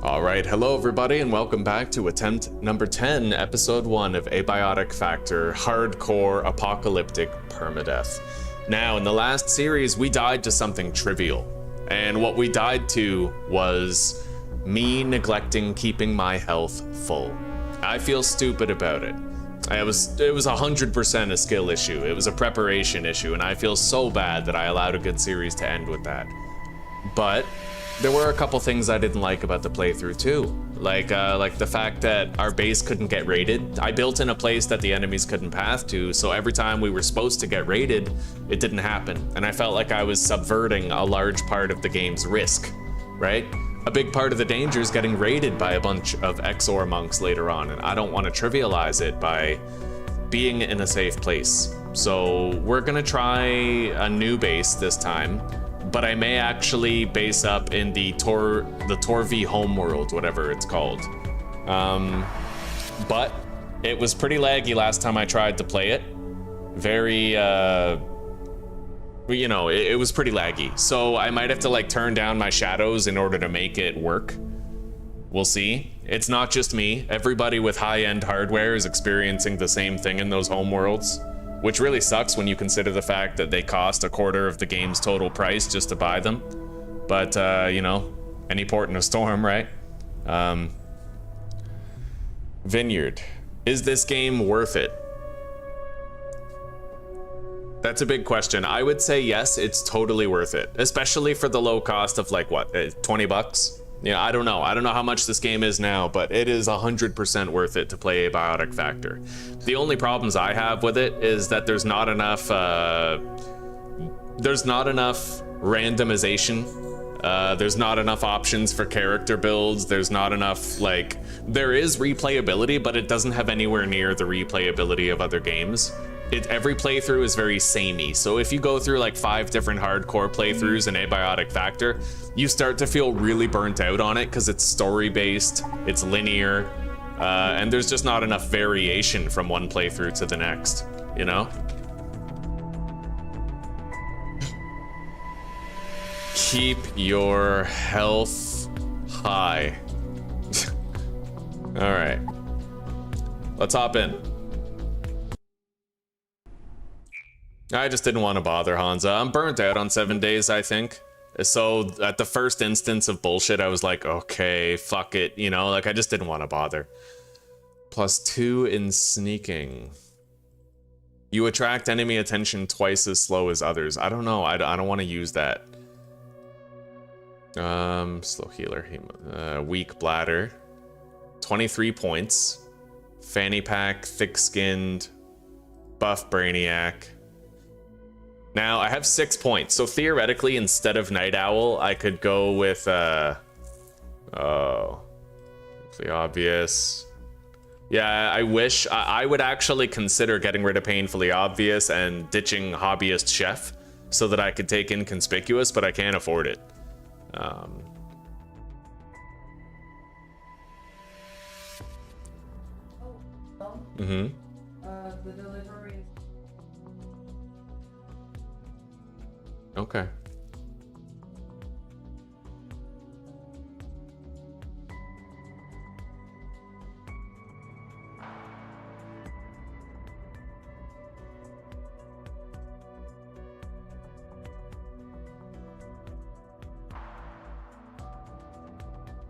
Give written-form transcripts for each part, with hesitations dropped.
Alright, hello everybody and welcome back to attempt number 10, episode 1 of Abiotic Factor, Hardcore Apocalyptic Permadeath. Now, in the last series, we died to something trivial. And what we died to was me neglecting keeping my health full. I feel stupid about it. It was 100% a skill issue. It was a preparation issue, and I feel so bad that I allowed a good series to end with that. But there were a couple things I didn't like about the playthrough too. Like the fact that our base couldn't get raided. I built in a place that the enemies couldn't path to, so every time we were supposed to get raided, it didn't happen. And I felt like I was subverting a large part of the game's risk, right? A big part of the danger is getting raided by a bunch of Exxo monks later on, and I don't want to trivialize it by being in a safe place. So we're gonna try a new base this time, but I may actually base up in the Torvi homeworld, whatever it's called. But it was pretty laggy last time I tried to play it. Very, you know, it was pretty laggy. So I might have to like turn down my shadows in order to make it work. We'll see. It's not just me. Everybody with high-end hardware is experiencing the same thing in those homeworlds, which really sucks when you consider the fact that they cost a quarter of the game's total price just to buy them. But, you know, any port in a storm, right? Vineyard. Is this game worth it? That's a big question. I would say yes, it's totally worth it, especially for the low cost of like, what, 20 bucks? Yeah, I don't know. I don't know how much this game is now, but it is 100% worth it to play Abiotic Factor. The only problems I have with it is that there's not enough randomization. There's not enough options for character builds. There's not enough, like, there is replayability, but it doesn't have anywhere near the replayability of other games. Every playthrough is very samey. So if you go through like 5 different hardcore playthroughs in Abiotic Factor, you start to feel really burnt out on it because it's story-based, it's linear, and there's just not enough variation from one playthrough to the next, you know? Keep your health high. All right, let's hop in. I just didn't want to bother Hansa. I'm burnt out on 7 days, I think. So at the first instance of bullshit, I was like, okay, fuck it. You know, like I just didn't want to bother. +2 in sneaking. You attract enemy attention twice as slow as others. I don't know. I don't want to use that. Slow healer. Weak bladder. 23 points. Fanny pack, thick-skinned, buff brainiac. Now, I have 6 points, so theoretically, instead of Night Owl, I could go with, oh, the obvious. Yeah, I wish, I would actually consider getting rid of Painfully Obvious and ditching Hobbyist Chef so that I could take Inconspicuous, but I can't afford it. The delivery is... Okay.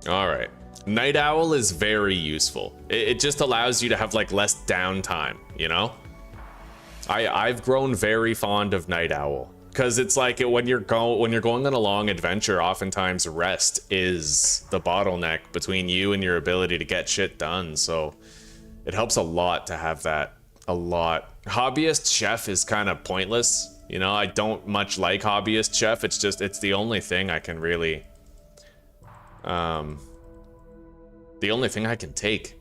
All right. Night Owl is very useful. It just allows you to have like less downtime, you know? I've grown very fond of Night Owl. Because it's like when you're going on a long adventure, oftentimes rest is the bottleneck between you and your ability to get shit done. So it helps a lot to have that. A lot. Hobbyist Chef is kind of pointless. You know, I don't much like Hobbyist Chef. It's just, it's the only thing I can really... the only thing I can take.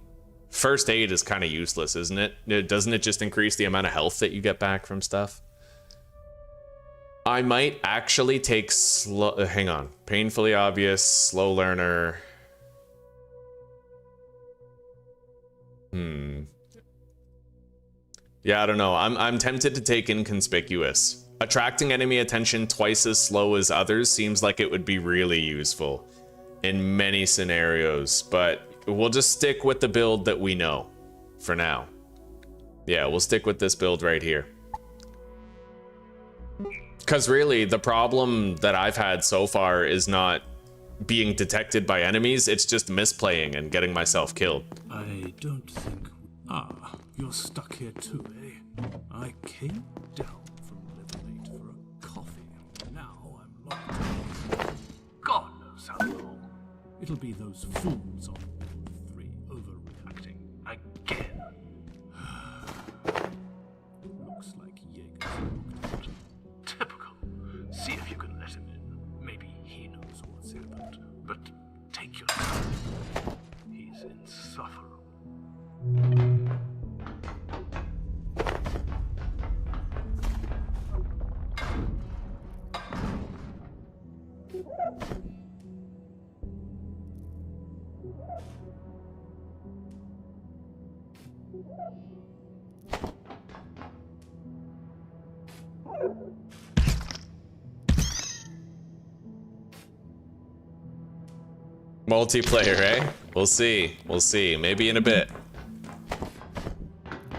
First aid is kind of useless, isn't it? Doesn't it just increase the amount of health that you get back from stuff? I might actually take slow... hang on. Painfully Obvious, Slow Learner. Yeah, I don't know. I'm tempted to take Inconspicuous. Attracting enemy attention twice as slow as others seems like it would be really useful. in many scenarios, but we'll just stick with the build that we know for now. Yeah, we'll stick with this build right here. Because really, the problem that I've had so far is not being detected by enemies, it's just misplaying and getting myself killed. I don't think... Ah, you're stuck here too, eh? I came down from Leathermate for a coffee. Now I'm locked in. God knows how long. It'll be those fools on Build 3 overreacting again. Looks like Jaeger's locked out. Typical. See if you can let him in. Maybe he knows what's happened. But take your time. He's insufferable. Multiplayer, eh? We'll see. We'll see. Maybe in a bit.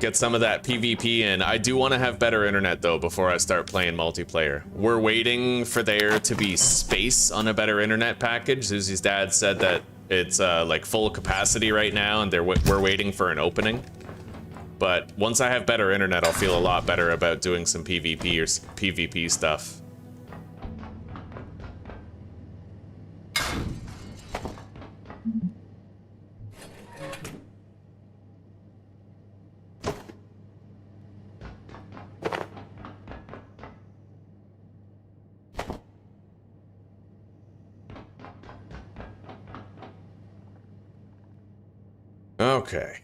Get some of that PvP in. I do want to have better internet, though, before I start playing multiplayer. We're waiting for there to be space on a better internet package. Susie's dad said that it's like full capacity right now, and we're waiting for an opening. But once I have better internet, I'll feel a lot better about doing some PvP or PvP stuff. Okay.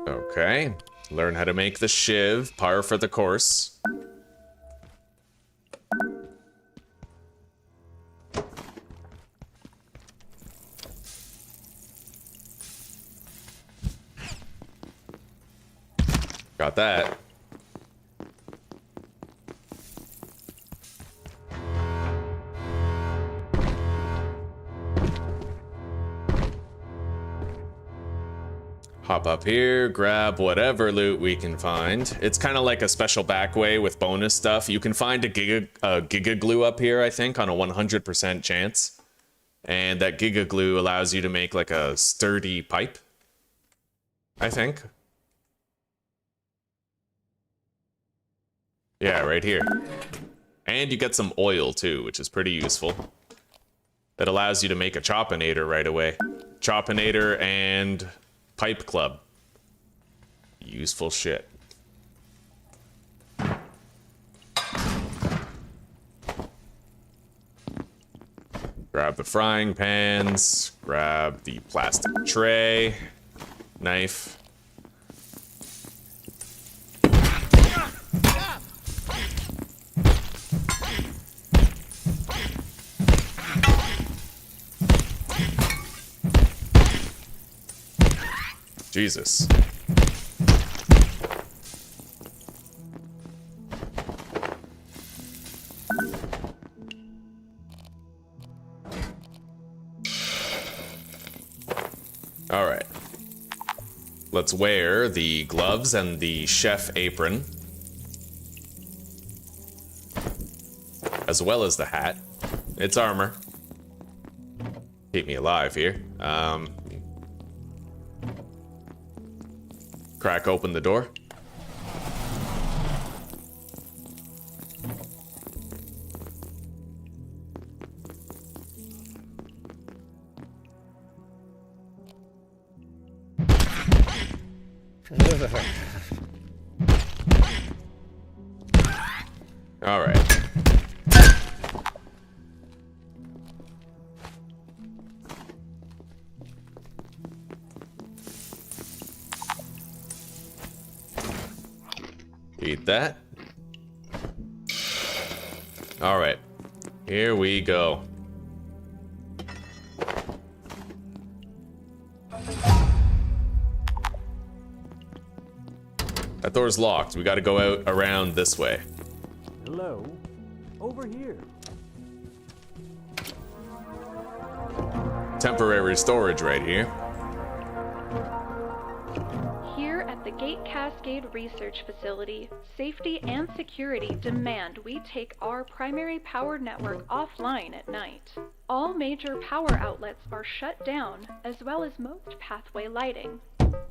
Okay, learn how to make the shiv, par for the course. Got that. Hop up here, grab whatever loot we can find. It's kind of like a special back way with bonus stuff. You can find a giga glue up here, I think, on a 100% chance. And that giga glue allows you to make like a sturdy pipe, I think. Yeah, right here. And you get some oil too, which is pretty useful. That allows you to make a choppinator right away. Choppinator and pipe club. Useful shit. Grab the frying pans, grab the plastic tray, knife. Jesus. All right. Let's wear the gloves and the chef apron, as well as the hat. It's armor. Keep me alive here. Crack open the door. All right. Eat that. All right. Here we go. That door's locked. We gotta go out around this way. Hello? Over here. Temporary storage right here. Here at the Gate Cascade Research Facility, safety and security demand we take our primary power network offline at night. All major power outlets are shut down, as well as most pathway lighting.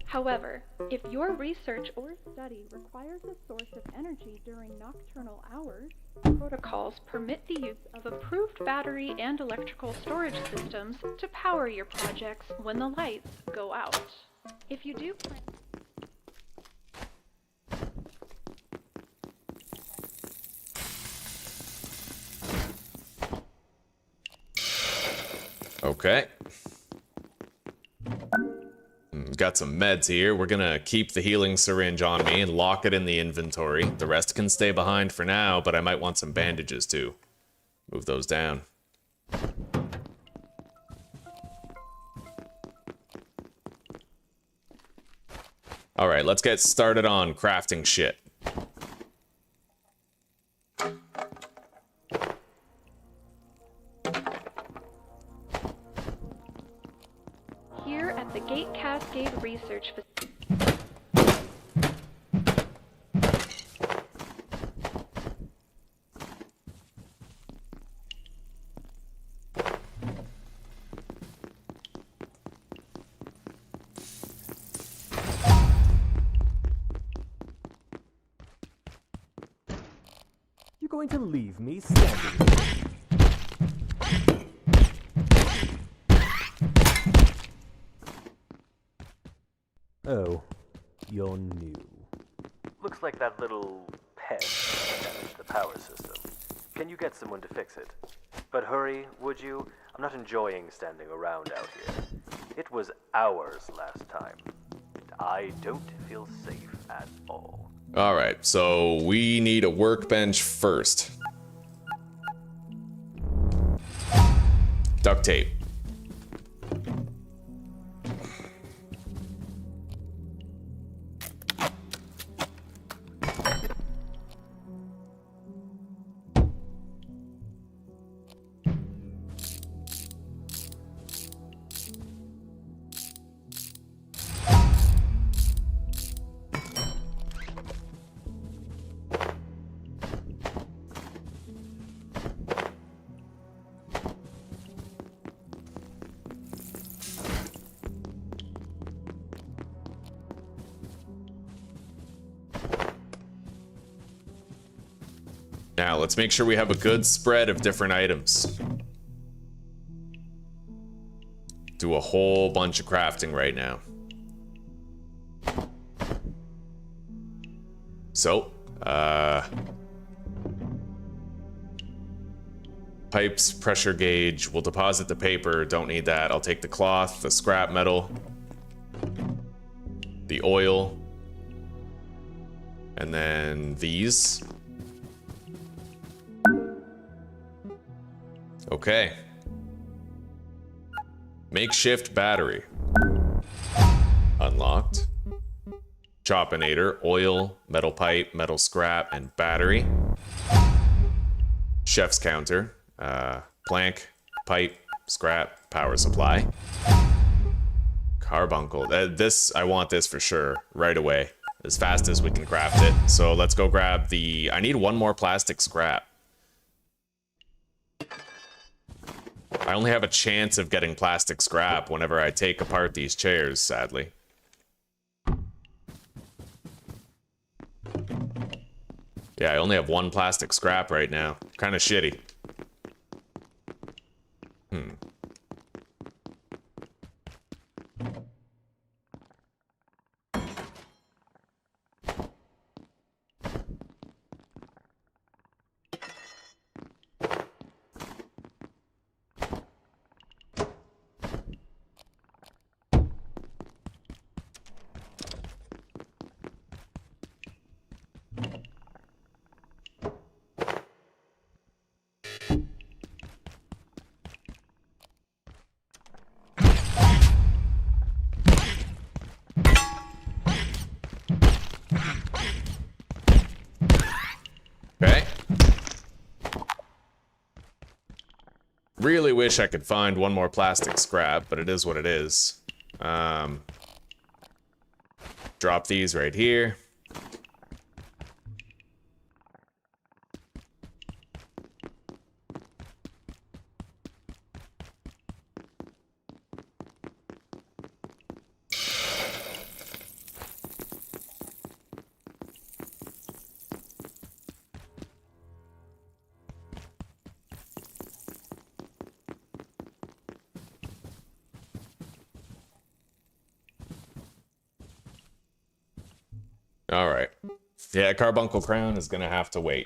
However, if your research or study requires a source of energy during nocturnal hours, protocols permit the use of approved battery and electrical storage systems to power your projects when the lights go out. If you do plan... Okay. Got some meds here. We're gonna keep the healing syringe on me and lock it in the inventory. The rest can stay behind for now, but I might want some bandages too. Move those down. All right, let's get started on crafting shit. Here at the Gate Cascade Research Facility. You're going to leave me standing here? Oh, you're new. Looks like that little pet damaged the power system. Can you get someone to fix it? But hurry, would you? I'm not enjoying standing around out here. It was hours last time. I don't feel safe at all. All right, so we need a workbench first. Duct tape. Now, let's make sure we have a good spread of different items. Do a whole bunch of crafting right now. So, pipes, pressure gauge, we'll deposit the paper, don't need that. I'll take the cloth, the scrap metal, the oil, and then these. Okay. Makeshift battery. Unlocked. Choppinator, oil, metal pipe, metal scrap, and battery. Chef's counter. Plank, pipe, scrap, power supply. Carbuncle. I want this for sure, right away. As fast as we can craft it. So let's go grab the... I need one more plastic scrap. I only have a chance of getting plastic scrap whenever I take apart these chairs, sadly. Yeah, I only have one plastic scrap right now. Kind of shitty. Okay. Really wish I could find one more plastic scrap, but it is what it is. Drop these right here. All right. Yeah, Carbuncle Crown is gonna have to wait.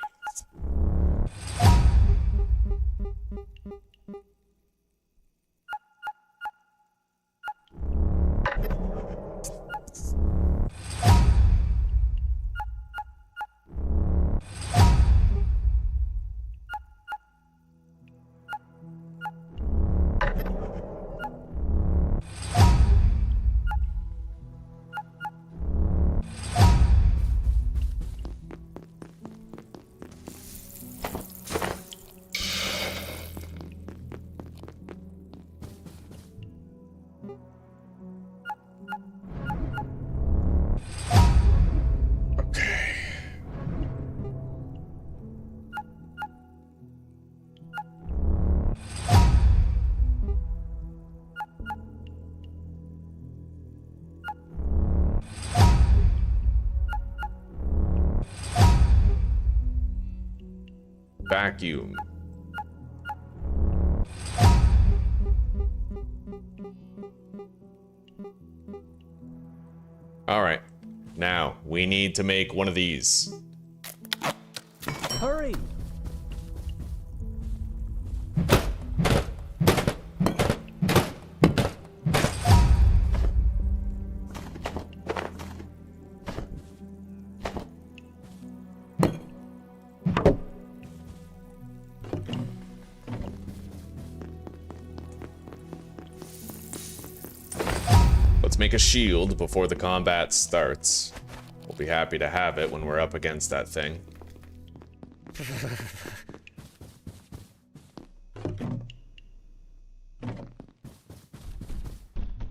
Vacuum. All right. Now, we need to make one of these. Hurry! Make a shield before the combat starts. We'll be happy to have it when we're up against that thing.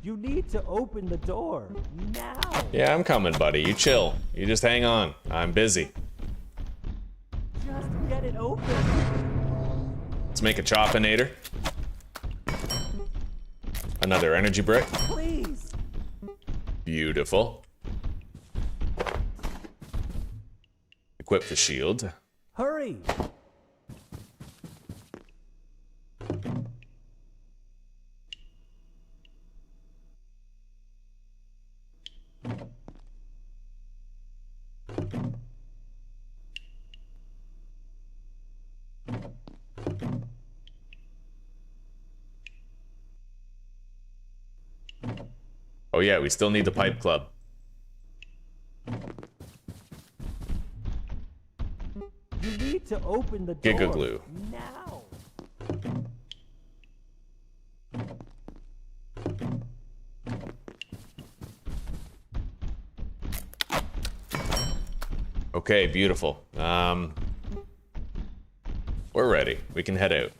You need to open the door now. Yeah, I'm coming, buddy. You chill. You just hang on. I'm busy. Just get it open. Let's make a Choppinator. Another energy brick. Please. Beautiful. Equip the shield. Hurry. Oh yeah, we still need the pipe club. You need to open the door Giga glue. now. Okay, beautiful. We're ready. We can head out.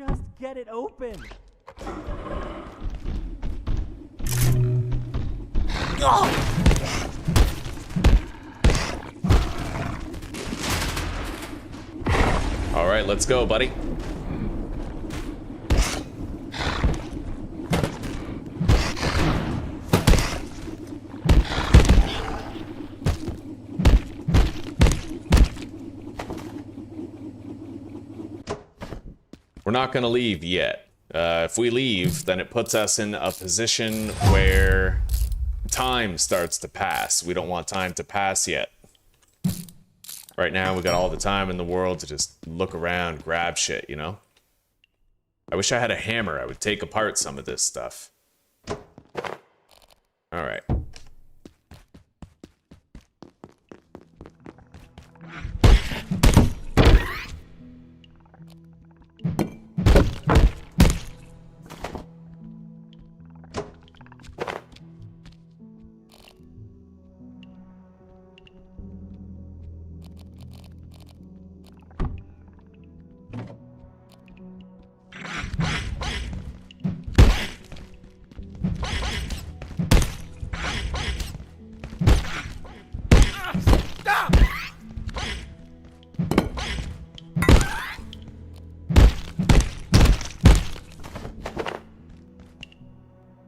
Just get it open. All right, let's go, buddy. We're not going to leave yet. If we leave, then it puts us in a position where time starts to pass. We don't want time to pass yet. Right now, we got all the time in the world to just look around, grab shit, you know? I wish I had a hammer. I would take apart some of this stuff. All right.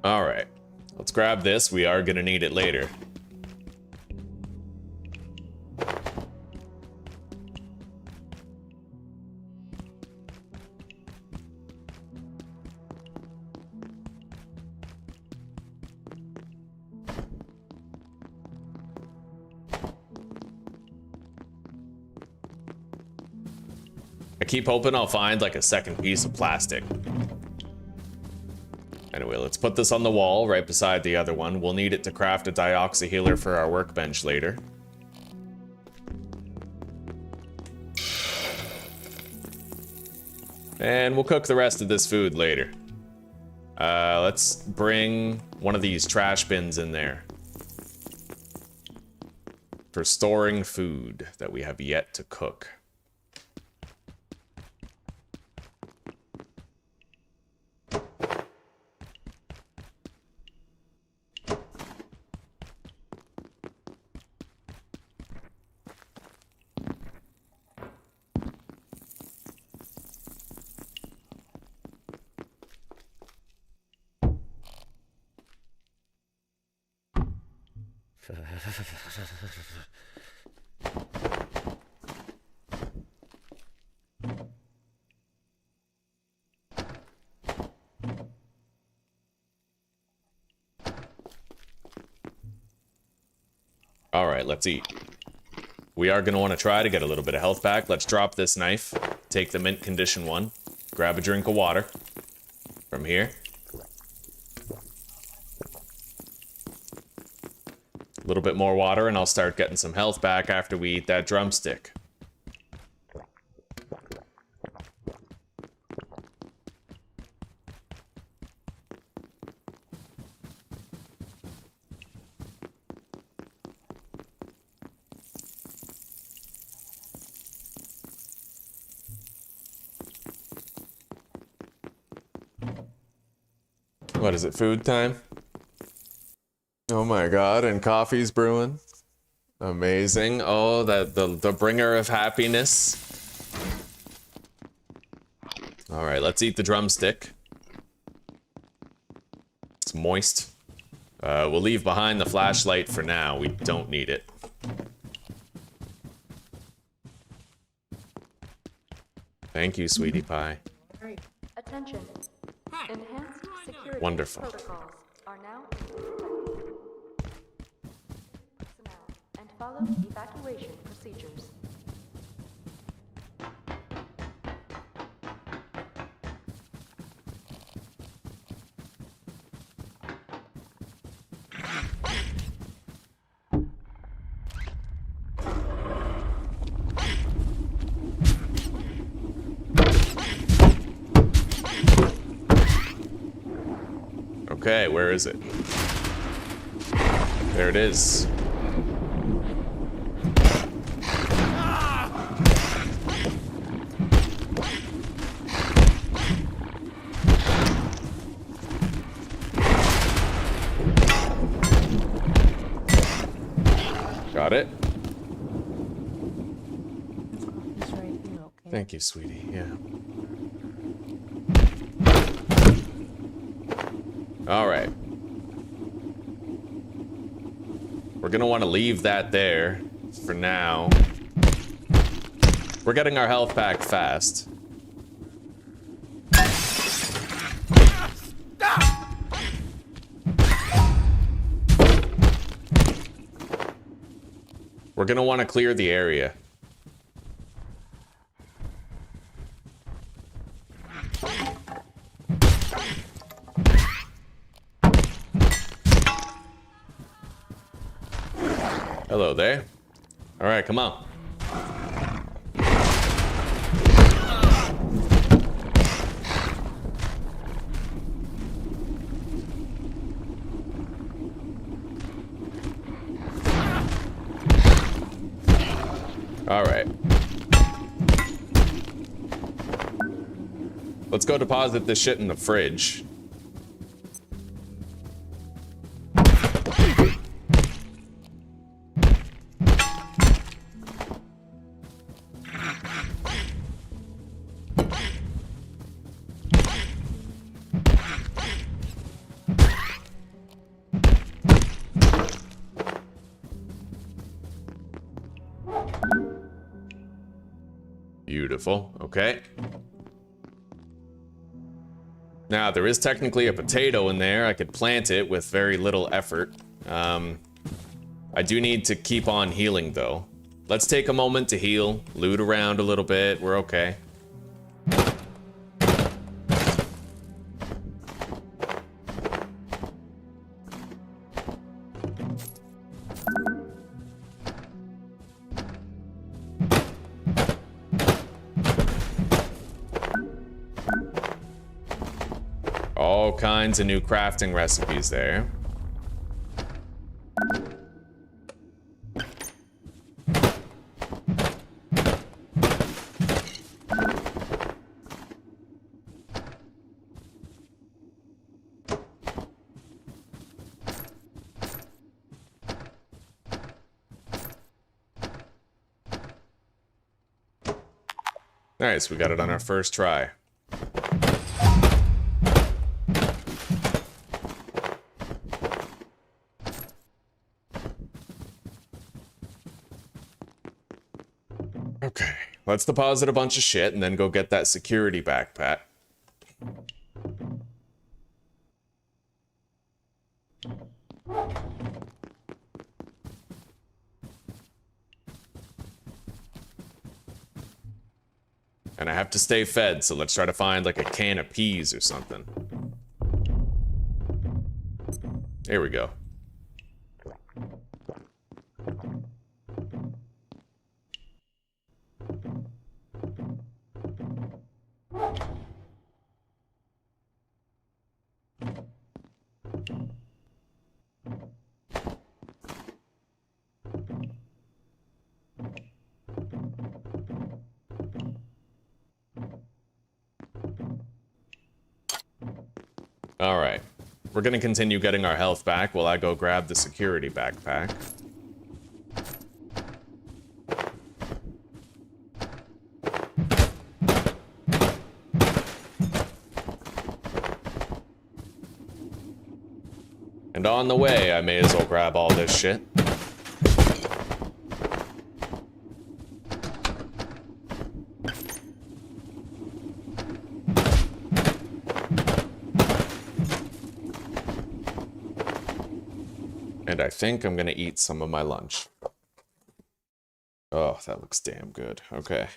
Alright, let's grab this. We are gonna need it later. I keep hoping I'll find like a second piece of plastic. Anyway, let's put this on the wall right beside the other one. We'll need it to craft a dioxy healer for our workbench later. And we'll cook the rest of this food later. Let's bring one of these trash bins in there for storing food that we have yet to cook. All right, let's eat. We are going to want to try to get a little bit of health back. Let's drop this knife, take the mint condition one, grab a drink of water from here. A little bit more water and I'll start getting some health back after we eat that drumstick. What is it, food time? Oh my god, and coffee's brewing. Amazing. Oh, the bringer of happiness. All right, let's eat the drumstick. It's moist. We'll leave behind the flashlight for now. We don't need it. Thank you, sweetie pie. Attention. Enhanced security Wonderful. protocols are now personnel and follow evacuation procedures. Okay, where is it? There it is. Thank you, sweetie. Yeah. All right. We're gonna want to leave that there for now. We're getting our health back fast. We're gonna want to clear the area. Hello there. All right, come on. All right. Let's go deposit this shit in the fridge. Beautiful. Okay. Now, there is technically a potato in there. I could plant it with very little effort. I do need to keep on healing, though. Let's take a moment to heal, loot around a little bit. We're okay. All kinds of new crafting recipes there. Nice, we got it on our first try. Okay, let's deposit a bunch of shit and then go get that security backpack. And I have to stay fed, so let's try to find like a can of peas or something. Here we go. All right, we're gonna continue getting our health back while I go grab the security backpack. And on the way, I may as well grab all this shit. And I think I'm gonna eat some of my lunch. Oh, that looks damn good. Okay.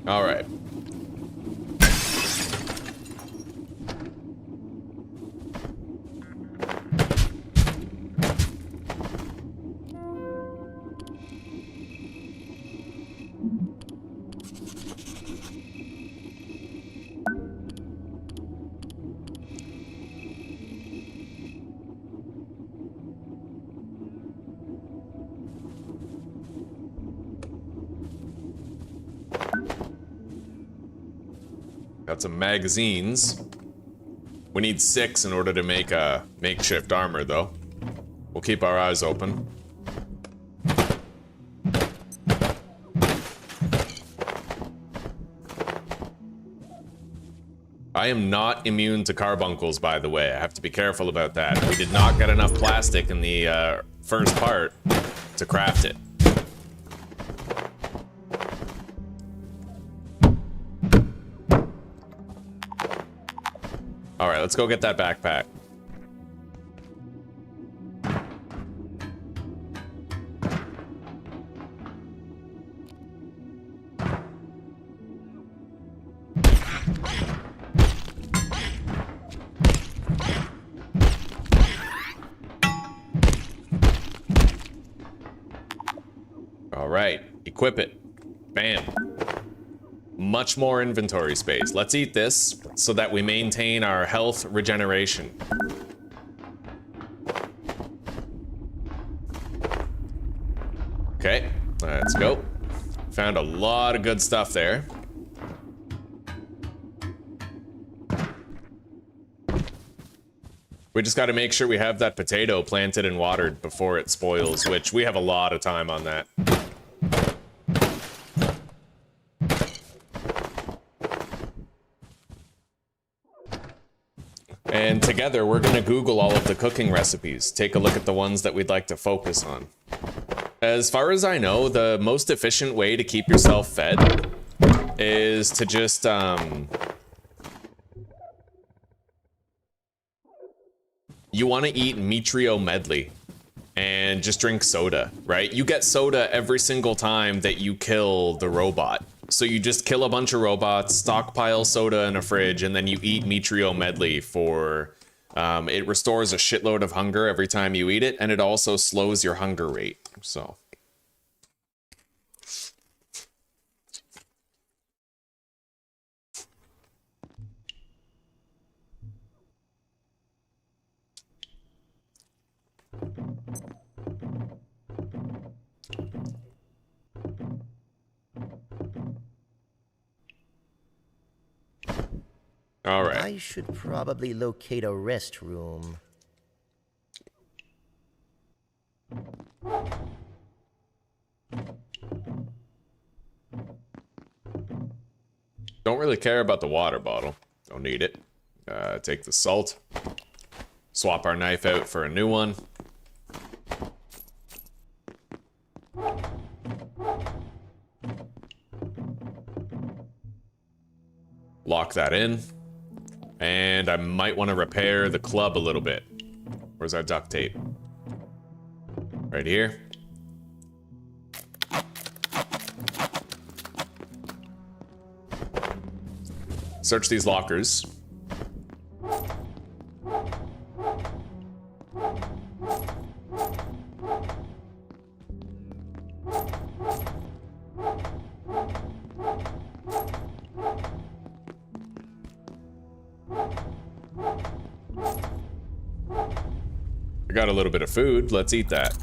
All right. Got some magazines. We need 6 in order to make a makeshift armor, though. We'll keep our eyes open. I am not immune to carbuncles, by the way. I have to be careful about that. We did not get enough plastic in the first part to craft it. All right, let's go get that backpack. All right, equip it. Bam. Much more inventory space. Let's eat this so that we maintain our health regeneration. Okay, let's go. Found a lot of good stuff there. We just got to make sure we have that potato planted and watered before it spoils, which we have a lot of time on that. And together, we're gonna Google all of the cooking recipes, take a look at the ones that we'd like to focus on. As far as I know, the most efficient way to keep yourself fed is to just, you wanna eat Mitrio medley and just drink soda, right? You get soda every single time that you kill the robot. So you just kill a bunch of robots, stockpile soda in a fridge, and then you eat Mitrio medley for, it restores a shitload of hunger every time you eat it, and it also slows your hunger rate, so. All right. I should probably locate a restroom. Don't really care about the water bottle. Don't need it. Take the salt. Swap our knife out for a new one. Lock that in. And I might want to repair the club a little bit. Where's our duct tape? Right here. Search these lockers. I got a little bit of food. Let's eat that.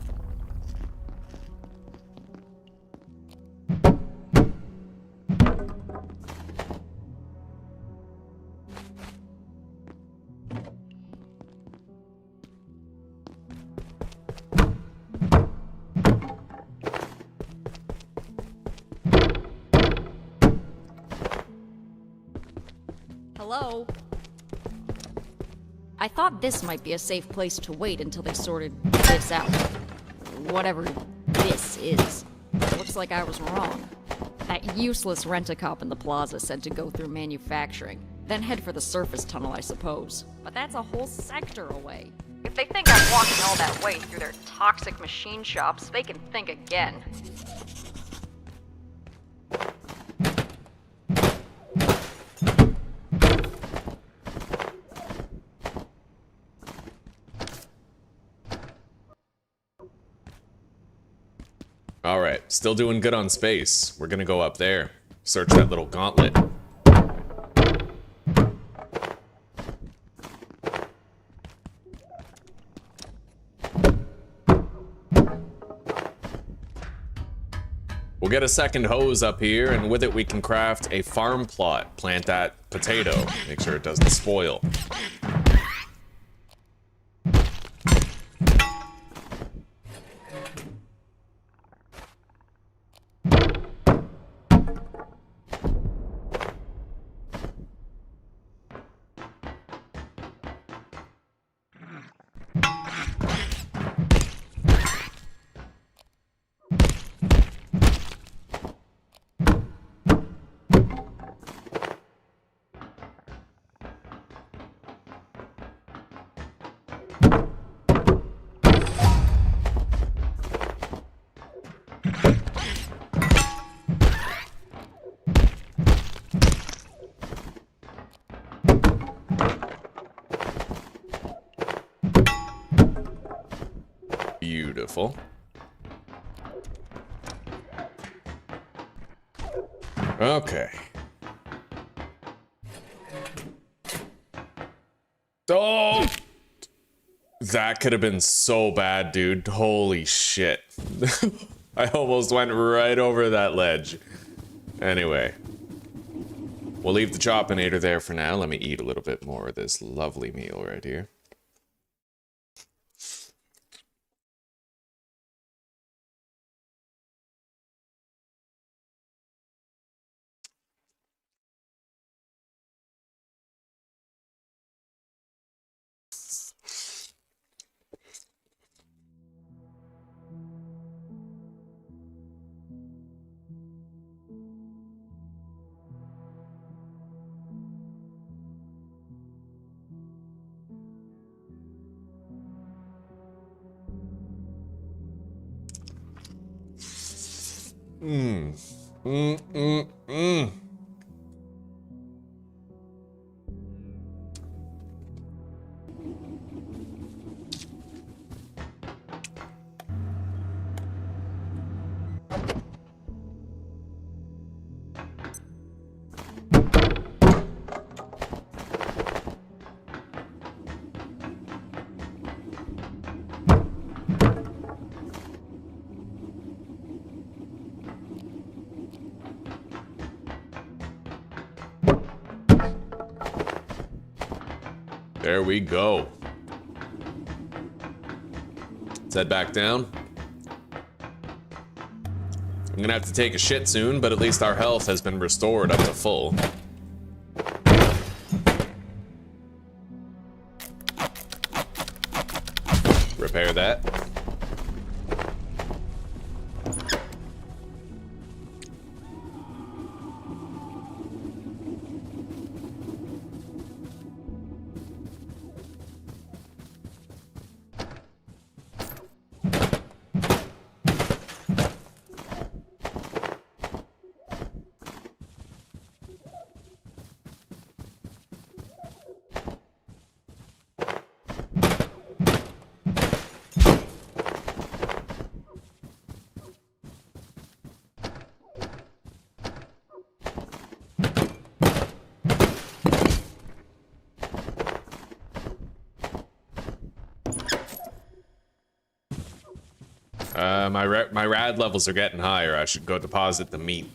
Hello? I thought this might be a safe place to wait until they sorted this out. Whatever this is. Looks like I was wrong. That useless rent-a-cop in the plaza said to go through manufacturing, then head for the surface tunnel, I suppose. But that's a whole sector away. If they think I'm walking all that way through their toxic machine shops, they can think again. All right, still doing good on space. We're gonna go up there, search that little gauntlet. We'll get a second hose up here, and with it we can craft a farm plot. Plant that potato. Make sure it doesn't spoil. Beautiful. Okay. Oh! That could have been so bad, dude. Holy shit. I almost went right over that ledge. Anyway. We'll leave the Choppinator there for now. Let me eat a little bit more of this lovely meal right here. There we go. Let's head back down. I'm gonna have to take a shit soon, but at least our health has been restored up to full. Repair that. My rad levels are getting higher. I should go deposit the meat.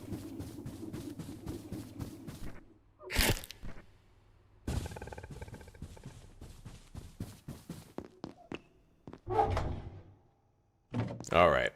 All right.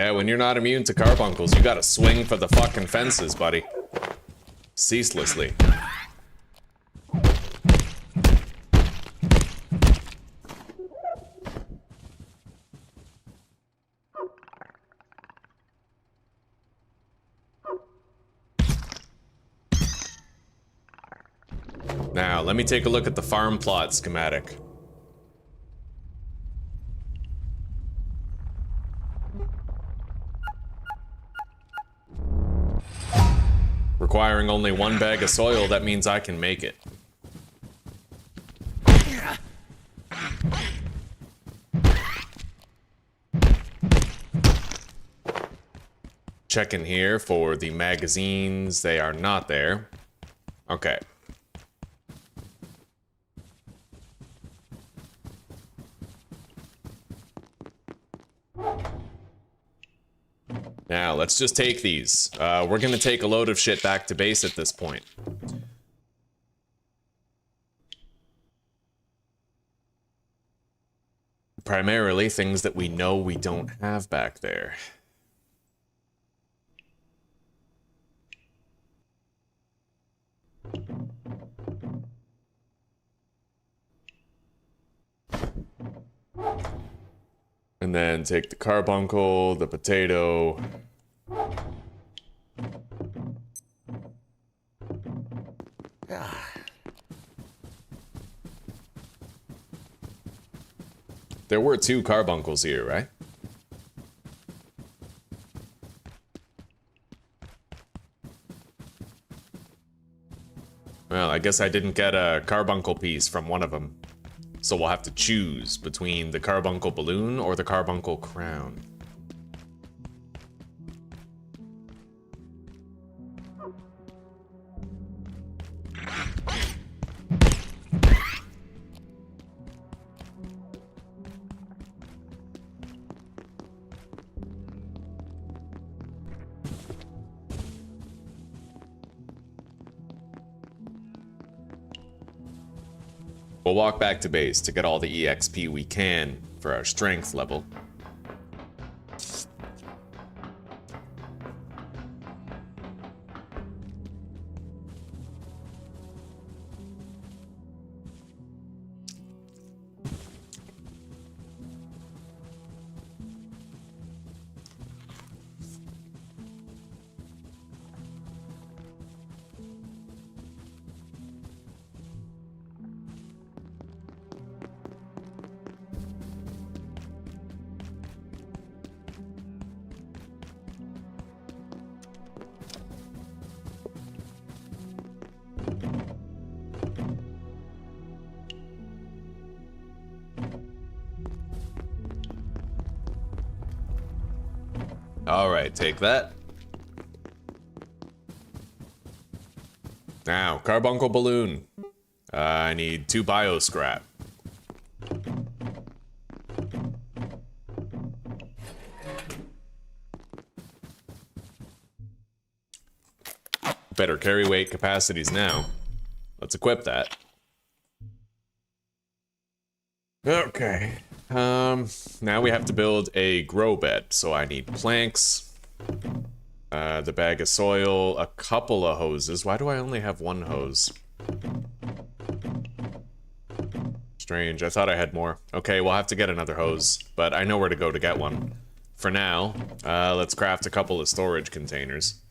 When you're not immune to carbuncles, you gotta swing for the fucking fences, buddy. Ceaselessly. Now, let me take a look at the farm plot schematic. Requiring only 1 bag of soil, that means I can make it. Check in here for the magazines. They are not there. Okay. Now, let's just take these. We're gonna take a load of shit back to base at this point. Primarily things that we know we don't have back there. And then take the carbuncle, the potato. There were 2 carbuncles here, right? Well, I guess I didn't get a carbuncle piece from one of them. So we'll have to choose between the carbuncle balloon or the carbuncle crown. We'll walk back to base to get all the EXP we can for our strength level. Alright, take that. Now, carbuncle balloon. I need 2 bio scrap. Better carry weight capacities now. Let's equip that. Okay. Now we have to build a grow bed, so I need planks, the bag of soil, a couple of hoses. Why do I only have 1 hose? Strange, I thought I had more. Okay, we'll have to get another hose, but I know where to go to get one. For now, let's craft a couple of storage containers.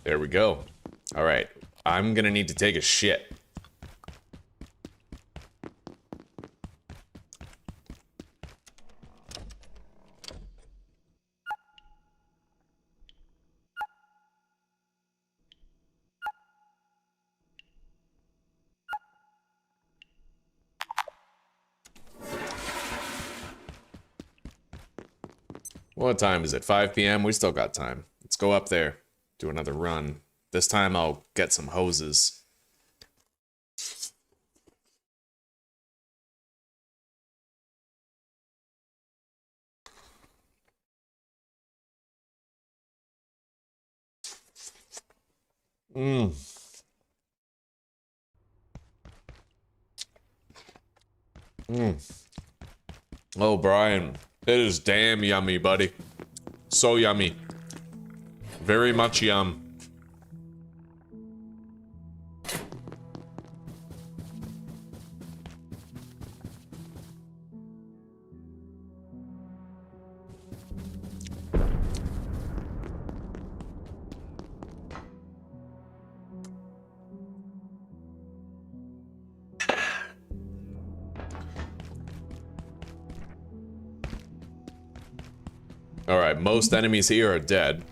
There we go. All right, I'm gonna need to take a shit. What time is it? 5 p.m.? We still got time. Let's go up there. Do another run. This time I'll get some hoses. Oh, Brian, it is damn yummy, buddy. So yummy. Very much yum. Alright, most enemies here are dead.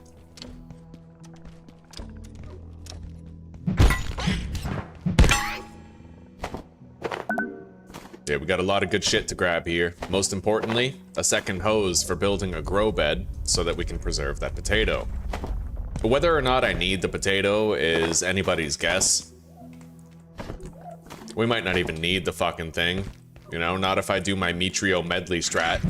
Yeah, we got a lot of good shit to grab here. Most importantly, a second hose for building a grow bed so that we can preserve that potato. But whether or not I need the potato is anybody's guess. We might not even need the fucking thing. You know, not if I do my Mitrio medley strat.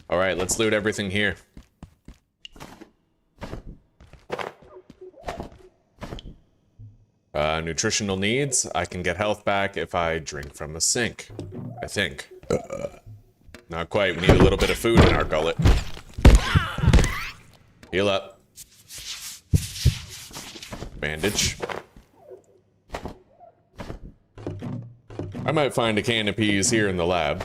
Alright, let's loot everything here. Nutritional needs. I can get health back if I drink from a sink. I think. Not quite. We need a little bit of food in our gullet. Heal up. Bandage. I might find a can of peas here in the lab.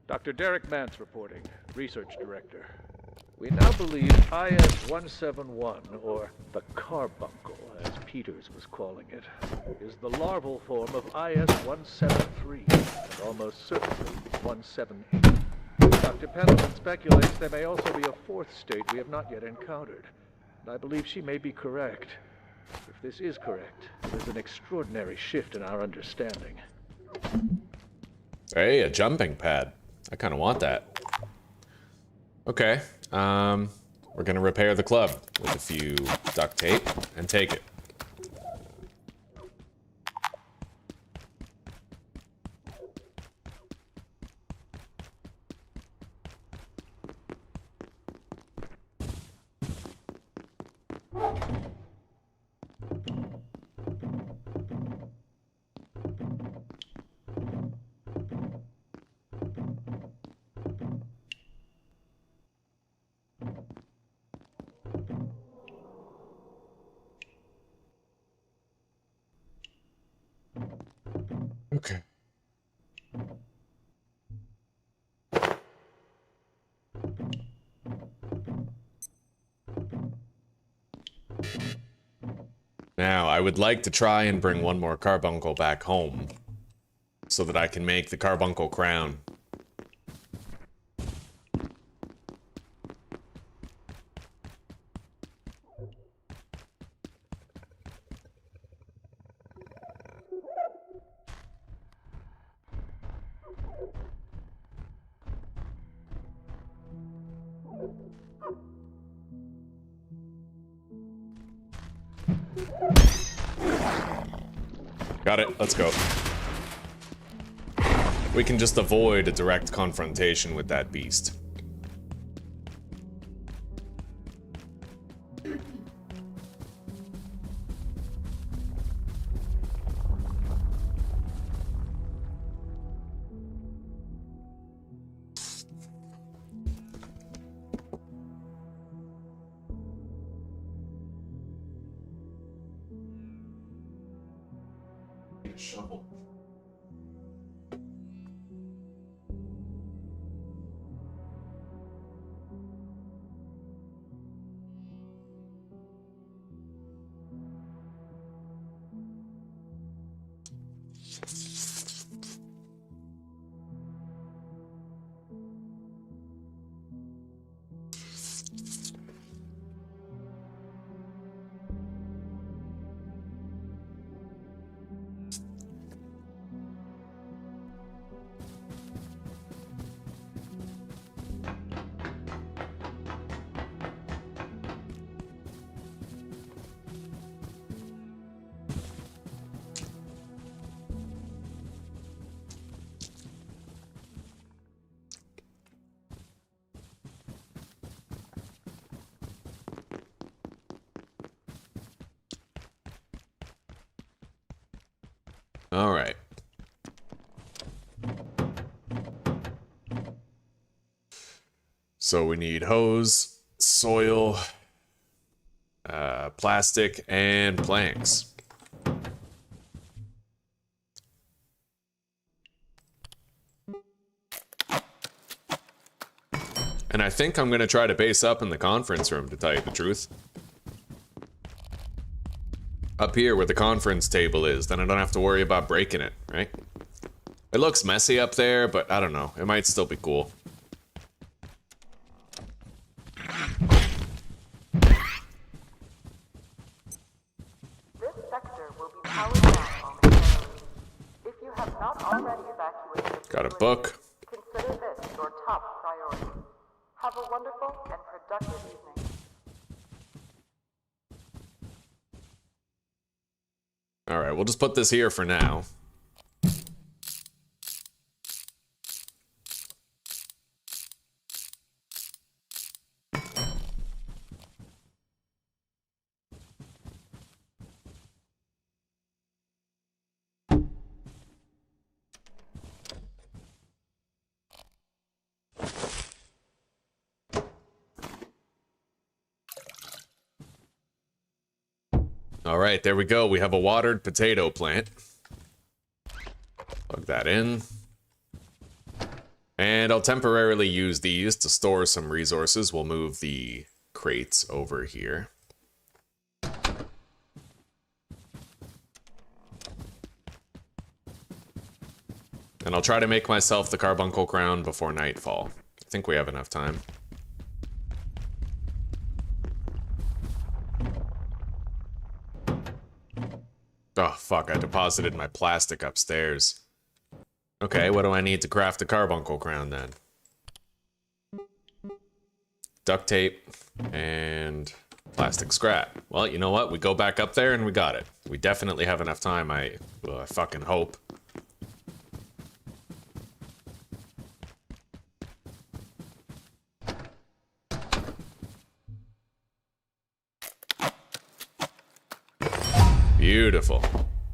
Dr. Derek Mance reporting, Research Director. We now believe IS-171, or the carbuncle, as Peters was calling it, is the larval form of IS-173, and almost certainly 178. Dr. Pendleton speculates there may also be a fourth state we have not yet encountered, and I believe she may be correct. If this is correct, it is an extraordinary shift in our understanding. Hey, a jumping pad. I kind of want that. Okay, we're gonna repair the club with a few duct tape and take it. Okay. Now, I would like to try and bring one more carbuncle back home so that I can make the carbuncle crown. Got it. Let's go. We can just avoid a direct confrontation with that beast. Shovel. All right. So we need hose, soil, plastic, and planks. And I think I'm gonna try to base up in the conference room, to tell you the truth. Up here where the conference table is, then I don't have to worry about breaking it, right? It looks messy up there, but I don't know. It might still be cool. This sector will be powered down momentarily. If you have not already evacuated the Got a book. consider this your top priority. Have a wonderful and productive evening. All right, we'll just put this here for now. All right, there we go. We have a watered potato plant. Plug that in. And I'll temporarily use these to store some resources. We'll move the crates over here. And I'll try to make myself the carbuncle crown before nightfall. I think we have enough time. Oh, fuck, I deposited my plastic upstairs. Okay, what do I need to craft a carbuncle crown then? Duct tape and plastic scrap. Well, you know what? We go back up there and we got it. We definitely have enough time, I fucking hope. Beautiful.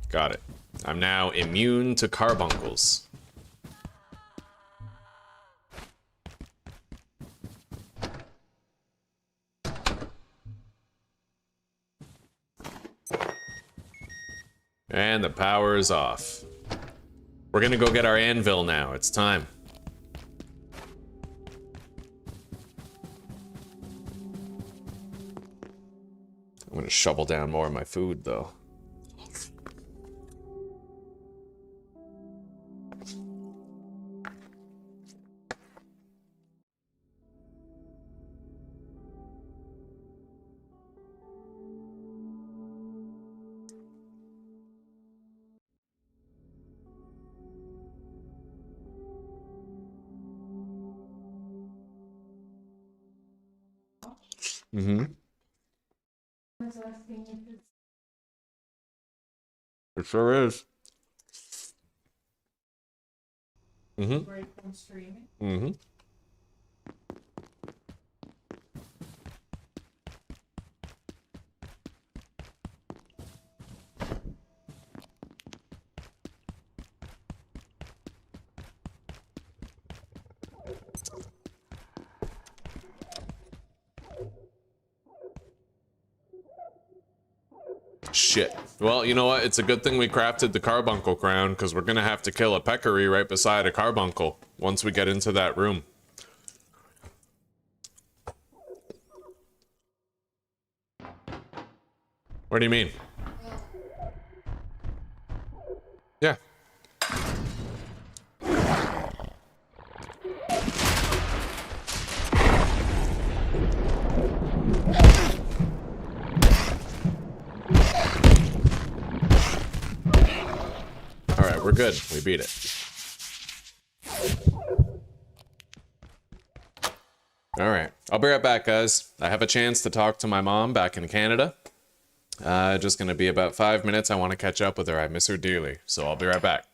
Got it. I'm now immune to carbuncles. And the power is off. We're gonna go get our anvil now. It's time. I'm gonna shovel down more of my food, though. Mm-hmm. I was asking if it's It sure is. Mm-hmm. Break from streaming. Mm-hmm. Shit. Well, you know what? It's a good thing we crafted the carbuncle crown, because we're gonna have to kill a peccary right beside a carbuncle once we get into that room. What do you mean? Yeah. Alright, we're good. We beat it. Alright, I'll be right back, guys. I have a chance to talk to my mom back in Canada. Just gonna be about 5 minutes. I want to catch up with her. I miss her dearly. So I'll be right back.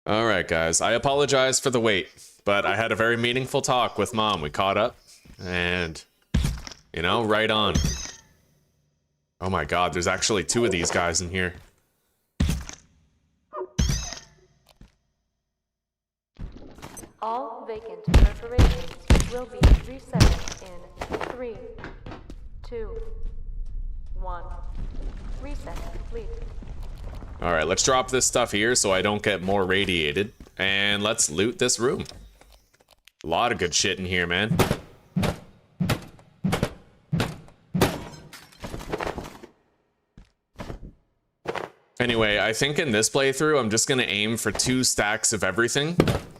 All right, guys. I apologize for the wait, but I had a very meaningful talk with Mom. We caught up, and, you know, right on. Oh my god, there's actually 2 of these guys in here. All vacant perforations will be reset in 3, 2, 1. Reset complete. Alright, let's drop this stuff here so I don't get more radiated. And let's loot this room. A lot of good shit in here, man. Anyway, I think in this playthrough, I'm just gonna aim for 2 stacks of everything.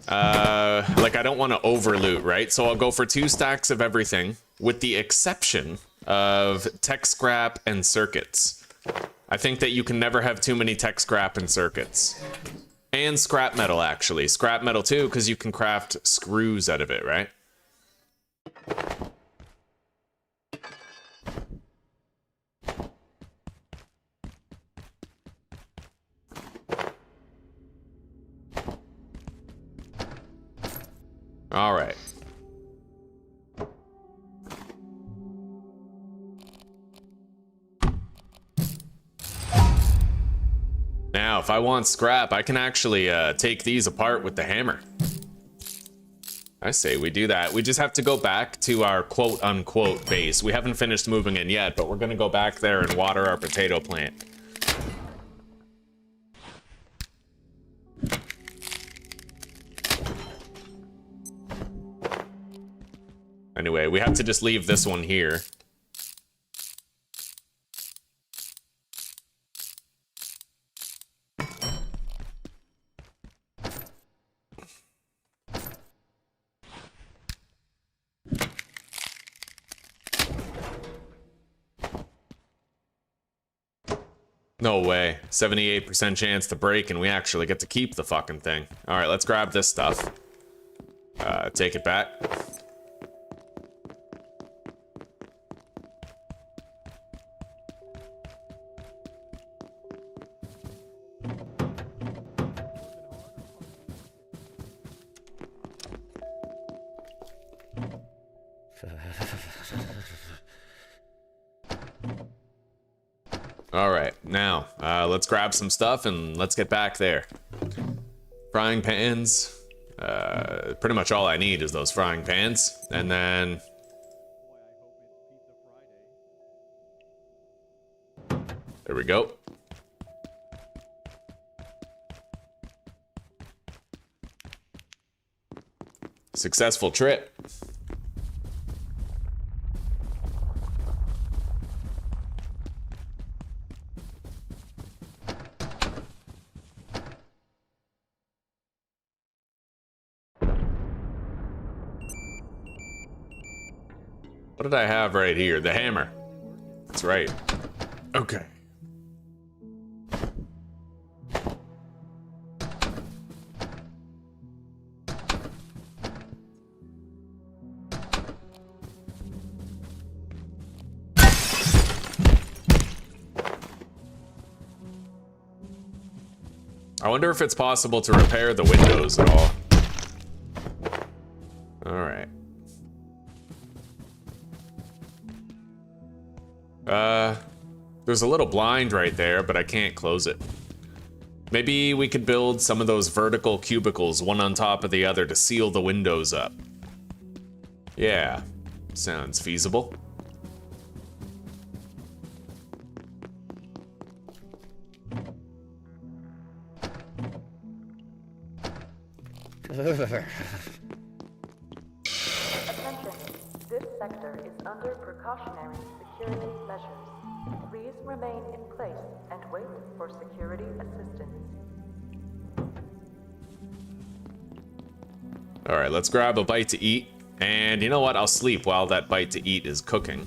Like, I don't want to overloot, right? So I'll go for 2 stacks of everything, with the exception of tech scrap and circuits. I think that you can never have too many tech scrap and circuits. And scrap metal, actually. Scrap metal, too, because you can craft screws out of it, right? All right. Now, if I want scrap, I can actually take these apart with the hammer. I say we do that. We just have to go back to our quote-unquote base. We haven't finished moving in yet, but we're gonna go back there and water our potato plant. Anyway, we have to just leave this one here. No way. 78% chance to break, and we actually get to keep the fucking thing. All right, let's grab this stuff. Take it back. All right, now, let's grab some stuff and let's get back there. Frying pans. Pretty much all I need is those frying pans. And then... there we go. Successful trip. What did I have right here? The hammer. That's right. Okay. I wonder if it's possible to repair the windows at all. All right. There's a little blind right there, but I can't close it. Maybe we could build some of those vertical cubicles, one on top of the other, to seal the windows up. Yeah, sounds feasible. Attention. This sector is under precautionary security measures. Please remain in place and wait for security assistance. All right, let's grab a bite to eat. And you know what? I'll sleep while that bite to eat is cooking.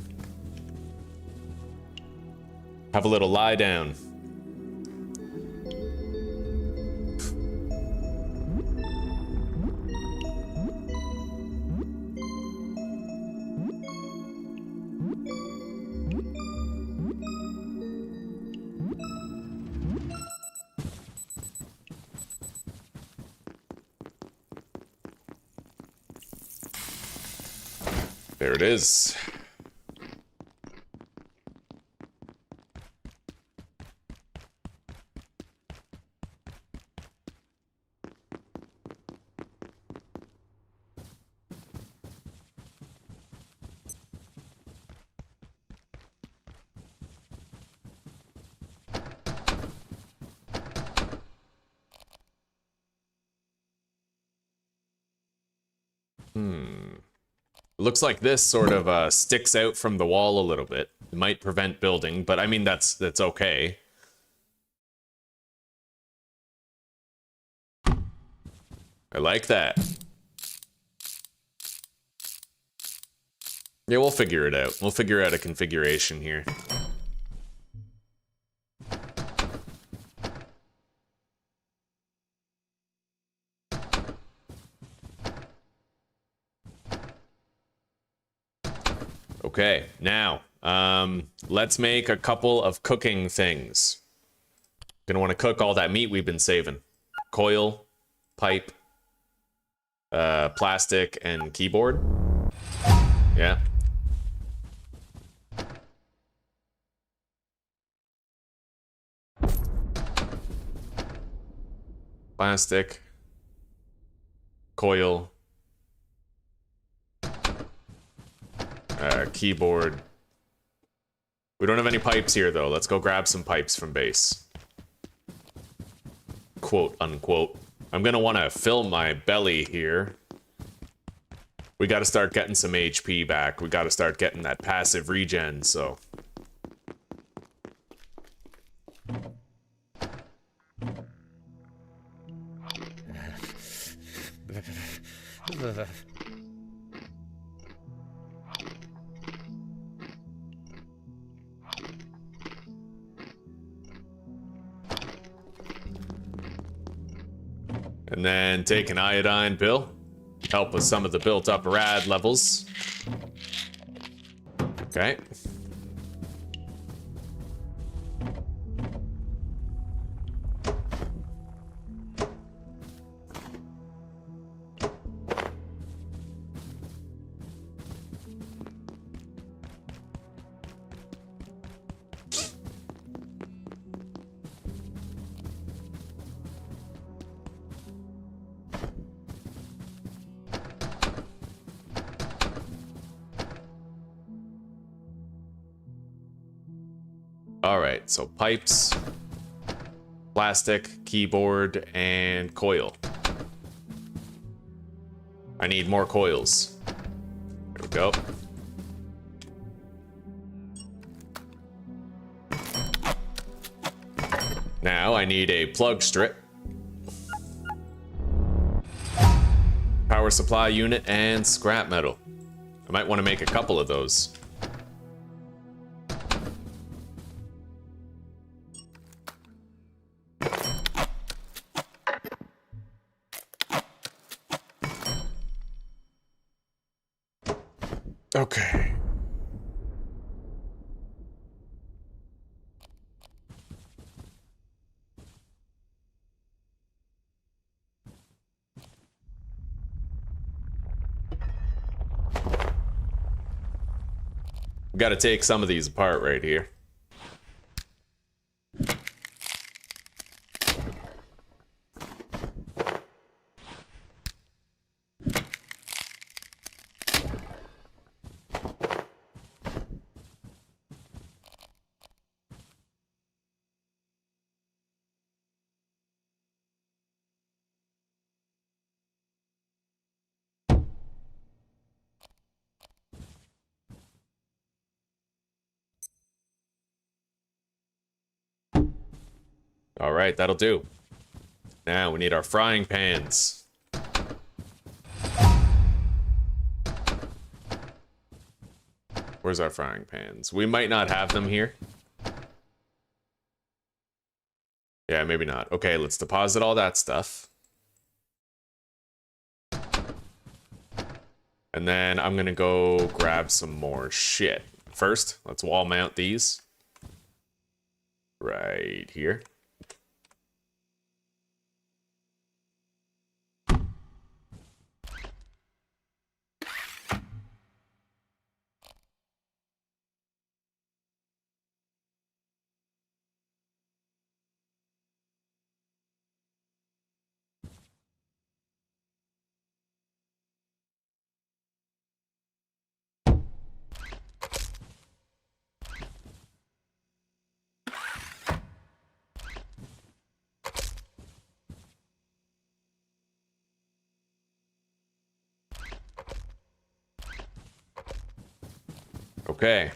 Have a little lie down. There it is. Looks like this sort of sticks out from the wall a little bit. It might prevent building, but I mean that's okay. I like that. Yeah, we'll figure it out. We'll figure out a configuration here. Okay, now, let's make a couple of cooking things. Gonna want to cook all that meat we've been saving. Coil, pipe, plastic, and keyboard. Yeah. Plastic, coil, keyboard. We don't have any pipes here, though. Let's go grab some pipes from base. Quote, unquote. I'm gonna want to fill my belly here. We gotta start getting some HP back. We gotta start getting that passive regen, so... And then take an iodine pill. Help with some of the built up rad levels. Okay. Alright, so pipes, plastic, keyboard, and coil. I need more coils. There we go. Now I need a plug strip, power supply unit, and scrap metal. I might want to make a couple of those. Okay. Got to take some of these apart right here. All right, that'll do. Now we need our frying pans. Where's our frying pans? We might not have them here. Yeah, maybe not. Okay, let's deposit all that stuff. And then I'm gonna go grab some more shit. First, let's wall mount these. Right here. Okay.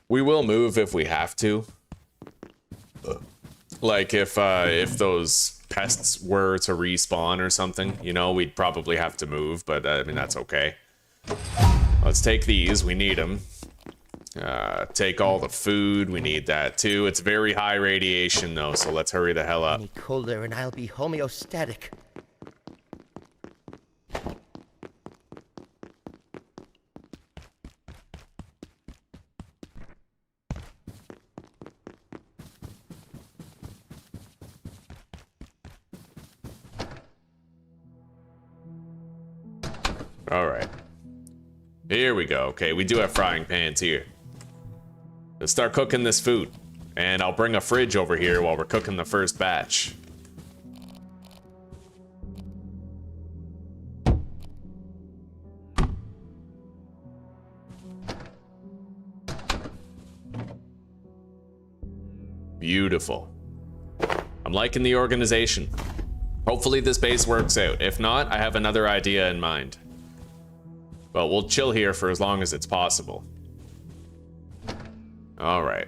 We will move if we have to. Like if those pests were to respawn or something, you know, we'd probably have to move, but I mean, that's okay. Let's take these, we need them. Take all the food, we need that too. It's very high radiation though, so let's hurry the hell up. Any colder and I'll be homeostatic. All right. Here we go. Okay, we do have frying pans here. Let's start cooking this food. And I'll bring a fridge over here while we're cooking the first batch. Beautiful. I'm liking the organization. Hopefully this base works out. If not, I have another idea in mind. But we'll chill here for as long as it's possible. All right.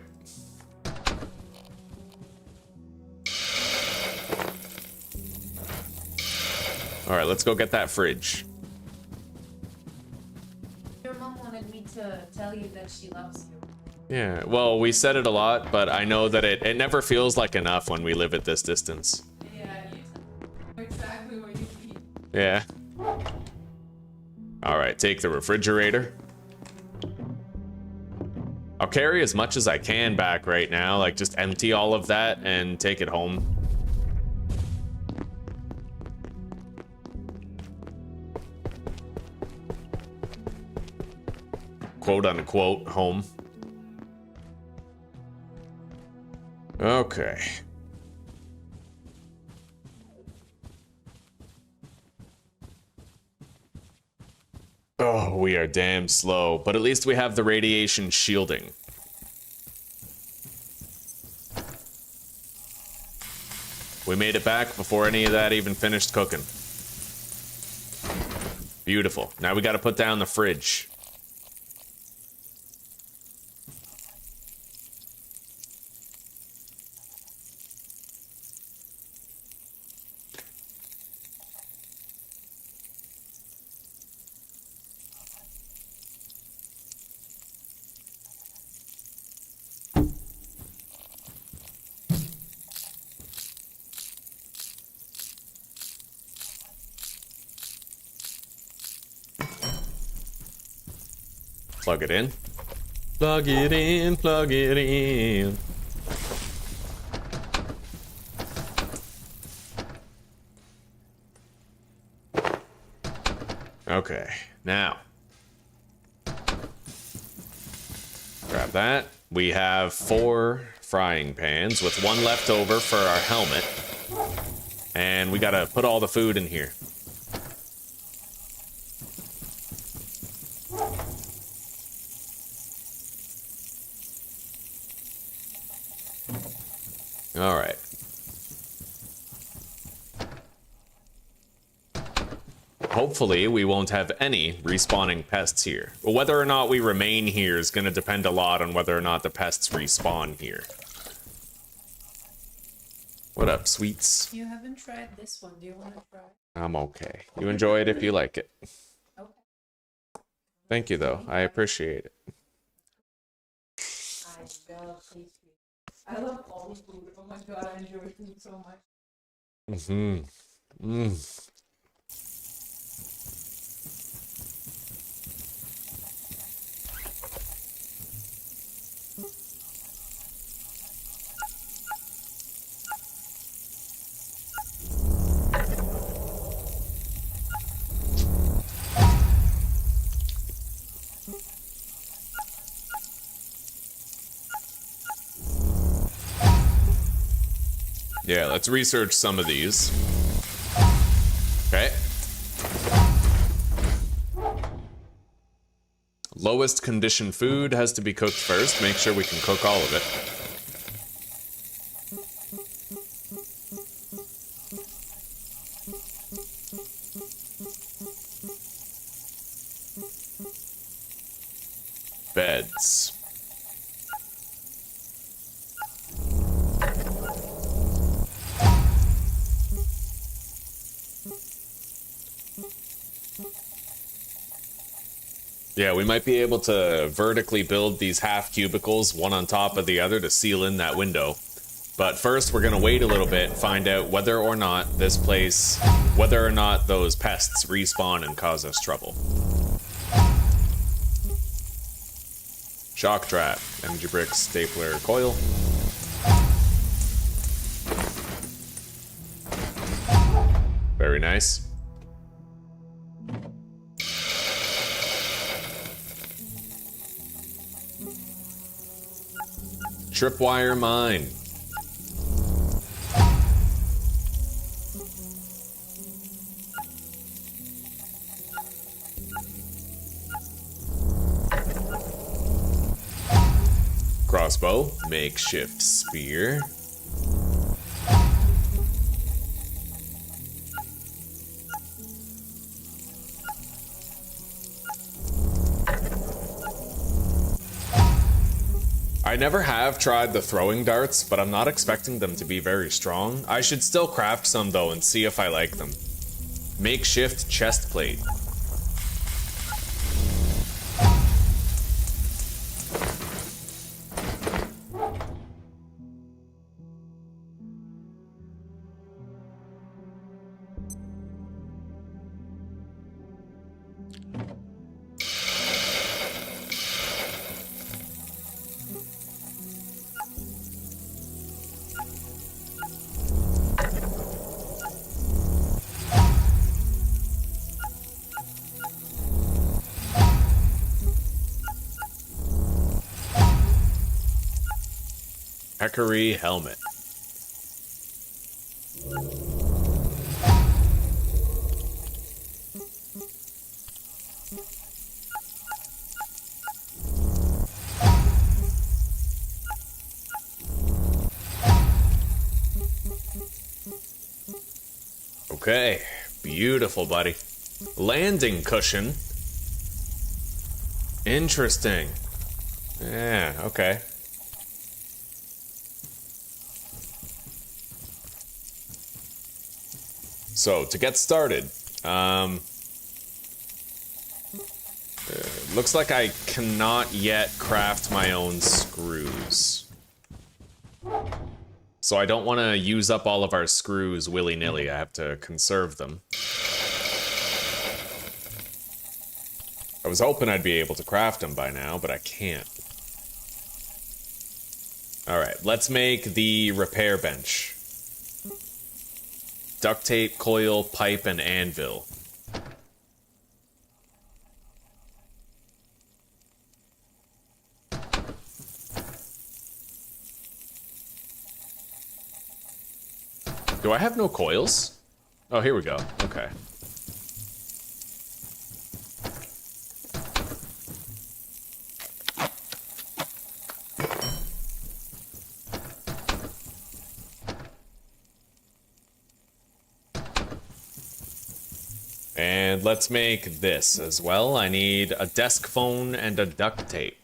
All right, let's go get that fridge. Your mom wanted me to tell you that she loves you. Yeah, well, we said it a lot, but I know that it never feels like enough when we live at this distance. Yeah, you know exactly what you mean. Yeah. All right, take the refrigerator. I'll carry as much as I can back right now, like just empty all of that and take it home. Quote unquote home. Okay. Oh, we are damn slow, but at least we have the radiation shielding. We made it back before any of that even finished cooking. Beautiful. Now we gotta put down the fridge. Plug it in. Plug it in, plug it in. Okay, now. Grab that. We have 4 frying pans with 1 left over for our helmet. And we gotta put all the food in here. All right. Hopefully, we won't have any respawning pests here. But whether or not we remain here is going to depend a lot on whether or not the pests respawn here. What up, sweets? You haven't tried this one. Do you want to try? I'm okay. You enjoy it if you like it. Okay. Thank you, though. I appreciate it. I love all food. Oh my god, I enjoy food so much. Mm-hmm. Yeah, let's research some of these. Okay. Lowest condition food has to be cooked first. Make sure we can cook all of it. Beds. Yeah, we might be able to vertically build these half cubicles, one on top of the other, to seal in that window. But first, we're gonna wait a little bit, find out whether or not this place, whether or not those pests respawn and cause us trouble. Shock trap, energy brick, stapler, coil. Very nice. Tripwire mine. Crossbow, makeshift spear. I never have tried the throwing darts, but I'm not expecting them to be very strong. I should still craft some though and see if I like them. Makeshift chest plate. Peccary helmet. Okay, beautiful, buddy. Landing cushion. Interesting. Yeah, okay. So, to get started, looks like I cannot yet craft my own screws. So I don't want to use up all of our screws willy-nilly. I have to conserve them. I was hoping I'd be able to craft them by now, but I can't. Alright, let's make the repair bench. Duct tape, coil, pipe, and anvil. Do I have no coils? Oh, here we go. Okay. And let's make this as well. I need a desk phone and a duct tape.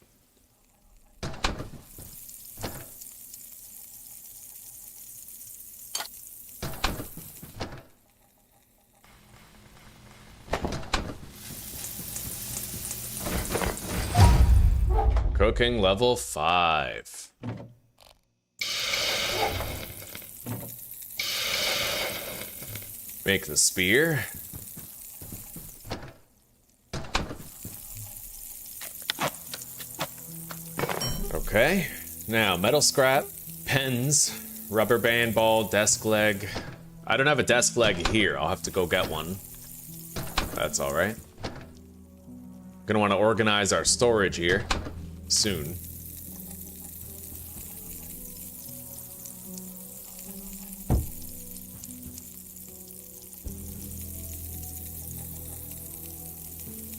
Cooking level 5. Make the spear. Okay, now metal scrap, pens, rubber band ball, desk leg. I don't have a desk leg here. I'll have to go get one. That's all right. Gonna want to organize our storage here soon.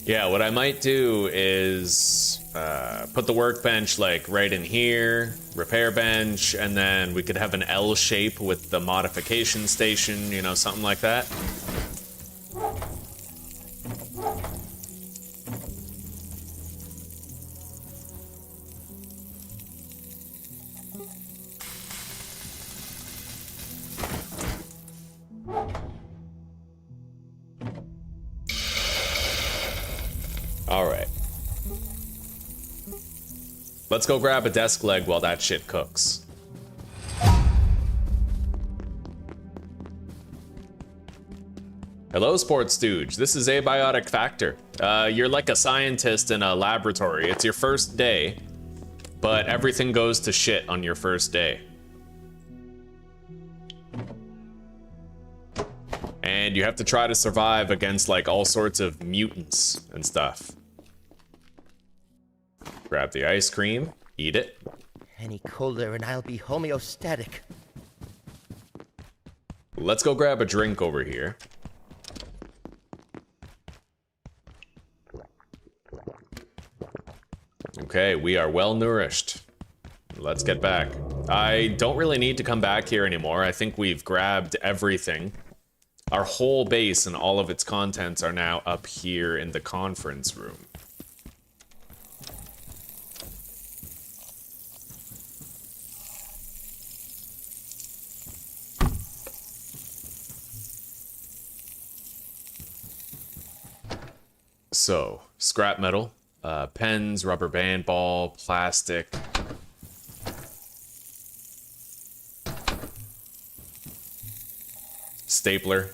Yeah, what I might do is put the workbench like right in here, repair bench, and then we could have an L shape with the modification station, you know, something like that. All right. Let's go grab a desk leg while that shit cooks. Hello, Sports Stooge. This is Abiotic Factor. You're like a scientist in a laboratory. It's your first day, but everything goes to shit on your first day. And you have to try to survive against like all sorts of mutants and stuff. Grab the ice cream, eat it. Any colder and I'll be homeostatic. Let's go grab a drink over here. Okay, we are well nourished. Let's get back. I don't really need to come back here anymore. I think we've grabbed everything. Our whole base and all of its contents are now up here in the conference room. So, scrap metal, pens, rubber band ball, plastic. Stapler.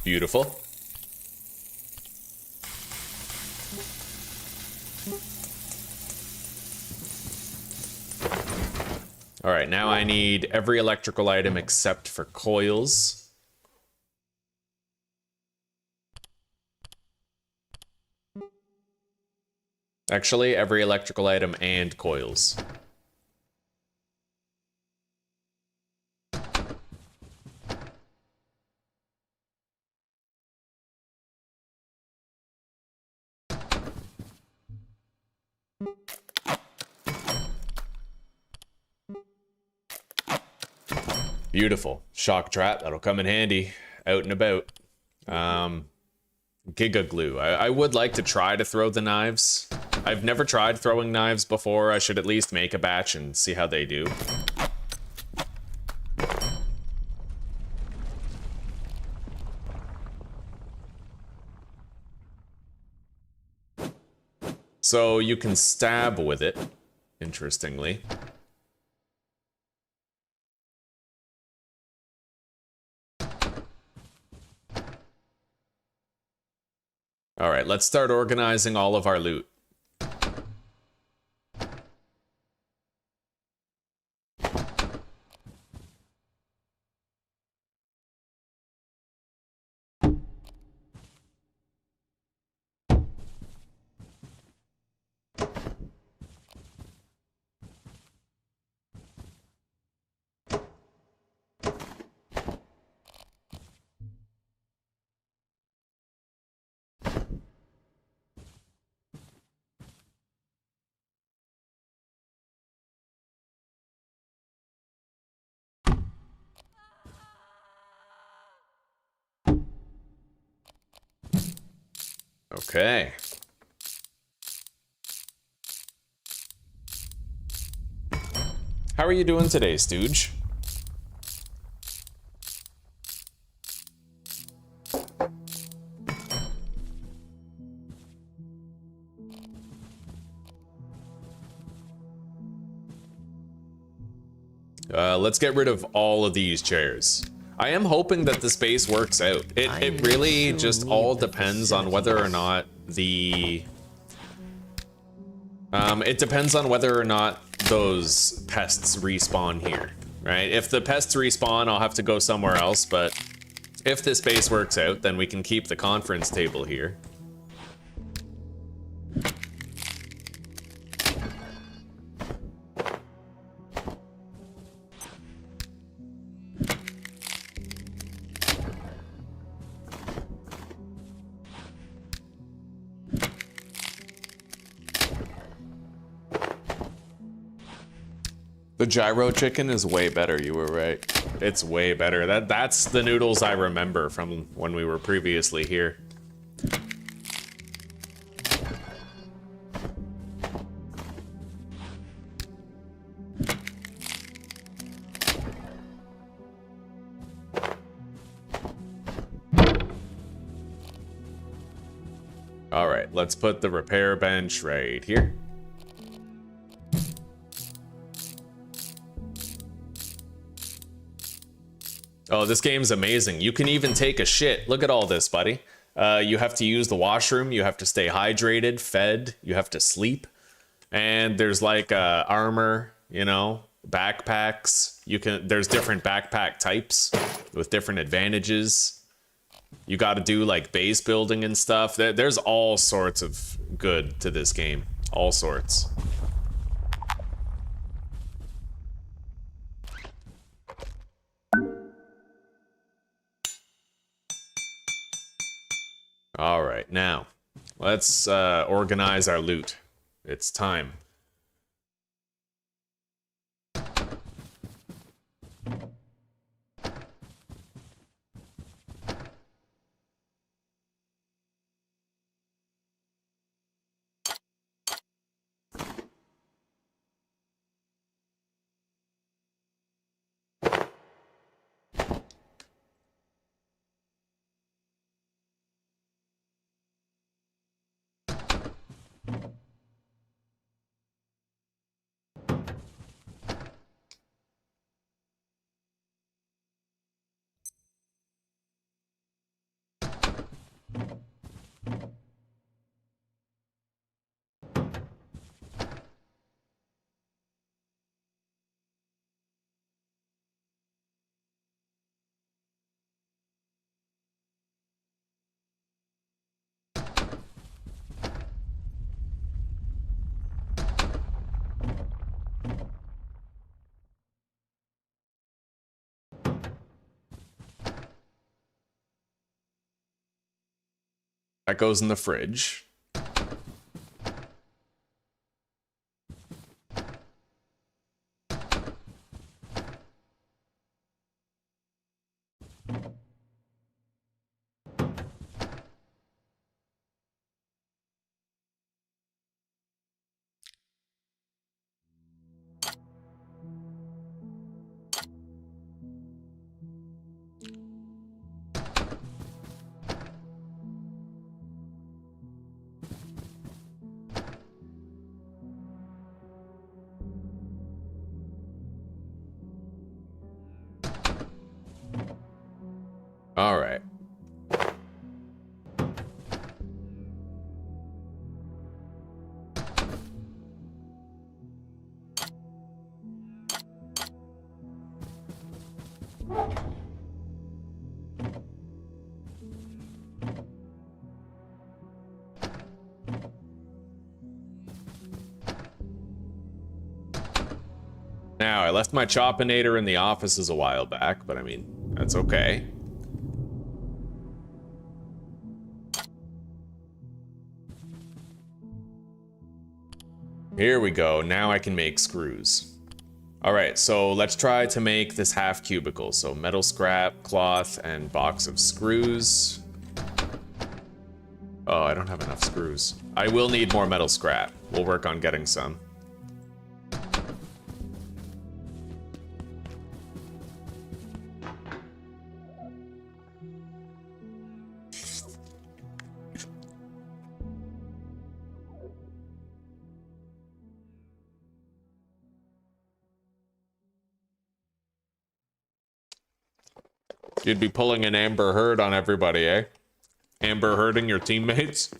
Beautiful. All right, now I need every electrical item except for coils. Actually, every electrical item and coils. Beautiful. Shock trap, that'll come in handy. Out and about. Giga glue. I would like to try to throw the knives. I've never tried throwing knives before. I should at least make a batch and see how they do. So you can stab with it, interestingly. All right, let's start organizing all of our loot. Okay. How are you doing today, Stooge? Let's get rid of all of these chairs. I am hoping that the space works out. It really just all depends on whether or not the... it depends on whether or not those pests respawn here, right? If the pests respawn, I'll have to go somewhere else, but if this base works out, then we can keep the conference table here. The gyro chicken is way better, you were right. It's way better. That's the noodles I remember from when we were previously here. All right, let's put the repair bench right here. Oh, this game's amazing. You can even take a shit. Look at all this, buddy. You have to use the washroom. You have to stay hydrated, fed. You have to sleep. And there's like armor, you know, backpacks. There's different backpack types with different advantages. You got to do like base building and stuff. There's all sorts of good to this game. All sorts. All right, now let's organize our loot. It's time. That goes in the fridge. All right. Now, I left my Choppinator in the offices a while back, but I mean, that's okay. Here we go. Now I can make screws. All right, so let's try to make this half cubicle. So metal scrap, cloth, and box of screws. Oh, I don't have enough screws. I will need more metal scrap. We'll work on getting some. You'd be pulling an Amber Heard on everybody, eh? Amber Hearding your teammates?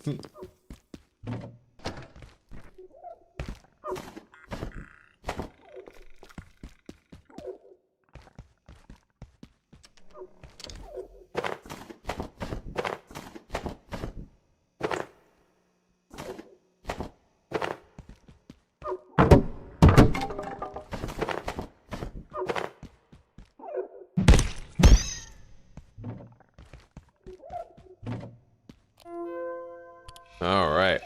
All right.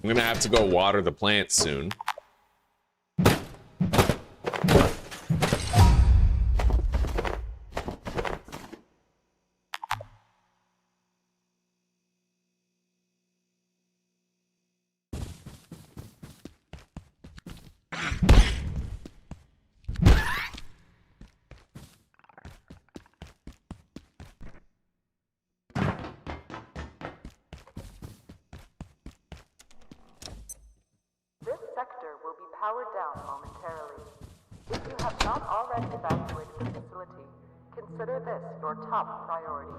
I'm gonna have to go water the plants soon. This sector will be powered down momentarily. If you have not already evacuated the facility, consider this your top priority.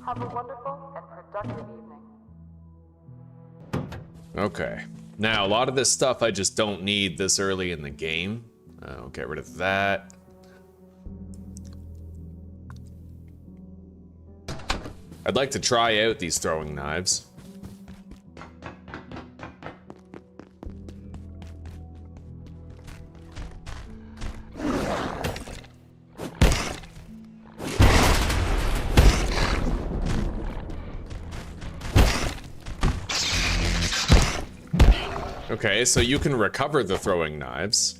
Have a wonderful and productive evening. Okay. Now, a lot of this stuff I just don't need this early in the game. I'll get rid of that. I'd like to try out these throwing knives. Okay, so you can recover the throwing knives.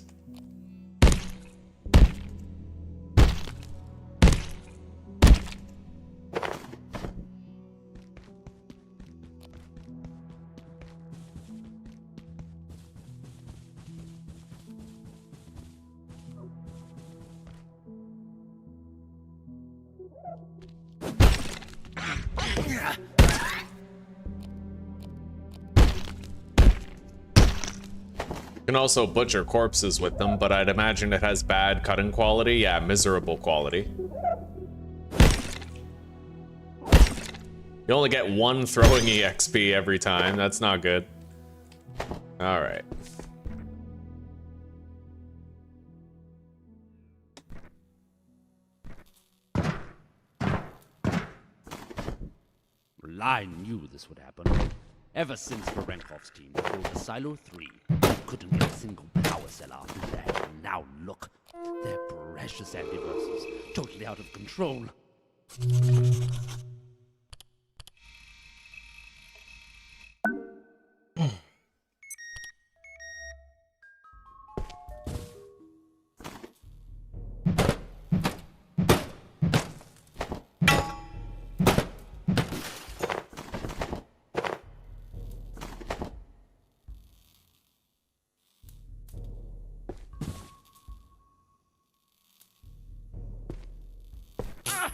You can also butcher corpses with them, but I'd imagine it has bad cutting quality. Yeah, miserable quality. You only get one throwing EXP every time. That's not good. All right. Well, I knew this would happen. Ever since Ferenkov's team pulled the Silo 3, couldn't get a single power cell after that. And now look, their precious antiverses, totally out of control.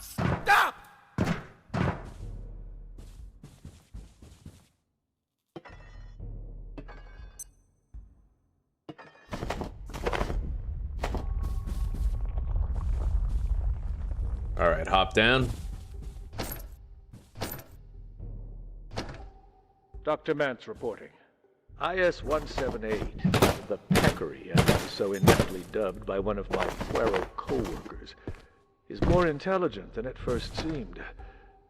Stop! All right, hop down. Dr. Mantz reporting. IS-178, the Peccary, as so ineptly dubbed by one of my Fuero co-workers, is more intelligent than it first seemed.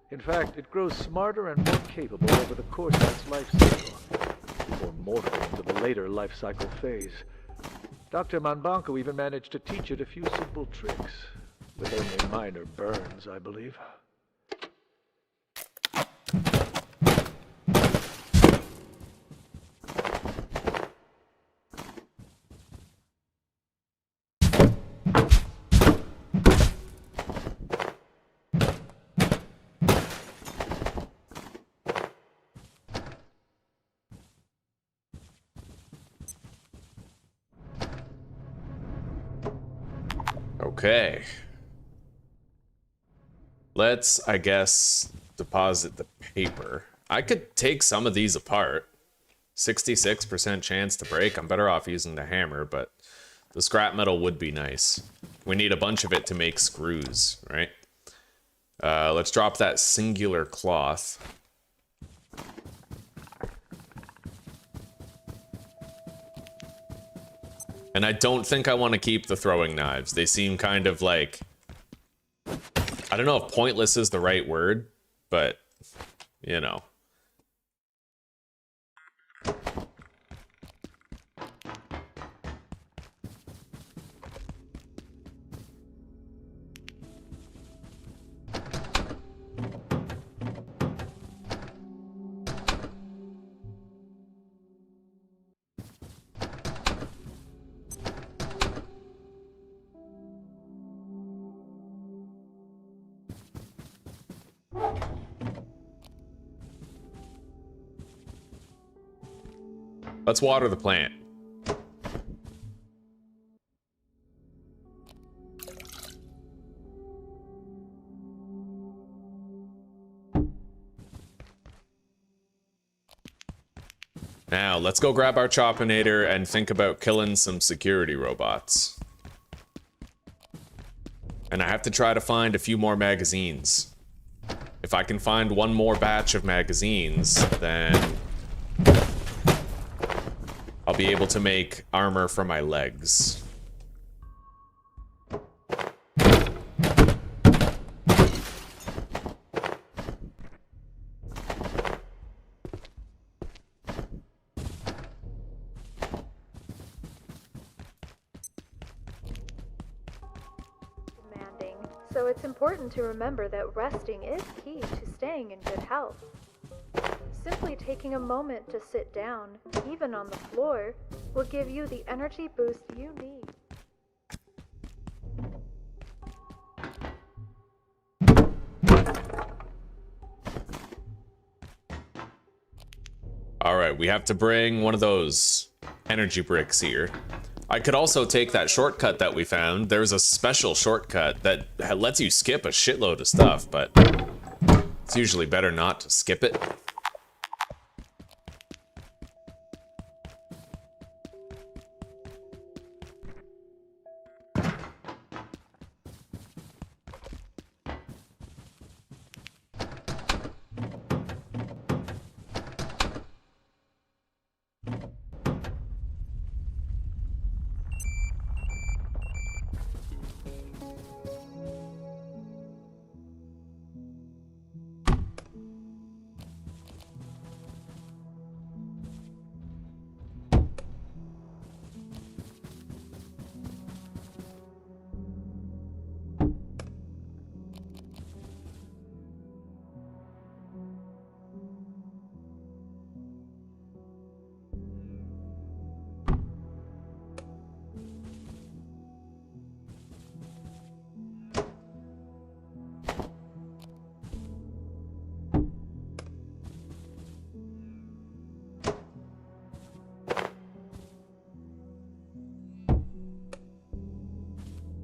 In fact, it grows smarter and more capable over the course of its life cycle, before morphing into the later life cycle phase. Dr. Manbanco even managed to teach it a few simple tricks, with only minor burns, I believe. Okay. Let's, I guess, deposit the paper. I could take some of these apart. 66% chance to break. I'm better off using the hammer, but the scrap metal would be nice. We need a bunch of it to make screws, right? Let's drop that singular cloth. And I don't think I want to keep the throwing knives. They seem kind of like... I don't know if pointless is the right word, but, you know. Let's water the plant. Now, let's go grab our Choppinator and think about killing some security robots. And I have to try to find a few more magazines. If I can find one more batch of magazines, then I'll be able to make armor for my legs. So it's important to remember that resting is key to staying in good health. Simply taking a moment to sit down, even on the floor, will give you the energy boost you need. Alright, we have to bring one of those energy bricks here. I could also take that shortcut that we found. There's a special shortcut that lets you skip a shitload of stuff, but it's usually better not to skip it.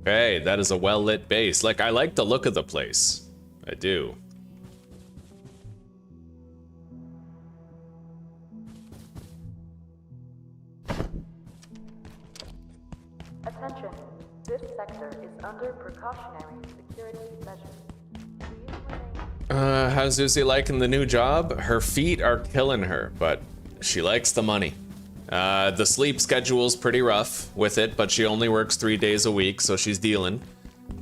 Okay, that is a well-lit base. Like, I like the look of the place. I do. Attention, this sector is under precautionary security measures. How's Zuzi liking the new job? Her feet are killing her, but she likes the money. The sleep schedule's pretty rough with it, but she only works 3 days a week, so she's dealing.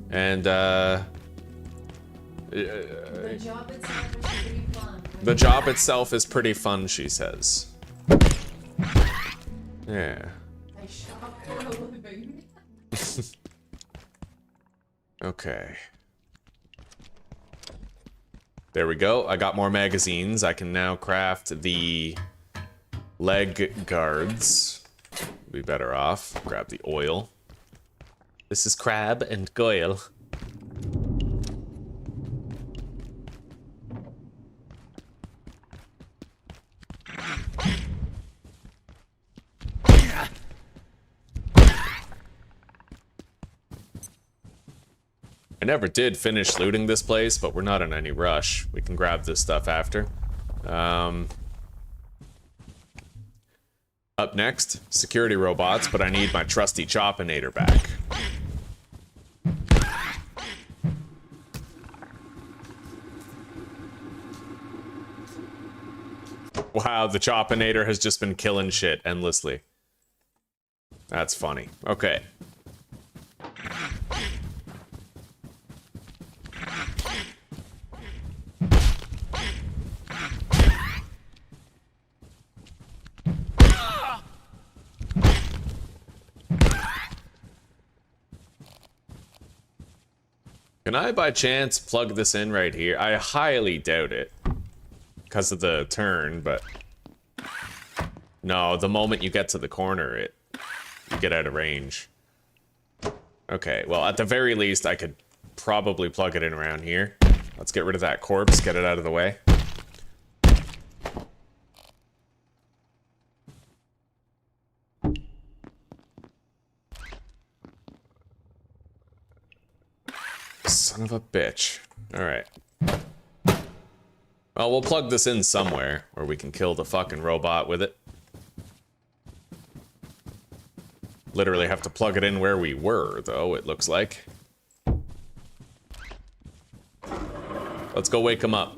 And, the job itself is pretty fun. the job itself is pretty fun, she says. Yeah. I shop for a living. Okay. There we go. I got more magazines. I can now craft the leg guards. Be better off. Grab the oil. This is crab and goyle. I never did finish looting this place, but we're not in any rush. We can grab this stuff after. Up next, security robots, but I need my trusty Choppinator back. Wow, the Choppinator has just been killing shit endlessly. That's funny. Okay. Can I, by chance, plug this in right here? I highly doubt it. Because of the turn, but... No, the moment you get to the corner, you get out of range. Okay, well, at the very least, I could probably plug it in around here. Let's get rid of that corpse, get it out of the way. Son of a bitch. Alright. Well, we'll plug this in somewhere where we can kill the fucking robot with it. Literally have to plug it in where we were, though, it looks like. Let's go wake him up.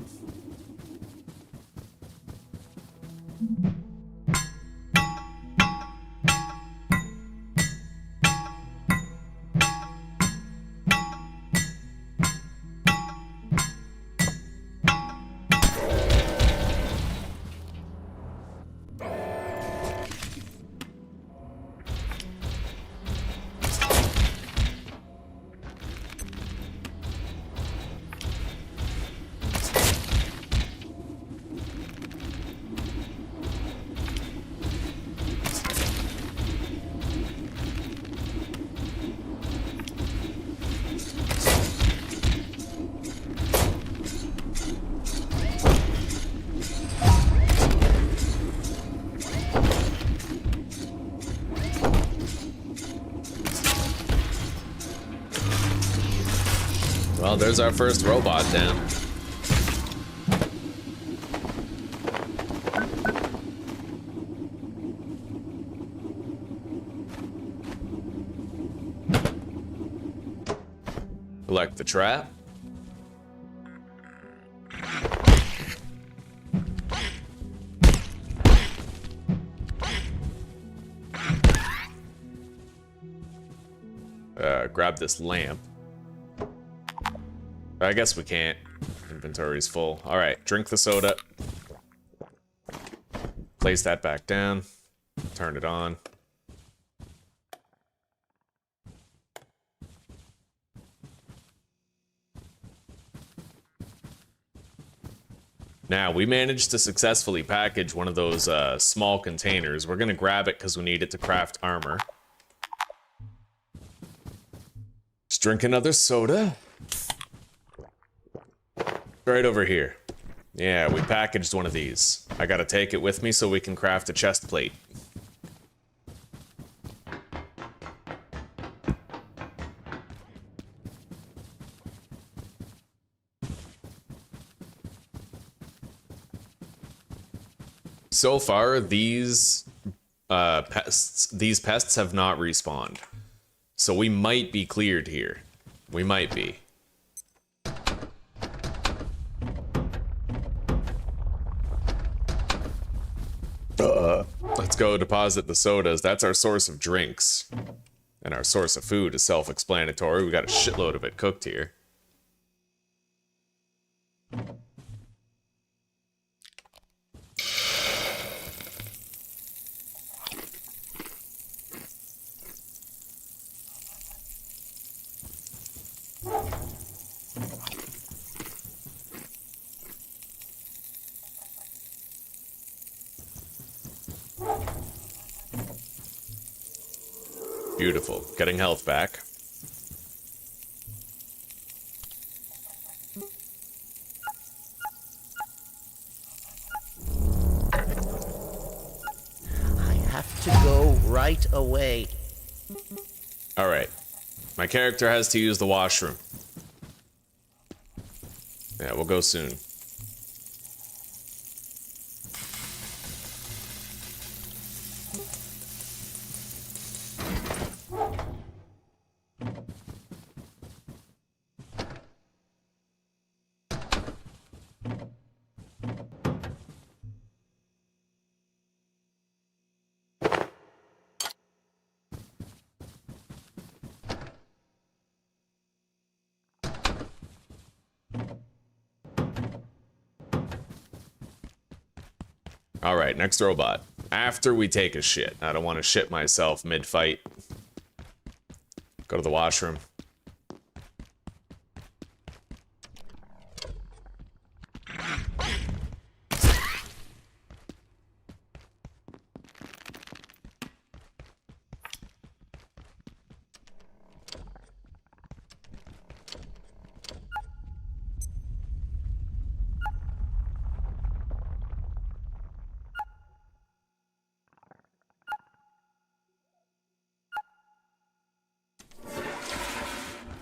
Well, there's our first robot down. Collect the trap. Grab this lamp. I guess we can't. Inventory's full. Alright, drink the soda. Place that back down. Turn it on. Now, we managed to successfully package one of those small containers. We're gonna grab it because we need it to craft armor. Just drink another soda. Right over here. Yeah, we packaged one of these. I gotta take it with me so we can craft a chest plate. So far, these pests have not respawned. So we might be cleared here. We might be. Let's go deposit the sodas. That's our source of drinks. And our source of food is self-explanatory. We got a shitload of it cooked here. Beautiful. Getting health back. I have to go right away. Alright. My character has to use the washroom. Yeah, we'll go soon. Alright, next robot. After we take a shit. I don't want to shit myself mid-fight. Go to the washroom.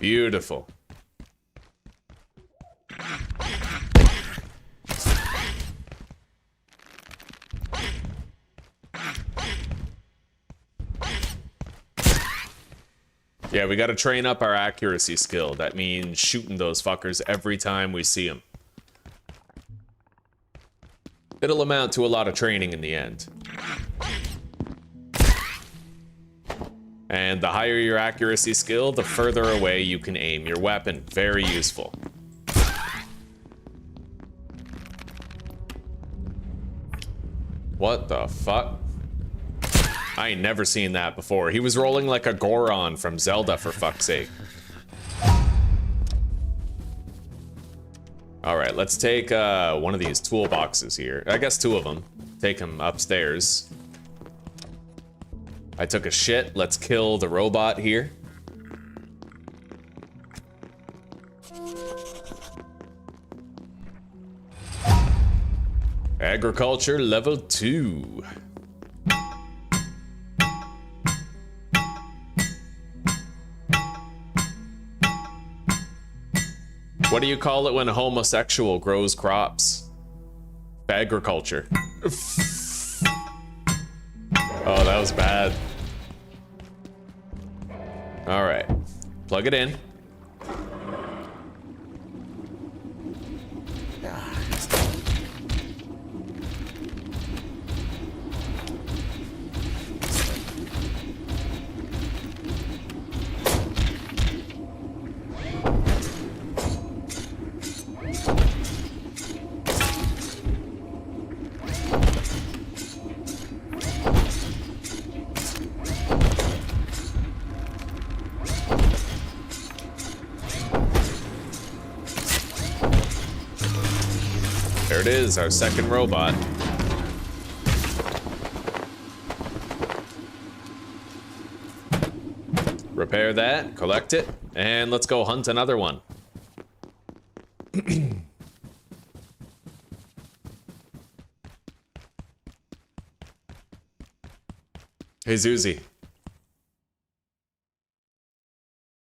Beautiful. Yeah, we gotta train up our accuracy skill. That means shooting those fuckers every time we see them. It'll amount to a lot of training in the end. And the higher your accuracy skill, the further away you can aim your weapon. Very useful. What the fuck? I ain't never seen that before. He was rolling like a Goron from Zelda, for fuck's sake. Alright, let's take one of these toolboxes here. I guess two of them. Take them upstairs. I took a shit. Let's kill the robot here. Agriculture level 2. What do you call it when a homosexual grows crops? Agriculture. Oh, that was bad. All right, plug it in. There it is, our second robot. Repair that, collect it, and let's go hunt another one. Hey Zuzi.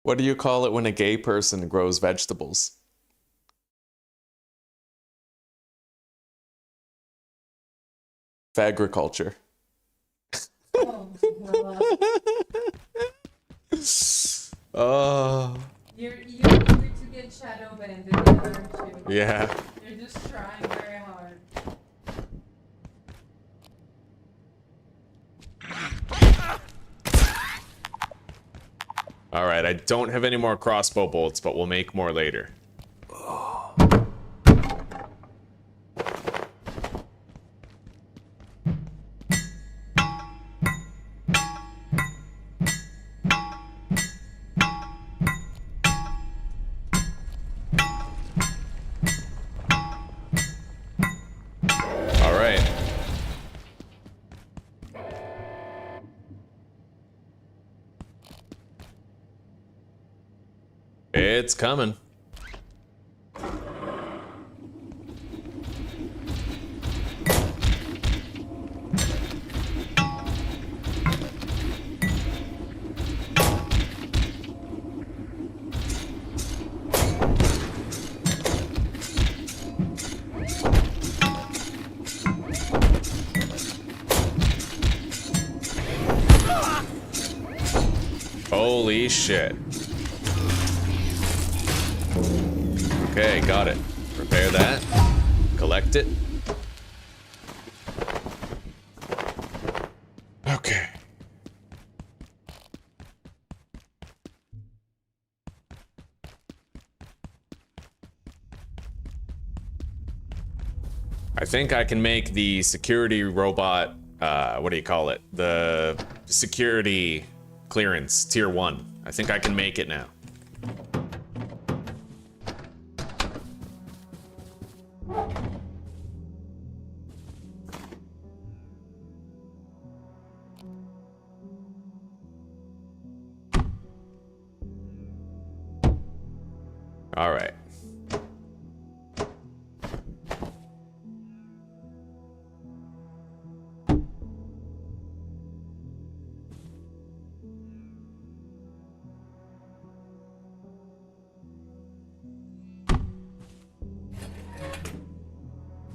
What do you call it when a gay person grows vegetables? Agriculture. Oh, You're eager to get shadow banned, aren't you? Yeah. You're just trying very hard. Alright, I don't have any more crossbow bolts, but we'll make more later. It's coming. Holy shit. Okay, got it. Repair that. Collect it. Okay. I think I can make the security robot, what do you call it? The security clearance, tier 1. I think I can make it now. All right.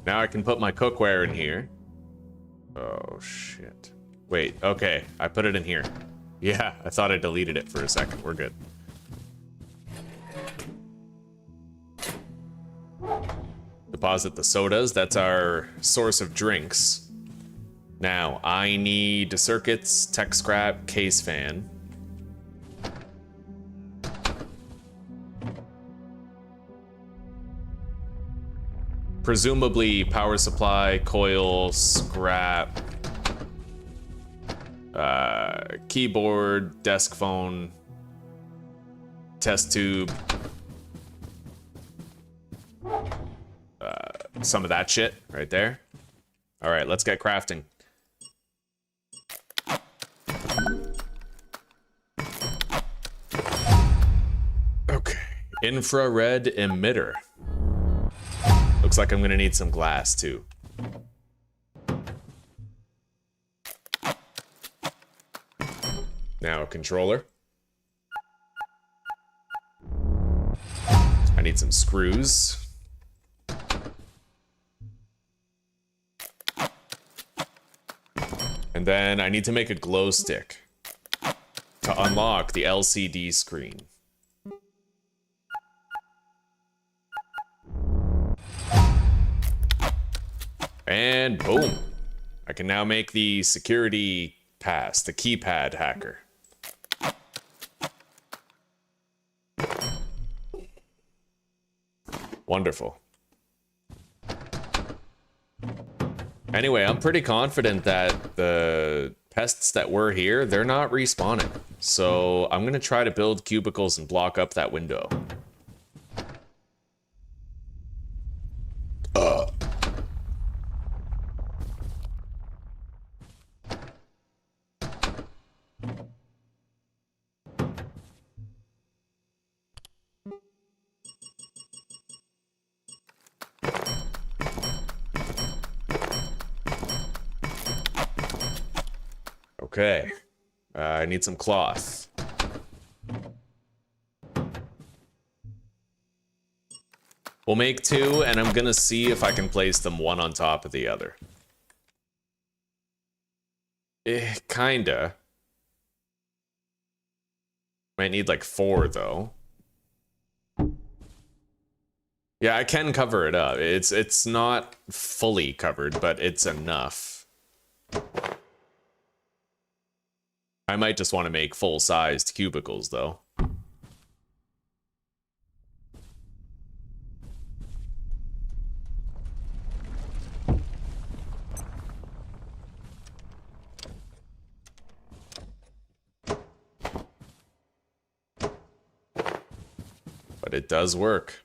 Now I can put my cookware in here. Oh, shit. Wait, okay. I put it in here. Yeah, I thought I deleted it for a second. We're good. Deposit the sodas. That's our source of drinks. Now, I need circuits, tech scrap, case fan. Presumably power supply, coil, scrap, keyboard, desk phone, test tube, some of that shit right there. All right, let's get crafting. Okay, infrared emitter. Looks like I'm gonna need some glass too. Now a controller. I need some screws. And then I need to make a glow stick to unlock the LCD screen. And boom. I can now make the security pass, the keypad hacker. Wonderful. Anyway, I'm pretty confident that the pests that were here, they're not respawning. So I'm gonna try to build cubicles and block up that window. Okay, I need some cloth. We'll make two, and I'm gonna see if I can place them one on top of the other. Kinda. Might need like 4 though. Yeah, I can cover it up. It's not fully covered, but it's enough. I might just want to make full-sized cubicles, though. But it does work.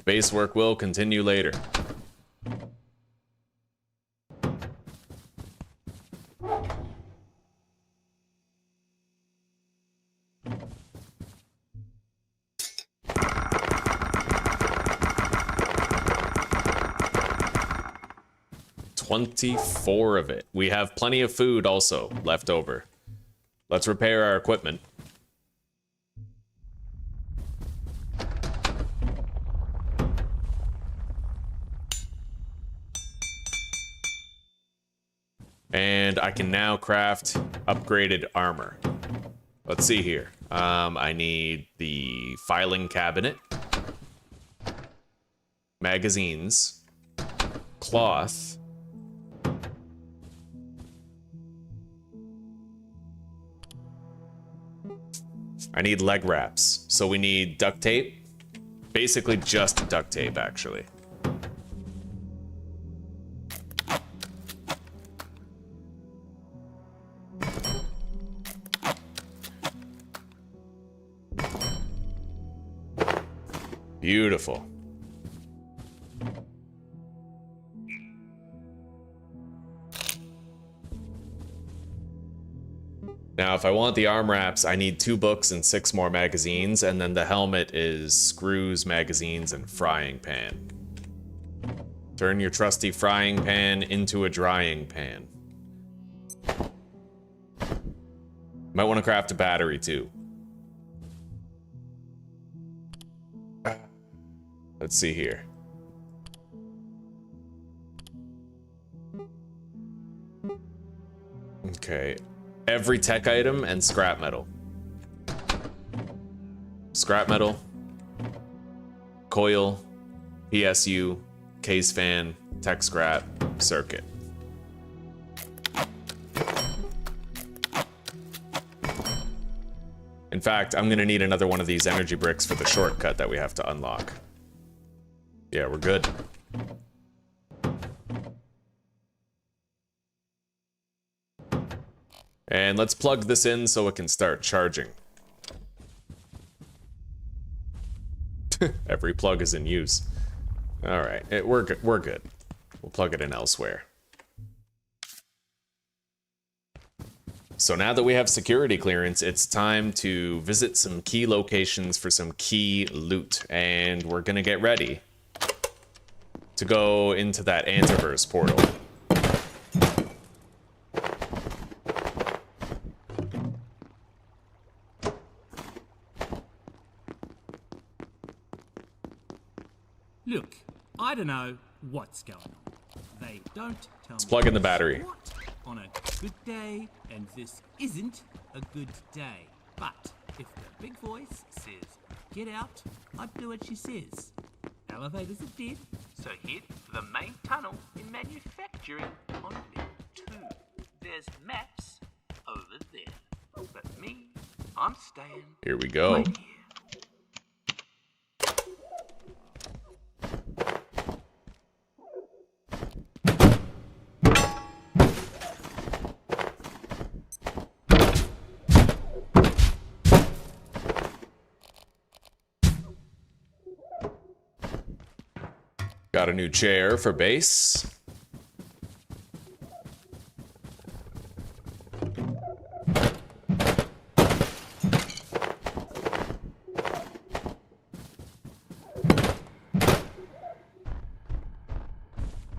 Base work will continue later. $24 of it. We have plenty of food also left over. Let's repair our equipment. And I can now craft upgraded armor. Let's see here. I need the filing cabinet, magazines, cloth, I need leg wraps. So we need duct tape. Basically just duct tape, actually. Beautiful. Now, if I want the arm wraps, I need 2 books and 6 more magazines, and then the helmet is screws, magazines, and frying pan. Turn your trusty frying pan into a drying pan. Might want to craft a battery too. Let's see here. Okay. Every tech item and scrap metal. Scrap metal. Coil. PSU. Case fan. Tech scrap. Circuit. In fact, I'm gonna need another one of these energy bricks for the shortcut that we have to unlock. Yeah, we're good. And let's plug this in so it can start charging. Every plug is in use. All right, we're good. We're good. We'll plug it in elsewhere. So now that we have security clearance, it's time to visit some key locations for some key loot. And we're gonna get ready to go into that Antiverse portal. Look, I don't know what's going on. They don't tell Let's me plug in the battery. what on a good day, and this isn't a good day. But if the big voice says get out, I'd do what she says. Elevators are dead, so head for the main tunnel in manufacturing on level 2. There's maps over there. But me, I'm staying Here we go. right here. Got a new chair for base.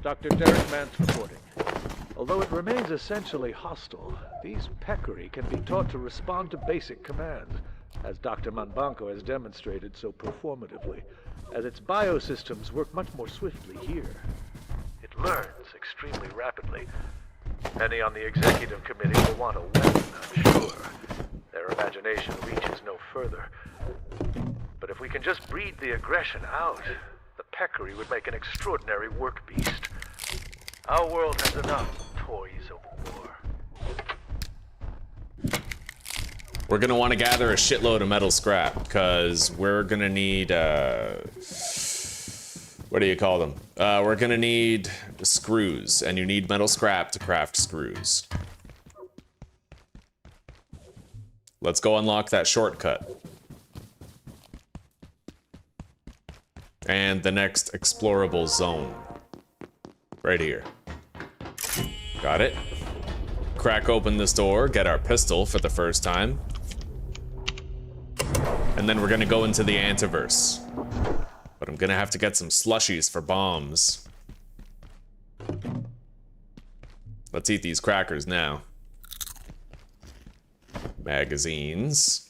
Dr. Derek Mance reporting. Although it remains essentially hostile, these peccary can be taught to respond to basic commands, as Dr. Manbanco has demonstrated so performatively, as its biosystems work much more swiftly here. It learns extremely rapidly. Many on the executive committee will want a weapon, I'm sure. Their imagination reaches no further. But if we can just breed the aggression out, the peccary would make an extraordinary work beast. Our world has enough toys of war. We're gonna want to gather a shitload of metal scrap because we're gonna need what do you call them? We're gonna need screws, and you need metal scrap to craft screws. Let's go unlock that shortcut. And the next explorable zone. Right here. Got it. Crack open this door, get our pistol for the first time. And then we're gonna go into the Antiverse. But I'm gonna have to get some slushies for bombs. Let's eat these crackers now. Magazines.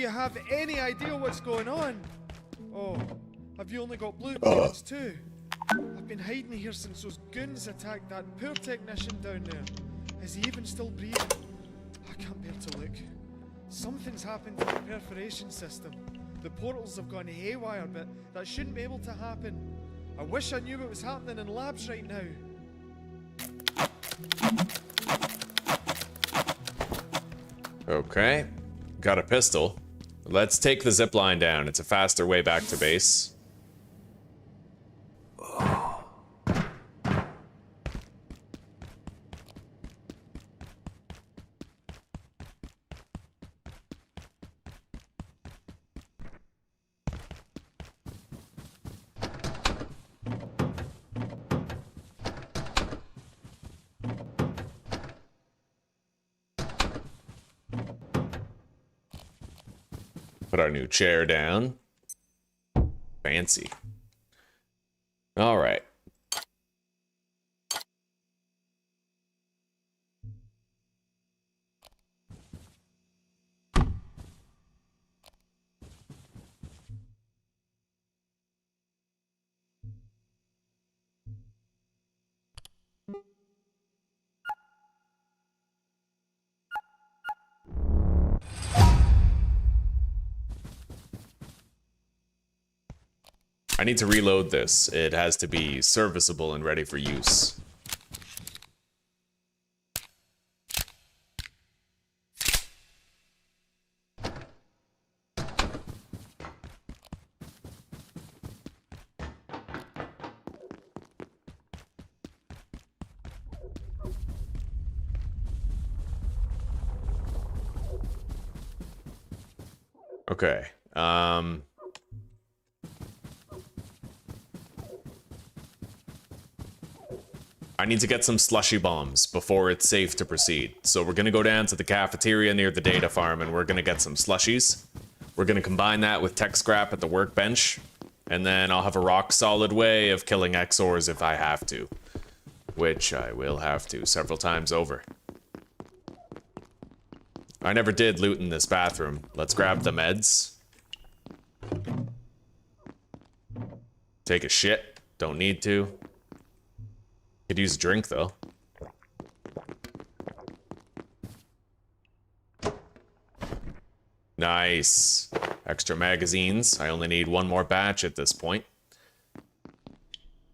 you have any idea what's going on? Oh, have you only got blue clearance too? I've been hiding here since those goons attacked that poor technician down there. Is he even still breathing? I can't bear to look. Something's happened to the perforation system. The portals have gone haywire, but that shouldn't be able to happen. I wish I knew what was happening in labs right now. Okay, got a pistol. Let's take the zipline down. It's a faster way back to base. Put our new chair down. Fancy. All right. I need to reload this. It has to be serviceable and ready for use. Okay. I need to get some slushy bombs before it's safe to proceed. So we're gonna go down to the cafeteria near the data farm and we're gonna get some slushies. We're gonna combine that with tech scrap at the workbench. And then I'll have a rock solid way of killing Exors if I have to. Which I will have to several times over. I never did loot in this bathroom. Let's grab the meds. Take a shit. Don't need to. Could use a drink, though. Nice. Extra magazines. I only need one more batch at this point.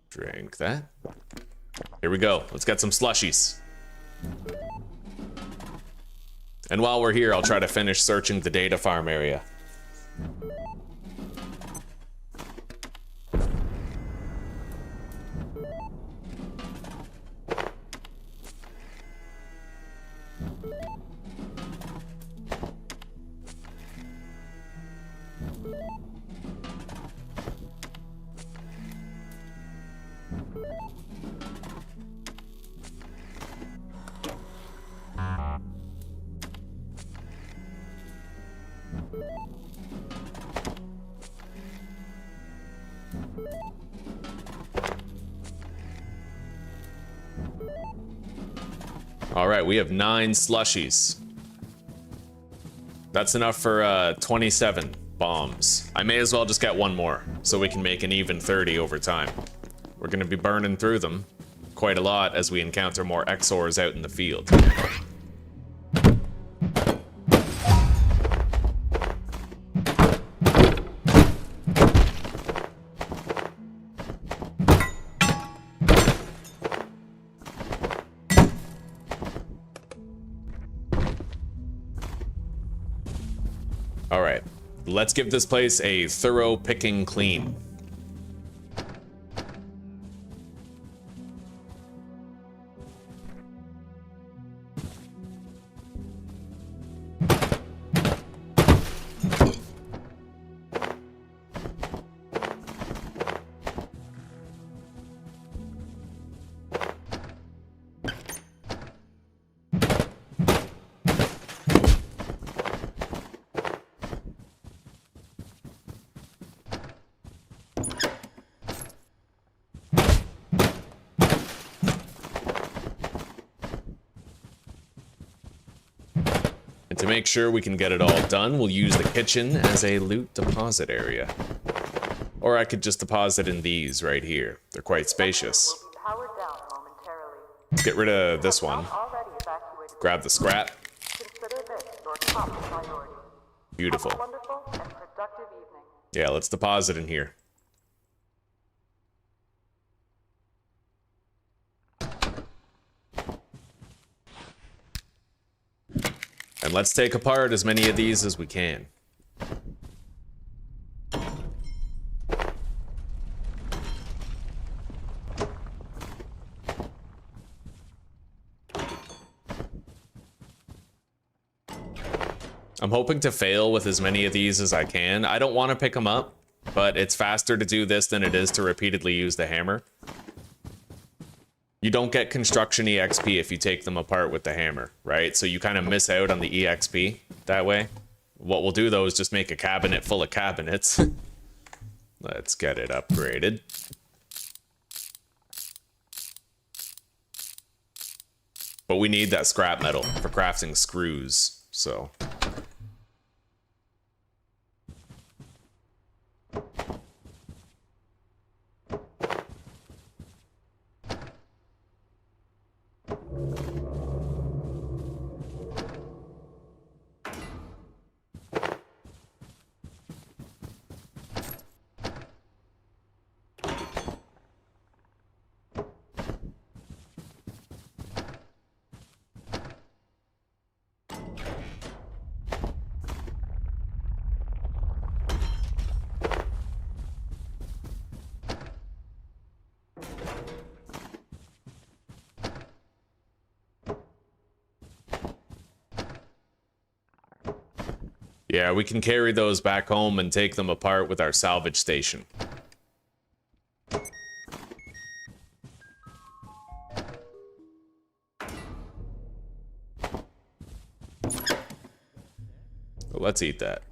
Drink that. Here we go. Let's get some slushies. And while we're here, I'll try to finish searching the data farm area. All right, we have 9 slushies. That's enough for 27 bombs. I may as well just get one more, so we can make an even 30 over time. We're gonna be burning through them quite a lot as we encounter more Exors out in the field. Alright, let's give this place a thorough picking clean. And to make sure we can get it all done, we'll use the kitchen as a loot deposit area. Or I could just deposit in these right here. They're quite spacious. Let's get rid of this one. Grab the scrap. Beautiful. Yeah, let's deposit in here. And let's take apart as many of these as we can. I'm hoping to fail with as many of these as I can. I don't want to pick them up, but it's faster to do this than it is to repeatedly use the hammer. You don't get construction EXP if you take them apart with the hammer, right? So you kind of miss out on the EXP that way. What we'll do though is just make a cabinet full of cabinets. Let's get it upgraded. But we need that scrap metal for crafting screws, so... Yeah, we can carry those back home and take them apart with our salvage station. Well, let's eat that.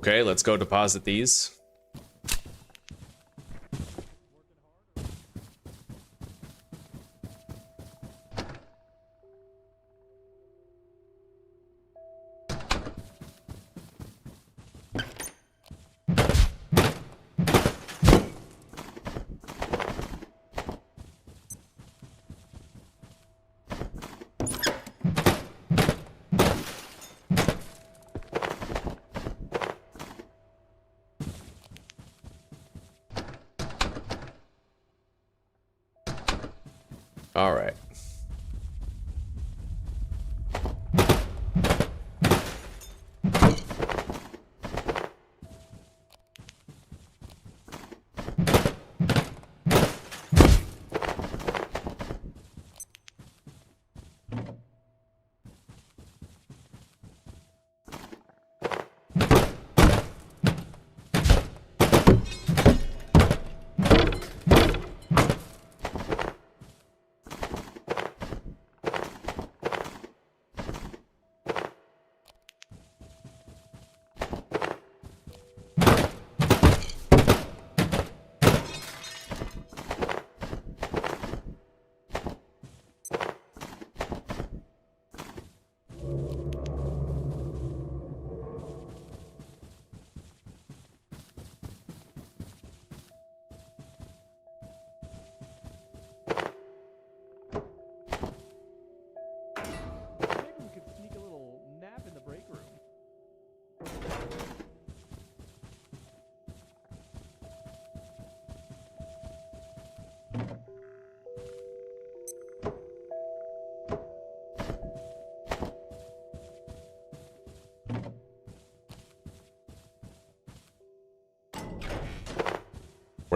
Okay, let's go deposit these.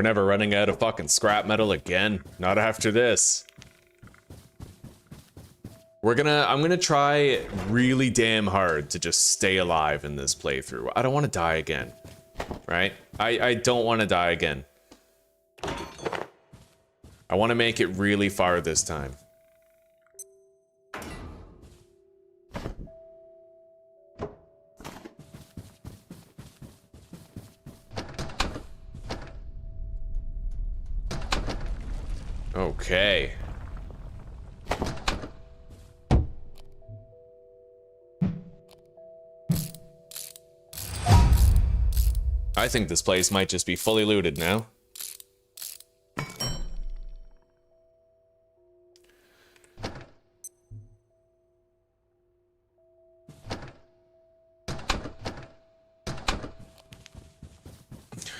We're never running out of fucking scrap metal again. Not after this. I'm gonna try really damn hard to just stay alive in this playthrough. I don't want to die again, right? I don't want to die again. I want to make it really far this time. Okay. I think this place might just be fully looted now.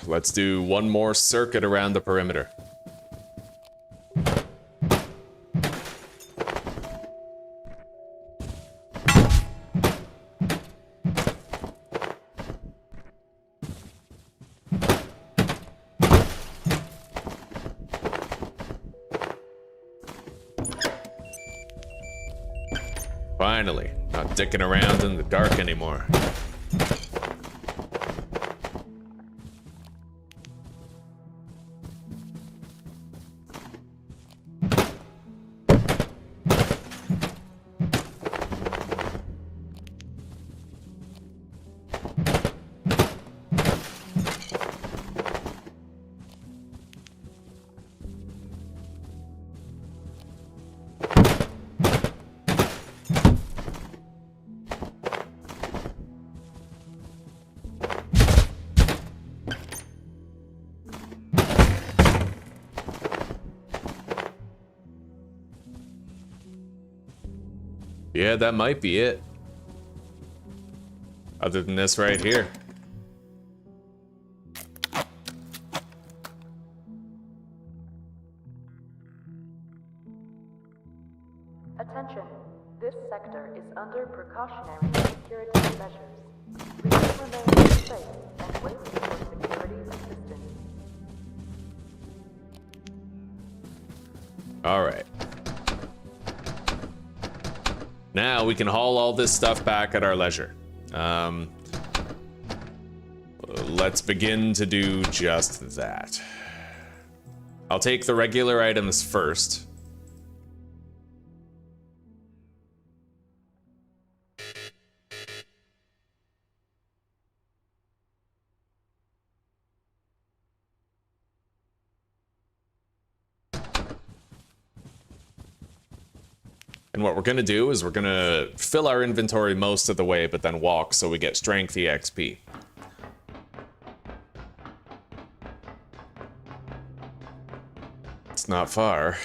Let's do one more circuit around the perimeter. Finally, not dicking around in the dark anymore. Yeah, that might be it. Other than this right here. Attention. This sector is under precautionary security measures. Please remain safe and wait for security assistance. All right. Now we can haul all this stuff back at our leisure. Let's begin to do just that. I'll take the regular items first. And what we're gonna do is we're gonna fill our inventory most of the way, but then walk so we get strength EXP. It's not far.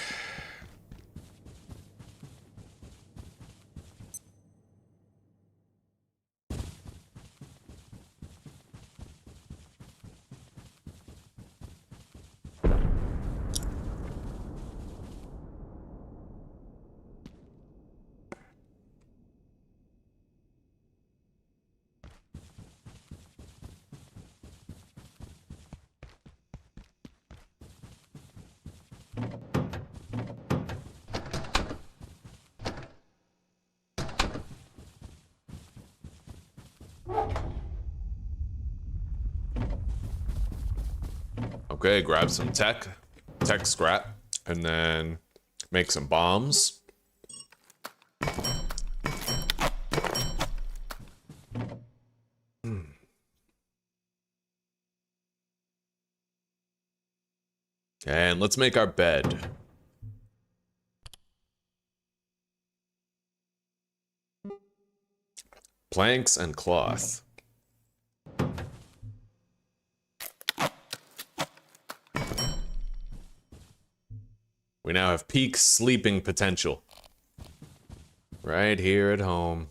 Okay, grab some tech scrap, and then make some bombs. And let's make our bed. Planks and cloth. We now have peak sleeping potential. Right here at home.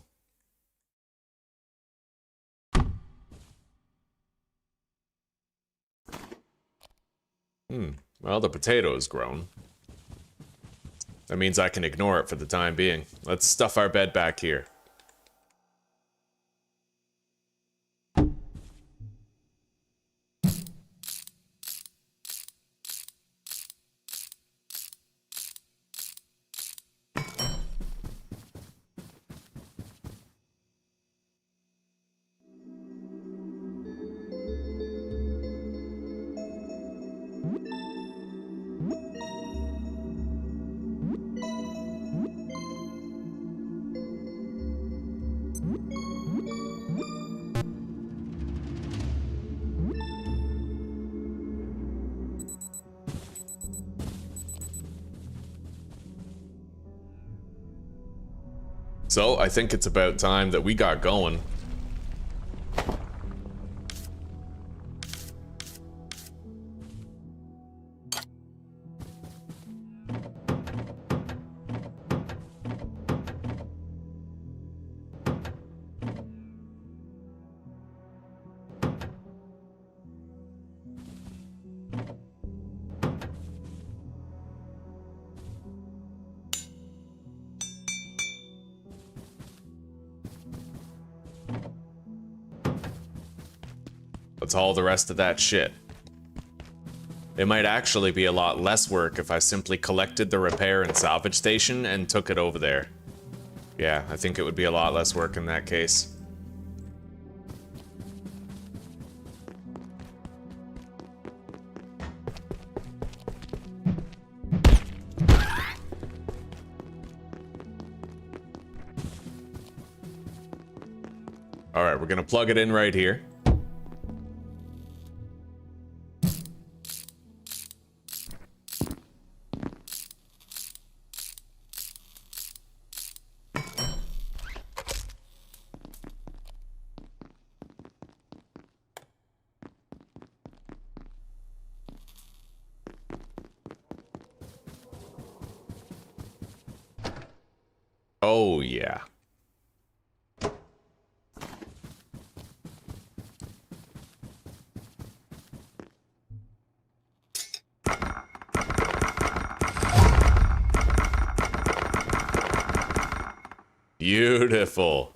Well, the potato is grown. That means I can ignore it for the time being. Let's stuff our bed back here. So I think it's about time that we got going. Let's haul the rest of that shit. It might actually be a lot less work if I simply collected the repair and salvage station and took it over there. Yeah, I think it would be a lot less work in that case. Alright, we're gonna plug it in right here. Oh, yeah. Beautiful.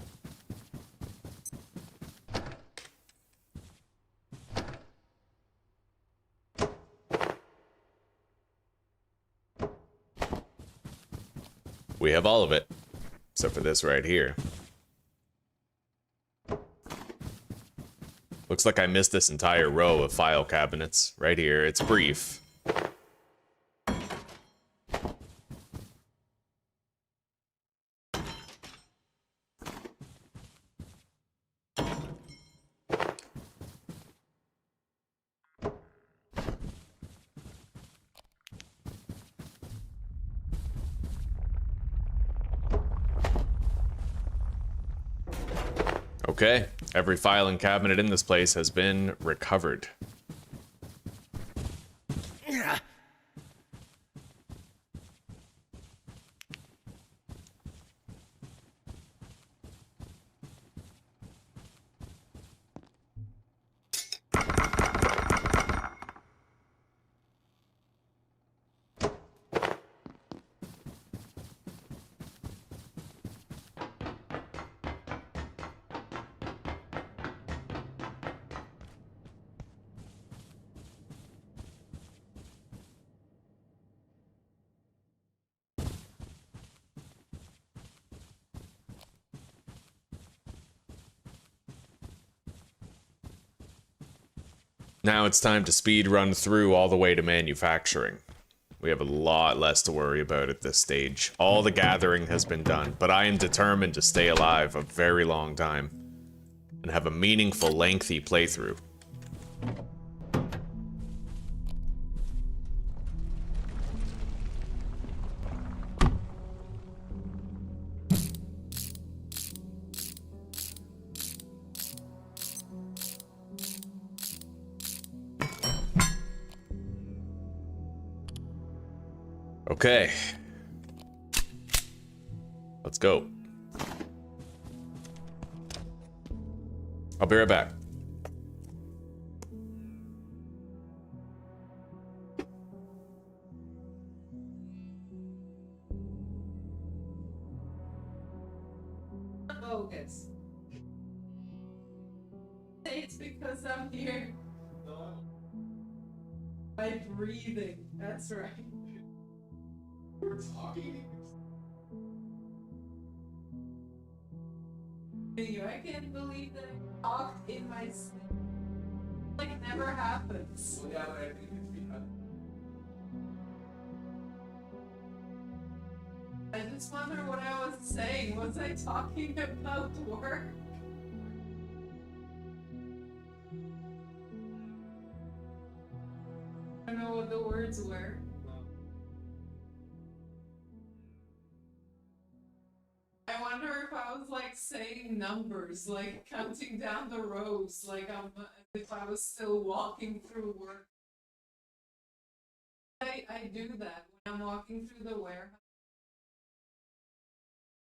We have all of it. Except for this right here. Looks like I missed this entire row of file cabinets. Right here, it's brief. Okay, every filing cabinet in this place has been recovered. Now it's time to speed run through all the way to manufacturing. We have a lot less to worry about at this stage. All the gathering has been done, but I am determined to stay alive a very long time and have a meaningful, lengthy playthrough. Okay. Let's go. I'll be right back. Focus. It's because I'm here. By breathing. That's right. We're talking. I can't believe that I talked in my sleep. Like it never happens. Well, yeah, but I think it's because I just wonder what I was saying. Was I talking about work? I don't know what the words were. I wonder if I was like saying numbers, like counting down the rows, like if I was still walking through work. I do that when I'm walking through the warehouse.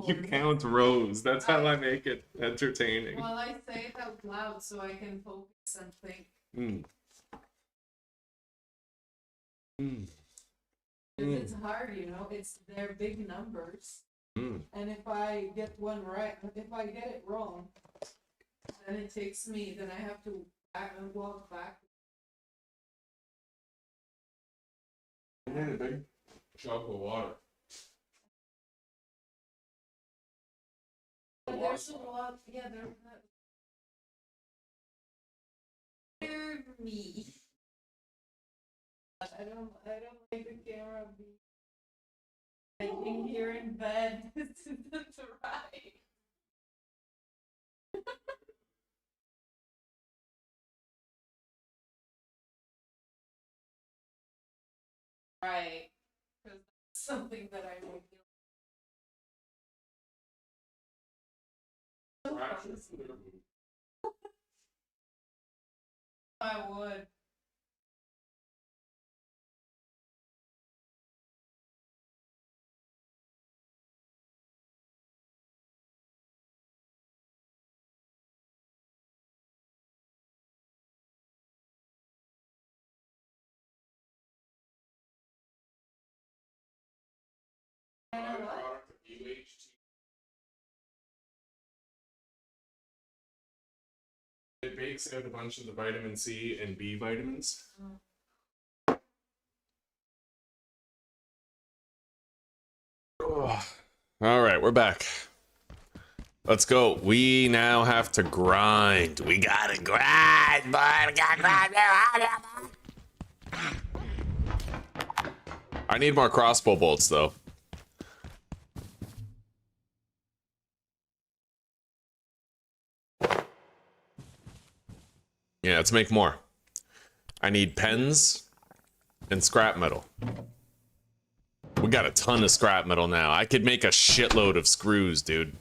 You count rows. That's how I make it entertaining. Well, I say it out loud so I can focus and think. It's hard, you know. They're big numbers. And if I get one right, if I get it wrong, then it takes me. Then I have to walk back. I need a big jug of water. There's a lot. Yeah, there's me. I don't like the camera being here in bed to right. Right, because that's something that I would do. I would. It bakes out a bunch of the vitamin C and B vitamins. All right, we're back. Let's go. We now have to grind. We gotta grind, boy. We gotta grind. I need more crossbow bolts, though. Yeah, let's make more. I need pens and scrap metal. We got a ton of scrap metal now. I could make a shitload of screws, dude.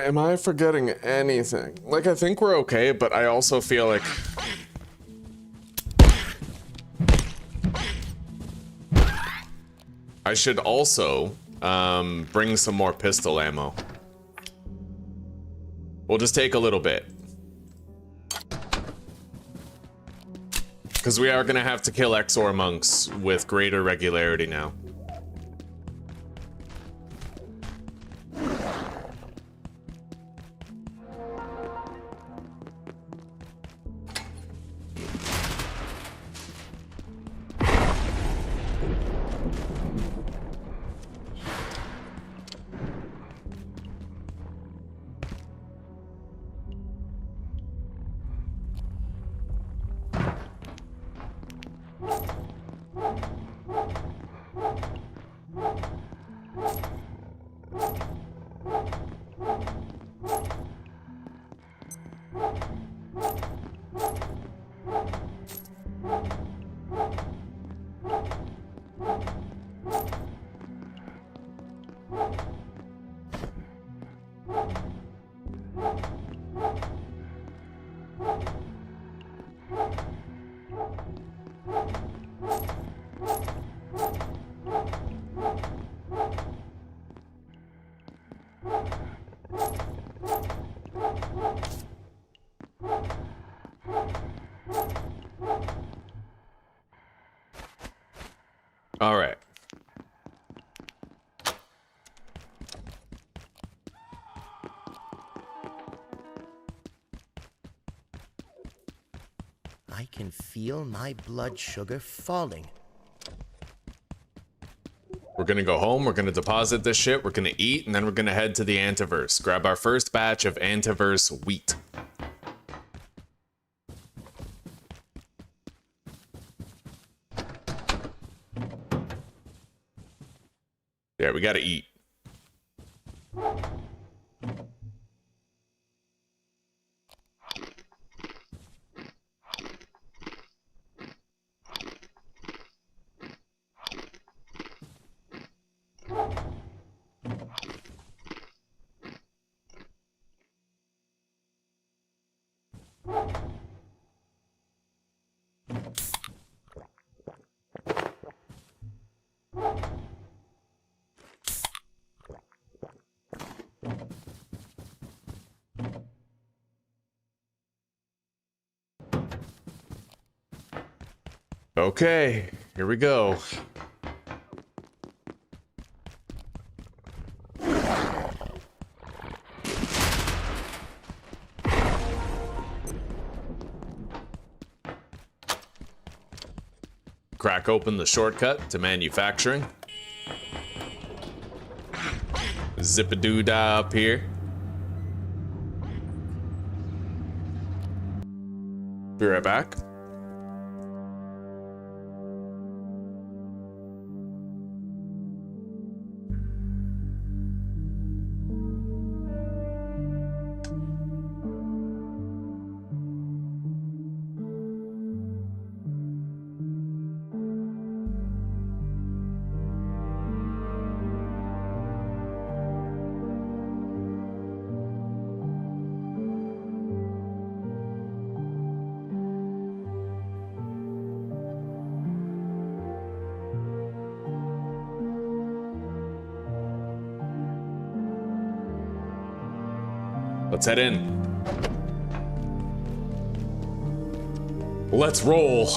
Am I forgetting anything? Like, I think we're okay, but I also feel like... I should also bring some more pistol ammo. We'll just take a little bit. Because we are going to have to kill Exxo monks with greater regularity now. All right. I can feel my blood sugar falling. We're gonna go home, we're gonna deposit this shit, we're gonna eat, and then we're gonna head to the Antiverse. Grab our first batch of Antiverse wheat. There, we gotta eat. Okay, here we go. Crack open the shortcut to manufacturing. Zip-a-doo-dah up here. Be right back. Let's head in. Let's roll.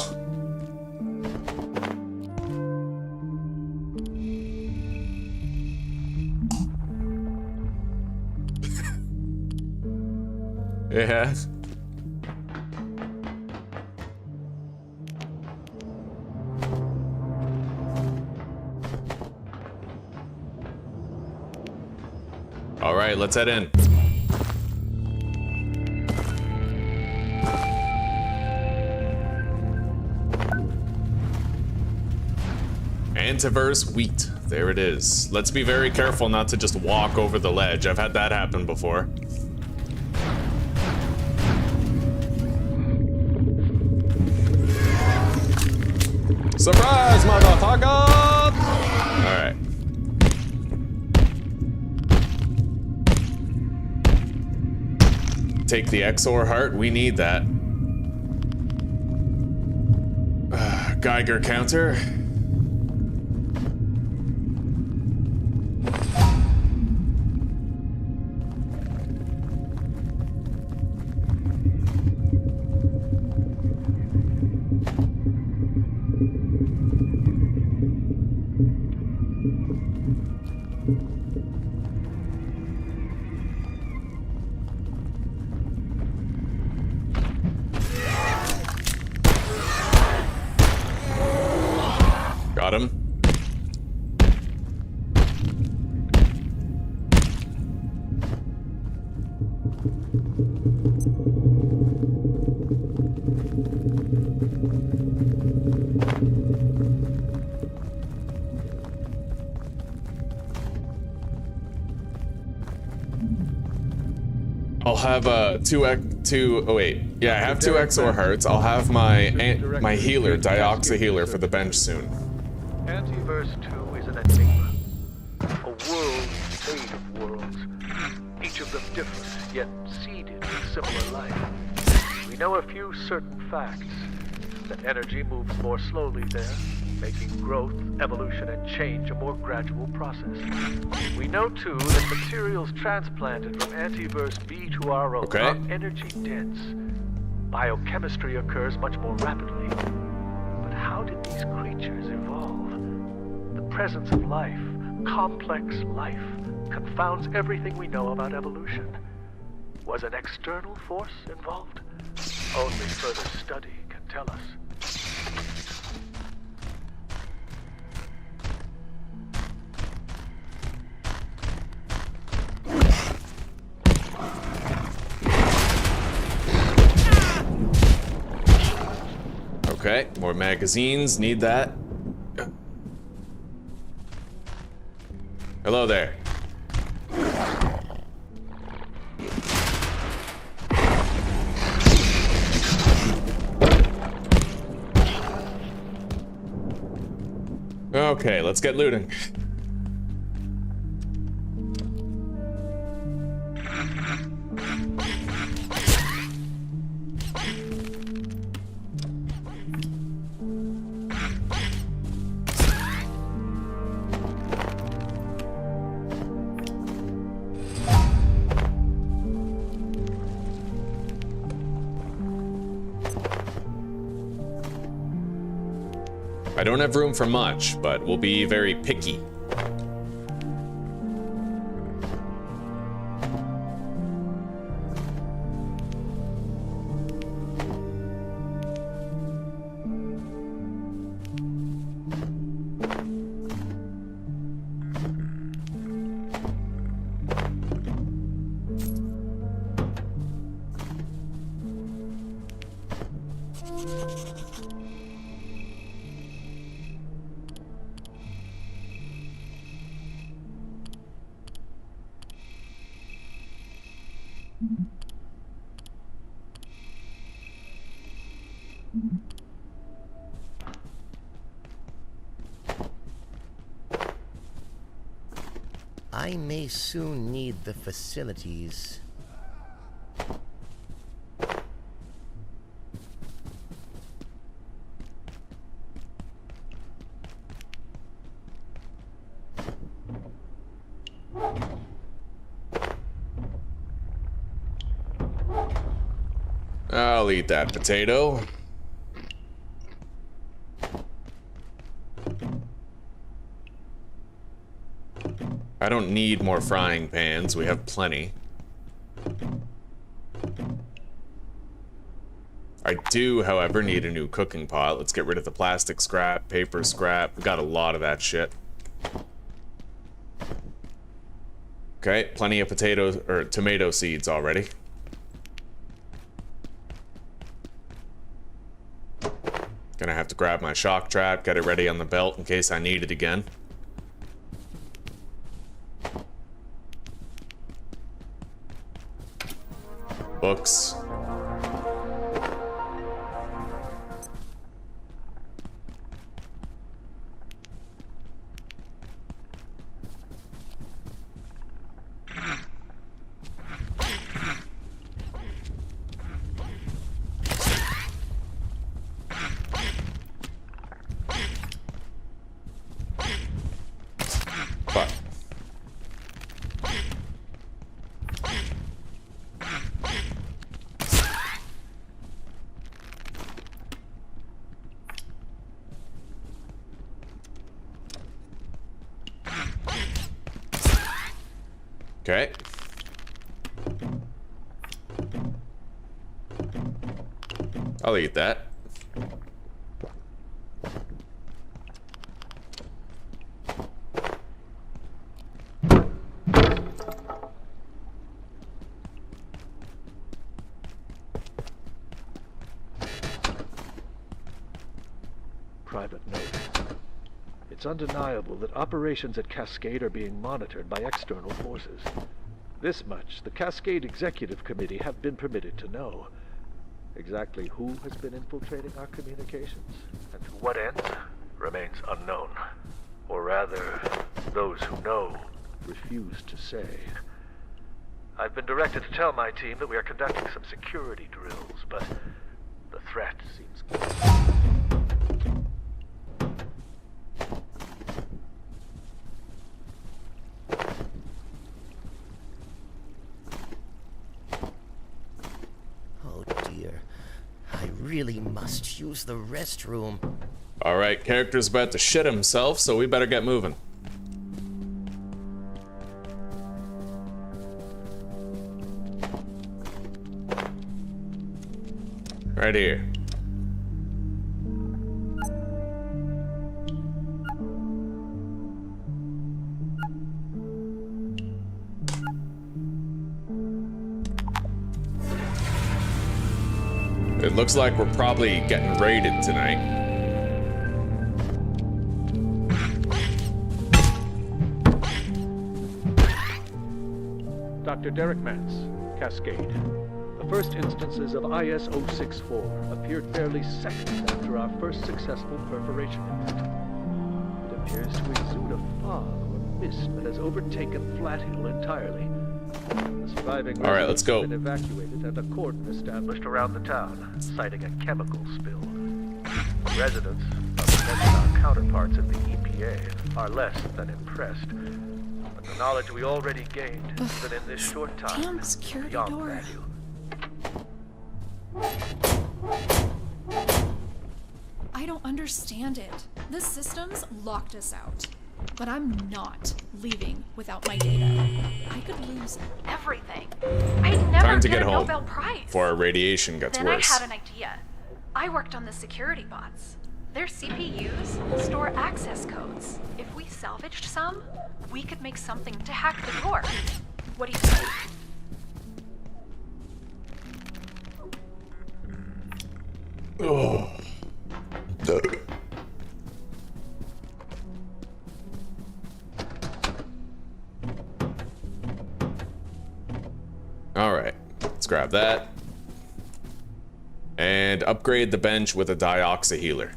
Yeah. All right, let's head in. Antiverse wheat. There it is. Let's be very careful not to just walk over the ledge. I've had that happen before. Surprise, motherfucker! Alright. Take the Exxo heart. We need that. Geiger counter. Got him. I'll have oh wait, yeah, I have 2 Exxo hearts. I'll have my healer, Dioxa healer, for the bench soon. Antiverse 2 is an enigma. A world made of worlds. Each of them different, yet seeded with similar life. We know a few certain facts. That energy moves more slowly there, making growth, evolution, and change a more gradual process. We know, too, that materials transplanted from Antiverse B to our own are energy dense. Biochemistry occurs much more rapidly. But how did these creatures evolve? The presence of life, complex life, confounds everything we know about evolution. Was an external force involved? Only further study can tell us. Okay, more magazines, need that. Hello there. Okay, let's get looting. I don't have room for much, but we'll be very picky. I may soon need the facilities. I'll eat that potato. I don't need more frying pans, we have plenty. I do, however, need a new cooking pot. Let's get rid of the plastic scrap, paper scrap. We got a lot of that shit. Okay, plenty of potatoes or tomato seeds already. Gonna have to grab my shock trap, get it ready on the belt in case I need it again. Books. Fuck. Okay. I'll eat that. Private note. It's undeniable that operations at Cascade are being monitored by external forces. This much, the Cascade Executive Committee have been permitted to know. Exactly who has been infiltrating our communications, and to what end, remains unknown. Or rather, those who know refuse to say. I've been directed to tell my team that we are conducting some security drills, but the threat seems... Really must use the restroom. Alright, character's about to shit himself, so we better get moving. Right here. It looks like we're probably getting raided tonight. Dr. Derek Mance, Cascade. The first instances of IS-064 appeared barely seconds after our first successful perforation event. It appears to exude a fog or mist that has overtaken Flat Hill entirely. The surviving All right, let's go. residents have been evacuated and a cordon established around the town, citing a chemical spill. Residents, representing our counterparts at the EPA, are less than impressed. But the knowledge we already gained, even in this short time, Damn is security beyond door. value. I don't understand it. The systems locked us out. But I'm not leaving without my data. I could lose Everything. I'd never Time to get get a home Nobel Prize. before our radiation gets Then worse. I had an idea. I worked on the security bots. Their CPUs store access codes. If we salvaged some, we could make something to hack the door. What do you think? Oh. All right, let's grab that. And upgrade the bench with a dioxa healer.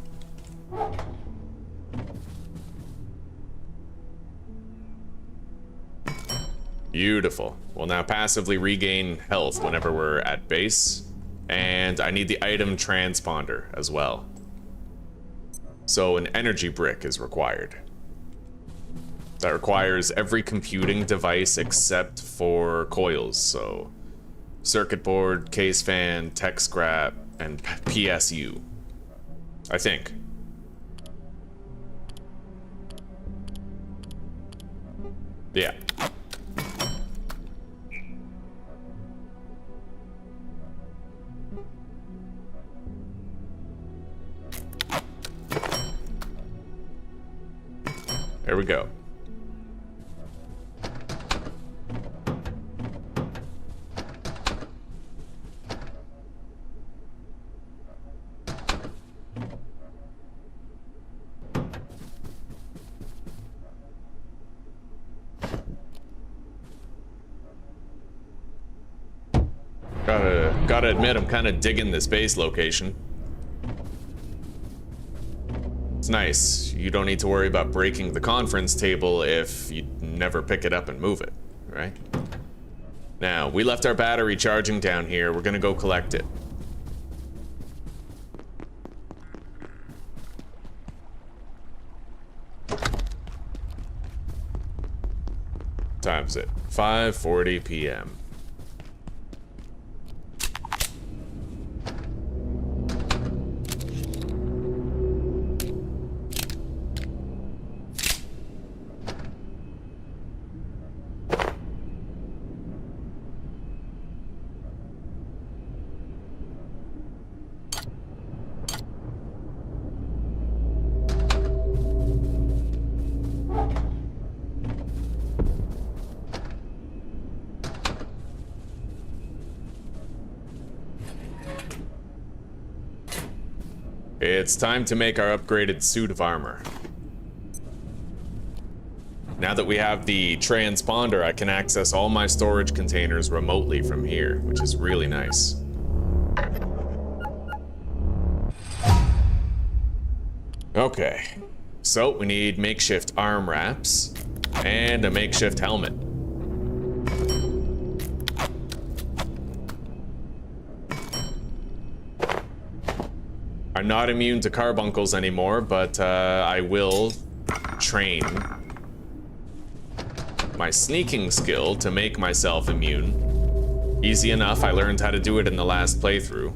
Beautiful. We'll now passively regain health whenever we're at base. And I need the item transponder as well. So an energy brick is required. That requires every computing device except for coils, so circuit board, case fan, tech scrap, and PSU. I think. Yeah. There we go. Gotta admit, I'm kind of digging this base location. It's nice. You don't need to worry about breaking the conference table if you never pick it up and move it, right? Now, we left our battery charging down here. We're gonna go collect it. What time is it? 5:40 p.m. It's time to make our upgraded suit of armor. Now that we have the transponder, I can access all my storage containers remotely from here, which is really nice. Okay, so we need makeshift arm wraps and a makeshift helmet. I'm not immune to carbuncles anymore, but I will train my sneaking skill to make myself immune. Easy enough, I learned how to do it in the last playthrough.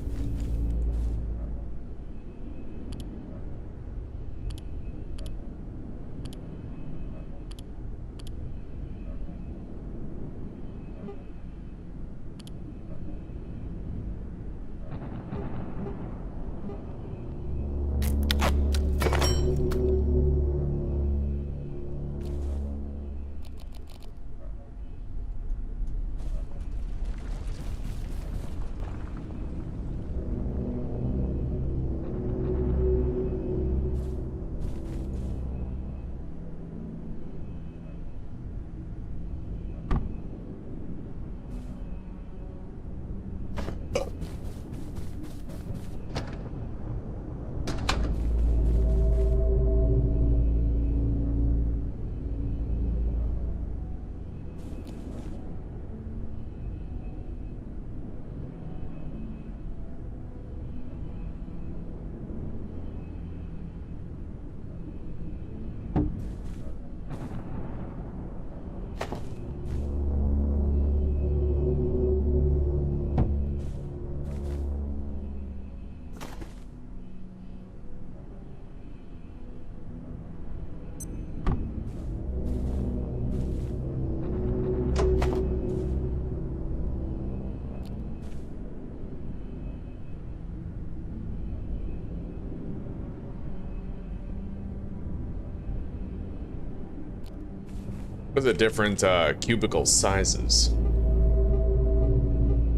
What are the different cubicle sizes?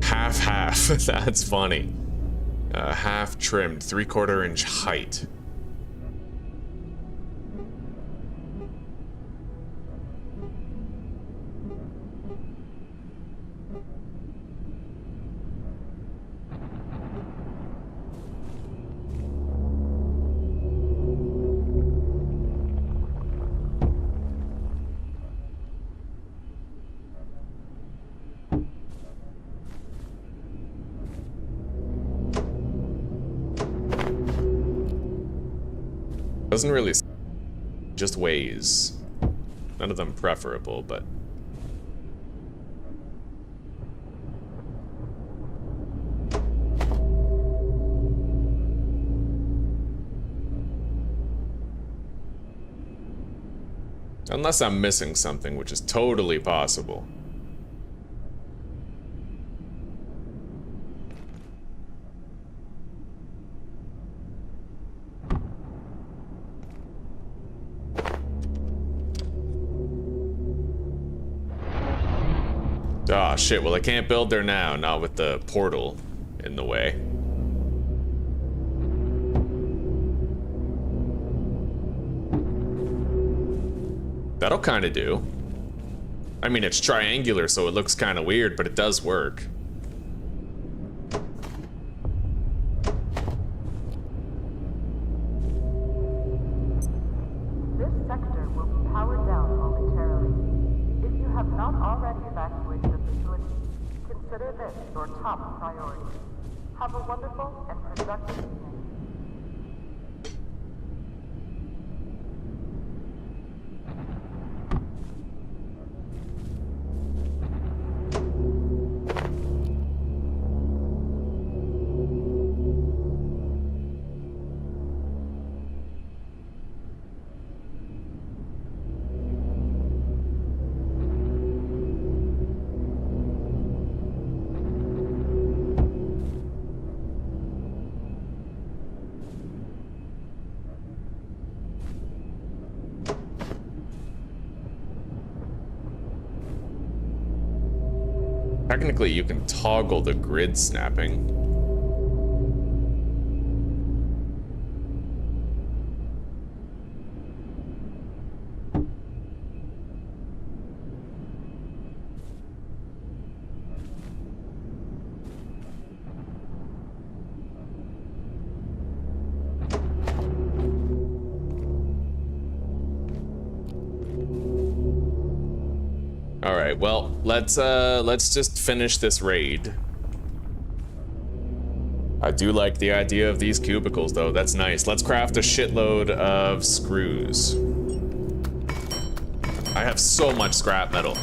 Half. That's funny. Half trimmed, 3/4 inch height. Doesn't really, just weighs. None of them preferable, but unless I'm missing something, which is totally possible. Ah, shit, well I can't build there now, not with the portal in the way. That'll kinda do. I mean, it's triangular, so it looks kinda weird, but it does work. This sector will be powered down momentarily. If you have not already evacuated the facility, consider this your top priority. Have a wonderful and productive evening. Technically, you can toggle the grid snapping. Alright, well, let's just finish this raid. I do like the idea of these cubicles, though. That's nice. Let's craft a shitload of screws. I have so much scrap metal.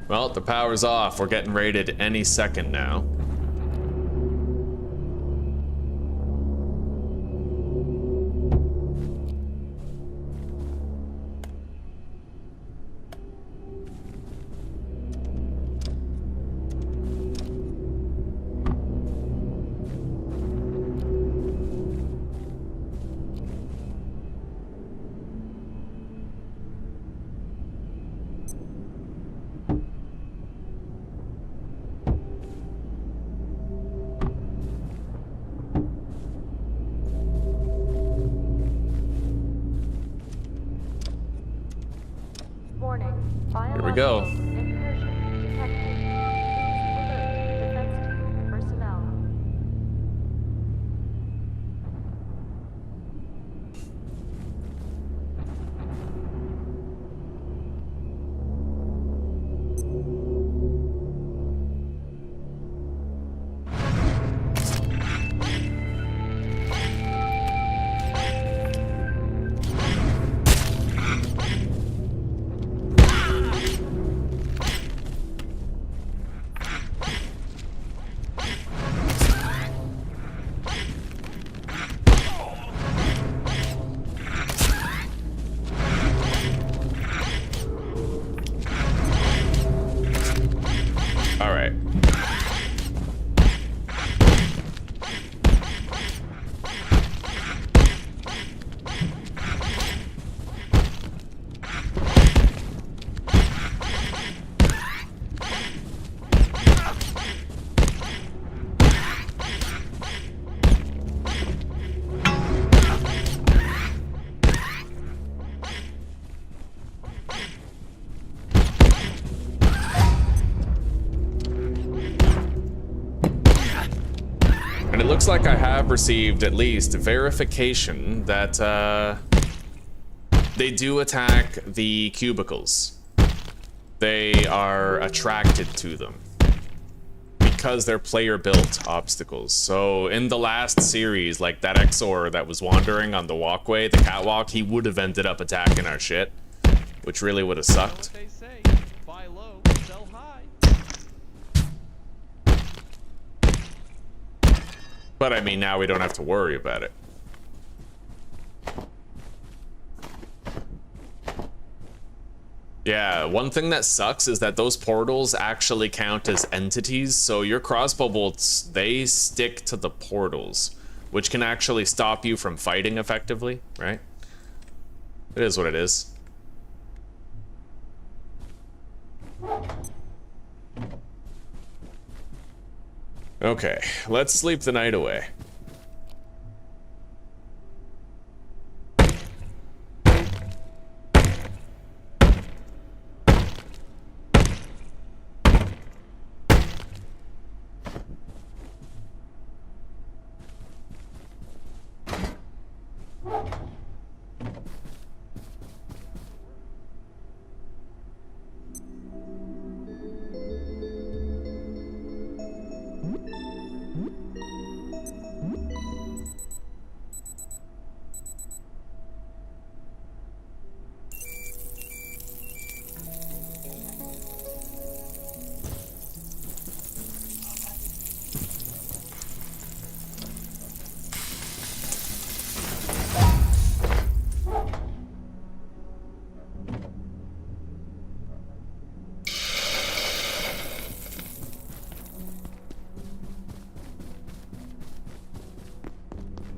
Well, the power's off. We're getting raided any second now. Here we go. All right. Looks like I have received at least verification that they do attack the cubicles. They are attracted to them because they're player-built obstacles. So in the last series, like that Exxo that was wandering on the walkway, the catwalk, he would have ended up attacking our shit, which really would have sucked. But I mean, now we don't have to worry about it. Yeah, one thing that sucks is that those portals actually count as entities, so your crossbow bolts, they stick to the portals, which can actually stop you from fighting effectively, right? It is what it is. Okay, let's sleep the night away.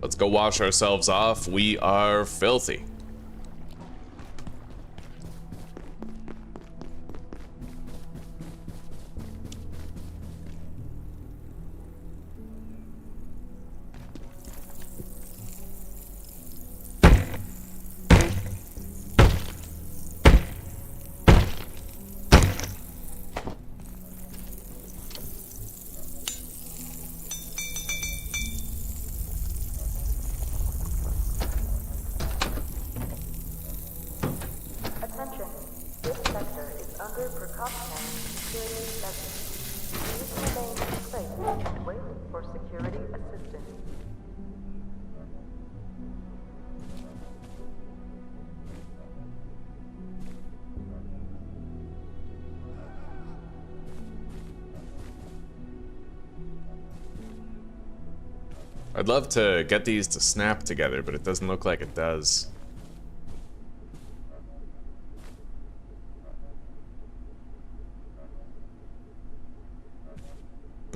Let's go wash ourselves off. We are filthy. I'd love to get these to snap together, but it doesn't look like it does.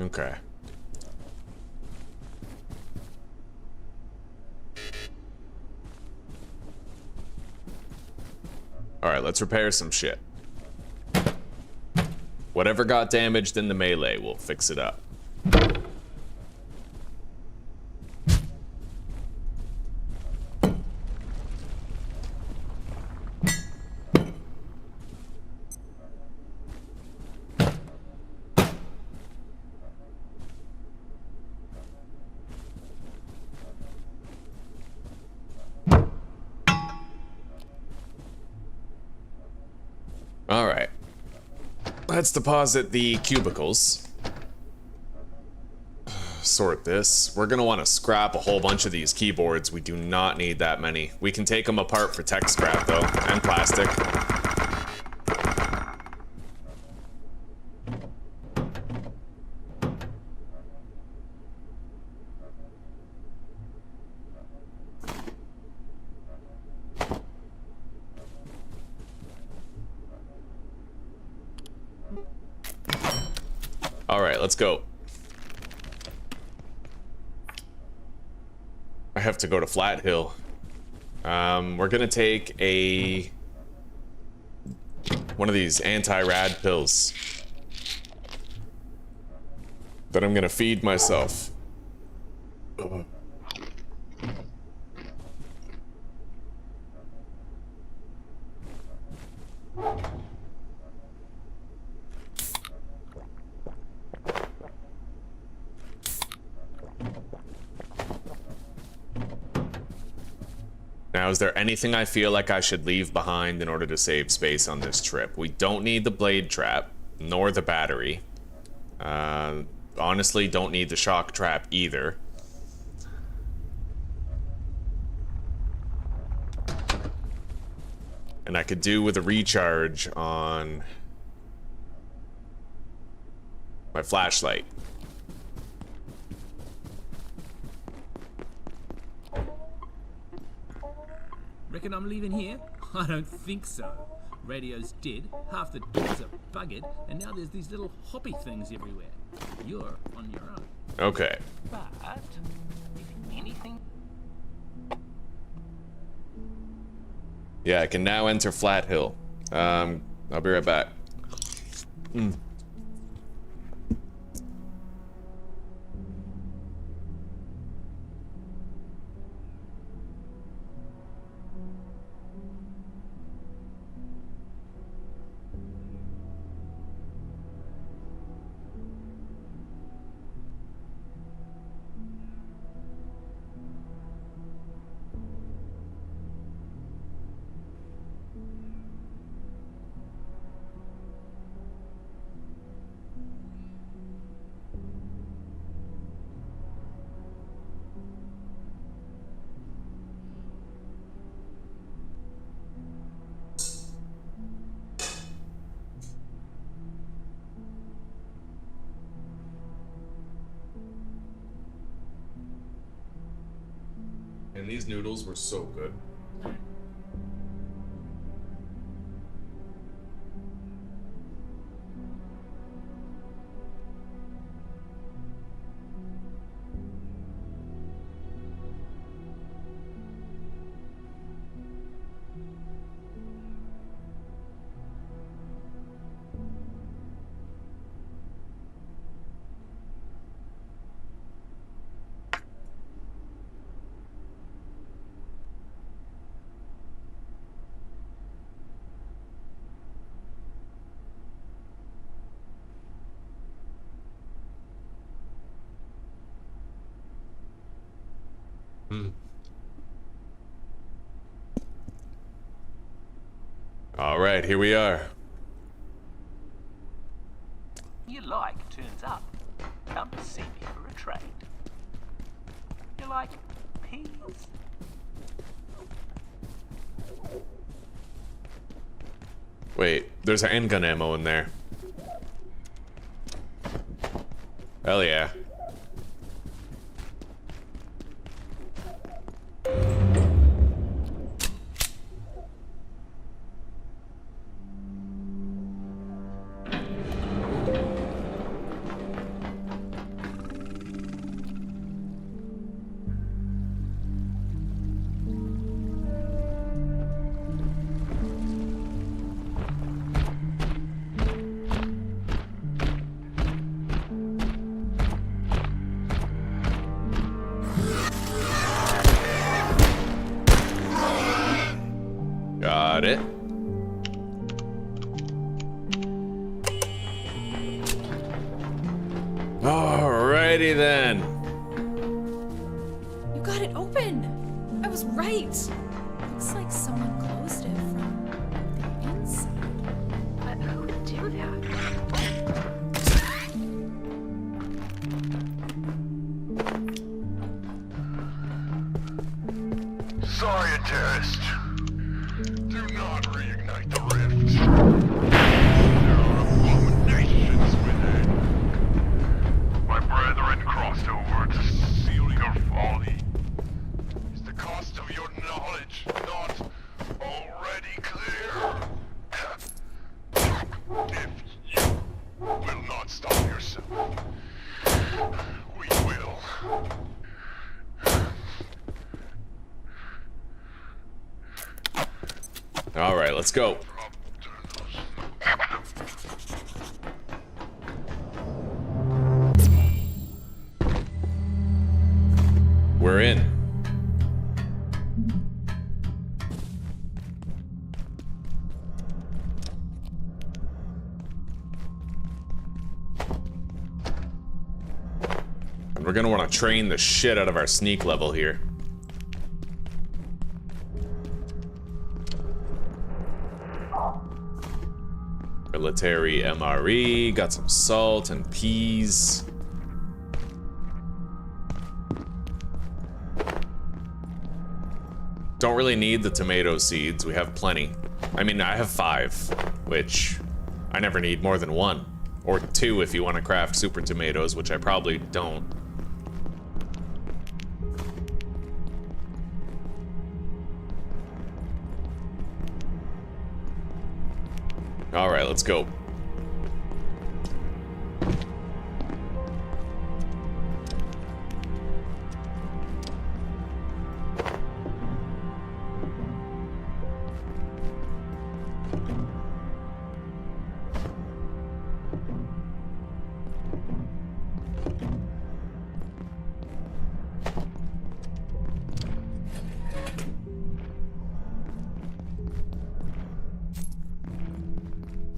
Okay. Alright, let's repair some shit. Whatever got damaged in the melee, we'll fix it up. Alright. Let's deposit the cubicles. Sort this. We're gonna want to scrap a whole bunch of these keyboards. We do not need that many. We can take them apart for tech scrap though, and plastic. Alright, let's go. I have to go to Flat Hill. We're gonna take one of these anti-rad pills that I'm gonna feed myself. Ugh. Now, is there anything I feel like I should leave behind in order to save space on this trip? We don't need the blade trap, nor the battery. Honestly, don't need the shock trap either. And I could do with a recharge on my flashlight. Reckon I'm leaving here? I don't think so. Radio's dead, half the doors are buggered, and now there's these little hoppy things everywhere. You're on your own. Okay. But, if anything... Yeah, I can now enter Flat Hill. I'll be right back. And these noodles were so good. All right, here we are. You like turns up. Come to see me for a trade. You like peas? Wait, there's handgun ammo in there. Hell yeah. Got it. Alrighty then. You got it open. I was right. Looks like someone closed it from the inside. But who would do that? Sorry, a terrorist. Do not reignite the rift. There are abominations within. My brethren crossed over to seal your folly. Is the cost of your knowledge not already clear? If you will not stop yourself, right, let's go. We're in. And we're gonna want to train the shit out of our sneak level here. Military MRE, got some salt and peas. Don't really need the tomato seeds, we have plenty. I mean, I have 5, which I never need more than 1. Or 2 if you want to craft super tomatoes, which I probably don't. Alright, let's go.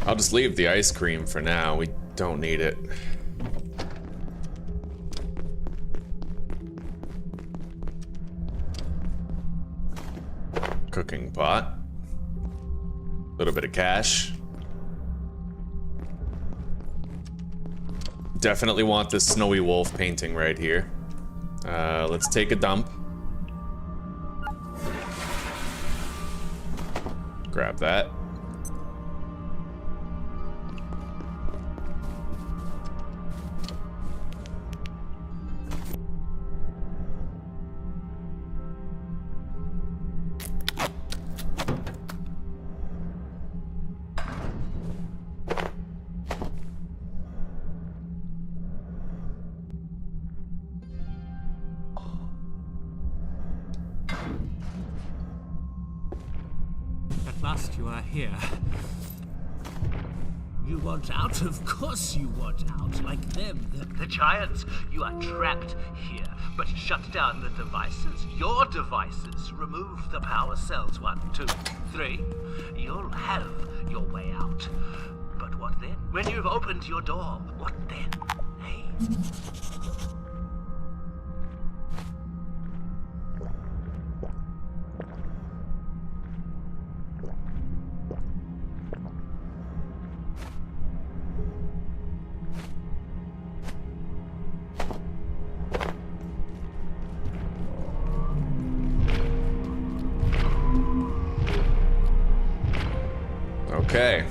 I'll just leave the ice cream for now. We don't need it. Cooking pot. A little bit of cash. Definitely want this snowy wolf painting right here. Let's take a dump. Grab that. You are here. You want out? Of course you want out, like them, the giants. You are trapped here, but shut down the devices, your devices. Remove the power cells, 1, 2, 3. You'll have your way out. But what then? When you've opened your door, what then? Hey? Okay.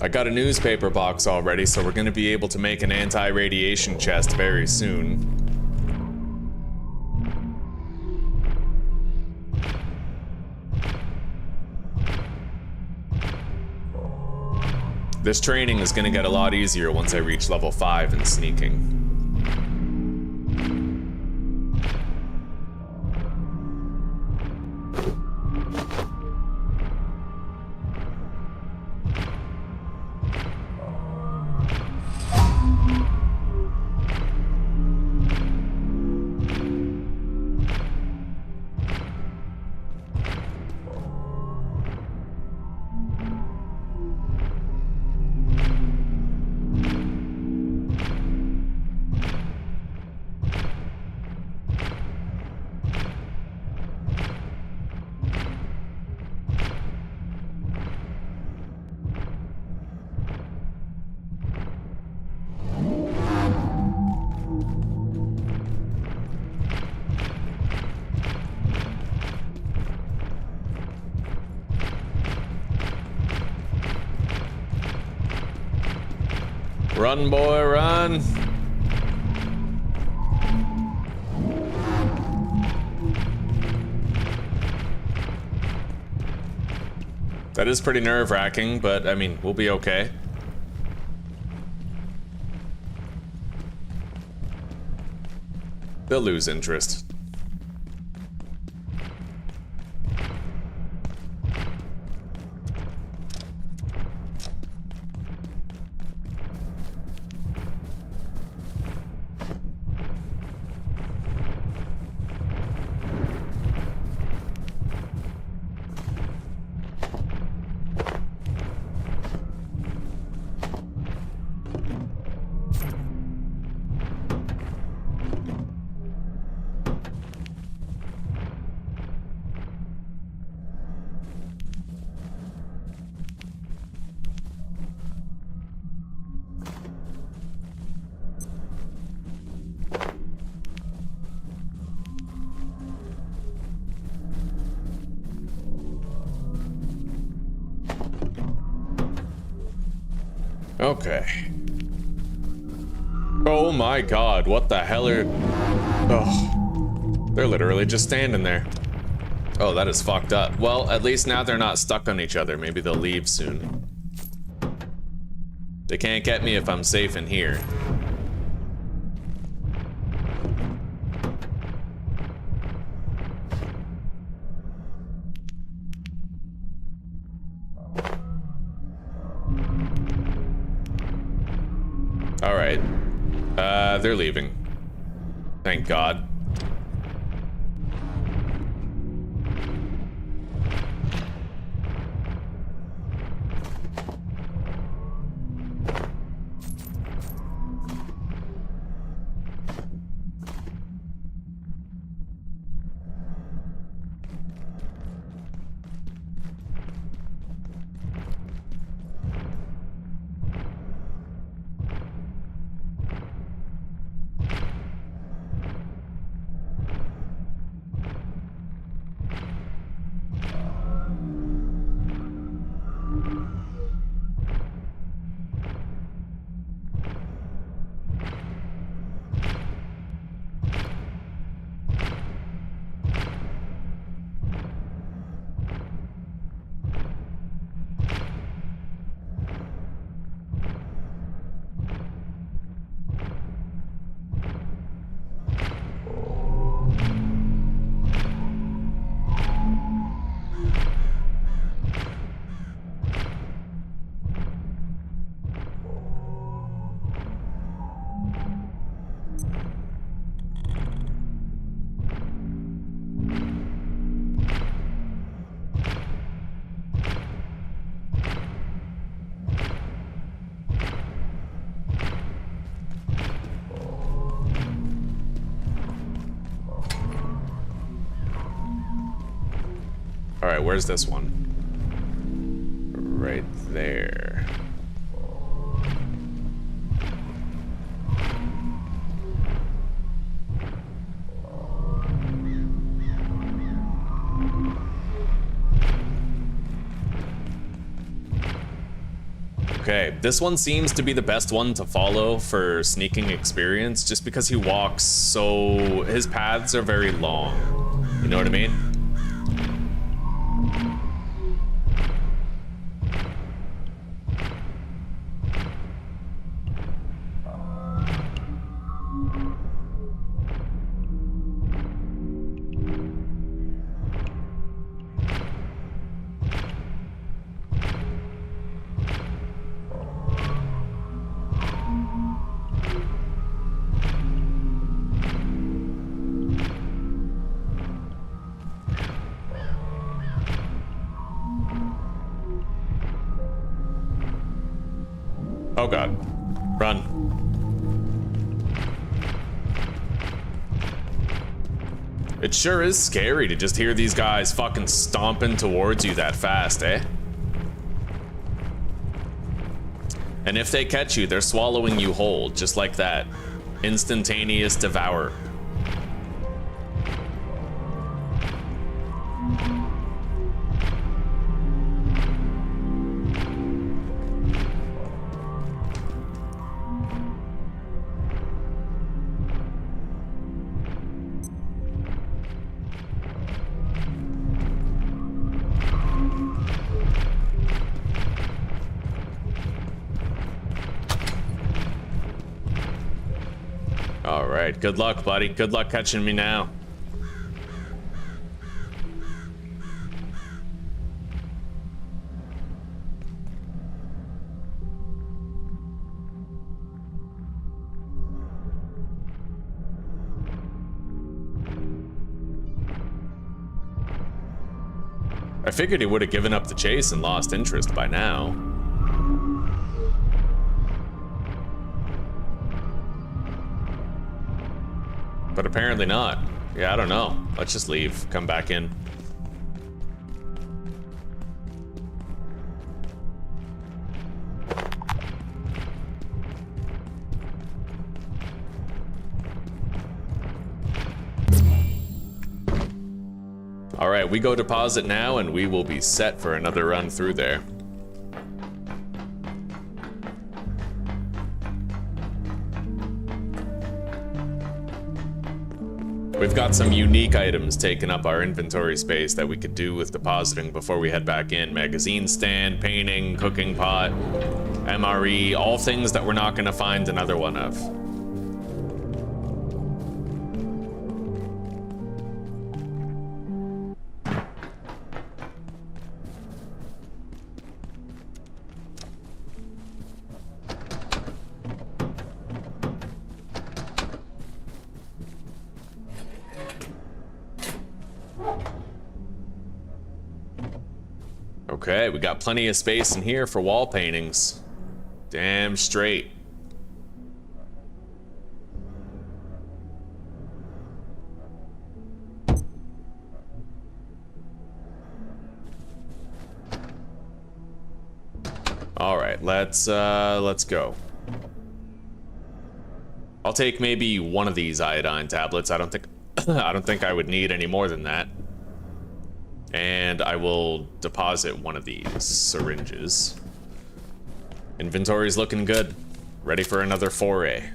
I got a newspaper box already, so we're gonna be able to make an anti-radiation chest very soon. This training is gonna get a lot easier once I reach level 5 in sneaking. Run, boy, run. That is pretty nerve-wracking, but I mean, we'll be okay. They'll lose interest. Okay. Oh my god, what the hell are... Oh. They're literally just standing there. Oh, that is fucked up. Well, at least now they're not stuck on each other. Maybe they'll leave soon. They can't get me if I'm safe in here. Alright. They're leaving. Thank God. Alright, where's this one? Right there. Okay, this one seems to be the best one to follow for sneaking experience, just because he walks so... his paths are very long. You know what I mean? Oh god. Run. It sure is scary to just hear these guys fucking stomping towards you that fast, eh? And if they catch you, they're swallowing you whole, just like that. Instantaneous devour. Alright, good luck, buddy. Good luck catching me now. I figured he would have given up the chase and lost interest by now. But apparently not. Yeah, I don't know. Let's just leave, come back in. All right, we go deposit now and we will be set for another run through there. We've got some unique items taking up our inventory space that we could do with depositing before we head back in. Magazine stand, painting, cooking pot, MRE, all things that we're not gonna find another one of. Okay, we got plenty of space in here for wall paintings. Damn straight. All right, let's go. I'll take maybe one of these iodine tablets. I don't think I would need any more than that. And I will deposit one of these syringes. Inventory's looking good. Ready for another foray.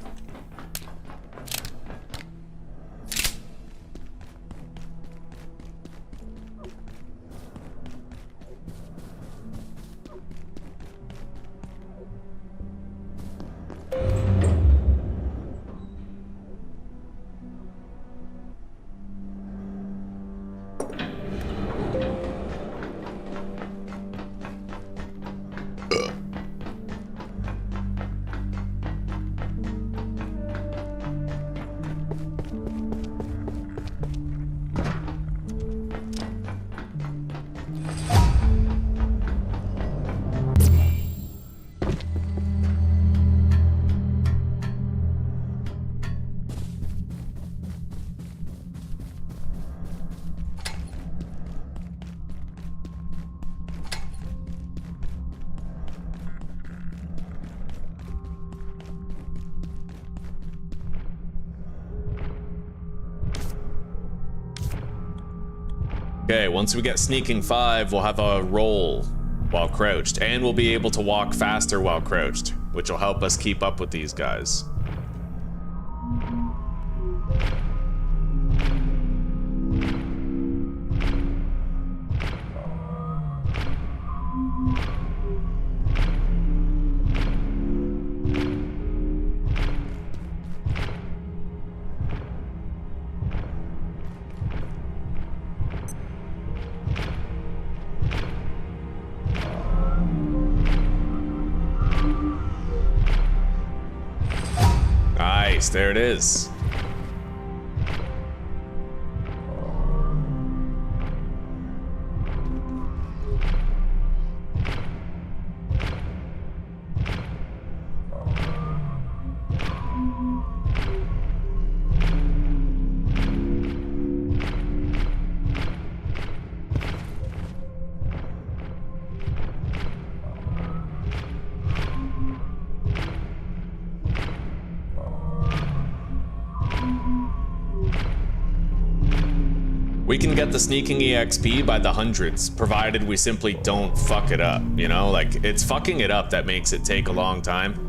Okay, once we get sneaking 5, we'll have a roll while crouched, and we'll be able to walk faster while crouched, which will help us keep up with these guys. There it is. We can get the sneaking EXP by the hundreds, provided we simply don't fuck it up, you know? Like, it's fucking it up that makes it take a long time.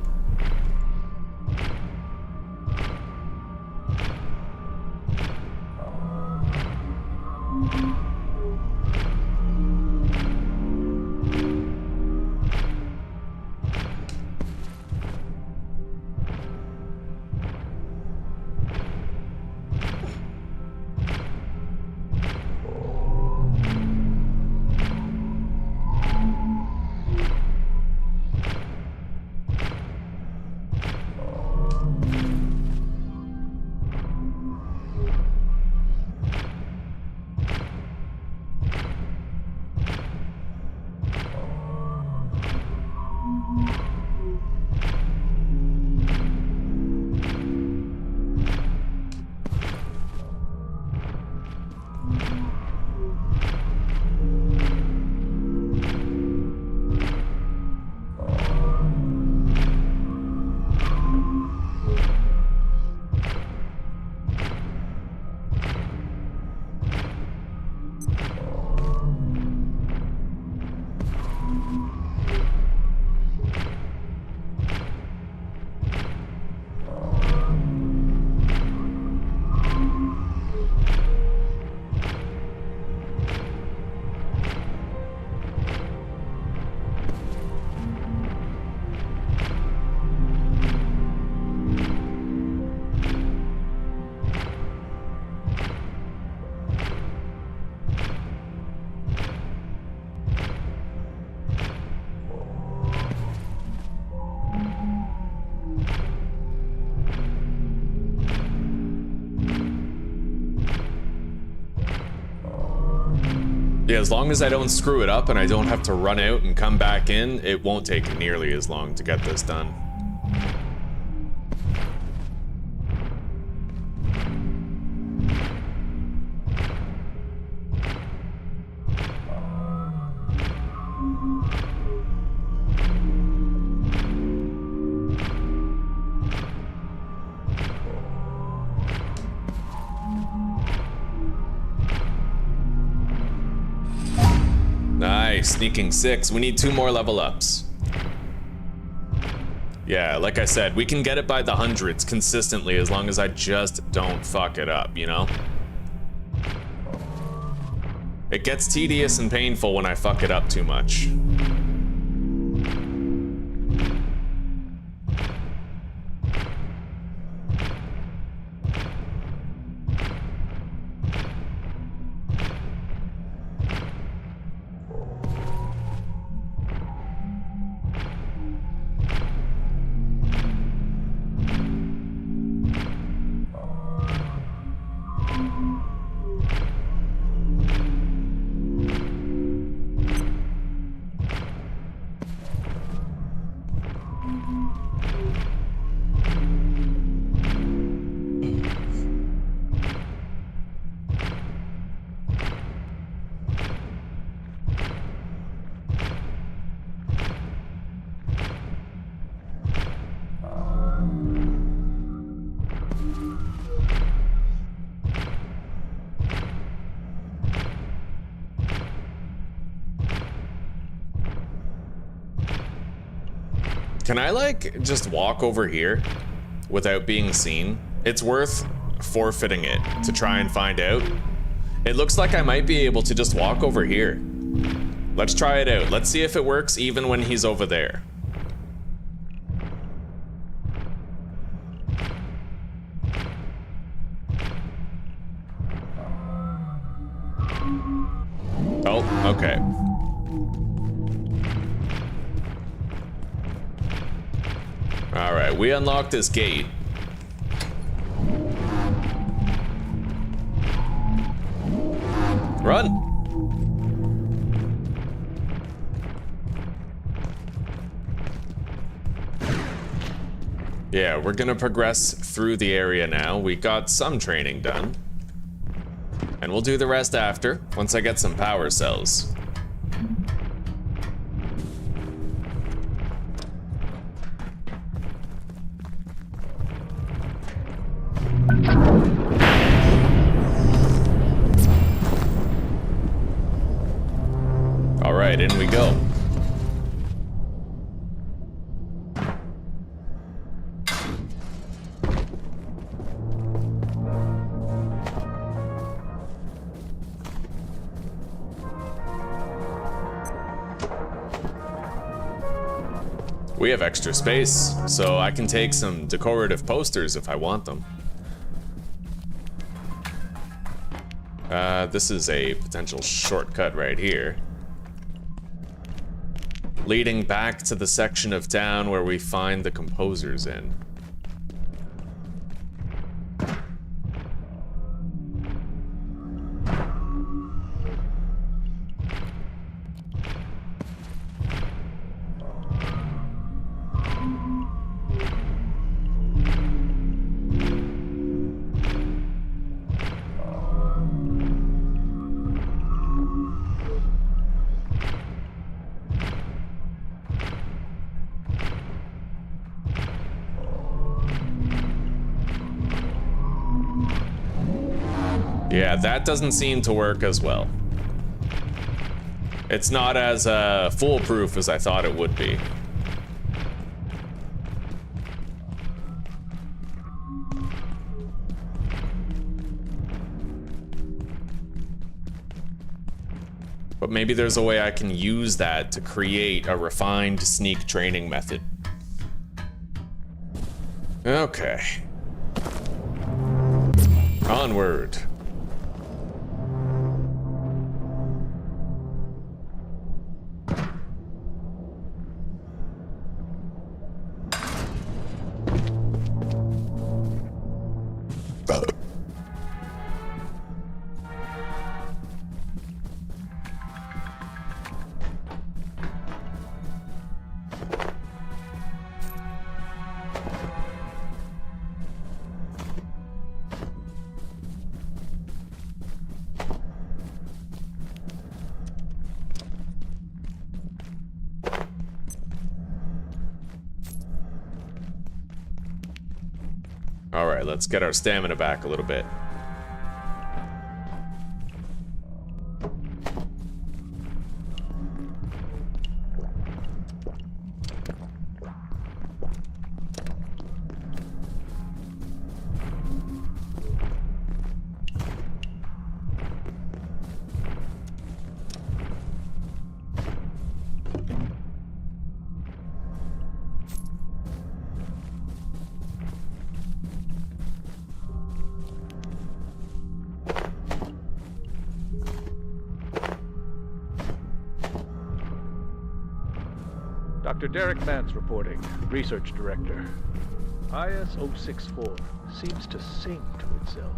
Yeah, as long as I don't screw it up and I don't have to run out and come back in, it won't take nearly as long to get this done. Sneaking 6. We need 2 more level ups. Yeah, like I said, we can get it by the hundreds consistently as long as I just don't fuck it up, you know? It gets tedious and painful when I fuck it up too much. Can I, like, just walk over here without being seen? It's worth forfeiting it to try and find out. It looks like I might be able to just walk over here. Let's try it out. Let's see if it works even when he's over there. Oh, okay. All right, we unlocked this gate. Run. Yeah, we're gonna progress through the area now. We got some training done. And we'll do the rest after, once I get some power cells. All right, in we go. We have extra space, so I can take some decorative posters if I want them. This is a potential shortcut right here, leading back to the section of town where we find the composers in. Yeah, that doesn't seem to work as well. It's not as foolproof as I thought it would be. But maybe there's a way I can use that to create a refined sneak training method. Okay. Onward. Alright, let's get our stamina back a little bit. Dr. Derek Mance reporting, Research Director. IS-064 seems to sing to itself.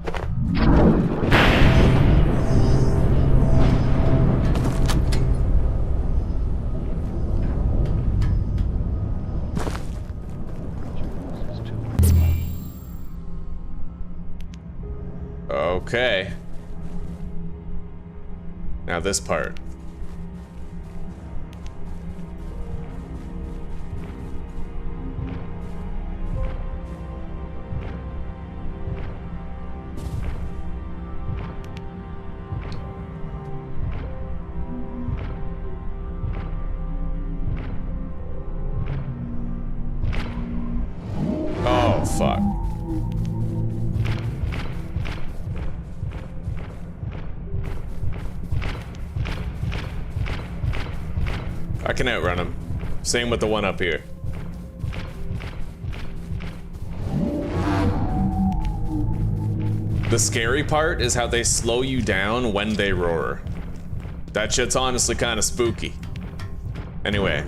Okay. Now this part. Oh, fuck. I can outrun him. Same with the one up here. The scary part is how they slow you down when they roar. That shit's honestly kind of spooky. Anyway,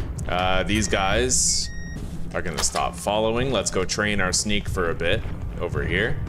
these guys are gonna stop following. Let's go train our sneak for a bit over here.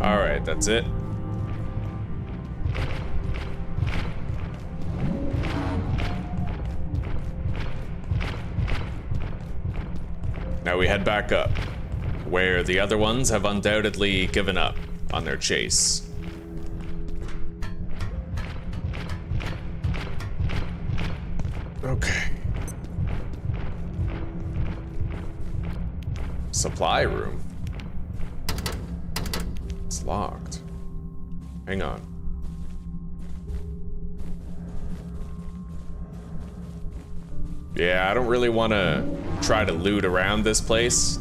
Alright, that's it. Now we head back up, where the other ones have undoubtedly given up on their chase. Okay. Supply room. It's locked. Hang on. Yeah, I don't really want to try to loot around this place.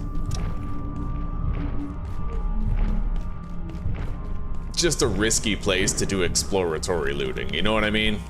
Just a risky place to do exploratory looting, you know what I mean?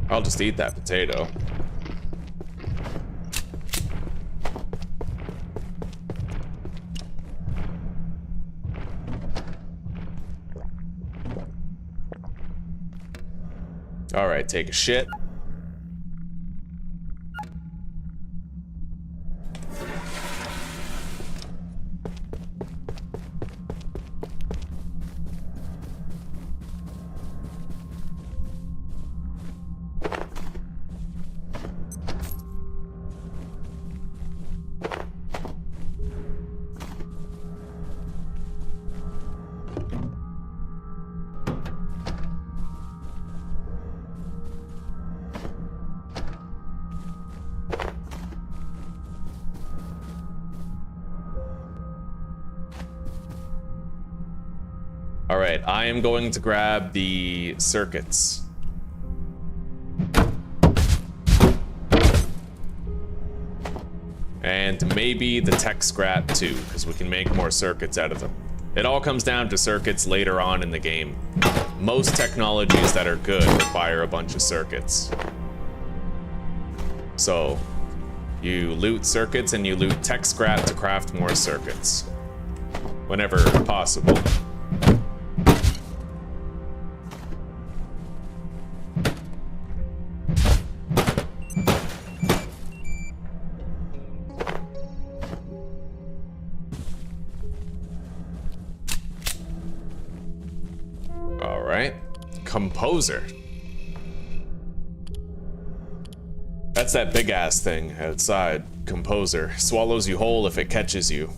I'll just eat that potato. All right, take a shit. All right, I am going to grab the circuits. And maybe the tech scrap too, because we can make more circuits out of them. It all comes down to circuits later on in the game. Most technologies that are good require a bunch of circuits. So, you loot circuits and you loot tech scrap to craft more circuits. Whenever possible. Composer. That's that big ass thing outside. Composer. Swallows you whole if it catches you.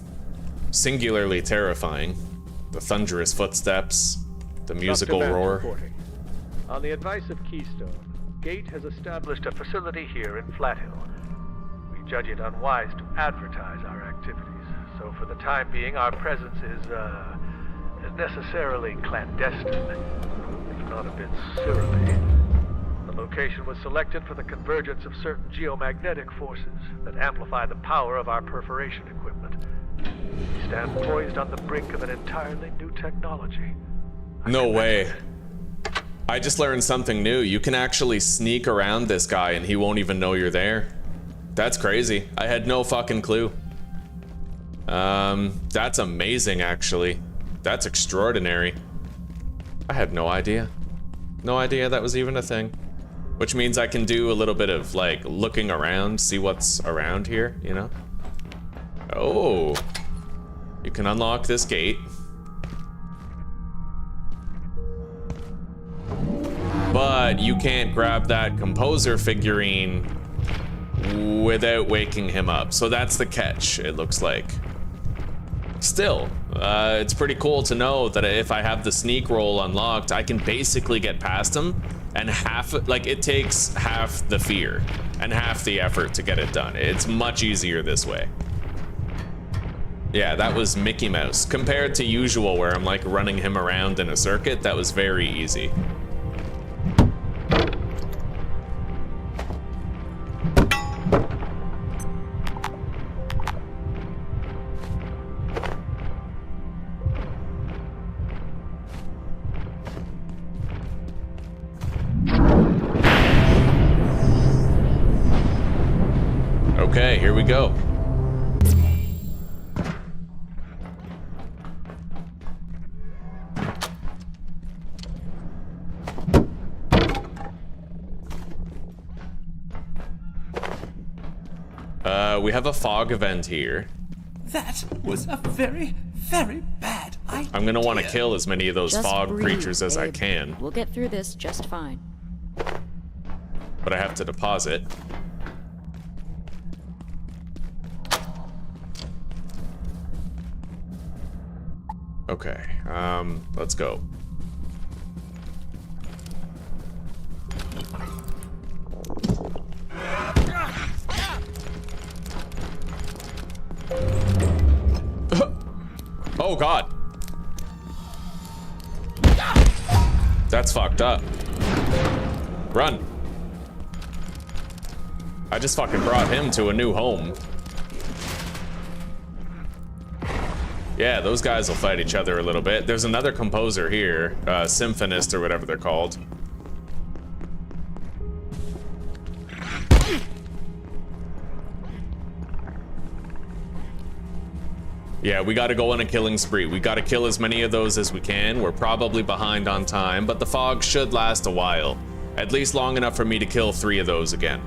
Singularly terrifying. The thunderous footsteps. The musical roar. Reporting. On the advice of Keystone, Gate has established a facility here in Flathill. We judge it unwise to advertise our activities, so for the time being our presence is necessarily clandestine. Not a bit surly. The location was selected for the convergence of certain geomagnetic forces that amplify the power of our perforation equipment. We stand poised on the brink of an entirely new technology. No way. I just learned something new. You can actually sneak around this guy and he won't even know you're there. That's crazy. I had no fucking clue. That's amazing, actually. That's extraordinary. I had no idea. No idea that was even a thing. Which means I can do a little bit of, like, looking around, see what's around here, you know? Oh. You can unlock this gate. But you can't grab that composer figurine without waking him up. So that's the catch, it looks like. Still, it's pretty cool to know that if I have the sneak roll unlocked, I can basically get past him, and it takes half the fear and half the effort to get it done. It's much easier this way. Yeah, that was Mickey Mouse. Compared to usual where I'm like running him around in a circuit, that was very easy. Okay, here we go. We have a fog event here. That was a very, very bad idea. I'm gonna want to kill as many of those Just fog breathe, creatures as I Abe. can. We'll get through this just fine. But I have to deposit. Okay, let's go. Oh god. That's fucked up. Run. I just fucking brought him to a new home. Yeah, those guys will fight each other a little bit. There's another composer here, symphonist or whatever they're called. Yeah, we gotta go on a killing spree. We gotta kill as many of those as we can. We're probably behind on time, but the fog should last a while. At least long enough for me to kill 3 of those again.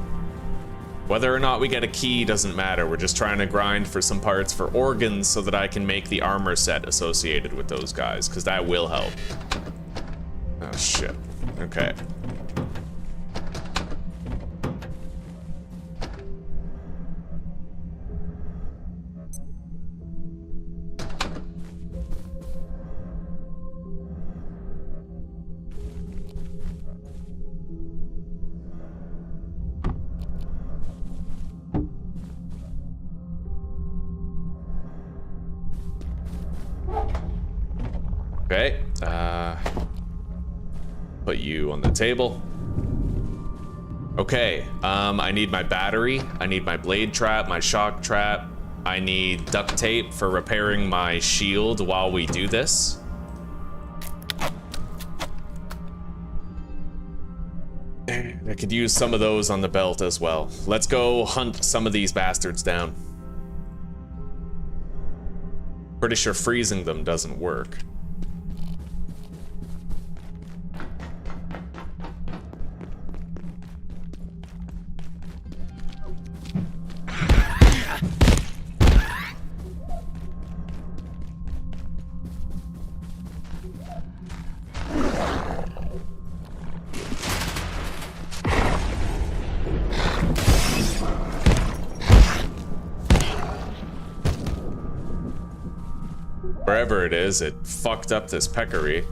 Whether or not we get a key doesn't matter. We're just trying to grind for some parts for organs so that I can make the armor set associated with those guys, because that will help. Oh, shit. Okay. Okay, put you on the table. Okay, I need my battery, I need my blade trap, my shock trap, I need duct tape for repairing my shield while we do this. I could use some of those on the belt as well. Let's go hunt some of these bastards down. Pretty sure freezing them doesn't work. Wherever it is, it fucked up this peccary.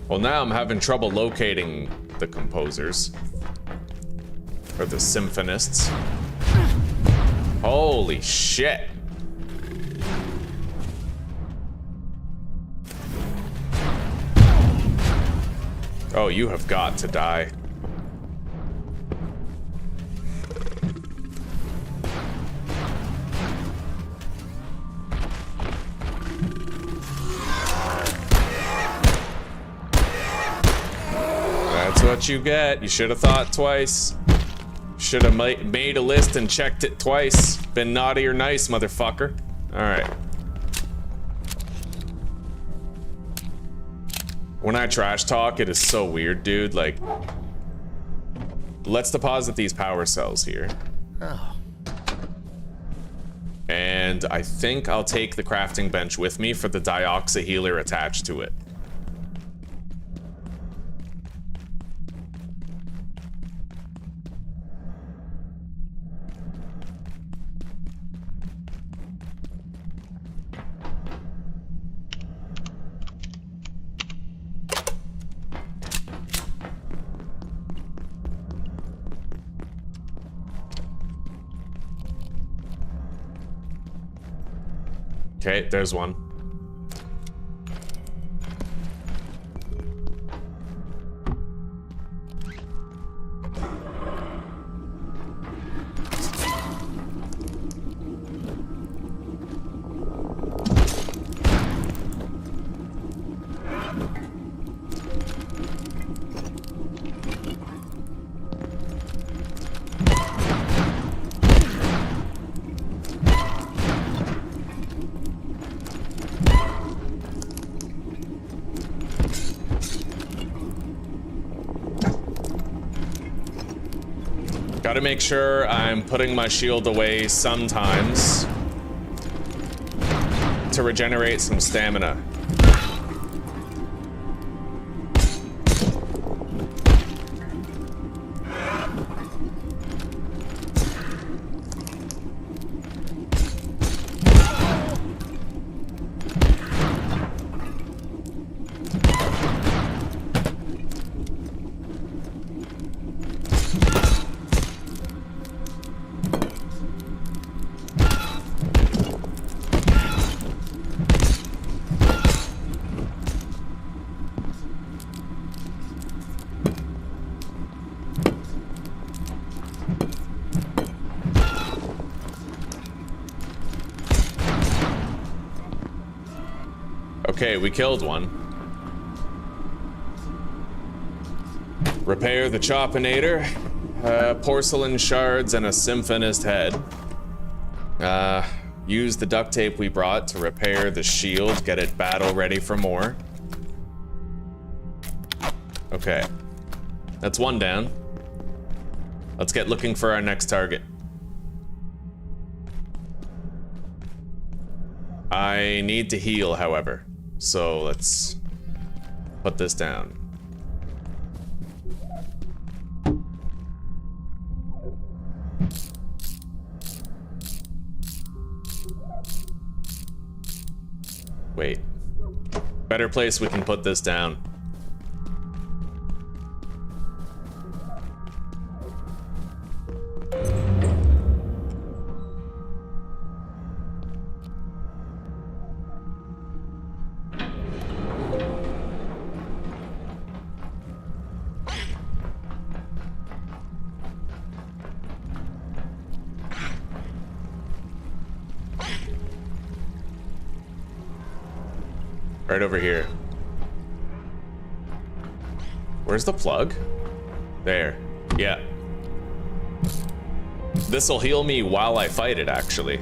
Well, now I'm having trouble locating the composers. Or the symphonists. Holy shit. Oh, you have got to die. What you get. You should have thought twice. Should have made a list and checked it twice. Been naughty or nice, motherfucker. Alright. When I trash talk, it is so weird, dude. Like, let's deposit these power cells here. Oh. And I think I'll take the crafting bench with me for the dioxa healer attached to it. Okay, there's one. Gotta make sure I'm putting my shield away sometimes to regenerate some stamina. Okay, we killed one. Repair the Choppinator, porcelain shards, and a symphonist head. Use the duct tape we brought to repair the shield, get it battle ready for more. Okay, that's one down. Let's get looking for our next target. I need to heal, however. So let's put this down. Wait. Better place we can put this down. Right over here. Where's the plug? There. Yeah. This'll heal me while I fight it, actually.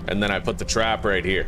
And then I put the trap right here.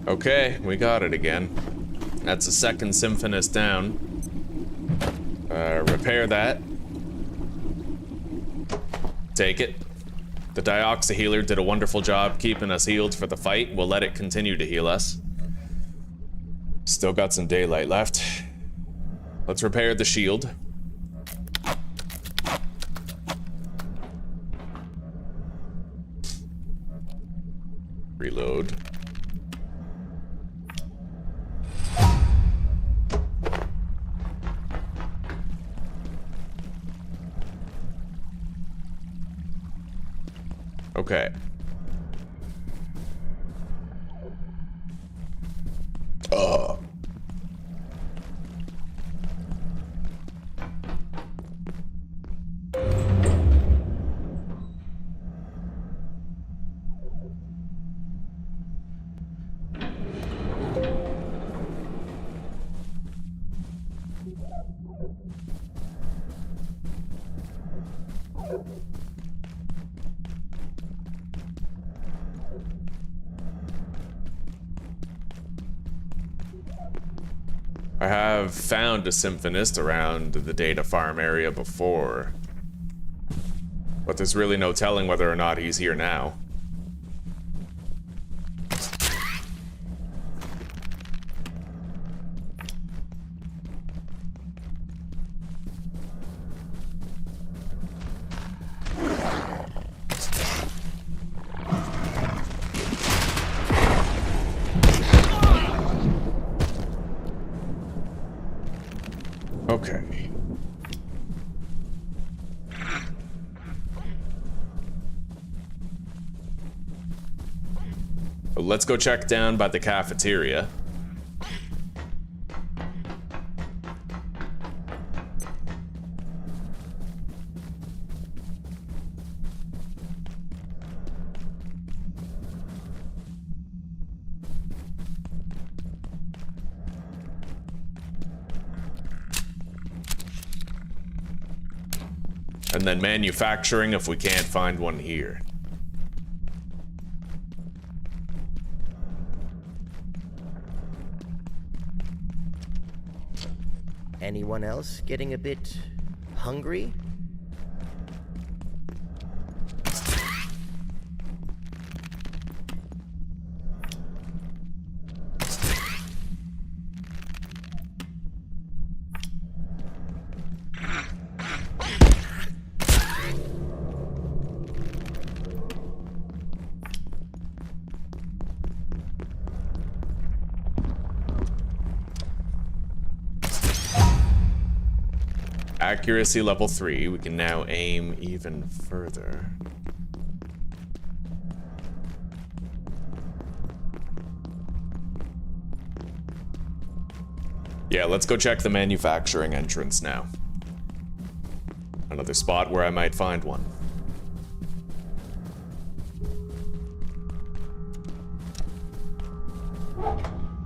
Okay, we got it again. That's the second symphonist down. Repair that. Take it. The Dioxa healer did a wonderful job keeping us healed for the fight. We'll let it continue to heal us. Still got some daylight left. Let's repair the shield. Reload. Okay. I have found a symphonist around the data farm area before, but there's really no telling whether or not he's here now. Okay. Let's go check down by the cafeteria. And then manufacturing if we can't find one here. Anyone else getting a bit hungry? Accuracy level 3, we can now aim even further. Yeah, let's go check the manufacturing entrance now. Another spot where I might find one.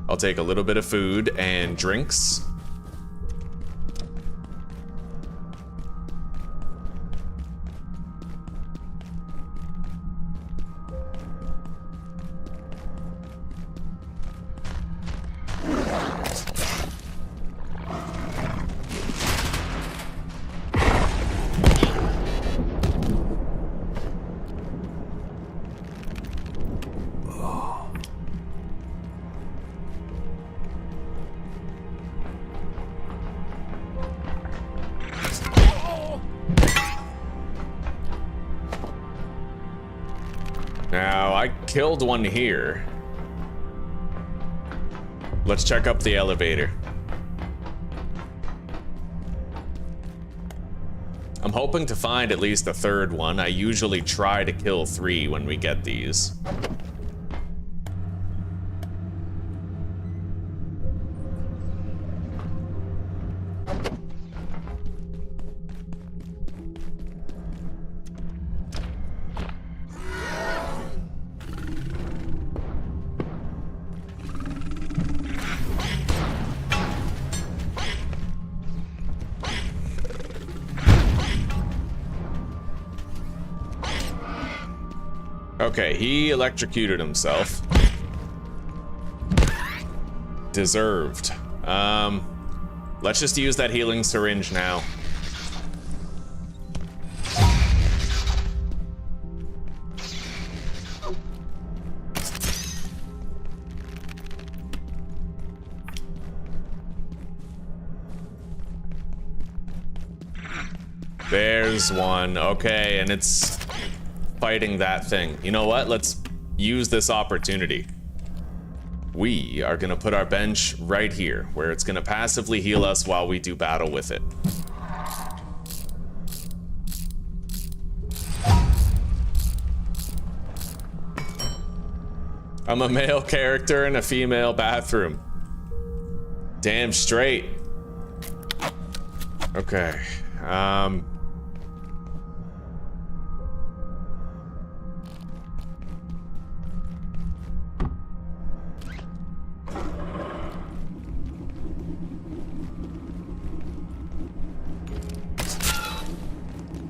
I'll take a little bit of food and drinks. Now, I killed one here. Let's check up the elevator. I'm hoping to find at least a third one. I usually try to kill 3 when we get these. Okay, he electrocuted himself. Deserved. Let's just use that healing syringe now. There's one. Okay, and it's fighting that thing. You know what? Let's use this opportunity. We are gonna put our bench right here, where it's gonna passively heal us while we do battle with it. I'm a male character in a female bathroom. Damn straight. Okay.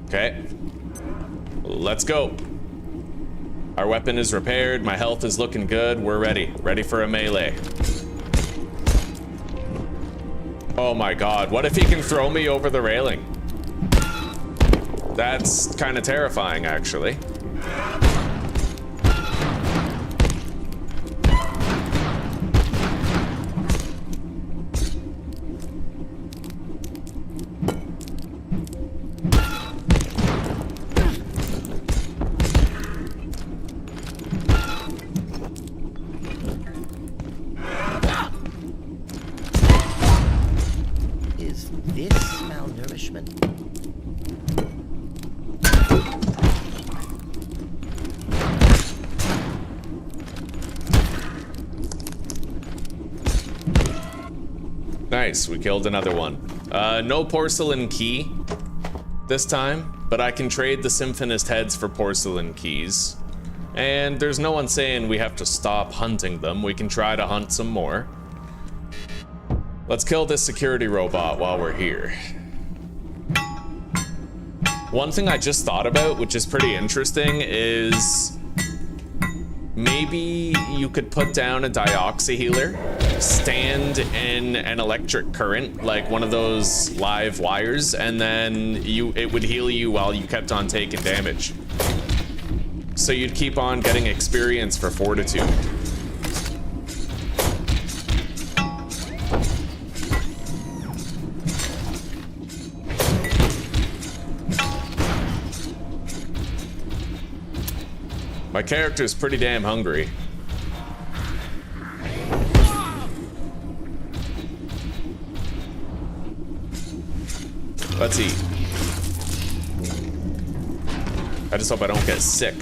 Okay. Let's go. Our weapon is repaired. My health is looking good. We're ready. Ready for a melee. Oh my god. What if he can throw me over the railing? That's kind of terrifying, actually. Nice, we killed another one. No porcelain key this time, but I can trade the Symphonist heads for porcelain keys. And there's no one saying we have to stop hunting them. We can try to hunt some more. Let's kill this security robot while we're here. One thing I just thought about, which is pretty interesting, is maybe you could put down a dioxy healer, stand in an electric current, like one of those live wires, and then it would heal you while you kept on taking damage. So you'd keep on getting experience for fortitude. My character's pretty damn hungry. Let's eat. I just hope I don't get sick.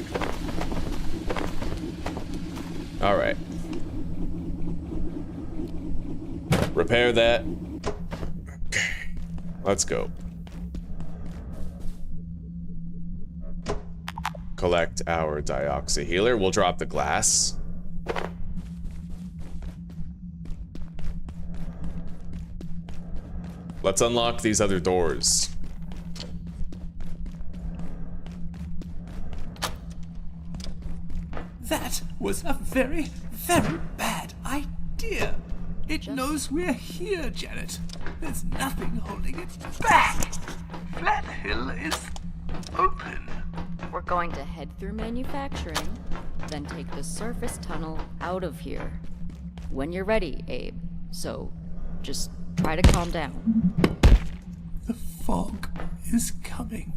All right. Repair that. Okay. Let's go. Collect our dioxy healer. We'll drop the glass. Let's unlock these other doors. That was a very, very bad idea. It knows we're here, Janet. There's nothing holding it back. Flat Hill is open. We're going to head through manufacturing, then take the surface tunnel out of here. When you're ready, Abe. So, just try to calm down. The fog is coming.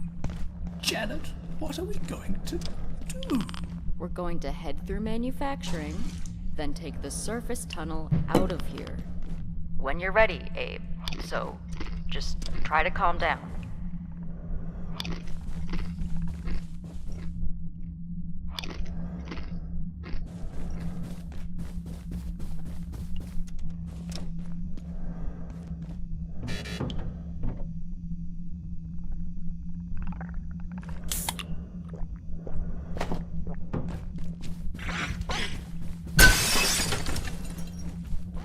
Janet, what are we going to do? We're going to head through manufacturing, then take the surface tunnel out of here. When you're ready, Abe. So, just try to calm down.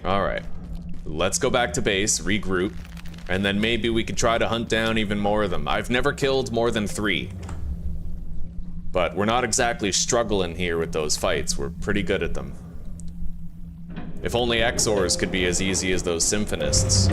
Alright, let's go back to base, regroup, and then maybe we could try to hunt down even more of them. I've never killed more than 3. But we're not exactly struggling here with those fights. We're pretty good at them. If only Exors could be as easy as those Symphonists.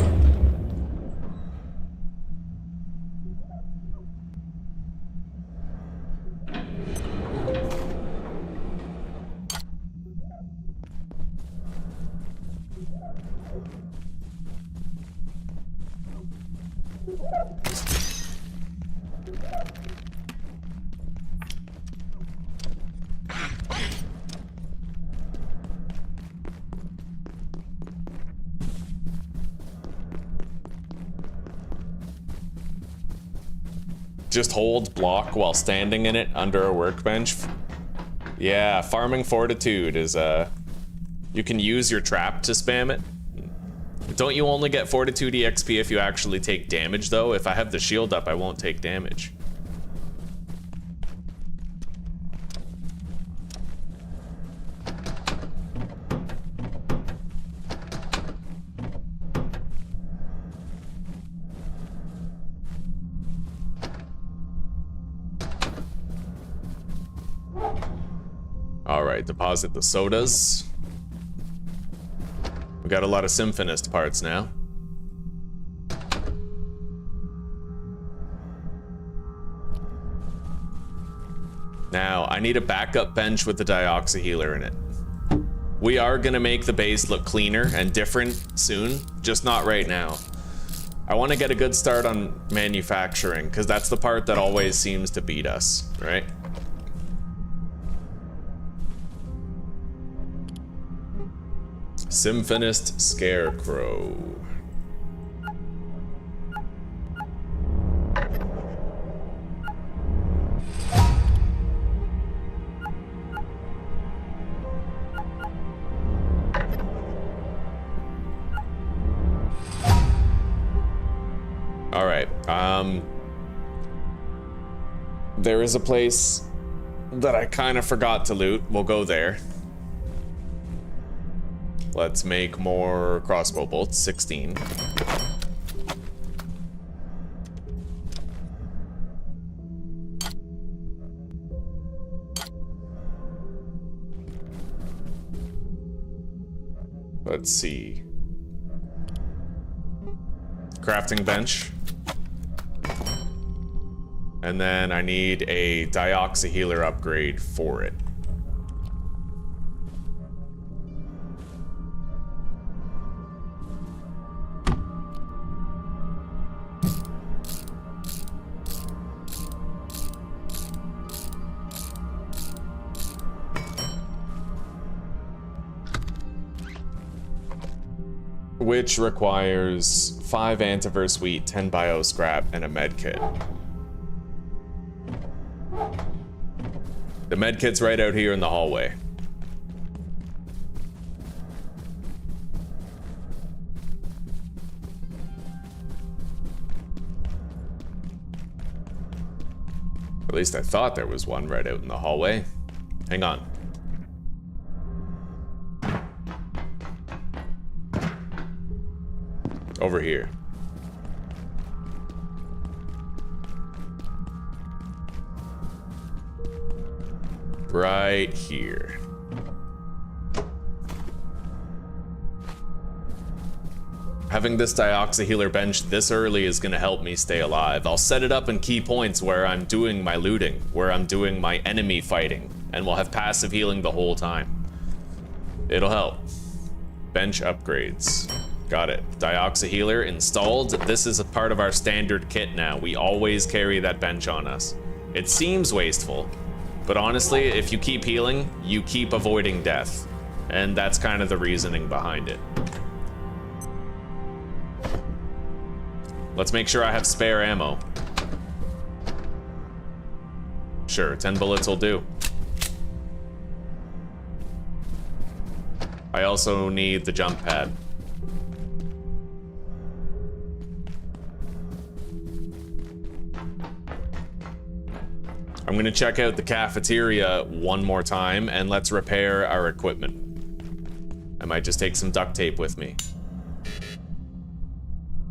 Just hold block while standing in it under a workbench. Yeah, farming fortitude is you can use your trap to spam it. Don't you only get fortitude EXP if you actually take damage though? If I have the shield up, I won't take damage. All right, deposit the sodas. We got a lot of Symphonist parts now. Now, I need a backup bench with the Dioxy Healer in it. We are gonna make the base look cleaner and different soon, just not right now. I wanna get a good start on manufacturing, because that's the part that always seems to beat us, right? Symphonist Scarecrow. All right. There is a place that I kind of forgot to loot. We'll go there. Let's make more crossbow bolts, 16. Let's see. Crafting bench. And then I need a Dioxy Healer upgrade for it. Which requires 5 antiverse wheat, 10 bio scrap, and a medkit. The medkit's right out here in the hallway. At least I thought there was one right out in the hallway. Hang on. Over here. Right here. Having this Dioxy Healer bench this early is gonna help me stay alive. I'll set it up in key points where I'm doing my looting, where I'm doing my enemy fighting, and we'll have passive healing the whole time. It'll help. Bench upgrades. Got it. Dioxy Healer installed. This is a part of our standard kit now. We always carry that bench on us. It seems wasteful, but honestly, if you keep healing, you keep avoiding death. And that's kind of the reasoning behind it. Let's make sure I have spare ammo. Sure, 10 bullets will do. I also need the jump pad. I'm gonna check out the cafeteria one more time and let's repair our equipment. I might just take some duct tape with me.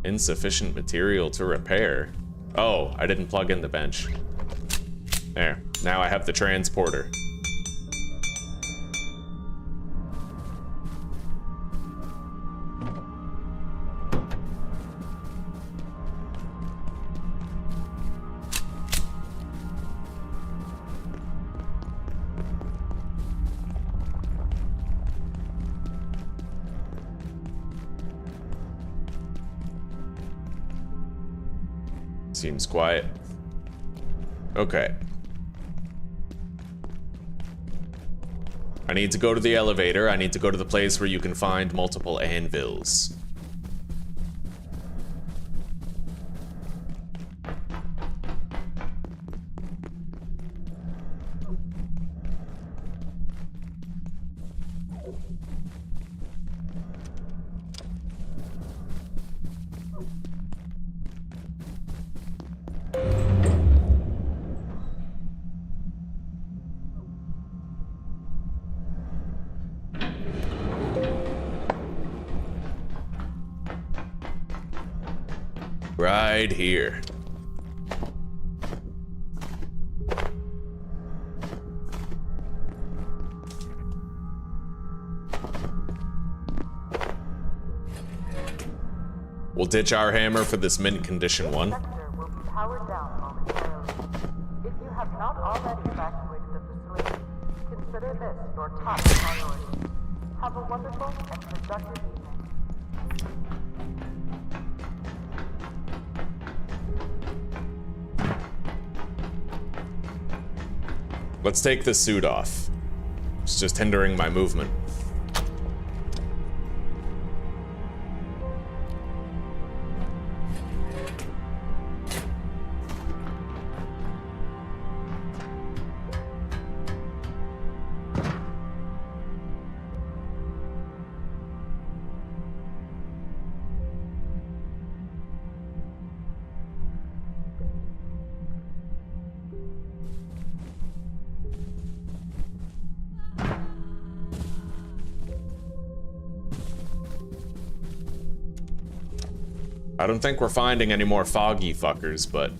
Insufficient material to repair. Oh, I didn't plug in the bench. There, now I have the transporter. Seems quiet. Okay. I need to go to the elevator. I need to go to the place where you can find multiple anvils. Right here. We'll ditch our hammer for this mint condition one. Sector will be powered down momentarily. If you have not already evacuated the facility, consider this your top priority. Have a wonderful and productive evening. Let's take the suit off. It's just hindering my movement. I don't think we're finding any more foggy fuckers, but...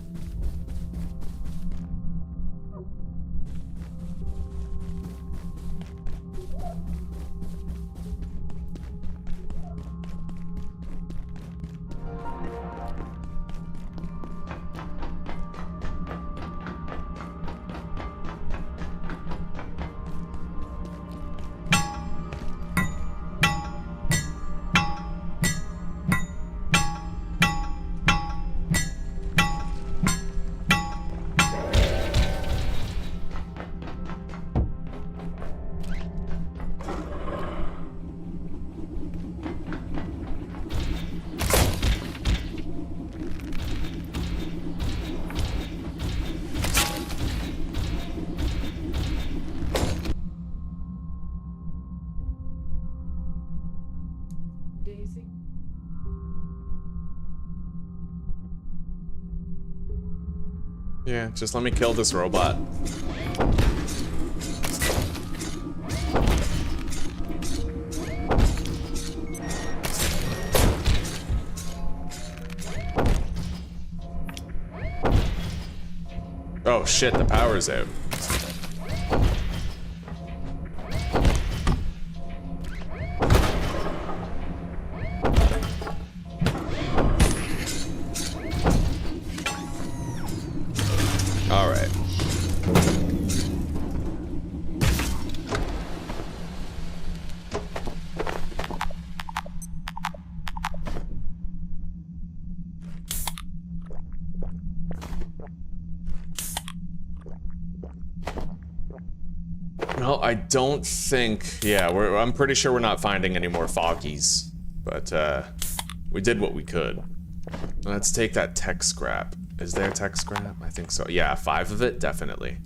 Daisy. Yeah, just let me kill this robot. Oh shit, the power's out. Well, I don't think... Yeah, I'm pretty sure we're not finding any more foggies. But, we did what we could. Let's take that tech scrap. Is there tech scrap? I think so. Yeah, 5 of it, definitely.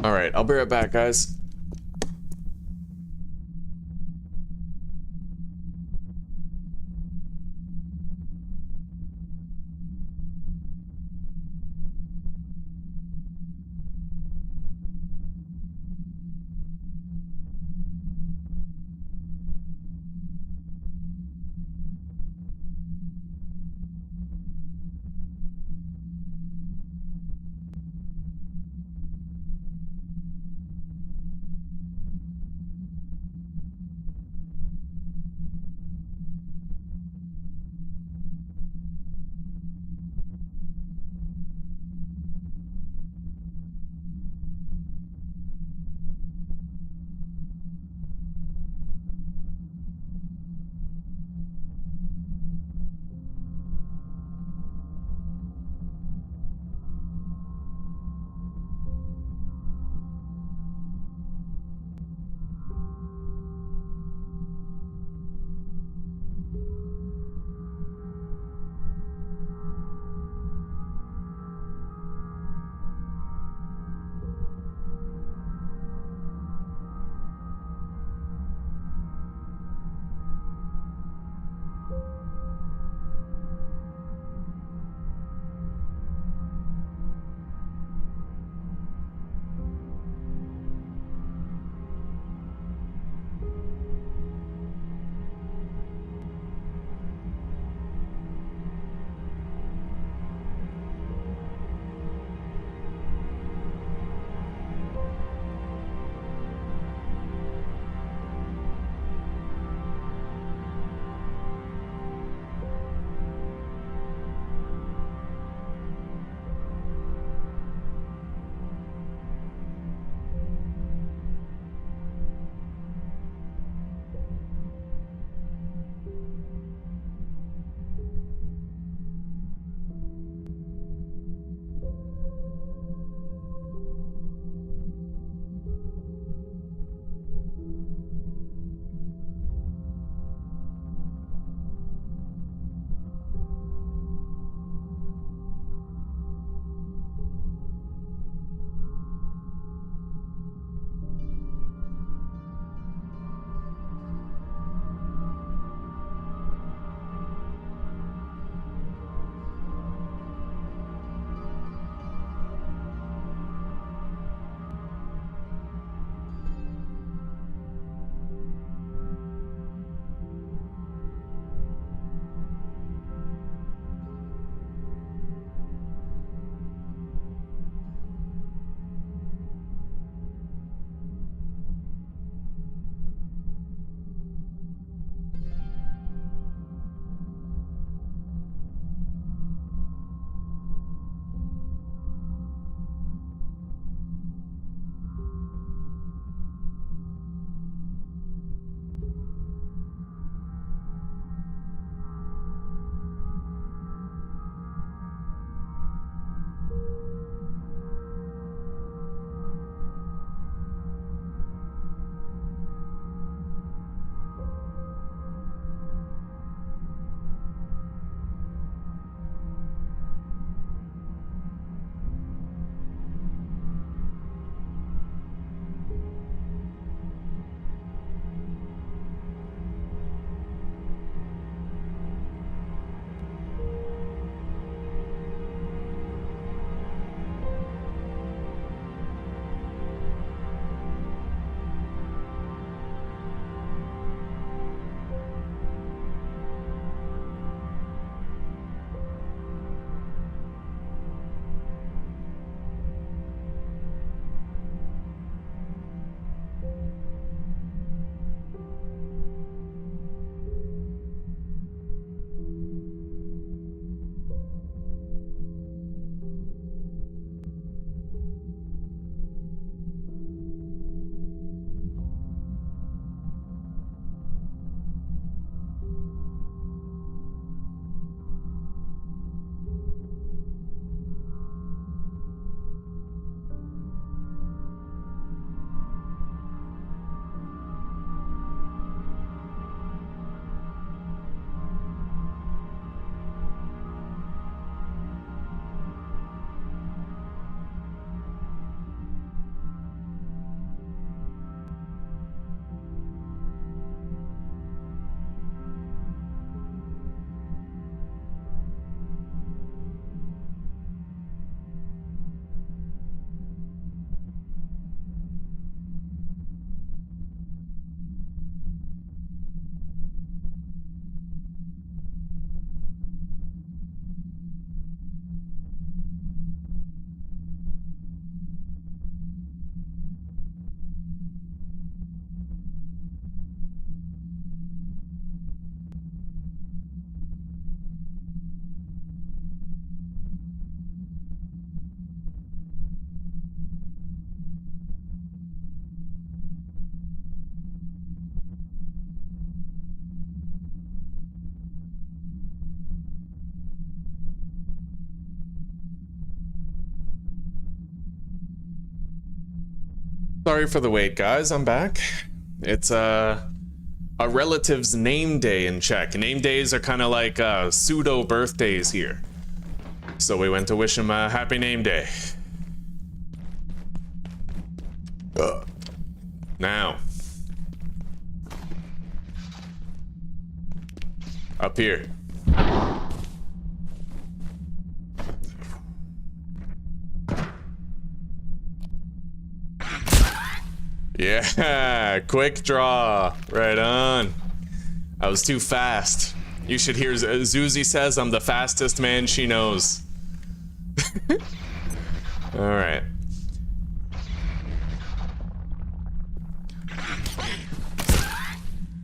Alright, I'll be right back, guys. Sorry for the wait, guys. I'm back. It's a relative's name day in Czech. Name days are kind of like pseudo birthdays here. So we went to wish him a happy name day. Now. Up here. Yeah, quick draw. Right on. I was too fast. You should hear Zuzi says I'm the fastest man she knows. All right.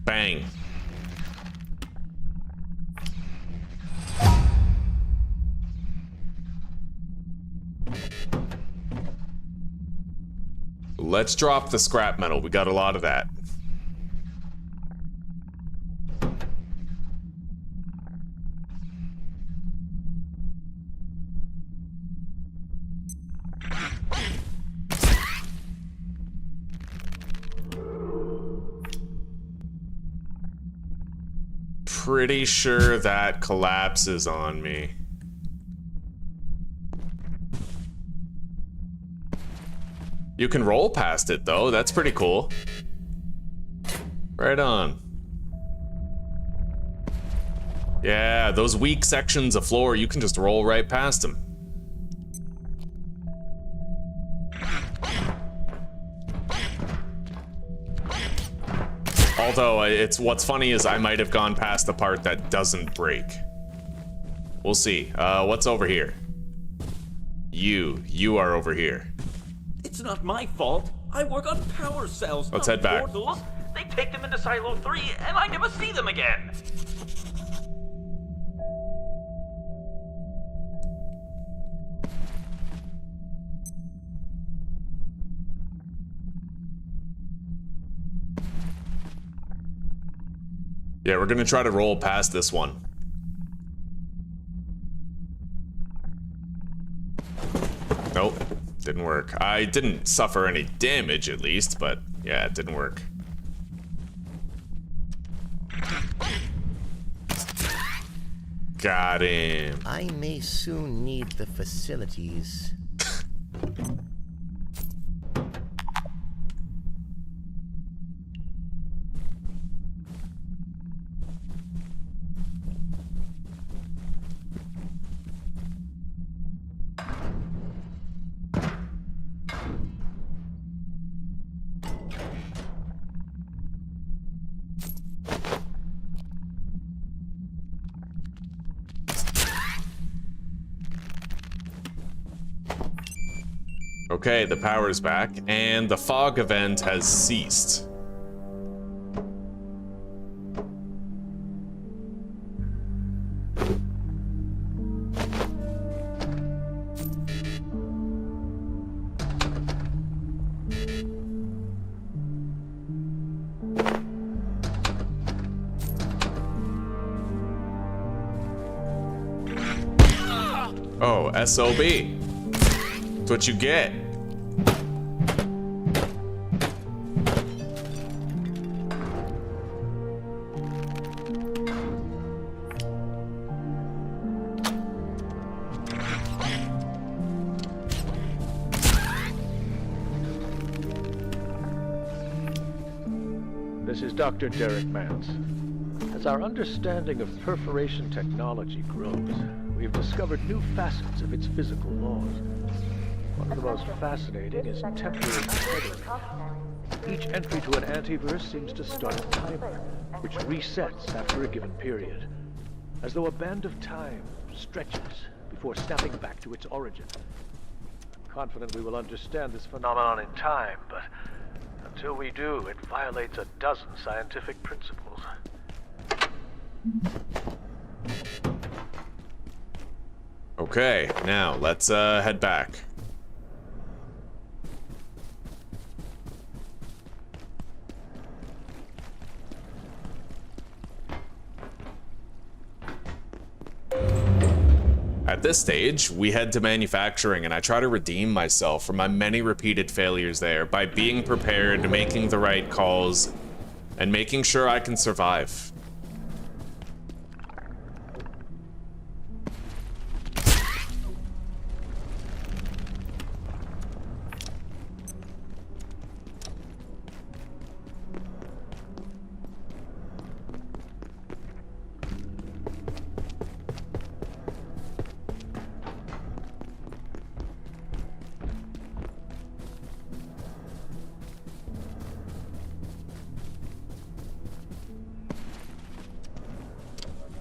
Bang. Let's drop the scrap metal. We got a lot of that. Pretty sure that collapses on me. You can roll past it though, that's pretty cool. Right on. Yeah, those weak sections of floor, you can just roll right past them. Although, what's funny is I might have gone past the part that doesn't break. We'll see. What's over here? You are over here. It's not my fault. I work on power cells. Let's head back. Portals. They take them into Silo 3, and I never see them again. Yeah, we're gonna try to roll past this one. Nope. Didn't work. I didn't suffer any damage at least, but yeah, it didn't work. Got him. I may soon need the facilities. Okay, the power's back, and the fog event has ceased. Oh, SOB. That's what you get. This is Dr. Derek Mance. As our understanding of perforation technology grows, we've discovered new facets of its physical laws. One of the most fascinating is temporary tethering. Each entry to an antiverse seems to start a timer, which resets after a given period, as though a band of time stretches before snapping back to its origin. I'm confident we will understand this phenomenon in time, but until we do, it violates a dozen scientific principles. Okay, now let's head back. at this stage, we head to manufacturing, and I try to redeem myself from my many repeated failures there by being prepared, making the right calls, and making sure I can survive.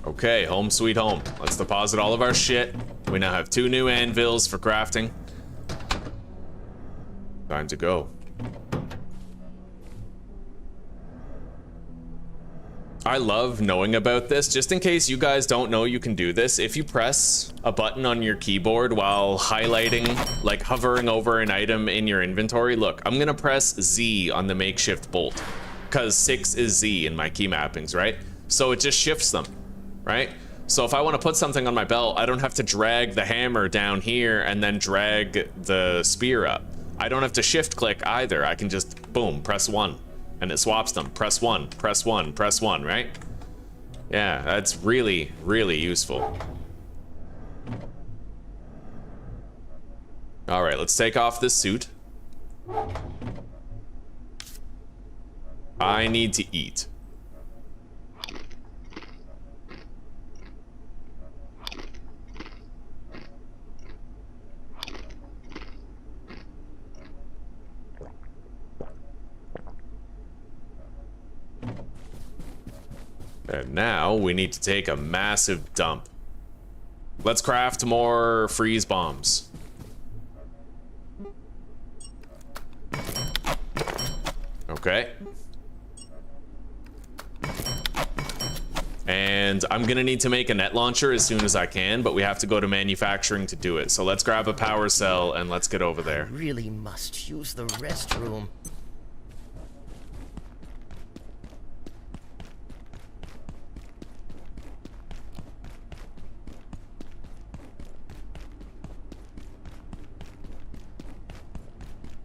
Okay, home sweet home. Let's deposit all of our shit. We now have 2 new anvils for crafting. Time to go. I love knowing about this. Just in case you guys don't know you can do this, if you press a button on your keyboard while highlighting, like hovering over an item in your inventory, look, I'm gonna press Z on the makeshift bolt, because 6 is Z in my key mappings, right? So it just shifts them. Right? So if I want to put something on my belt, I don't have to drag the hammer down here and then drag the spear up. I don't have to shift click either. I can just, boom, press 1. And it swaps them. Press 1, press 1, press 1, right? Yeah, that's really, really useful. All right, let's take off this suit. I need to eat. And now we need to take a massive dump. Let's craft more freeze bombs. Okay. And I'm gonna need to make a net launcher as soon as I can, but we have to go to manufacturing to do it. So let's grab a power cell and let's get over there. I really must use the restroom.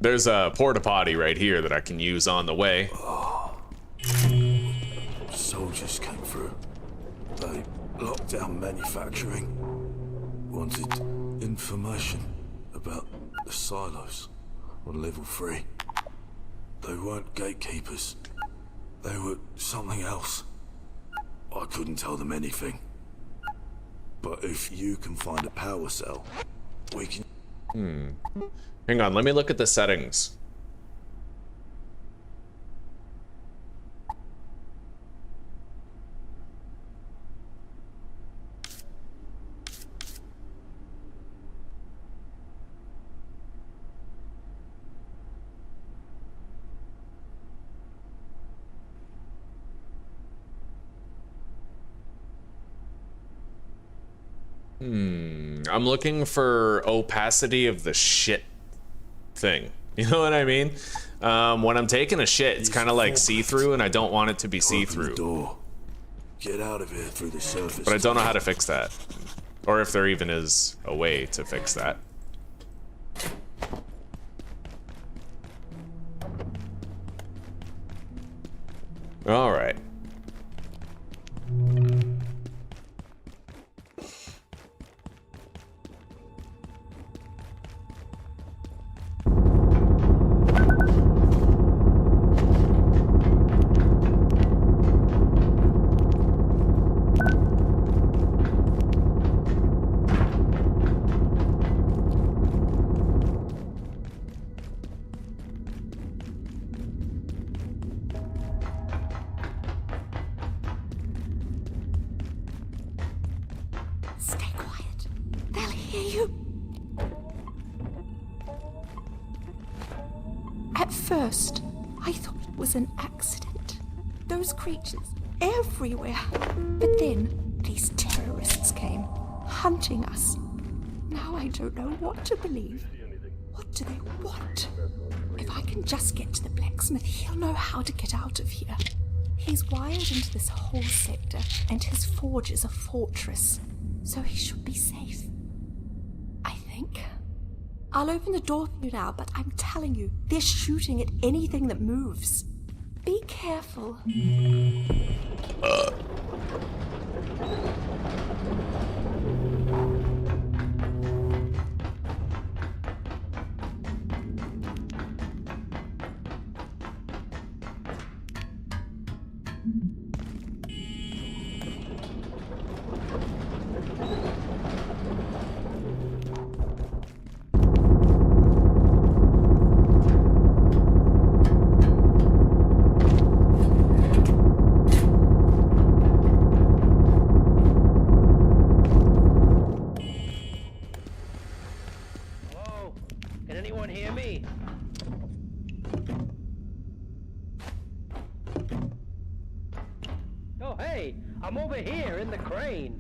There's a porta potty right here that I can use on the way. Soldiers came through. They locked down manufacturing. Wanted information about the silos on level 3. They weren't gatekeepers. They were something else. I couldn't tell them anything. But if you can find a power cell, we can... Hang on, let me look at the settings. I'm looking for opacity of the shit thing. You know what I mean? When I'm taking a shit, it's kind of like see-through, and I don't want it to be see-through. Get out of here through the surface. But I don't know how to fix that. Or if there even is a way to fix that. All right. First, I thought it was an accident. Those creatures everywhere. But then these terrorists came, hunting us. Now I don't know what to believe. What do they want? If I can just get to the blacksmith, he'll know how to get out of here. He's wired into this whole sector, and his forge is a fortress, so he should be safe. think. I'll open the door for you now, but I'm telling you, they're shooting at anything that moves. Be careful. I'm over here in the crane.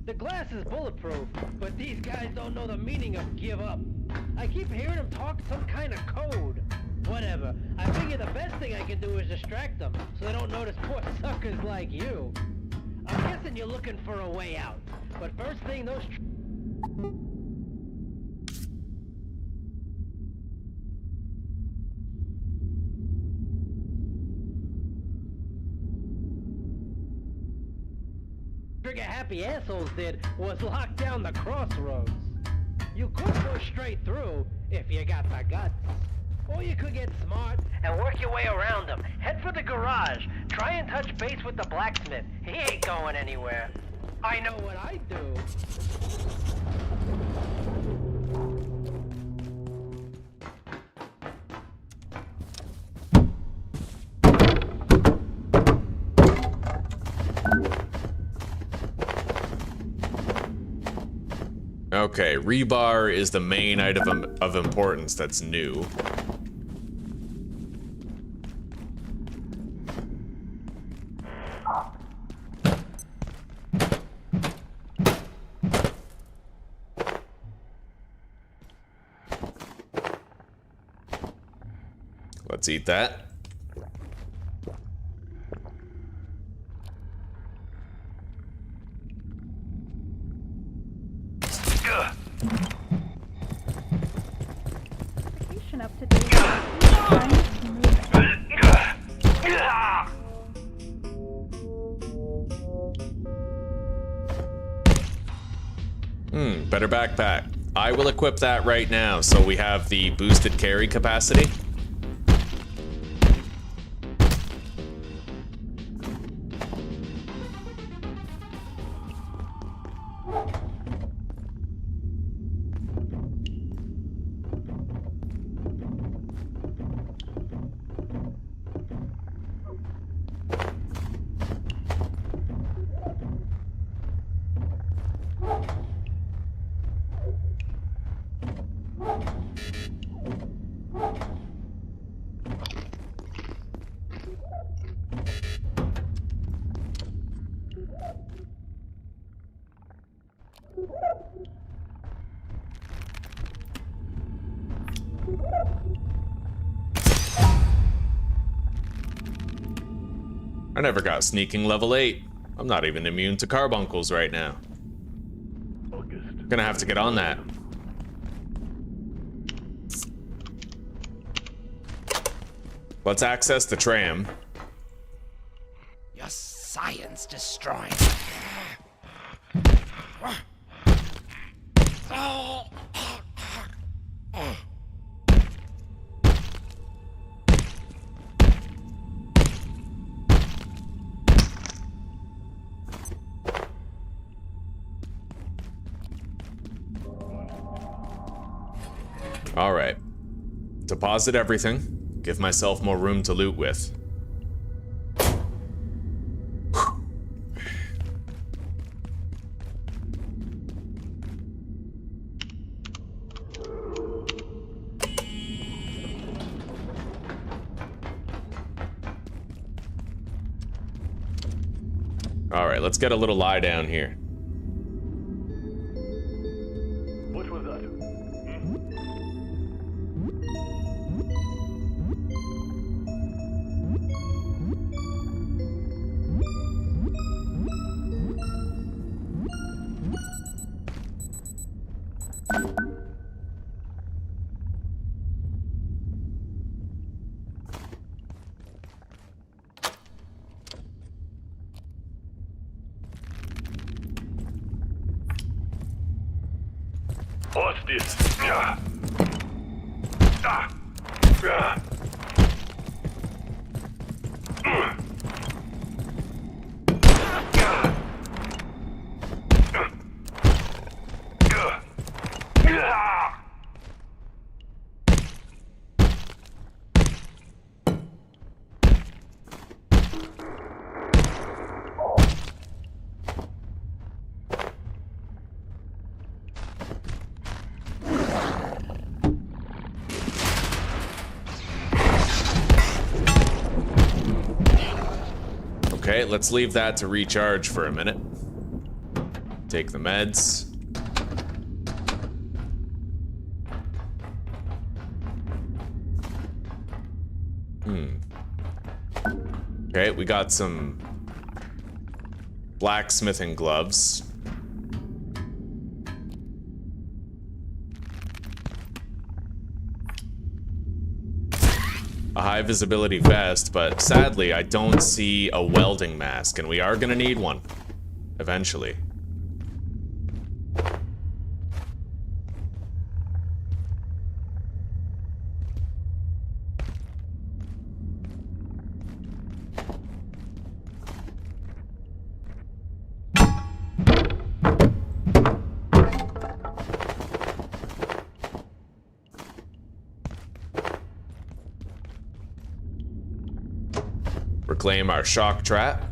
The glass is bulletproof, but these guys don't know the meaning of give up. I keep hearing them talk some kind of code. Whatever. I figure the best thing I can do is distract them, so they don't notice poor suckers like you. I'm guessing you're looking for a way out. But first thing, those... trigger-happy assholes did was lock down the crossroads. You could go straight through if you got the guts. Or you could get smart and work your way around them. Head for the garage. Try and touch base with the blacksmith. He ain't going anywhere. I know what I'd do. Okay, rebar is the main item of importance that's new. Let's eat that. Up to date. Better backpack. I will equip that right now so we have the boosted carry capacity. I never got sneaking level 8. I'm not even immune to carbuncles right now. Gonna have to get on that. Let's access the tram. Your science destroyed. All right. Deposit everything. Give myself more room to loot with. All right, let's get a little lie down here. What was that? What's this? Ah. Ah. Ah. Okay, let's leave that to recharge for a minute. Take the meds. Okay, we got some blacksmithing gloves. A high visibility vest, but sadly I don't see a welding mask, and we are gonna need one eventually. Reclaim our shock trap.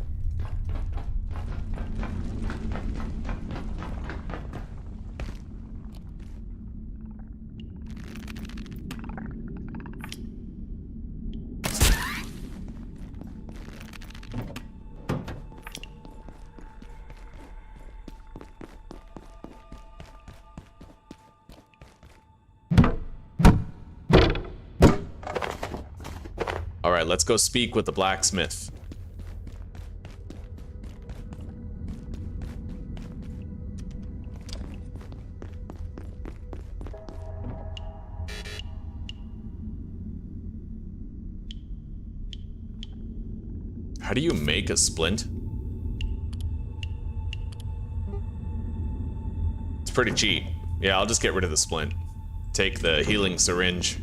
All right, let's go speak with the blacksmith. How do you make a splint? It's pretty cheap. Yeah, I'll just get rid of the splint. Take the healing syringe.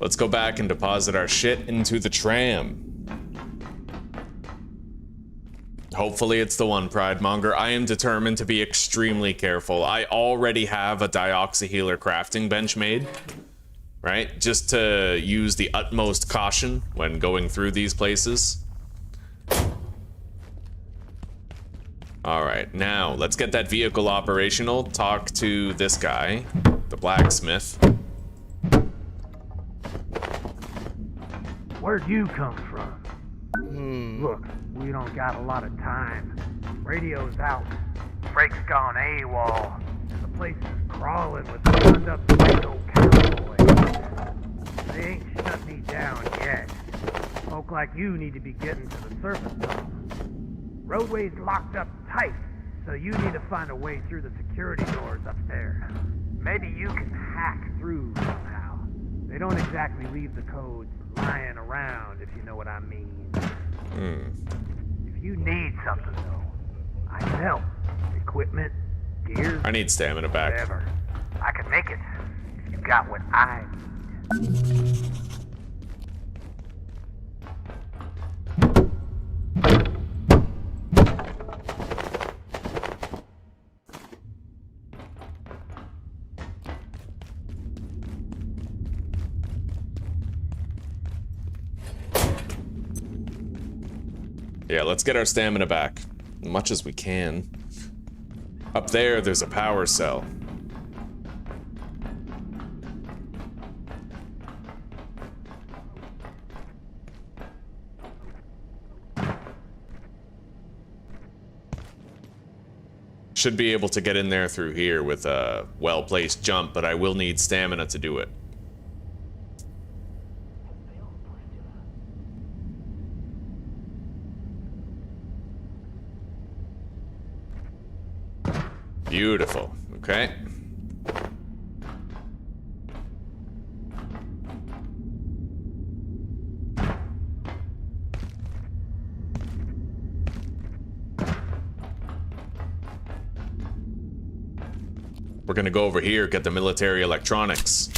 Let's go back and deposit our shit into the tram. Hopefully it's the one, Pridemonger. I am determined to be extremely careful. I already have a dioxyhealer crafting bench made, right? Just to use the utmost caution when going through these places. All right, now let's get that vehicle operational. Talk to this guy, the blacksmith. Where'd you come from? Look, we don't got a lot of time. Radio's out. Frake's gone AWOL. And the place is crawling with gunned up psycho cowboys. They ain't shut me down yet. Folk like you need to be getting to the surface zone. Roadway's locked up tight, so you need to find a way through the security doors up there. Maybe you can hack through somehow. They don't exactly leave the codes lying around, if you know what I mean. If you need something, though, I can help. Equipment, gear. I need stamina back. Whatever. I can make it if you got what I need. Yeah, let's get our stamina back. As much as we can. Up there, there's a power cell. Should be able to get in there through here with a well-placed jump, but I will need stamina to do it. Beautiful. Okay. We're gonna go over here, get the military electronics.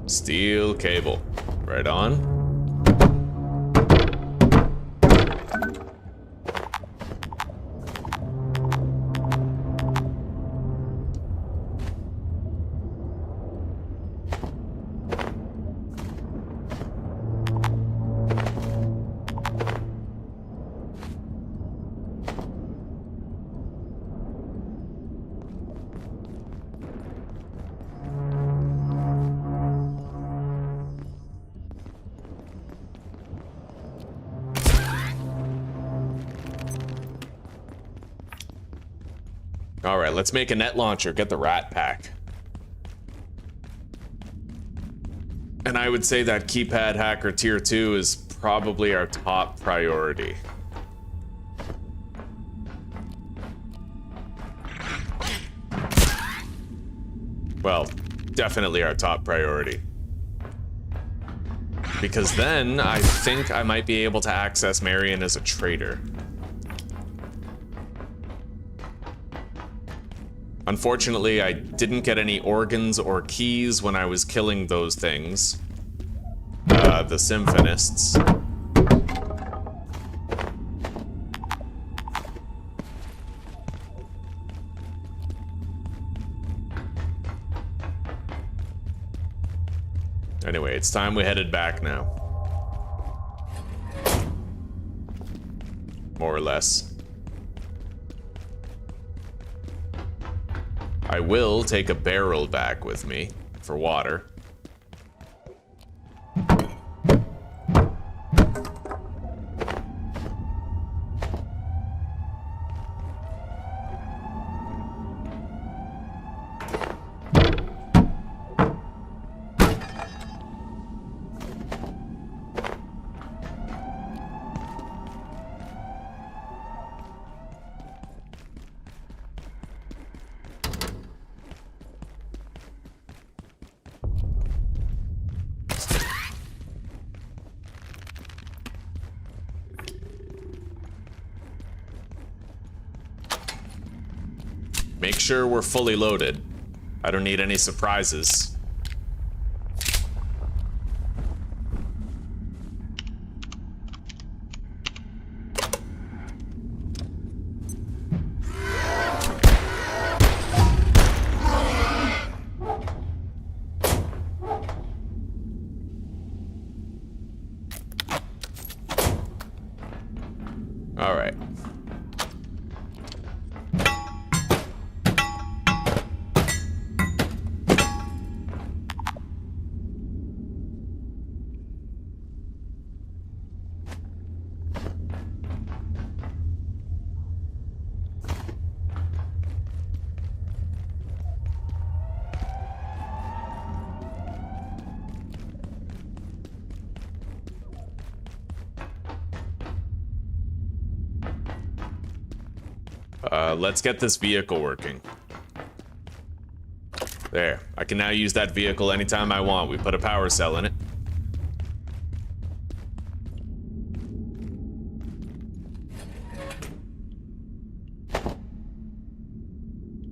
Steel cable. Right on. Alright, let's make a net launcher, get the rat pack. And I would say that keypad hacker tier 2 is probably our top priority. Well, definitely our top priority. Because then I think I might be able to access Marion as a traitor. Unfortunately, I didn't get any organs or keys when I was killing those things. The symphonists. Anyway, it's time we headed back now. More or less. I will take a barrel back with me for water. Make sure we're fully loaded. I don't need any surprises. All right. Let's get this vehicle working. There, I can now use that vehicle anytime I want. We put a power cell in it.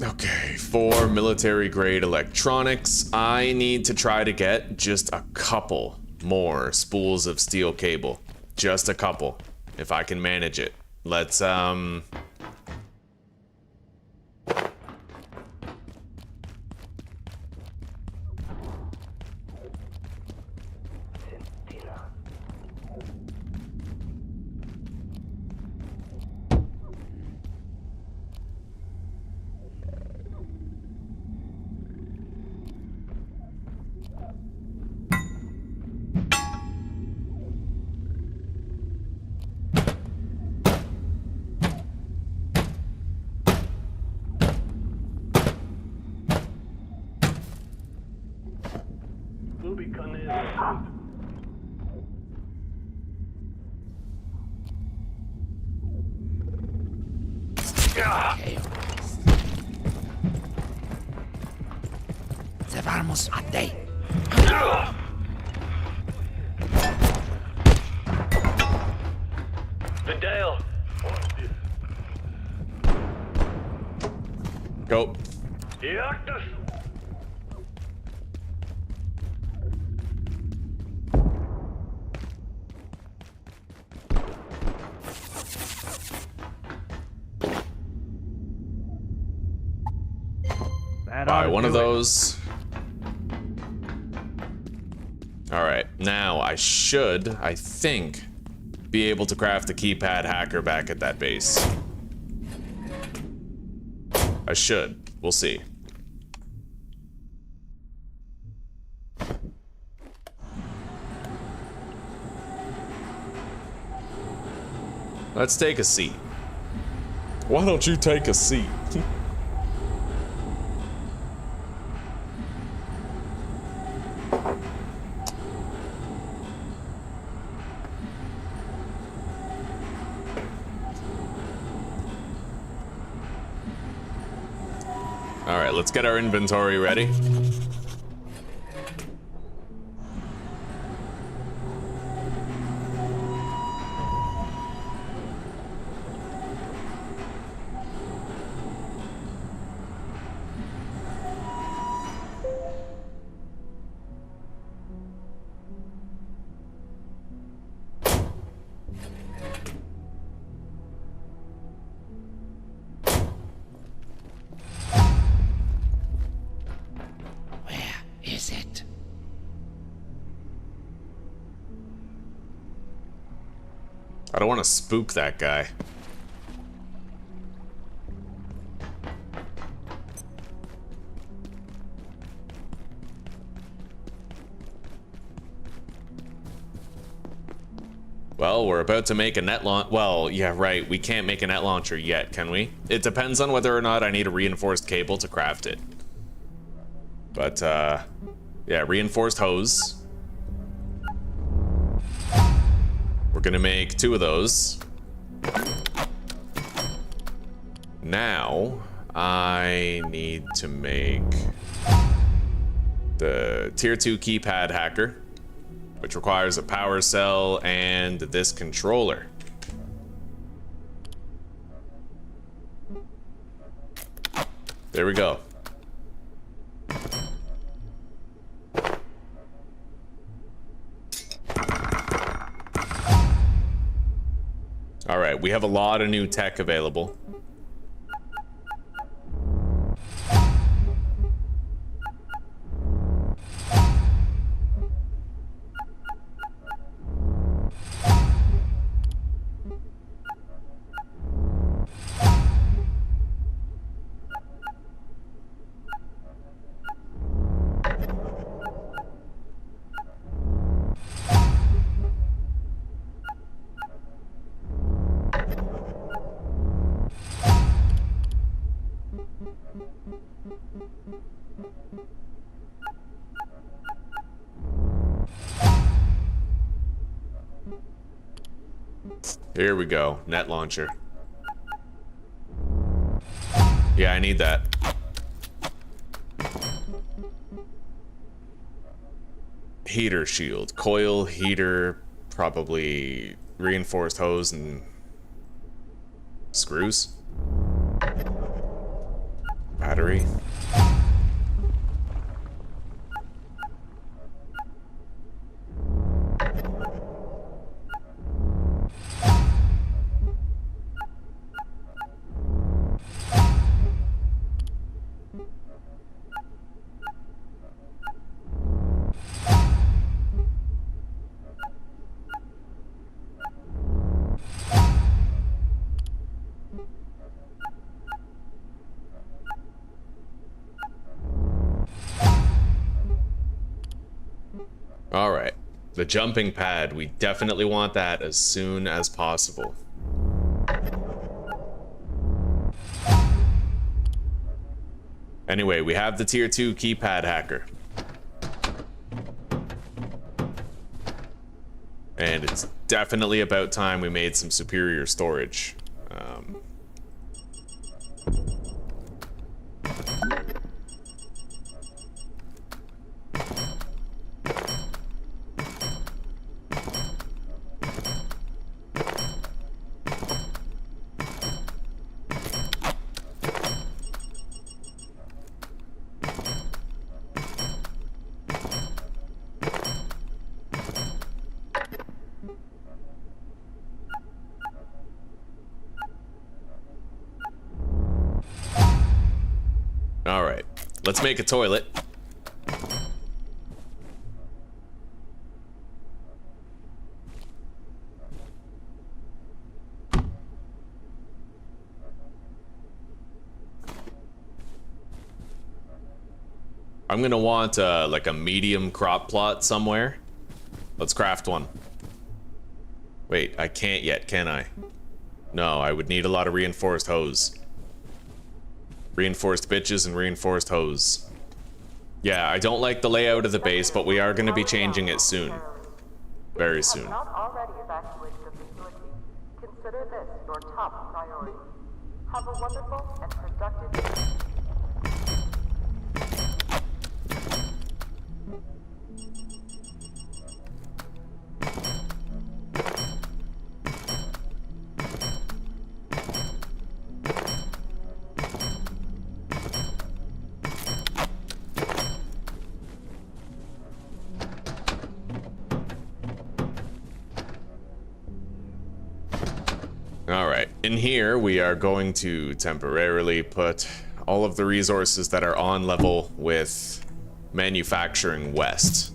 Okay, for military grade electronics, I need to try to get just a couple more spools of steel cable. Just a couple, if I can manage it. Let's, Vamos a day. Vidal. Go. Actus. Buy one of those. Alright, now I think, be able to craft a keypad hacker back at that base. I should. We'll see. Let's take a seat. Why don't you take a seat? Alright, let's get our inventory ready. I don't want to spook that guy. Well, we're about to make a net launch. Well, yeah, right. We can't make a net launcher yet, can we? It depends on whether or not I need a reinforced cable to craft it. But, yeah, reinforced hose. We're gonna make 2 of those. Now, I need to make the tier 2 keypad hacker, which requires a power cell and this controller. There we go. All right, we have a lot of new tech available. Here we go, net launcher. Yeah, I need that. Heater shield, coil, heater, probably reinforced hose and screws. Battery. All right, the jumping pad. We definitely want that as soon as possible. Anyway, we have the tier 2 keypad hacker. And it's definitely about time we made some superior storage. All right, let's make a toilet. I'm gonna want like a medium crop plot somewhere. Let's craft one. Wait, I can't yet, can I? No, I would need a lot of reinforced hose. Reinforced bitches and reinforced hose. Yeah, I don't like the layout of the base, but we are going to be changing it soon. Very soon. Not already evacuated the facility. Consider this your top priority. Have a wonderful and productive day. Alright, in here we are going to temporarily put all of the resources that are on level with manufacturing west.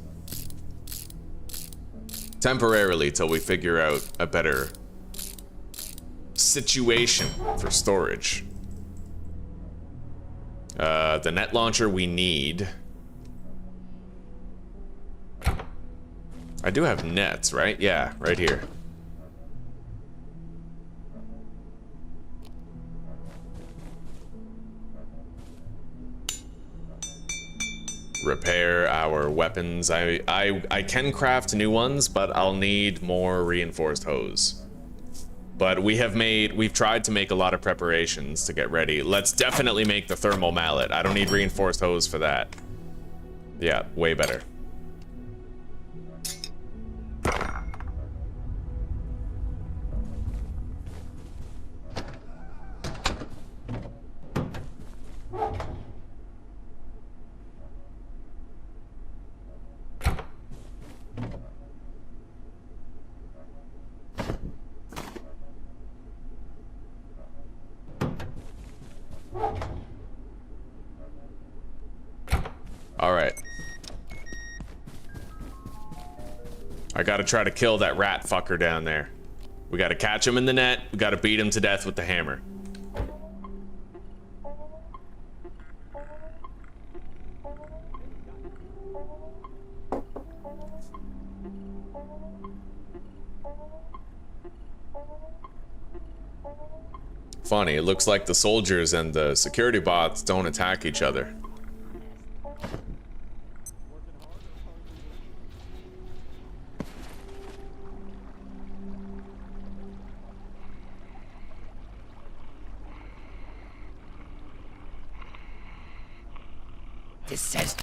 Temporarily till we figure out a better situation for storage. The net launcher we need. I do have nets, right? Yeah, right here. Repair our weapons. I can craft new ones, but I'll need more reinforced hose. But we've tried to make a lot of preparations to get ready. Let's definitely make the thermal mallet. I don't need reinforced hose for that. Yeah, way better. Alright. I gotta try to kill that rat fucker down there. We gotta catch him in the net. We gotta beat him to death with the hammer. Funny, it looks like the soldiers and the security bots don't attack each other. This says...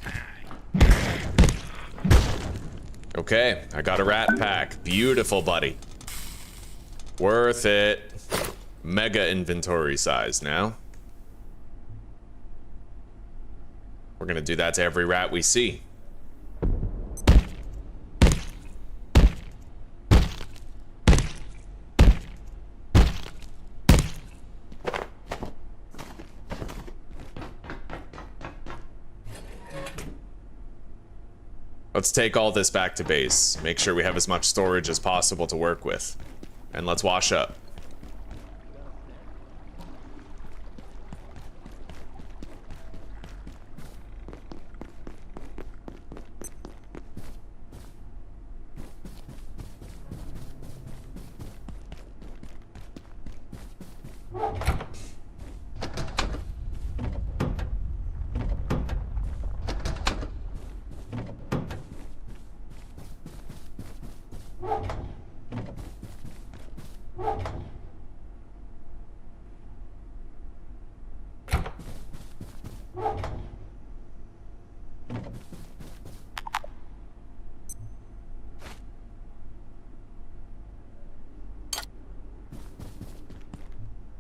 Okay, I got a rat pack. Beautiful, buddy. Worth it. Mega inventory size now. We're gonna do that to every rat we see. Let's take all this back to base. Make sure we have as much storage as possible to work with. And let's wash up.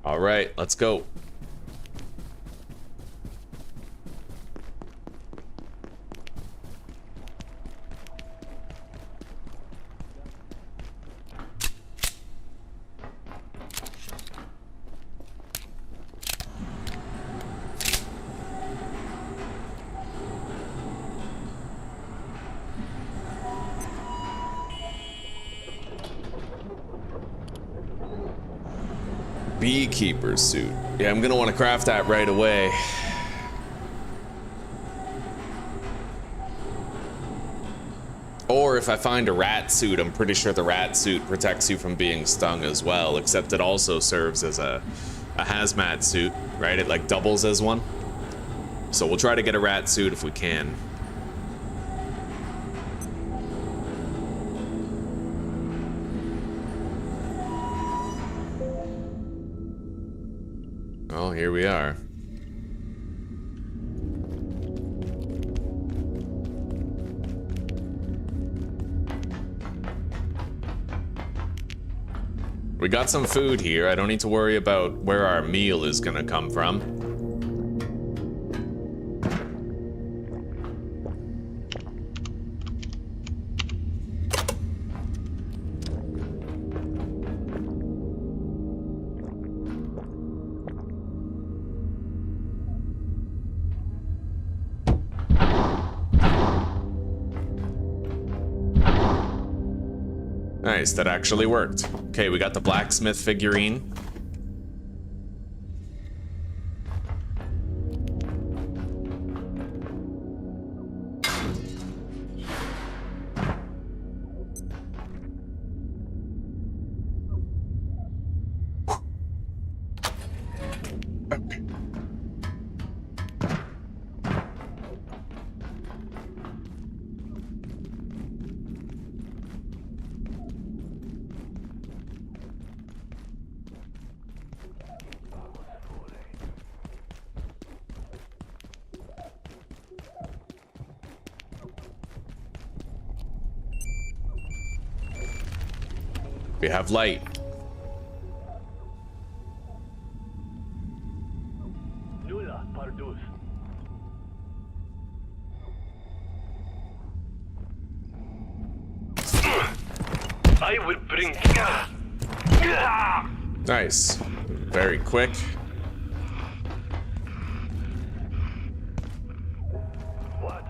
All right, let's go. Beekeeper suit. Yeah, I'm gonna want to craft that right away. Or if I find a rat suit, I'm pretty sure the rat suit protects you from being stung as well, except it also serves as a hazmat suit, right? It like doubles as one. So we'll try to get a rat suit if we can. Well, here we are. We got some food here. I don't need to worry about where our meal is gonna come from. Nice, that actually worked. Okay, we got the blacksmith figurine. We have light. I will bring. Nice. Very quick. What?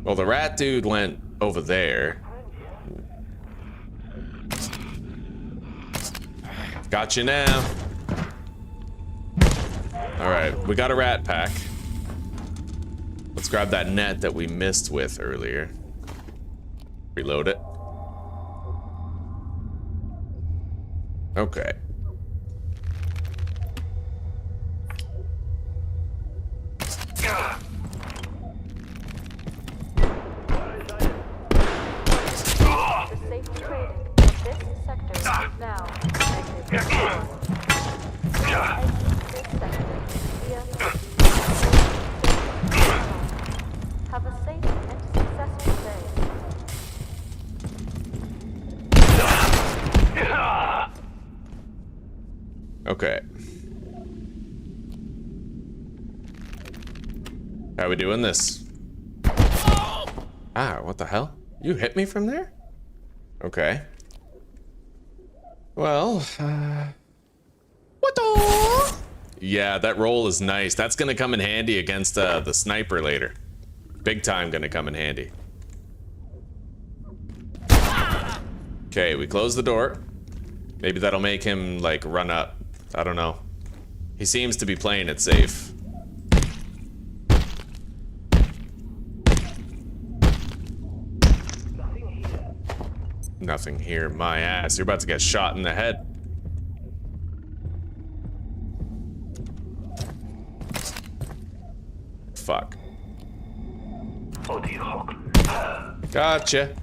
Well, the rat dude went over there. Got you now. All right, we got a rat pack. Let's grab that net that we missed with earlier. Reload it. Okay. The safe trading of this sector is now exit 4. Exit this sector via have a safe and successful day. Okay. How we doing this? Ah, what the hell? You hit me from there? Okay. Well, what the? Yeah, that roll is nice. That's gonna come in handy against the sniper later. Big time gonna come in handy. Okay, we close the door. Maybe that'll make him, like, run up. I don't know. He seems to be playing it safe. Nothing here, my ass. You're about to get shot in the head. Fuck. Gotcha.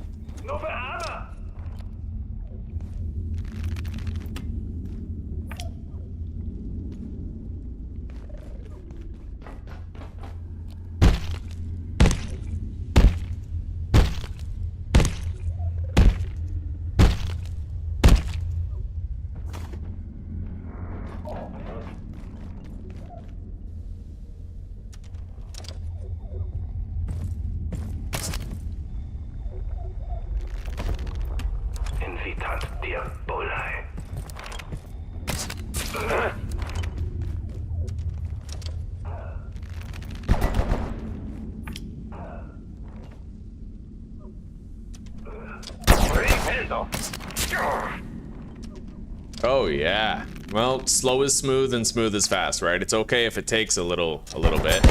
Oh yeah. Well, slow is smooth and smooth is fast, right? It's okay if it takes a little bit.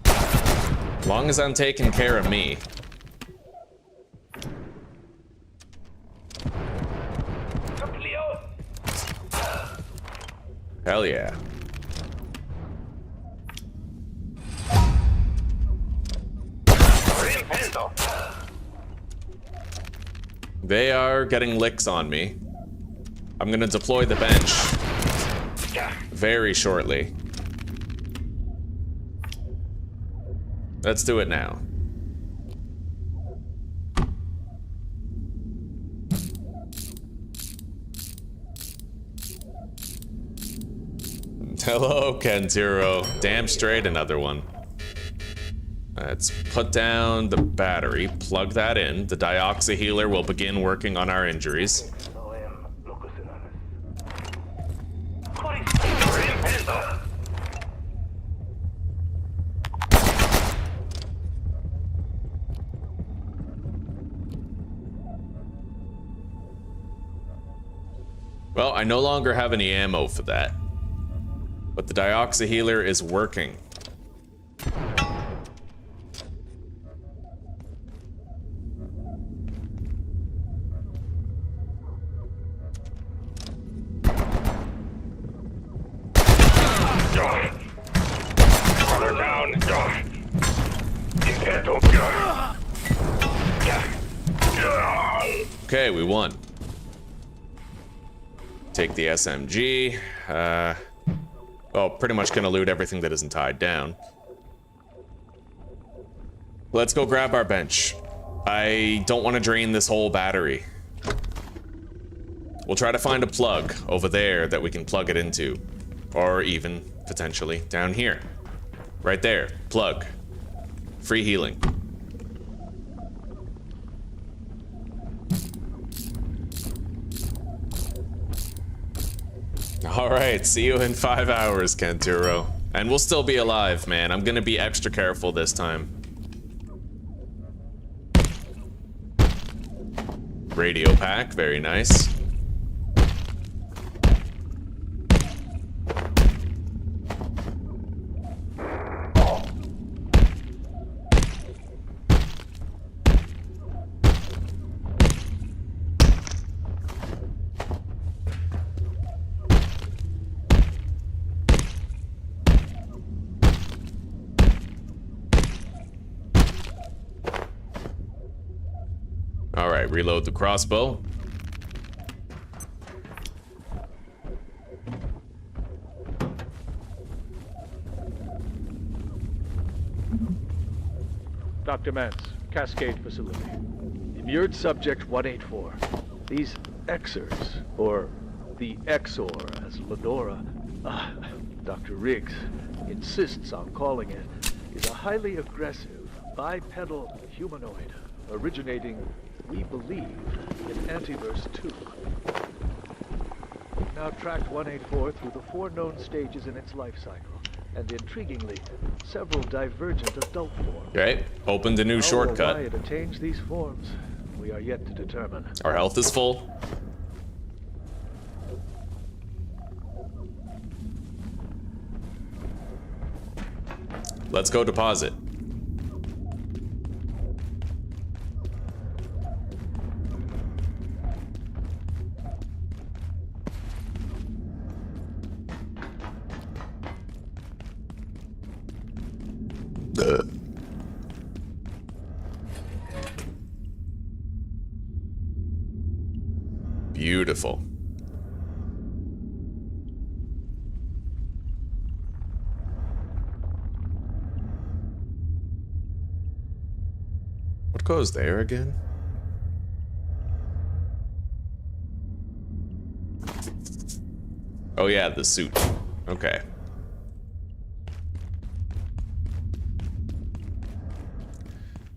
As long as I'm taking care of me. Hell yeah. They are getting licks on me. I'm gonna deploy the bench very shortly. Let's do it now. Hello, Kentiro. Damn straight, another one. Let's put down the battery, plug that in. The dioxy healer will begin working on our injuries. Well, I no longer have any ammo for that. But the dioxy healer is working. Okay, we won. Take the SMG. Well, pretty much gonna loot everything that isn't tied down. Let's go grab our bench. I don't want to drain this whole battery. We'll try to find a plug over there that we can plug it into. Or even, potentially, down here. Right there. Plug. Free healing. Alright, see you in 5 hours, Kentiro. And we'll still be alive, man. I'm gonna be extra careful this time. Radio pack, very nice. Alright, reload the crossbow. Dr. Mance, Cascade Facility. Immured Subject 184. These Xers, or the Exxor as Lenora, Dr. Riggs insists on calling it, is a highly aggressive, bipedal humanoid originating, we believe, in Antiverse 2. We've now tracked 184 through the 4 known stages in its life cycle, and intriguingly, several divergent adult forms. Okay, opened a new shortcut. Why it attains these forms, we are yet to determine. Our health is full. Let's go deposit. Beautiful. What goes there again? Oh yeah, the suit. Okay.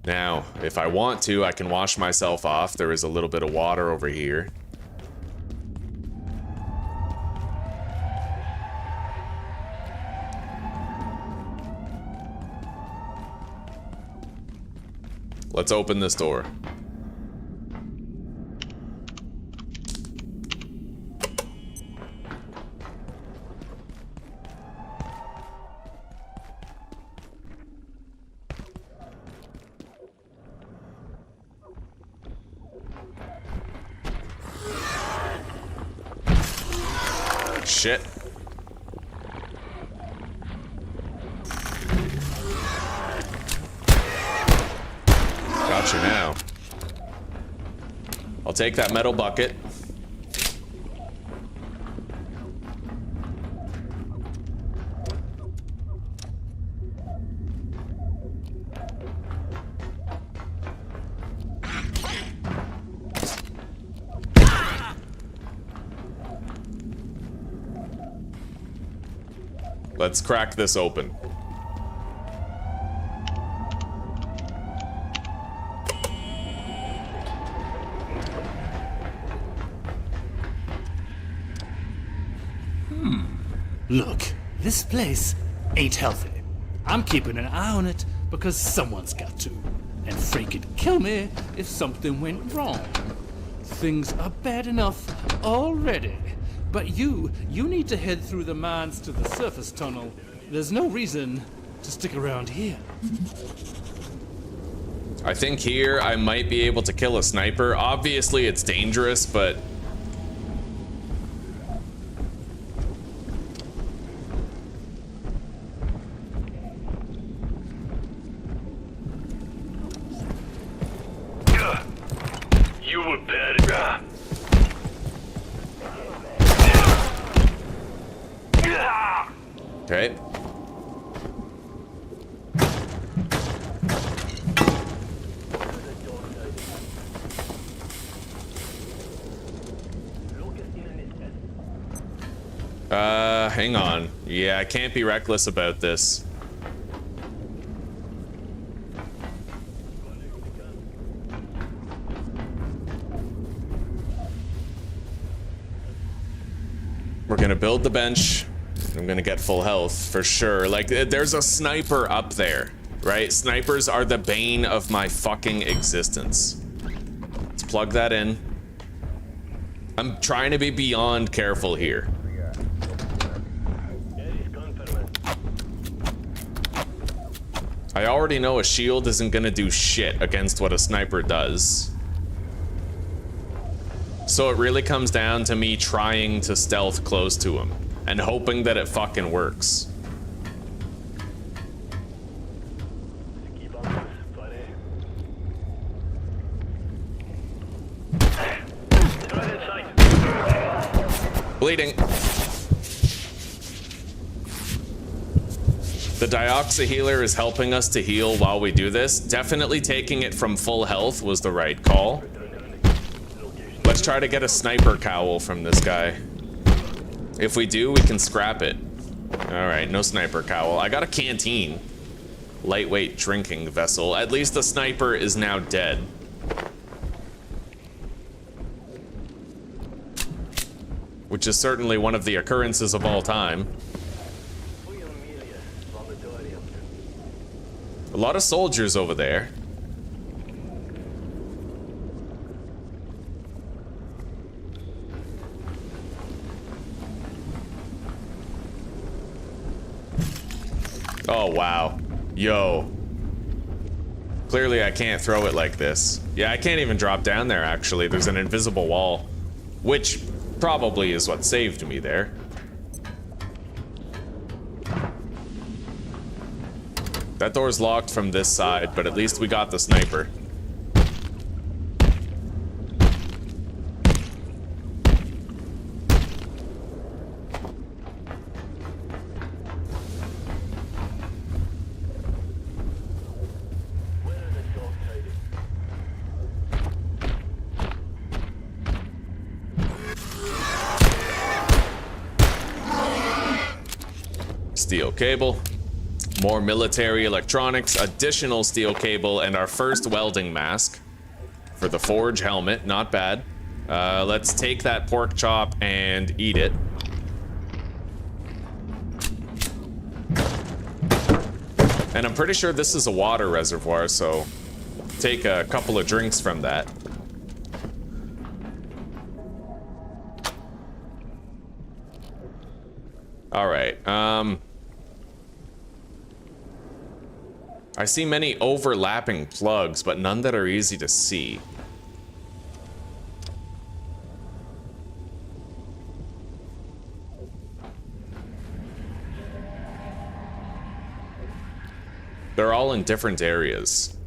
Now, if I want to, I can wash myself off. There is a little bit of water over here. Let's open this door. Shit. Gotcha now. I'll take that metal bucket. Let's crack this open. Look, this place ain't healthy. I'm keeping an eye on it because someone's got to. And Frey could kill me if something went wrong. Things are bad enough already. But you need to head through the mines to the surface tunnel. There's no reason to stick around here. I think here I might be able to kill a sniper. Obviously it's dangerous, but... You were bad. Okay. Hang on. Yeah, I can't be reckless about this. We're gonna build the bench. I'm gonna get full health for sure. Like, there's a sniper up there, right? Snipers are the bane of my fucking existence. Let's plug that in. I'm trying to be beyond careful here. I already know a shield isn't gonna do shit against what a sniper does. So it really comes down to me trying to stealth close to him and hoping that it fucking works. Bleeding. The Dioxa healer is helping us to heal while we do this. Definitely taking it from full health was the right call. Let's try to get a sniper cowl from this guy. If we do, we can scrap it. All right, no sniper cowl. I got a canteen. lightweight drinking vessel. At least the sniper is now dead. Which is certainly one of the occurrences of all time. A lot of soldiers over there. Oh, wow. Yo. Clearly I can't throw it like this. Yeah, I can't even drop down there, actually. There's an invisible wall. Which probably is what saved me there. That door's locked from this side, but at least we got the sniper. Steel cable. More military electronics, additional steel cable, and our first welding mask for the forge helmet. Not bad. Let's take that pork chop and eat it. And I'm pretty sure this is a water reservoir, so take a couple of drinks from that. All right. I see many overlapping plugs, but none that are easy to see. They're all in different areas.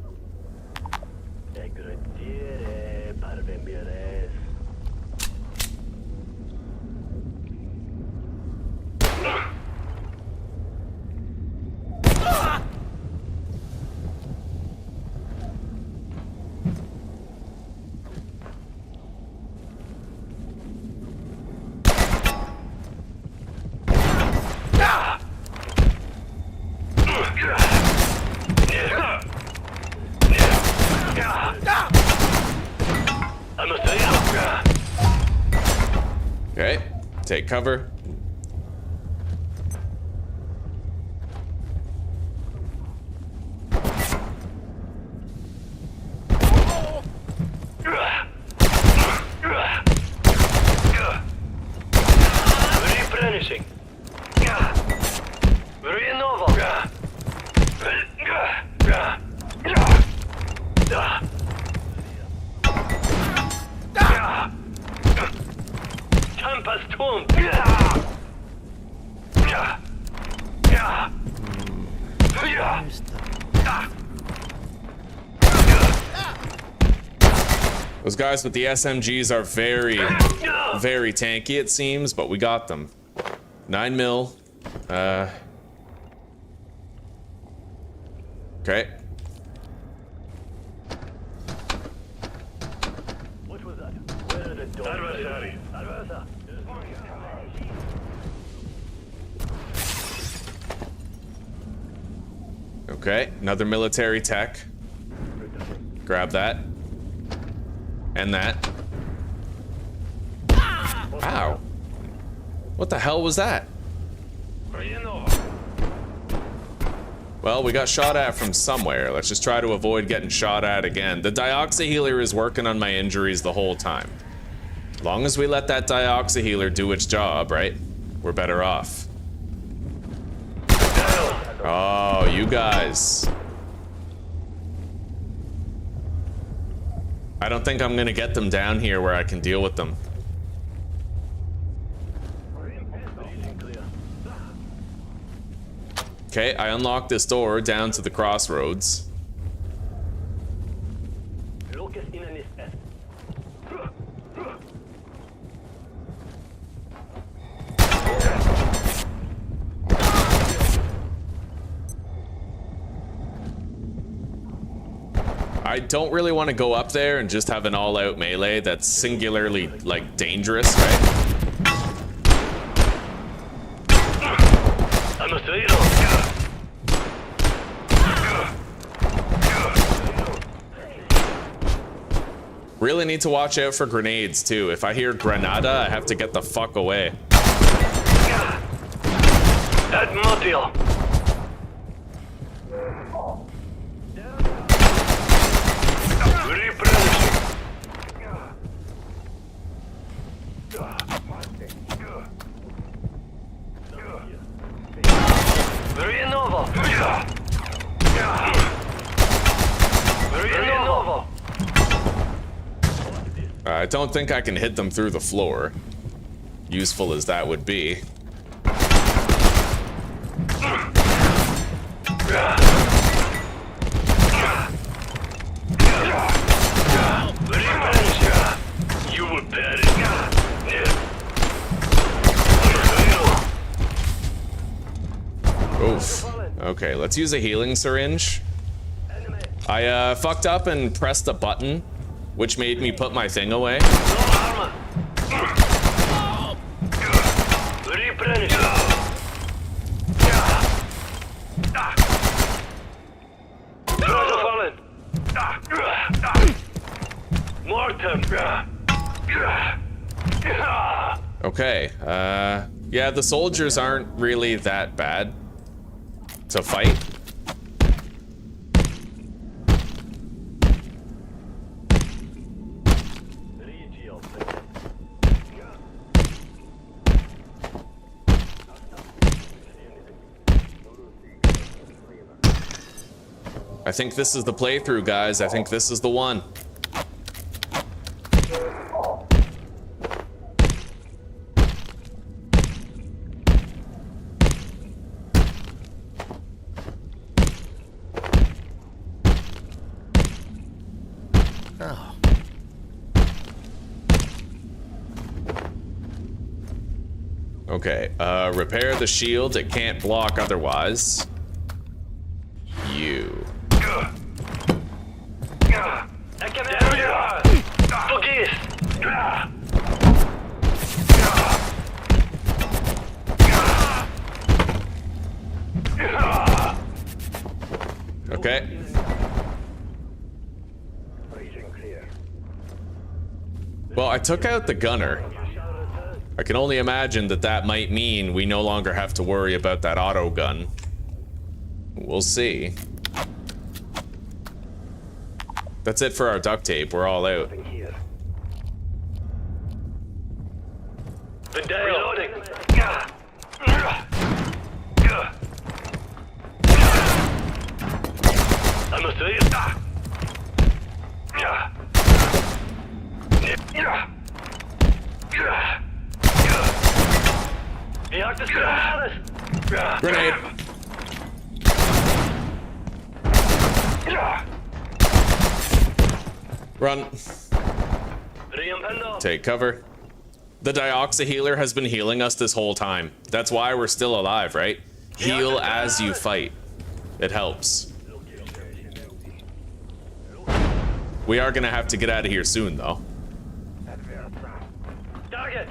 Okay, take cover. Replenishing. Those guys with the SMGs are very, very tanky, it seems, but we got them. 9 mil. Okay. What was that? Where did it go? Adversary. Okay, another military tech. Grab that. And that. Ow. What the hell was that? Well, we got shot at from somewhere. Let's just try to avoid getting shot at again. The dioxyhealer is working on my injuries the whole time. As long as we let that dioxyhealer do its job, right? We're better off. Oh, you guys. I don't think I'm gonna get them down here where I can deal with them. Okay, I unlocked this door down to the crossroads. I don't really want to go up there and just have an all-out melee that's singularly, like, dangerous, right? Really need to watch out for grenades too. If I hear granada, I have to get the fuck away. Admobile. Very novel. Very novel. I don't think I can hit them through the floor. Useful as that would be. You were bad. Oof. Okay, let's use a healing syringe. I fucked up and pressed a button, which made me put my thing away. Okay, yeah, the soldiers aren't really that bad to fight. I think this is the playthrough, guys. I think this is the one. Okay, repair the shield. It can't block otherwise. You. Okay. Well, I took out the gunner. I can only imagine that that might mean we no longer have to worry about that auto gun. We'll see. That's it for our duct tape. We're all out. Reloading. I must say it. Grenade. Run. Take cover. The dioxy healer has been healing us this whole time. That's why we're still alive, right? Heal as you fight. It helps. We are gonna have to get out of here soon, though. Target.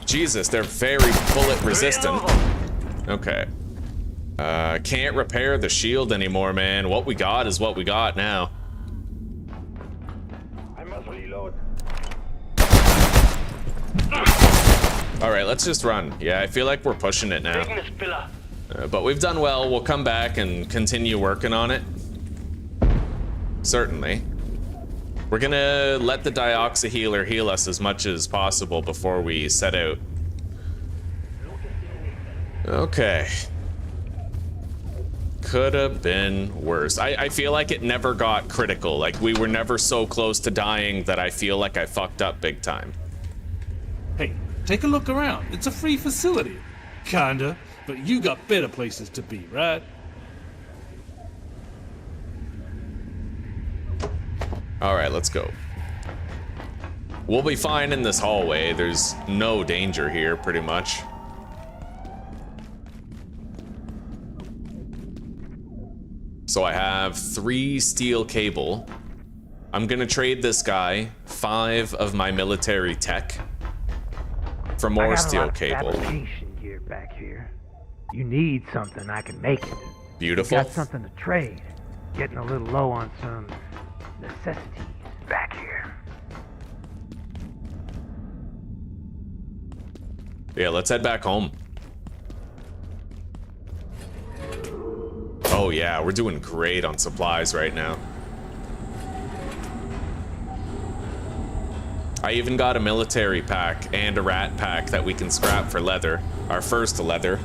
Jesus, they're very bullet resistant. Okay. Can't repair the shield anymore, man. What we got is what we got now. I must reload. Alright, let's just run. Yeah, I feel like we're pushing it now. But we've done well. We'll come back and continue working on it. Certainly. We're gonna let the dioxy healer heal us as much as possible before we set out. Okay. Could have been worse. I feel like it never got critical. Like, we were never so close to dying that I feel like I fucked up big time. Hey, take a look around. It's a free facility. Kinda. But you got better places to be, right? Alright, let's go. We'll be fine in this hallway. There's no danger here, pretty much. So I have 3 steel cable. I'm gonna trade this guy 5 of my military tech for more steel cable. Fabrication gear back here. You need something, I can make it. Beautiful. Got something to trade. Getting a little low on some necessities back here. Yeah, let's head back home. Oh yeah, we're doing great on supplies right now. I even got a military pack and a rat pack that we can scrap for leather. Our first leather.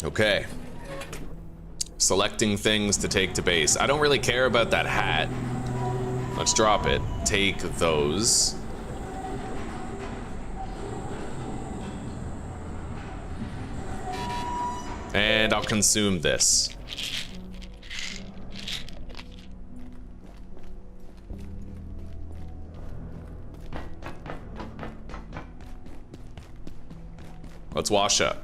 Okay. Selecting things to take to base. I don't really care about that hat. Let's drop it. Take those. And I'll consume this. Let's wash up.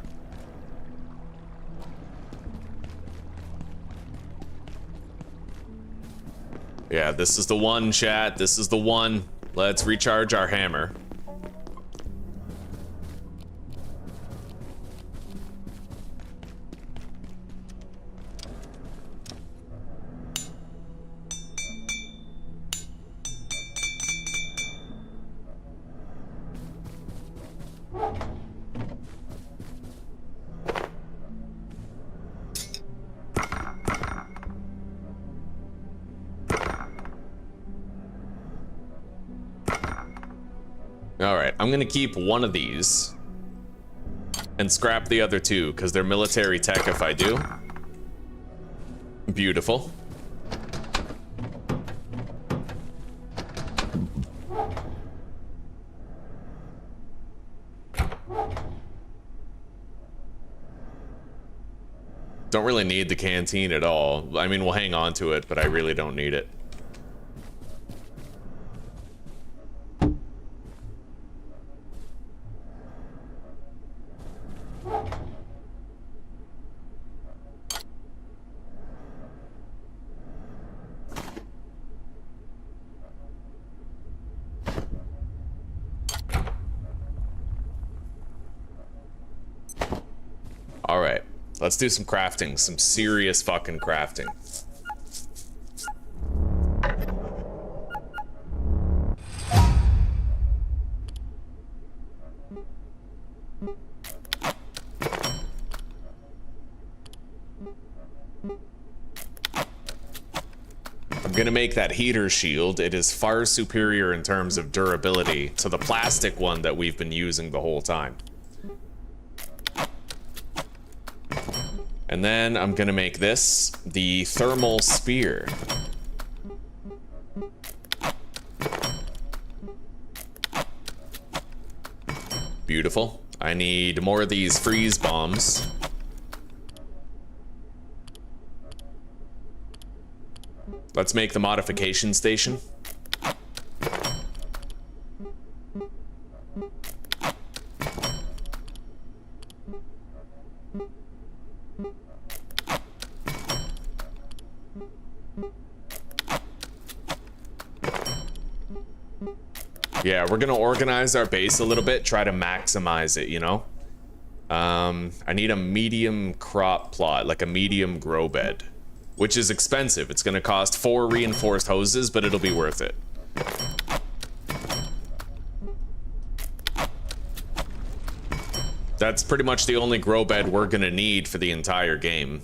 Yeah, this is the one, chat. This is the one. Let's recharge our hammer. Alright, I'm gonna keep one of these and scrap the other two because they're military tech if I do. Beautiful. Don't really need the canteen at all. I mean, we'll hang on to it, but I really don't need it. Alright, let's do some crafting, some serious fucking crafting. I'm gonna make that heater shield. It is far superior in terms of durability to the plastic one that we've been using the whole time. And then I'm gonna make this the thermal spear. Beautiful. I need more of these freeze bombs. Let's make the modification station. Yeah, we're gonna organize our base a little bit, try to maximize it, you know? I need a medium crop plot, like a medium grow bed, which is expensive. It's gonna cost 4 reinforced hoses, but it'll be worth it. That's pretty much the only grow bed we're gonna need for the entire game.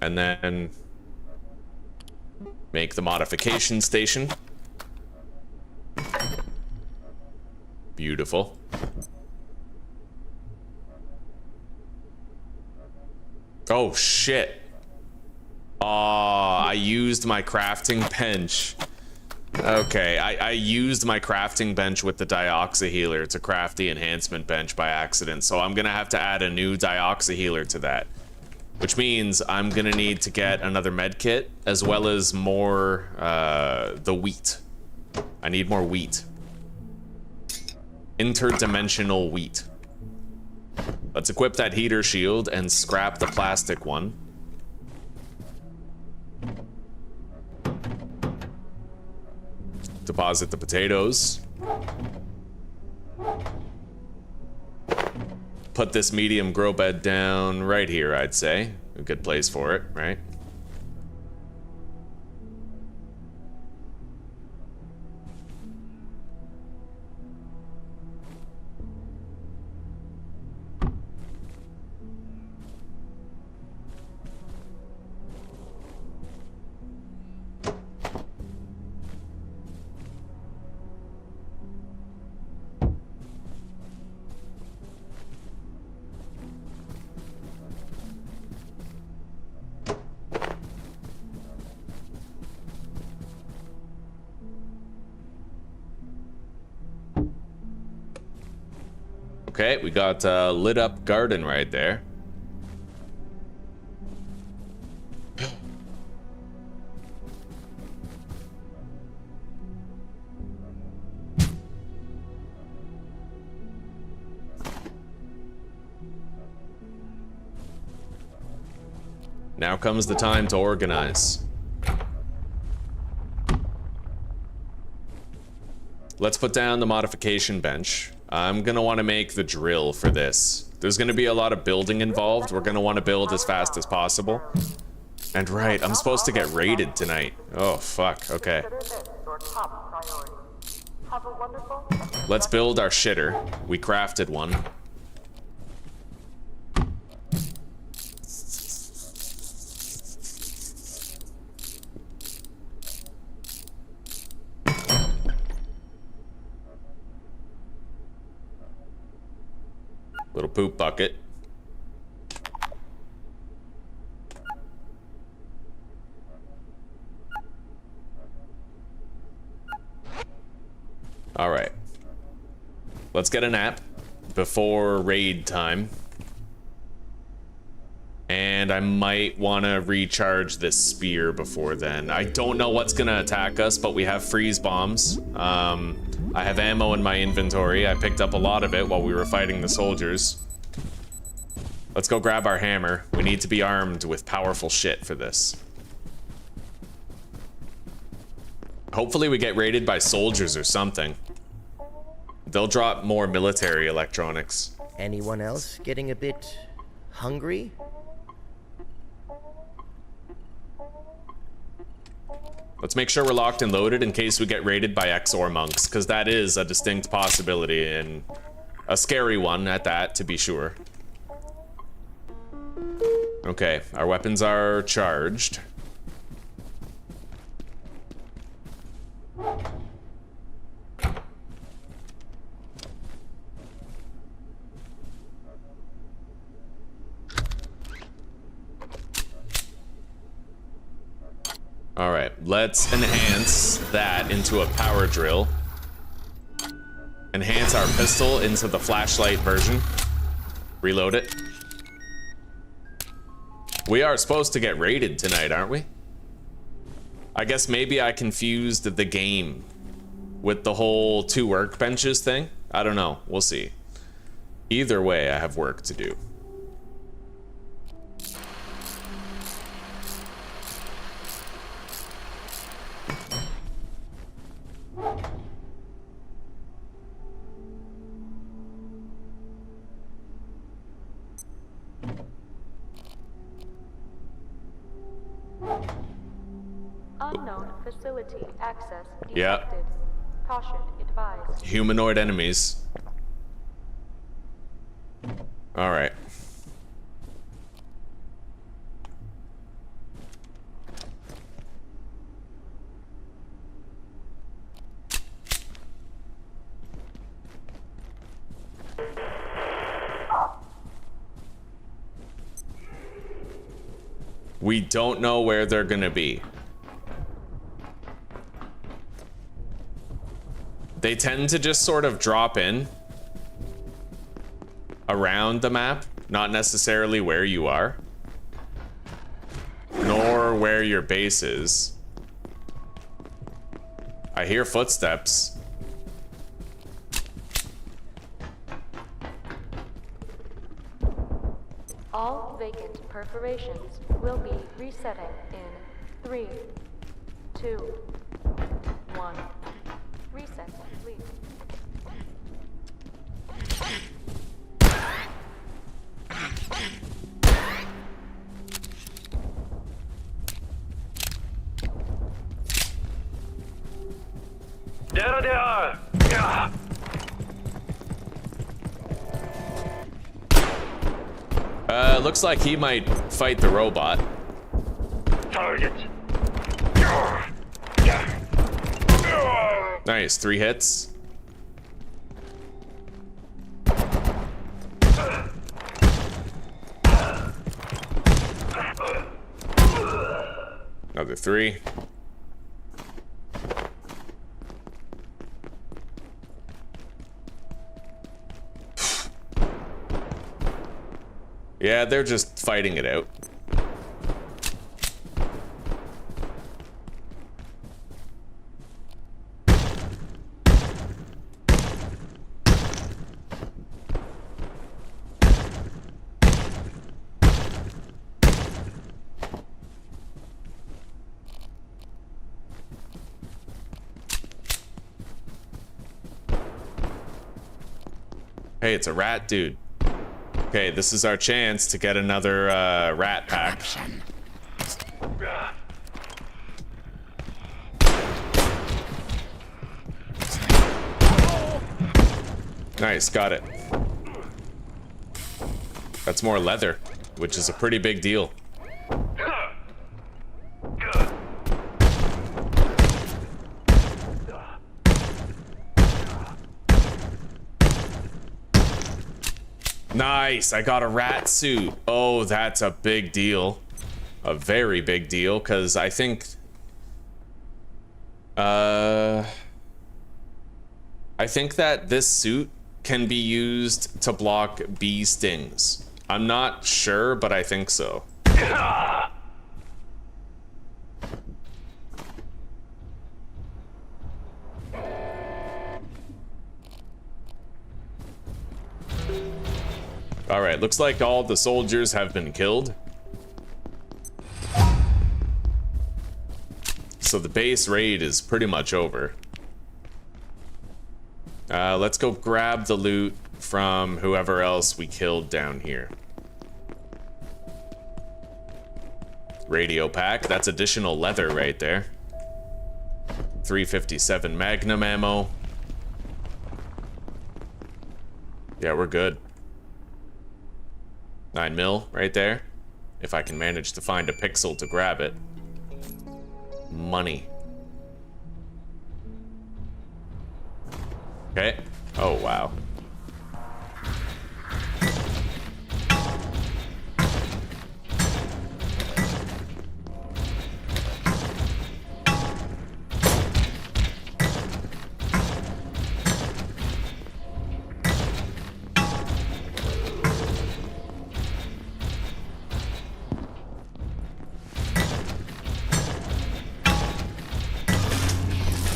And then make the modification station. Beautiful. Oh shit. I used my crafting bench. Okay, I used my crafting bench with the dioxyhealer to craft the enhancement bench by accident, so I'm gonna have to add a new dioxyhealer to that. Which means I'm gonna need to get another med kit, as well as more, the wheat. I need more wheat. Interdimensional wheat. Let's equip that heater shield and scrap the plastic one. Deposit the potatoes. Put this medium grow bed down right here, I'd say. A good place for it, right? Okay, we got a lit up garden right there. Now comes the time to organize. Let's put down the modification bench. I'm gonna want to make the drill for this. There's gonna be a lot of building involved. We're gonna want to build as fast as possible. And right, I'm supposed to get raided tonight. Oh, fuck, okay. Let's build our shitter. We crafted one. Little poop bucket. All right. Let's get a nap before raid time. And I might want to recharge this spear before then. I don't know what's going to attack us, but we have freeze bombs. I have ammo in my inventory. I picked up a lot of it while we were fighting the soldiers. Let's go grab our hammer. We need to be armed with powerful shit for this. Hopefully we get raided by soldiers or something. They'll drop more military electronics. Anyone else getting a bit hungry? Let's make sure we're locked and loaded in case we get raided by Exxo monks, because that is a distinct possibility, and a scary one at that, to be sure. Okay, our weapons are charged. All right, let's enhance that into a power drill. Enhance our pistol into the flashlight version. Reload it. We are supposed to get raided tonight, aren't we? I guess maybe I confused the game with the whole 2 workbenches thing. I don't know, we'll see. Either way, I have work to do. Unknown facility access detected. Yeah. Caution advised. Humanoid enemies. All right. We don't know where they're gonna be. They tend to just sort of drop in around the map, not necessarily where you are, nor where your base is. I hear footsteps. All vacant perforations will be resetting in 3, 2, 1. Reset complete. There they are! Yeah. Looks like he might fight the robot. Target. Nice, 3 hits. Another 3. Yeah, they're just fighting it out. Hey, it's a rat dude. Okay, this is our chance to get another rat pack. Nice, got it. That's more leather, which is a pretty big deal. Nice, I got a rat suit. Oh, that's a big deal. A very big deal, because I think... I think that this suit can be used to block bee stings. I'm not sure, but I think so. Alright, looks like all the soldiers have been killed. So the base raid is pretty much over. Let's go grab the loot from whoever else we killed down here. Radio pack, that's additional leather right there. 357 Magnum ammo. Yeah, we're good. 9 mil right there. If I can manage to find a pixel to grab it. Money. Okay. Oh, wow.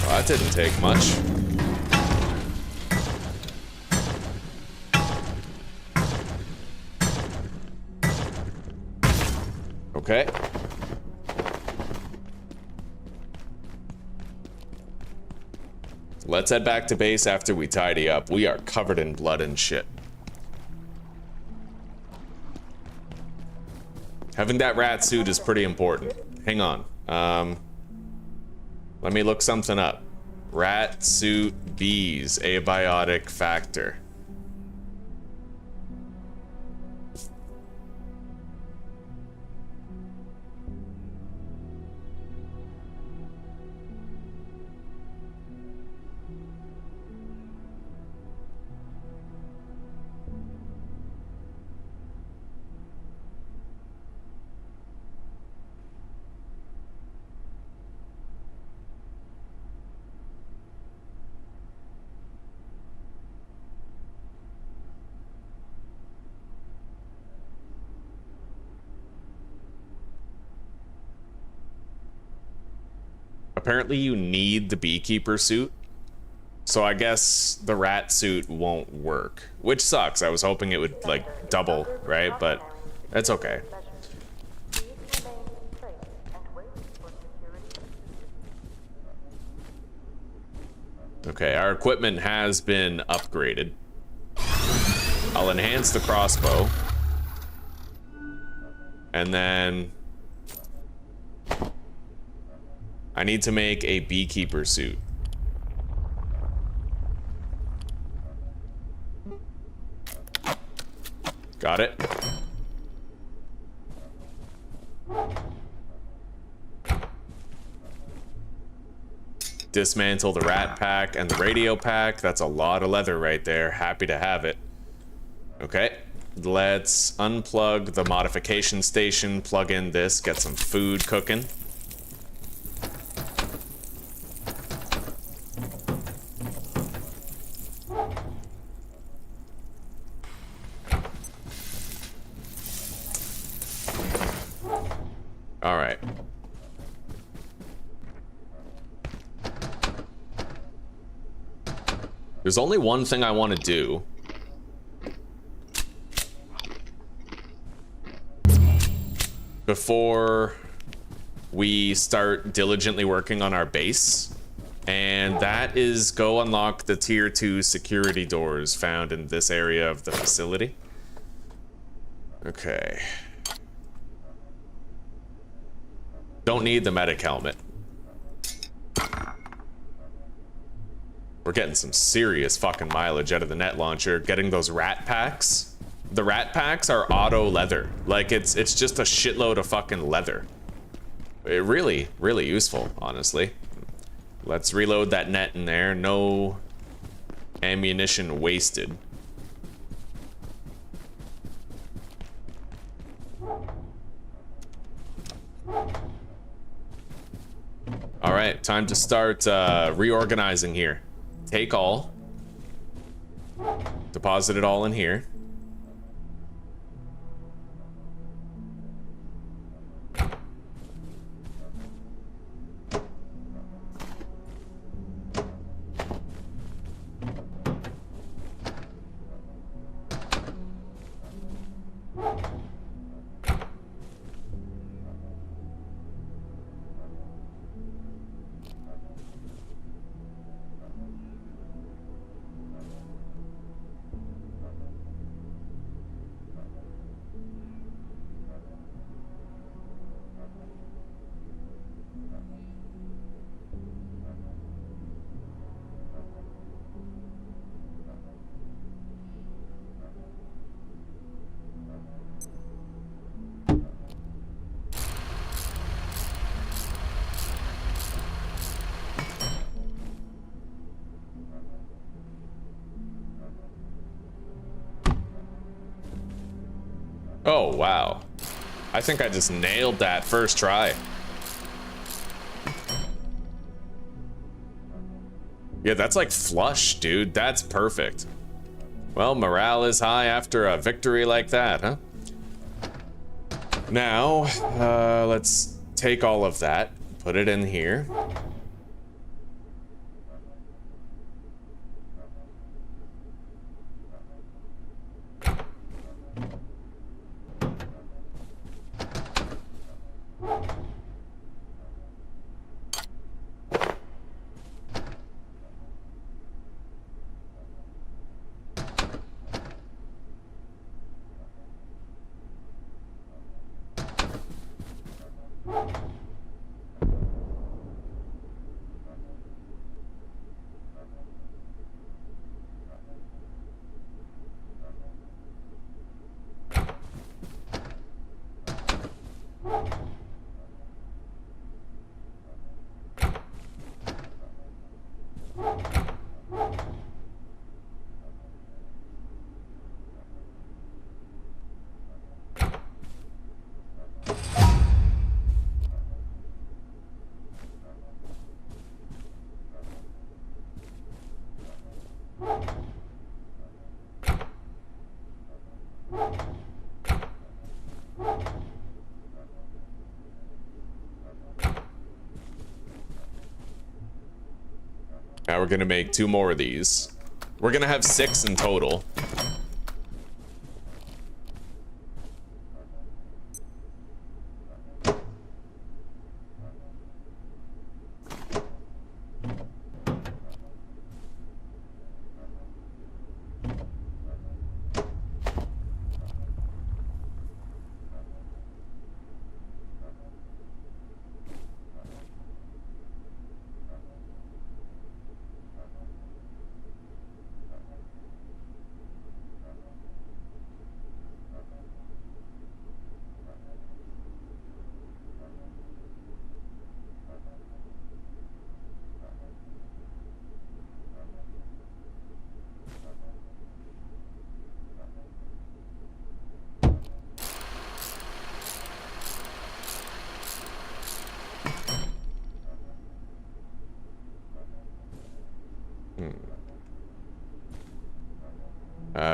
That didn't take much. Okay. Let's head back to base after we tidy up. We are covered in blood and shit. Having that rat suit is pretty important. Hang on. Let me look something up. Rat suit bees, abiotic factor. apparently you need the beekeeper suit. So I guess the rat suit won't work, which sucks. I was hoping it would like double, right? But that's okay. Okay, our equipment has been upgraded. I'll enhance the crossbow. And then I need to make a beekeeper suit. Got it. Dismantle the rat pack and the radio pack. That's a lot of leather right there. Happy to have it. Okay, let's unplug the modification station, plug in this, get some food cooking. All right. There's only one thing I want to do. Before we start diligently working on our base, and that is go unlock the tier 2 security doors found in this area of the facility. Okay. Don't need the medic helmet. We're getting some serious fucking mileage out of the net launcher. Getting those rat packs. The rat packs are auto leather. Like it's just a shitload of fucking leather. It really useful, honestly. Let's reload that net in there. No ammunition wasted. All right, time to start reorganizing here. Take all. Deposit it all in here. Oh, wow. I think I just nailed that first try. Yeah, that's like flush, dude. That's perfect. Well, morale is high after a victory like that, huh? Now, let's take all of that, put it in here. now we're gonna make 2 more of these. We're gonna have 6 in total.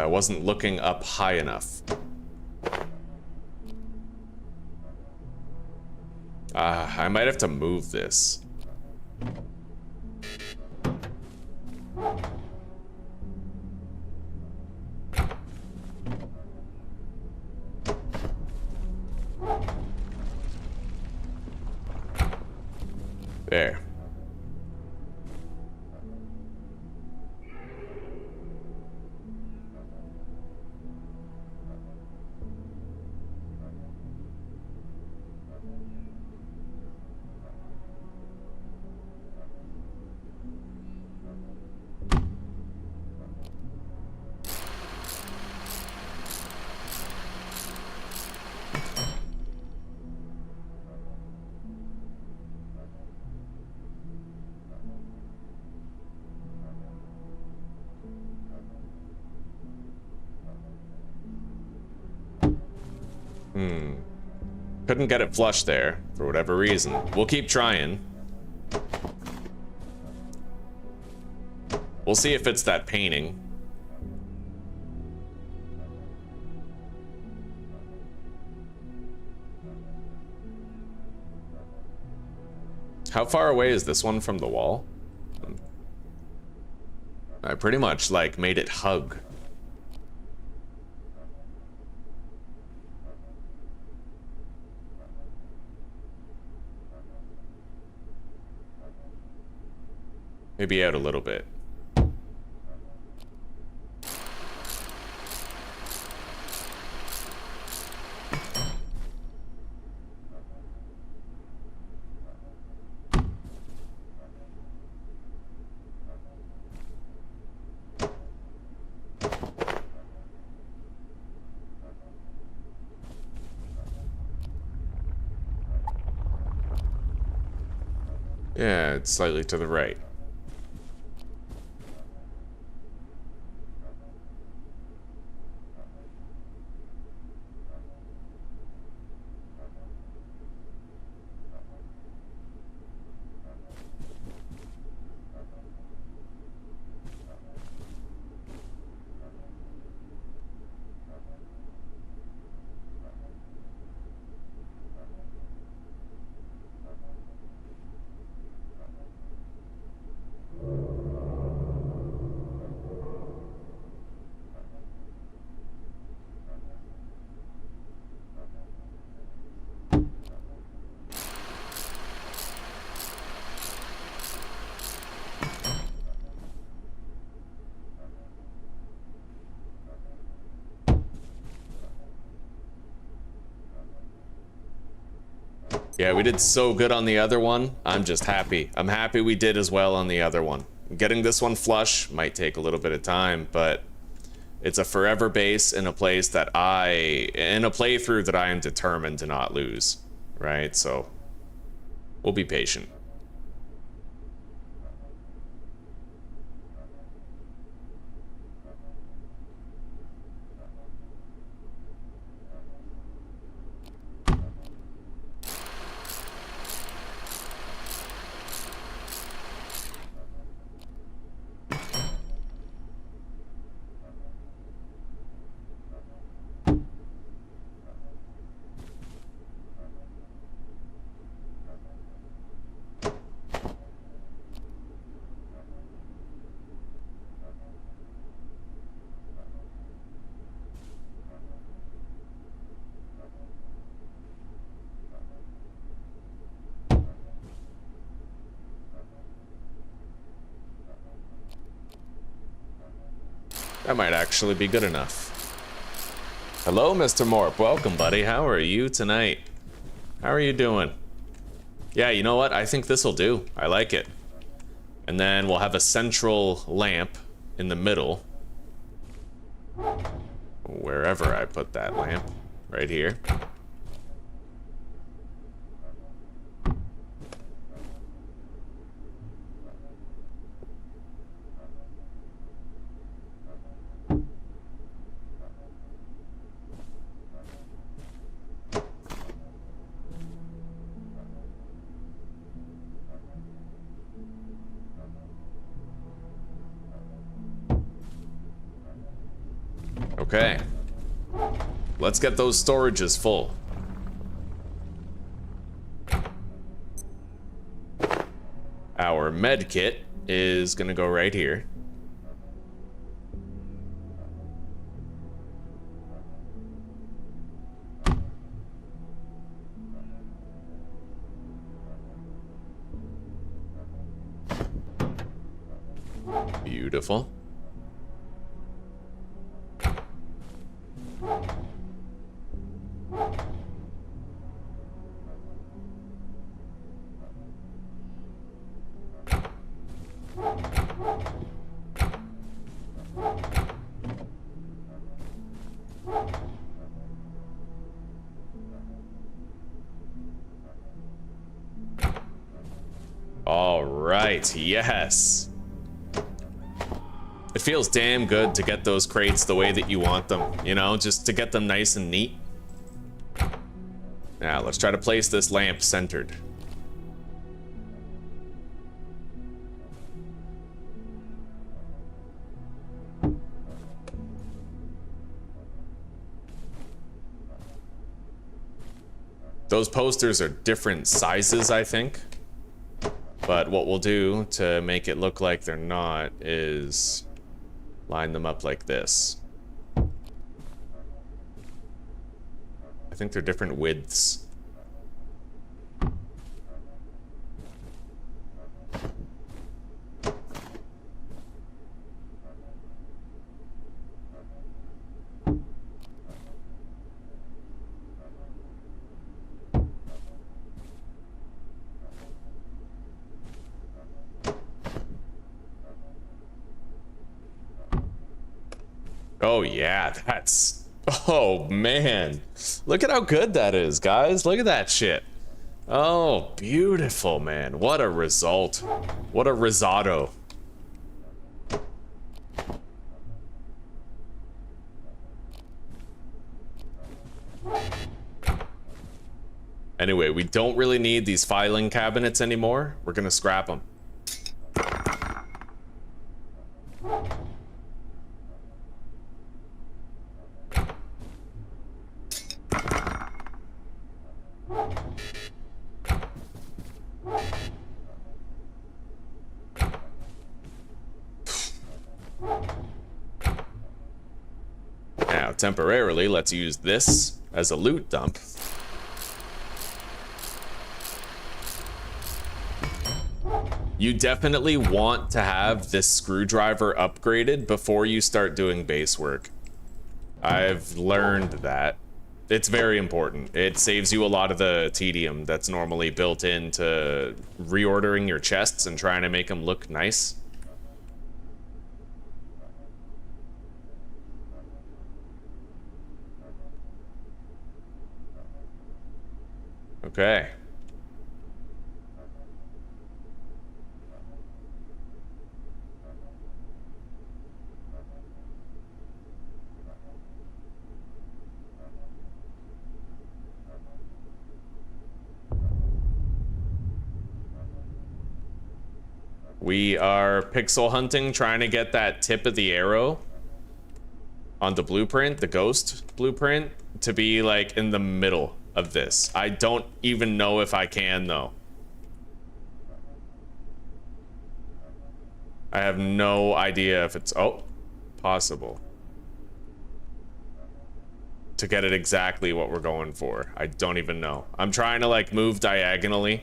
Wasn't looking up high enough. I might have to move this. There. Couldn't get it flush there, for whatever reason. We'll keep trying. We'll see if it's that painting. How far away is this one from the wall? I pretty much, like, made it hug. Maybe out a little bit. Yeah, it's slightly to the right. Yeah, we did so good on the other one. I'm just happy. I'm happy we did as well on the other one. Getting this one flush might take a little bit of time, but it's a forever base in a place that in a playthrough that I am determined to not lose, right? So we'll be patient. That might actually be good enough. Hello, Mr. Morp. Welcome, buddy. How are you tonight? How are you doing? Yeah, you know what? I think this'll do. I like it. And then we'll have a central lamp in the middle. Wherever I put that lamp. Right here. Okay. Let's get those storages full. Our med kit is gonna go right here. Beautiful. All right, yes. It feels damn good to get those crates the way that you want them, you know, just to get them nice and neat. Now, let's try to place this lamp centered. Those posters are different sizes, I think. But what we'll do to make it look like they're not is line them up like this. I think they're different widths. Oh yeah, that's... Oh man. Look at how good that is, guys. Look at that shit. Oh, beautiful, man. What a result. What a risotto. Anyway, we don't really need these filing cabinets anymore. We're gonna scrap them. Now, temporarily, let's use this as a loot dump. You definitely want to have this screwdriver upgraded before you start doing base work. I've learned that. It's very important. It saves you a lot of the tedium that's normally built into reordering your chests and trying to make them look nice. Okay. We are pixel hunting, trying to get that tip of the arrow on the blueprint, the ghost blueprint, to be like in the middle of this. I don't even know if I can though. I have no idea if it's, oh, possible. To get it exactly what we're going for. I don't even know. I'm trying to like move diagonally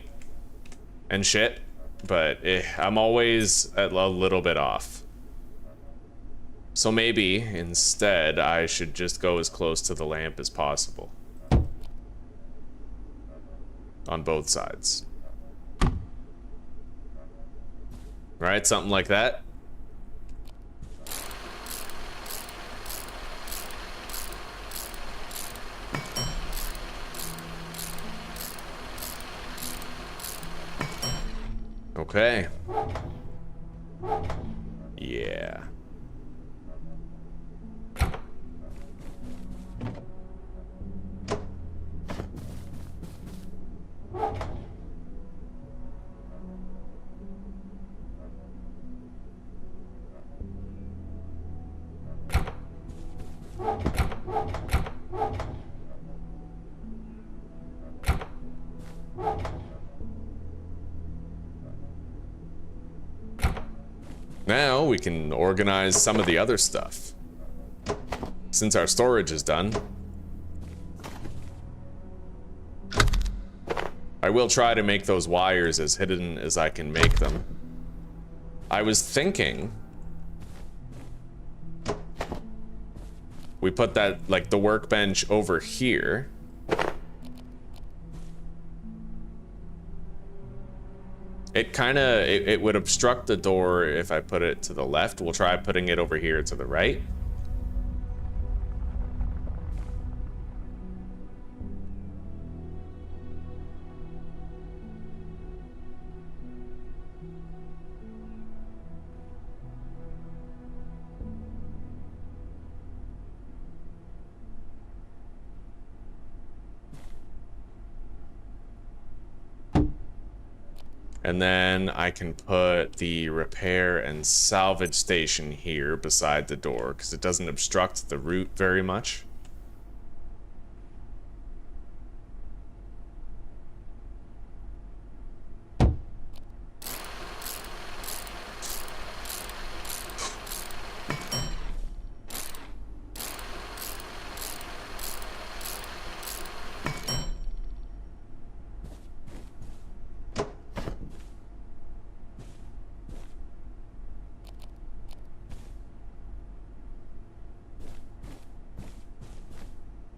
and shit, but I'm always a little bit off. So maybe, instead, I should just go as close to the lamp as possible. On both sides. Right? Something like that. Okay. Yeah. Now we can organize some of the other stuff. Since our storage is done, I will try to make those wires as hidden as I can make them. I was thinking we put that, like, the workbench over here. It kind of, it would obstruct the door if I put it to the left. We'll try putting it over here to the right. And then I can put the repair and salvage station here beside the door because it doesn't obstruct the route very much.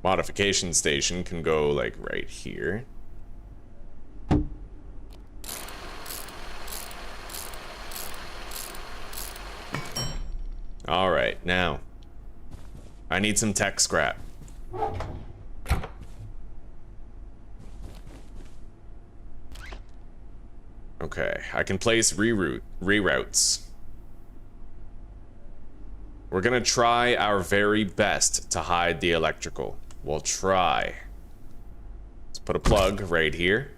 Modification station can go like right here. All right, now I need some tech scrap. Okay, I can place reroutes. We're gonna try our very best to hide the electrical. We'll try. Let's put a plug right here.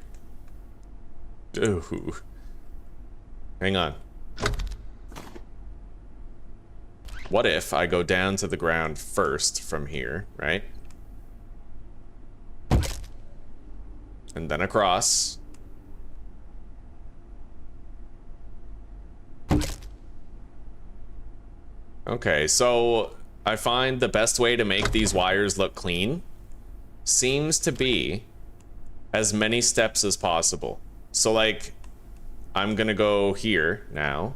Ooh. Hang on. What if I go down to the ground first from here, right? And then across. Okay, so I find the best way to make these wires look clean seems to be as many steps as possible. So like, I'm gonna go here now,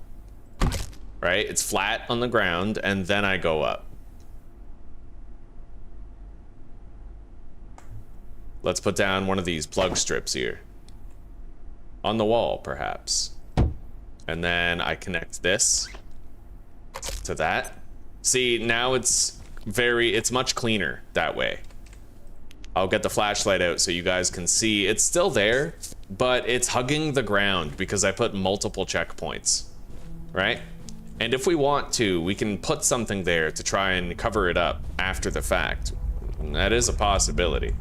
right? It's flat on the ground, and then I go up. Let's put down one of these plug strips here. On the wall, perhaps. And then I connect this to that. See, now it's much cleaner that way. I'll get the flashlight out so you guys can see. It's still there, but it's hugging the ground because I put multiple checkpoints, right? And if we want to, we can put something there to try and cover it up after the fact. That is a possibility.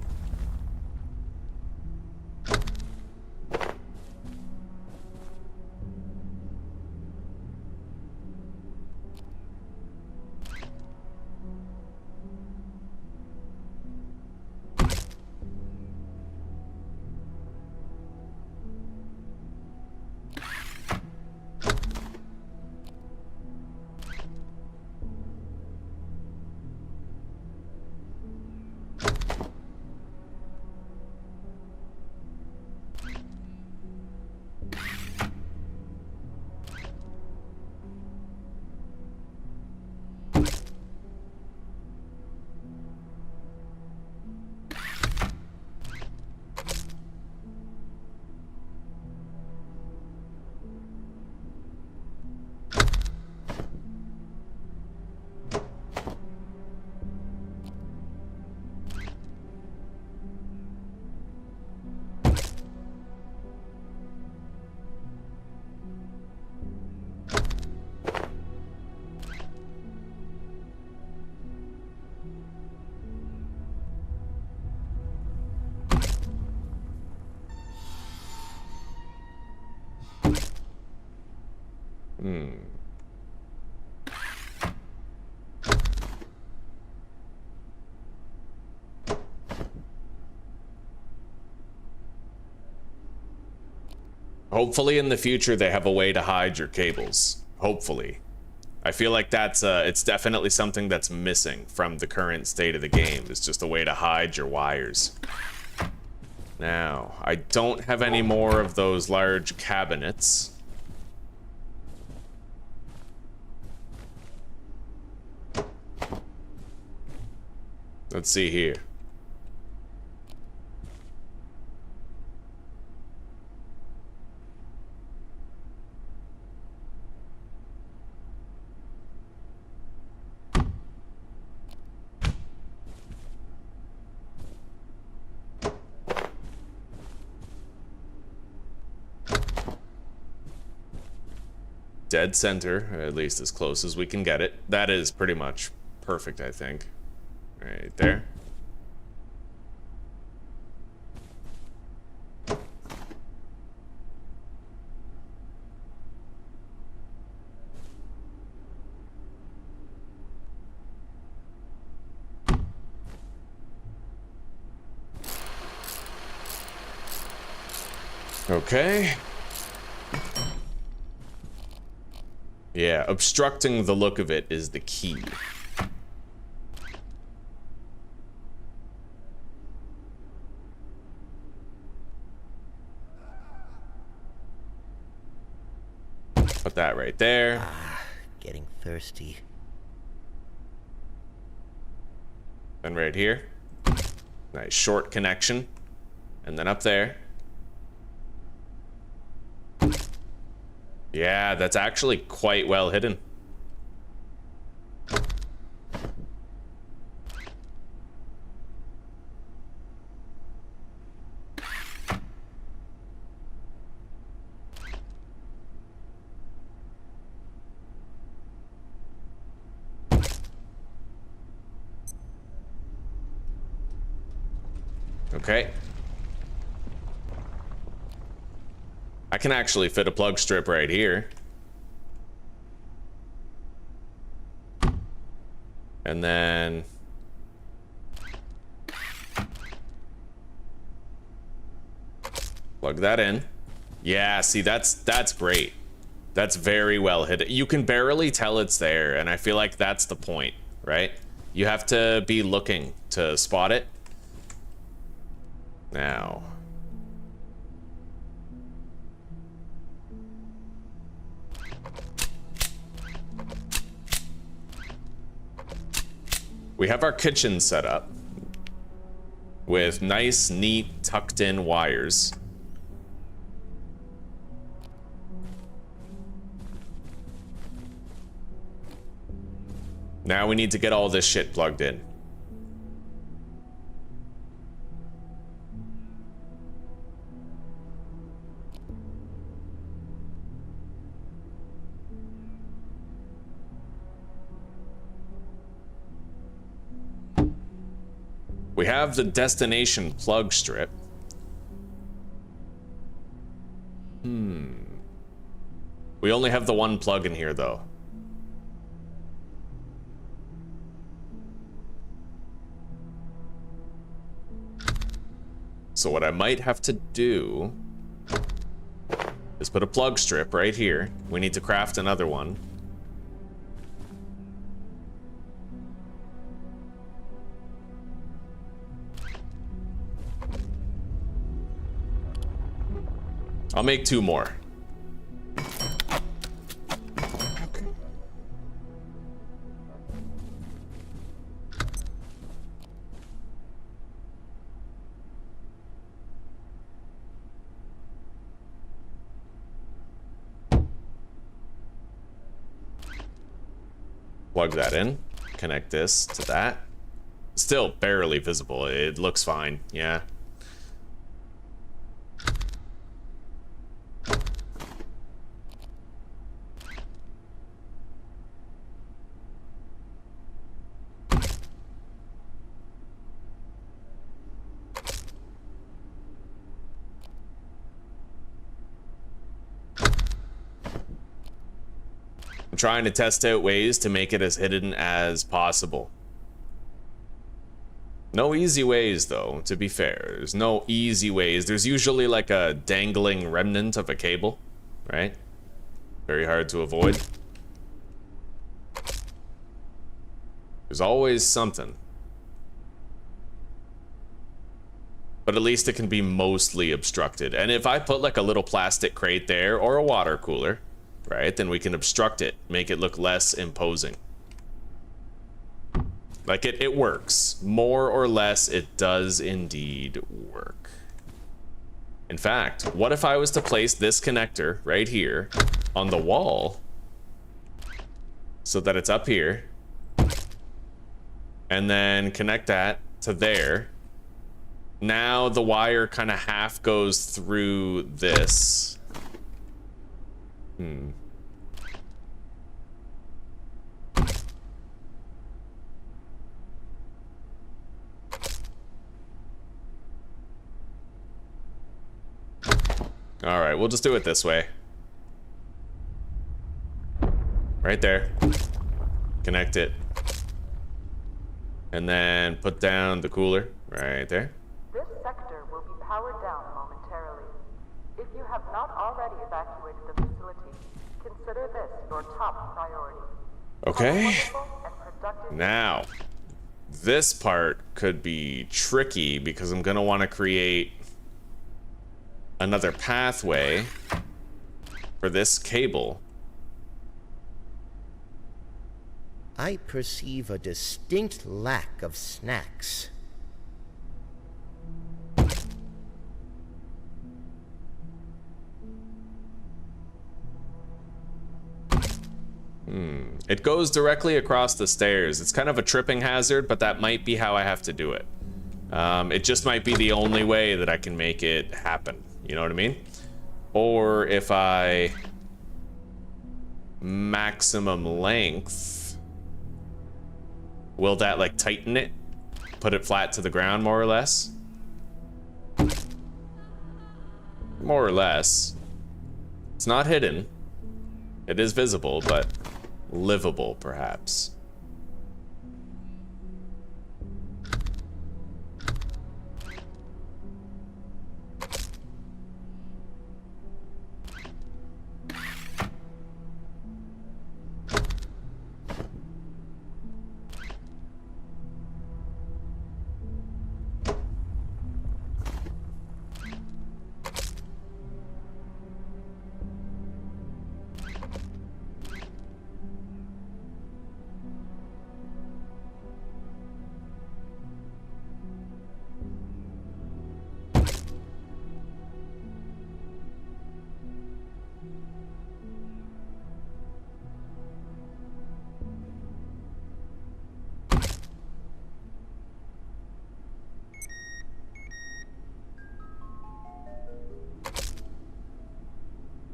Hopefully in the future they have a way to hide your cables. Hopefully. I feel like that's it's definitely something that's missing from the current state of the game. It's just a way to hide your wires. Now, I don't have any more of those large cabinets. Let's see here. Dead center, at least as close as we can get it. That is pretty much perfect, I think. Right there. Okay. Yeah, obstructing the look of it is the key. Put that right there. Ah, getting thirsty. And right here. Nice short connection. And then up there. Yeah, that's actually quite well hidden. Okay. I can actually fit a plug strip right here. And then plug that in. Yeah, see, that's great. That's very well hidden. You can barely tell it's there, and I feel like that's the point, right? You have to be looking to spot it. Now, we have our kitchen set up with nice, neat, tucked in wires. Now we need to get all this shit plugged in. We have the destination plug strip. We only have the one plug in here, though. So what I might have to do is put a plug strip right here. We need to craft another one. I'll make 2 more. Plug that in, connect this to that. Still barely visible. It looks fine, yeah. Trying to test out ways to make it as hidden as possible. No easy ways, though, to be fair. There's no easy ways. There's usually like a dangling remnant of a cable, right? Very hard to avoid. There's always something. But at least it can be mostly obstructed. And if I put like a little plastic crate there or a water cooler, right, then we can obstruct it, make it look less imposing. Like it works. More or less, it does indeed work. In fact, what if I was to place this connector right here on the wall so that it's up here and then connect that to there? Now the wire kind of half goes through this. All right, we'll just do it this way. Right there. Connect it. And then put down the cooler right there. This sector will be powered down momentarily. If you have not already evacuated the facility, consider this your top priority. Okay. Now, this part could be tricky because I'm gonna want to create another pathway for this cable. I perceive a distinct lack of snacks. It goes directly across the stairs. It's kind of a tripping hazard, but that might be how I have to do it. It just might be the only way that I can make it happen. You know what I mean? Or if I maximum length, will that like tighten it? Put it flat to the ground more or less? More or less. It's not hidden. It is visible, but livable perhaps.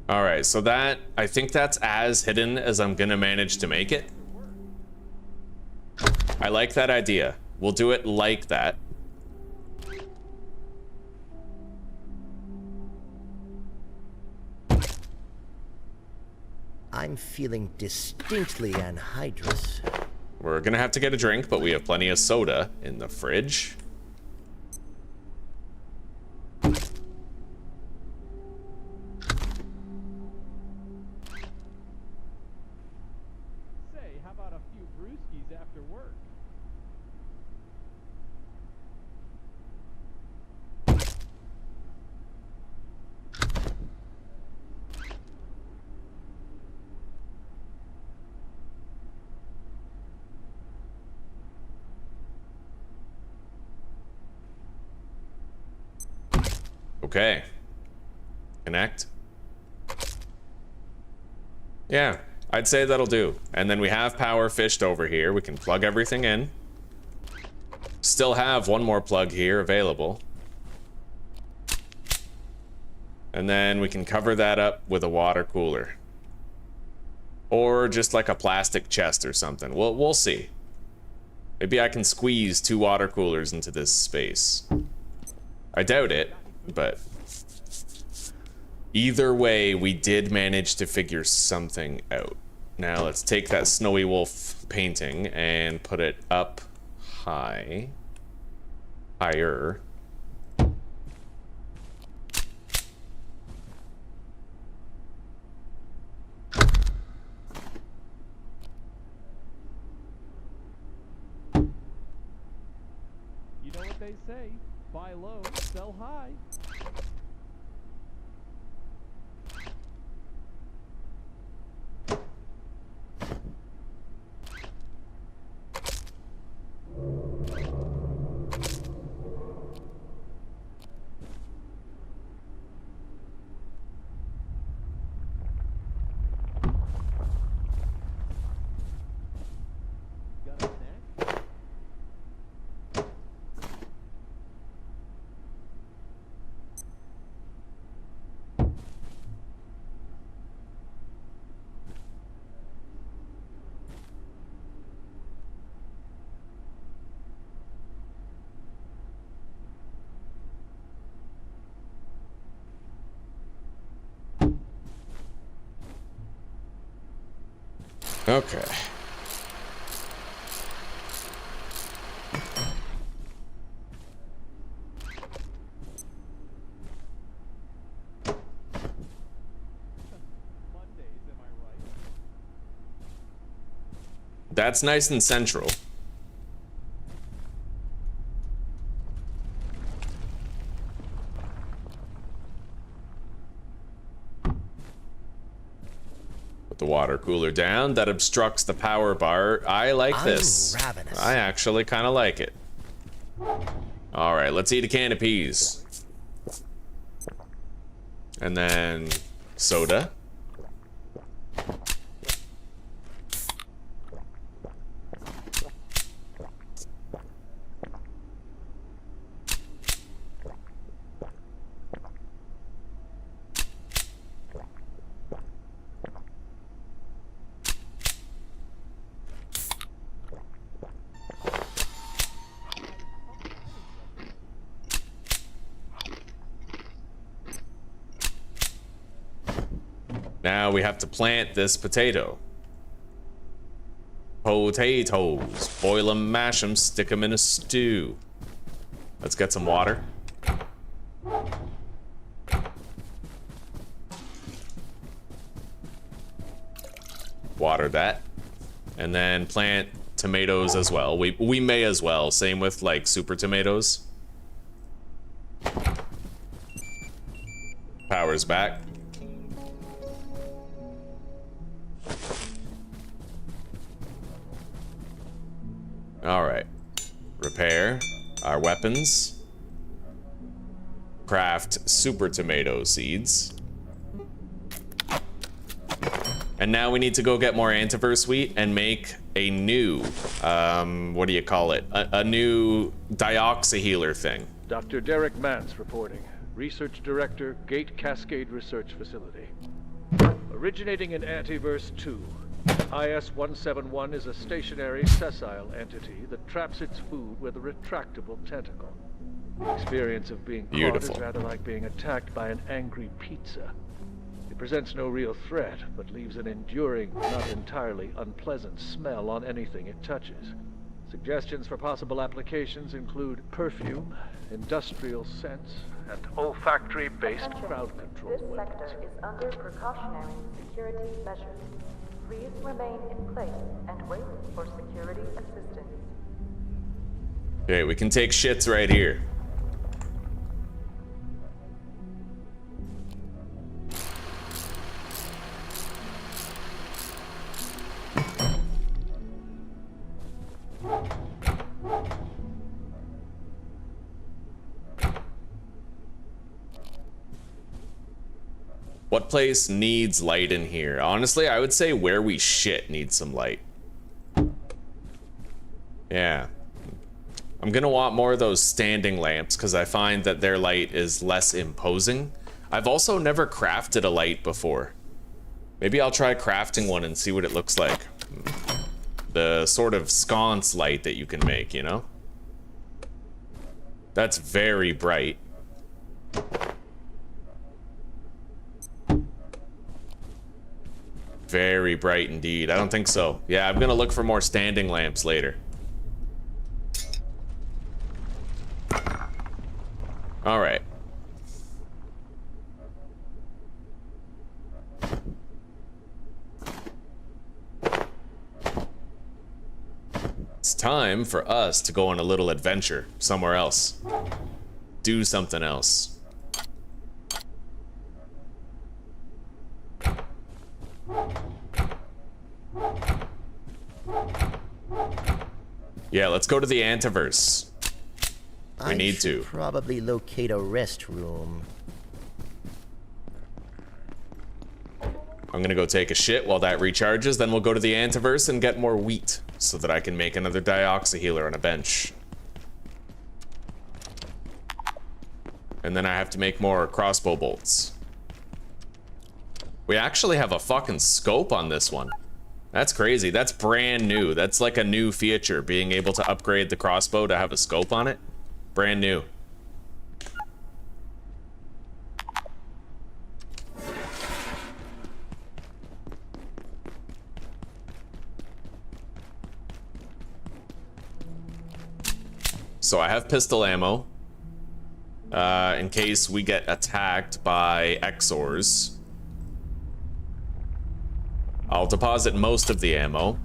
All right, so that, I think that's as hidden as I'm gonna manage to make it. I like that idea. We'll do it like that. I'm feeling distinctly anhydrous. We're gonna have to get a drink, but we have plenty of soda in the fridge. Okay. Connect. Yeah, I'd say that'll do. And then we have power fished over here. We can plug everything in. Still have one more plug here available. And then we can cover that up with a water cooler. Or just like a plastic chest or something. We'll see. Maybe I can squeeze 2 water coolers into this space. I doubt it. But either way, we did manage to figure something out. Now let's take that snowy wolf painting and put it up high. Higher. You know what they say, buy low, sell high. Okay. That's nice and central. Put the water cooler down. That obstructs the power bar. I like this. Ravenous. I actually kind of like it. All right, let's eat a can of peas. And then soda. Now we have to plant this potato. Potatoes. Boil them, mash them, stick them in a stew. Let's get some water. Water that. And then plant tomatoes as well. We may as well. Same with like super tomatoes. Power's back. Alright. Repair our weapons. Craft super tomato seeds. And now we need to go get more antiverse wheat and make a new, what do you call it? A new dioxyhealer thing. Dr. Derek Mance reporting. Research Director, Gate Cascade Research Facility. Originating in Antiverse 2. IS-171 is a stationary, sessile entity that traps its food with a retractable tentacle. The experience of being caught is rather like being attacked by an angry pizza. It presents no real threat, but leaves an enduring, not entirely unpleasant smell on anything it touches. Suggestions for possible applications include perfume, industrial scents, and olfactory-based crowd control. This sector is under precautionary security measures. Please remain in place and wait for security assistance. Okay, we can take shits right here. What place needs light in here? Honestly, I would say where we shit needs some light. Yeah. I'm gonna want more of those standing lamps because I find that their light is less imposing. I've also never crafted a light before. Maybe I'll try crafting one and see what it looks like. The sort of sconce light that you can make, you know? That's very bright. Very bright indeed. I don't think so. Yeah, I'm gonna look for more standing lamps later. All right. It's time for us to go on a little adventure somewhere else. Do something else. Yeah, let's go to the Antiverse. We need to. Probably locate a restroom. I'm gonna go take a shit while that recharges, then we'll go to the Antiverse and get more wheat so that I can make another dioxyhealer on a bench. And then I have to make more crossbow bolts. We actually have a fucking scope on this one. That's crazy. That's brand new. That's like a new feature, being able to upgrade the crossbow to have a scope on it. Brand new. So I have pistol ammo in case we get attacked by Exors. I'll deposit most of the ammo.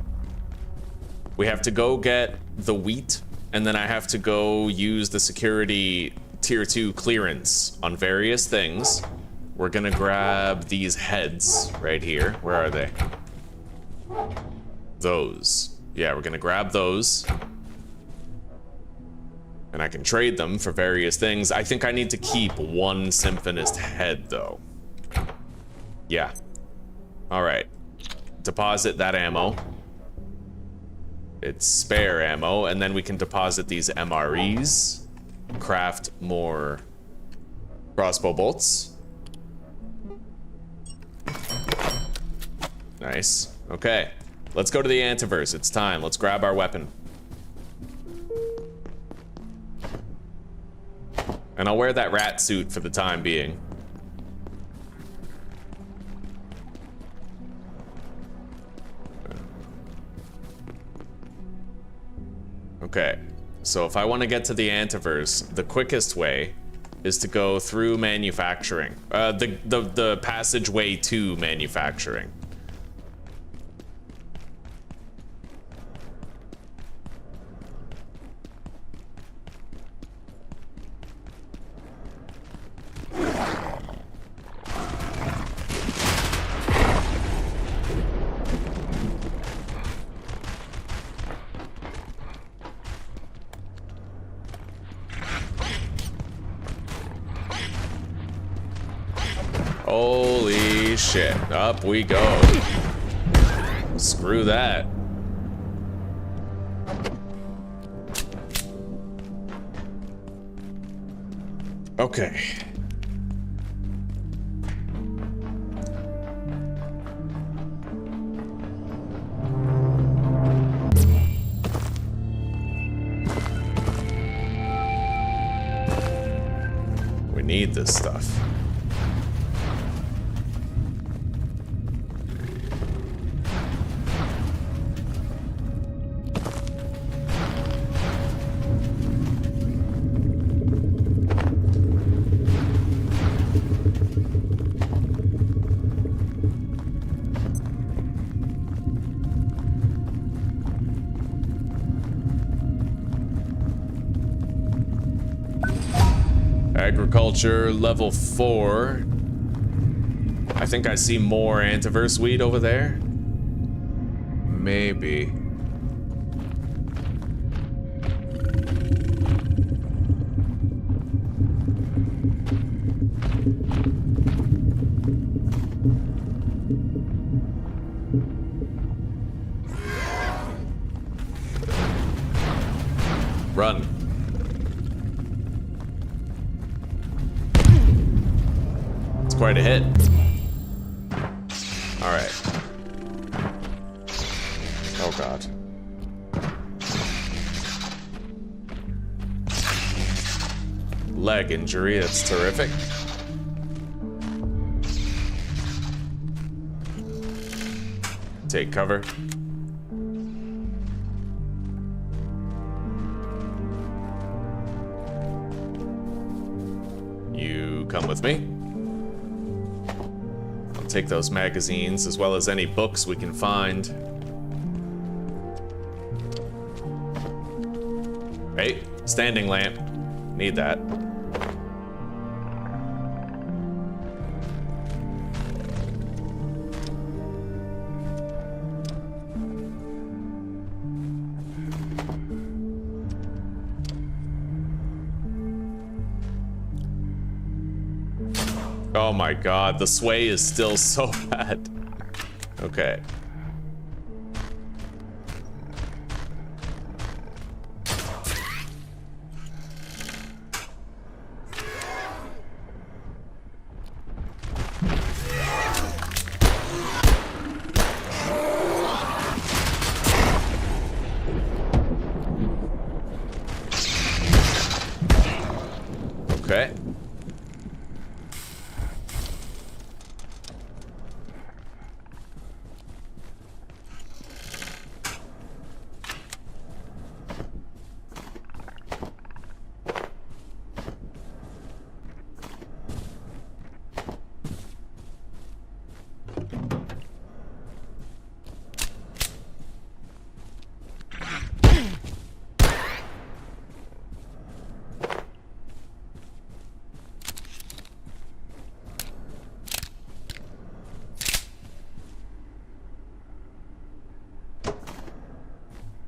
We have to go get the wheat, and then I have to go use the security tier 2 clearance on various things. We're gonna grab these heads right here. Where are they? Those. Yeah, we're gonna grab those. And I can trade them for various things. I think I need to keep one Symphonist head, though. Yeah. All right. Deposit that ammo. It's spare ammo, and then we can deposit these MREs. Craft more crossbow bolts. Nice. Okay. Let's go to the Antiverse. It's time. Let's grab our weapon. And I'll wear that rat suit for the time being. Okay, so if I want to get to the Antiverse, the quickest way is to go through manufacturing. The passageway to manufacturing. Holy shit, up we go. Screw that. Okay. We need this stuff. Agriculture level 4. I think I see more Antiverse weed over there. Maybe. Run. Quite a hit. All right. Oh God. Leg injury, that's terrific. Take cover. Come with me. I'll take those magazines as well as any books we can find. Hey, standing lamp. Need that. Oh my god, the sway is still so bad. Okay. Okay.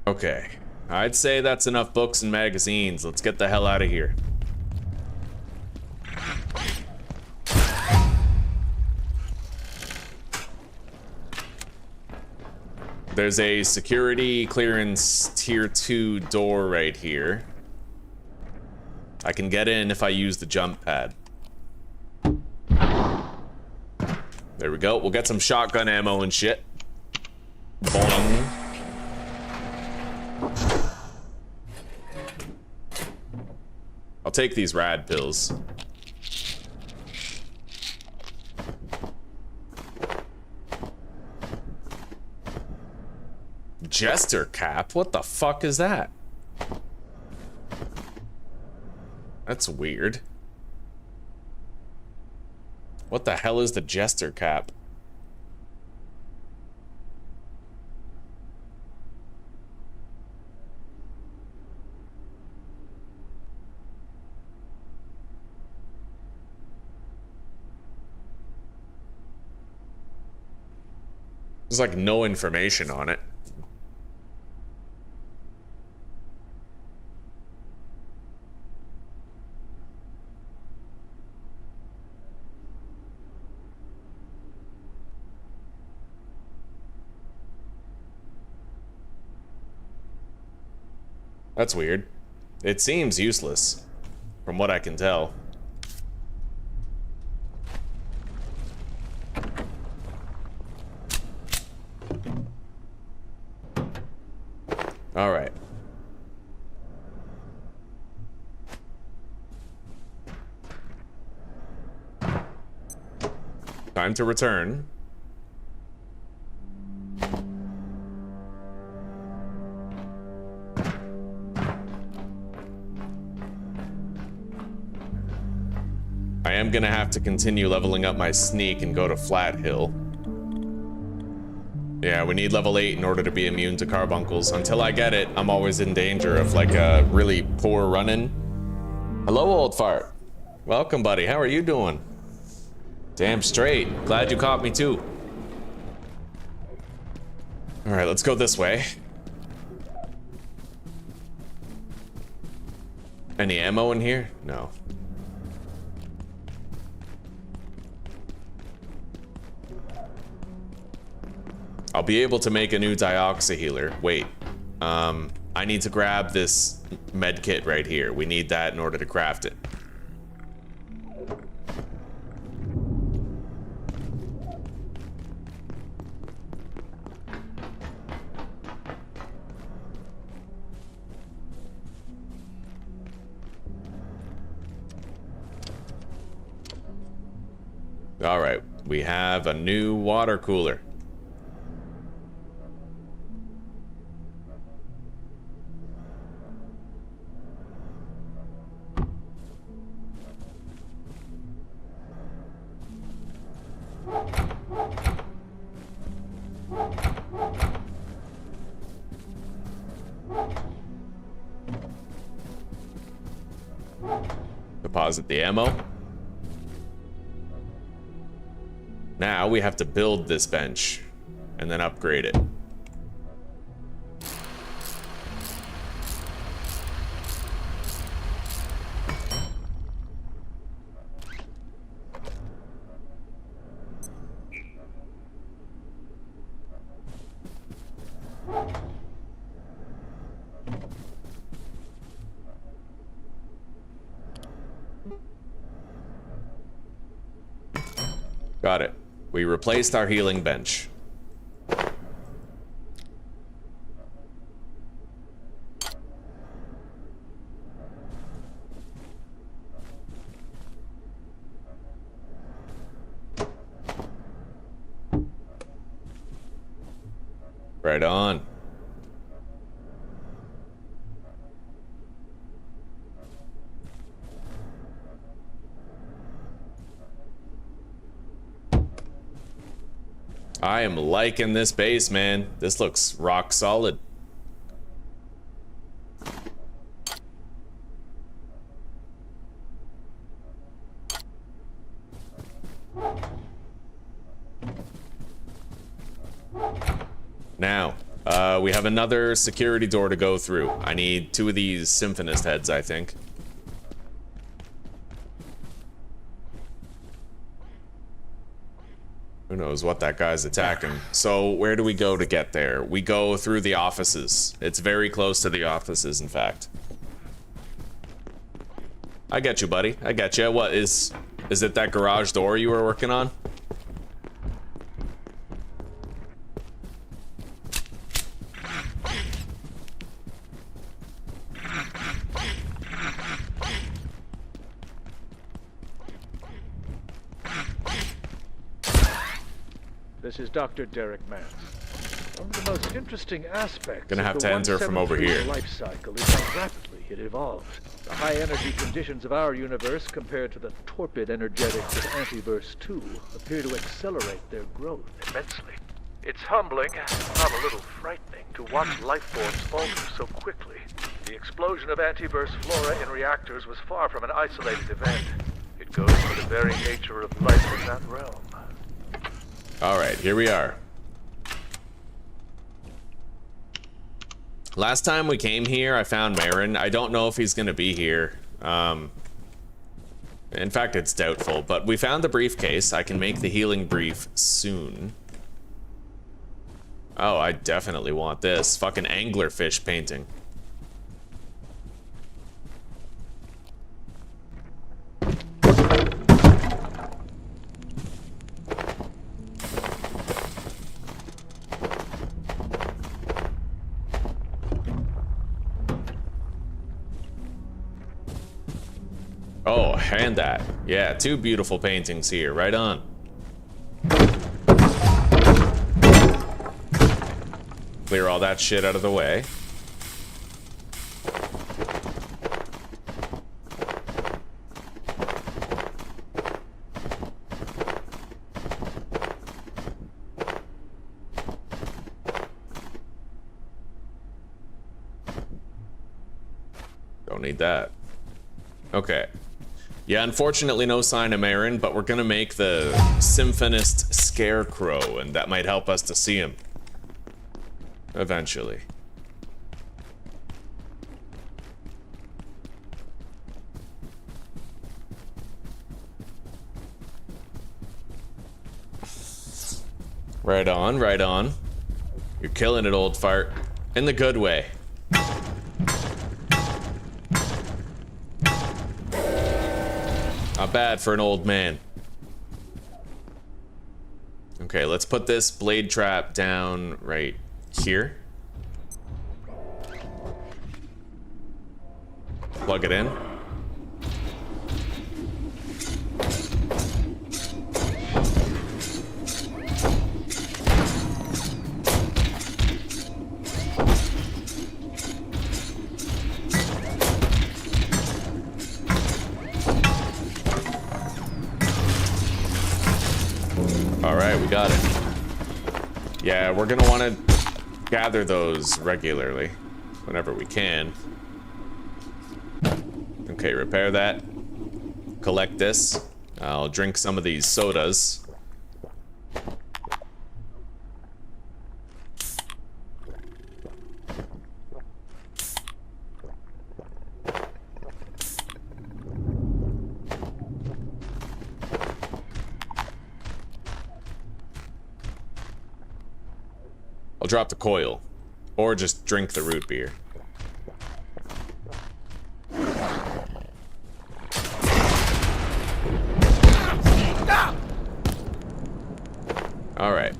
Okay, I'd say that's enough books and magazines. Let's get the hell out of here. There's a security clearance tier 2 door right here. I can get in if I use the jump pad. There we go. We'll get some shotgun ammo and shit. Boing. I'll take these rad pills. Jester cap? What the fuck is that? That's weird. What the hell is the Jester cap? There's like no information on it. That's weird. It seems useless, from what I can tell. All right. Time to return. I am gonna have to continue leveling up my sneak and go to Flat Hill. Yeah, we need level 8 in order to be immune to carbuncles. Until I get it, I'm always in danger of like a really poor run-in. Hello, old fart. Welcome, buddy. How are you doing? Damn straight. Glad you caught me too. All right, let's go this way. Any ammo in here? No. I'll be able to make a new dioxy healer. Wait, I need to grab this med kit right here. We need that in order to craft it. All right, we have a new water cooler. Deposit the ammo. Now we have to build this bench and then upgrade it. Got it. We replaced our healing bench. Right on. I am liking this base, man. This looks rock solid. Now, we have another security door to go through. I need 2 of these Symphonist heads, I think. Who knows what that guy's attacking. So where do we go to get there? We go through the offices. It's very close to the offices, in fact. I get you, buddy. I get you. What is it that garage door you were working on? This is Dr. Derek Mans. One of the most interesting aspects Gonna have of to the enter from over 173 here. life cycle is how rapidly it evolved. The high energy conditions of our universe compared to the torpid energetics of Antiverse 2 appear to accelerate their growth immensely. It's humbling, not a little frightening, to watch life forms alter so quickly. The explosion of Antiverse flora in reactors was far from an isolated event. It goes to the very nature of life in that realm. Alright, here we are. Last time we came here, I found Marin. I don't know if he's gonna be here. In fact, it's doubtful, but we found the briefcase. I can make the healing brief soon. Oh, I definitely want this. Fucking anglerfish painting. Oh, and that. Yeah, 2 beautiful paintings here. Right on. Clear all that shit out of the way. Don't need that. Okay. Yeah, unfortunately no sign of Marin, but we're gonna make the Symphonist Scarecrow, and that might help us to see him. Eventually. Right on, right on. You're killing it, old fart. In the good way. Not bad for an old man. Okay, let's put this blade trap down right here. Plug it in. Alright, we got it. Yeah, we're gonna want to gather those regularly. whenever we can. Okay, repair that. Collect this. I'll drink some of these sodas. I'll drop the coil, or just drink the root beer. All right.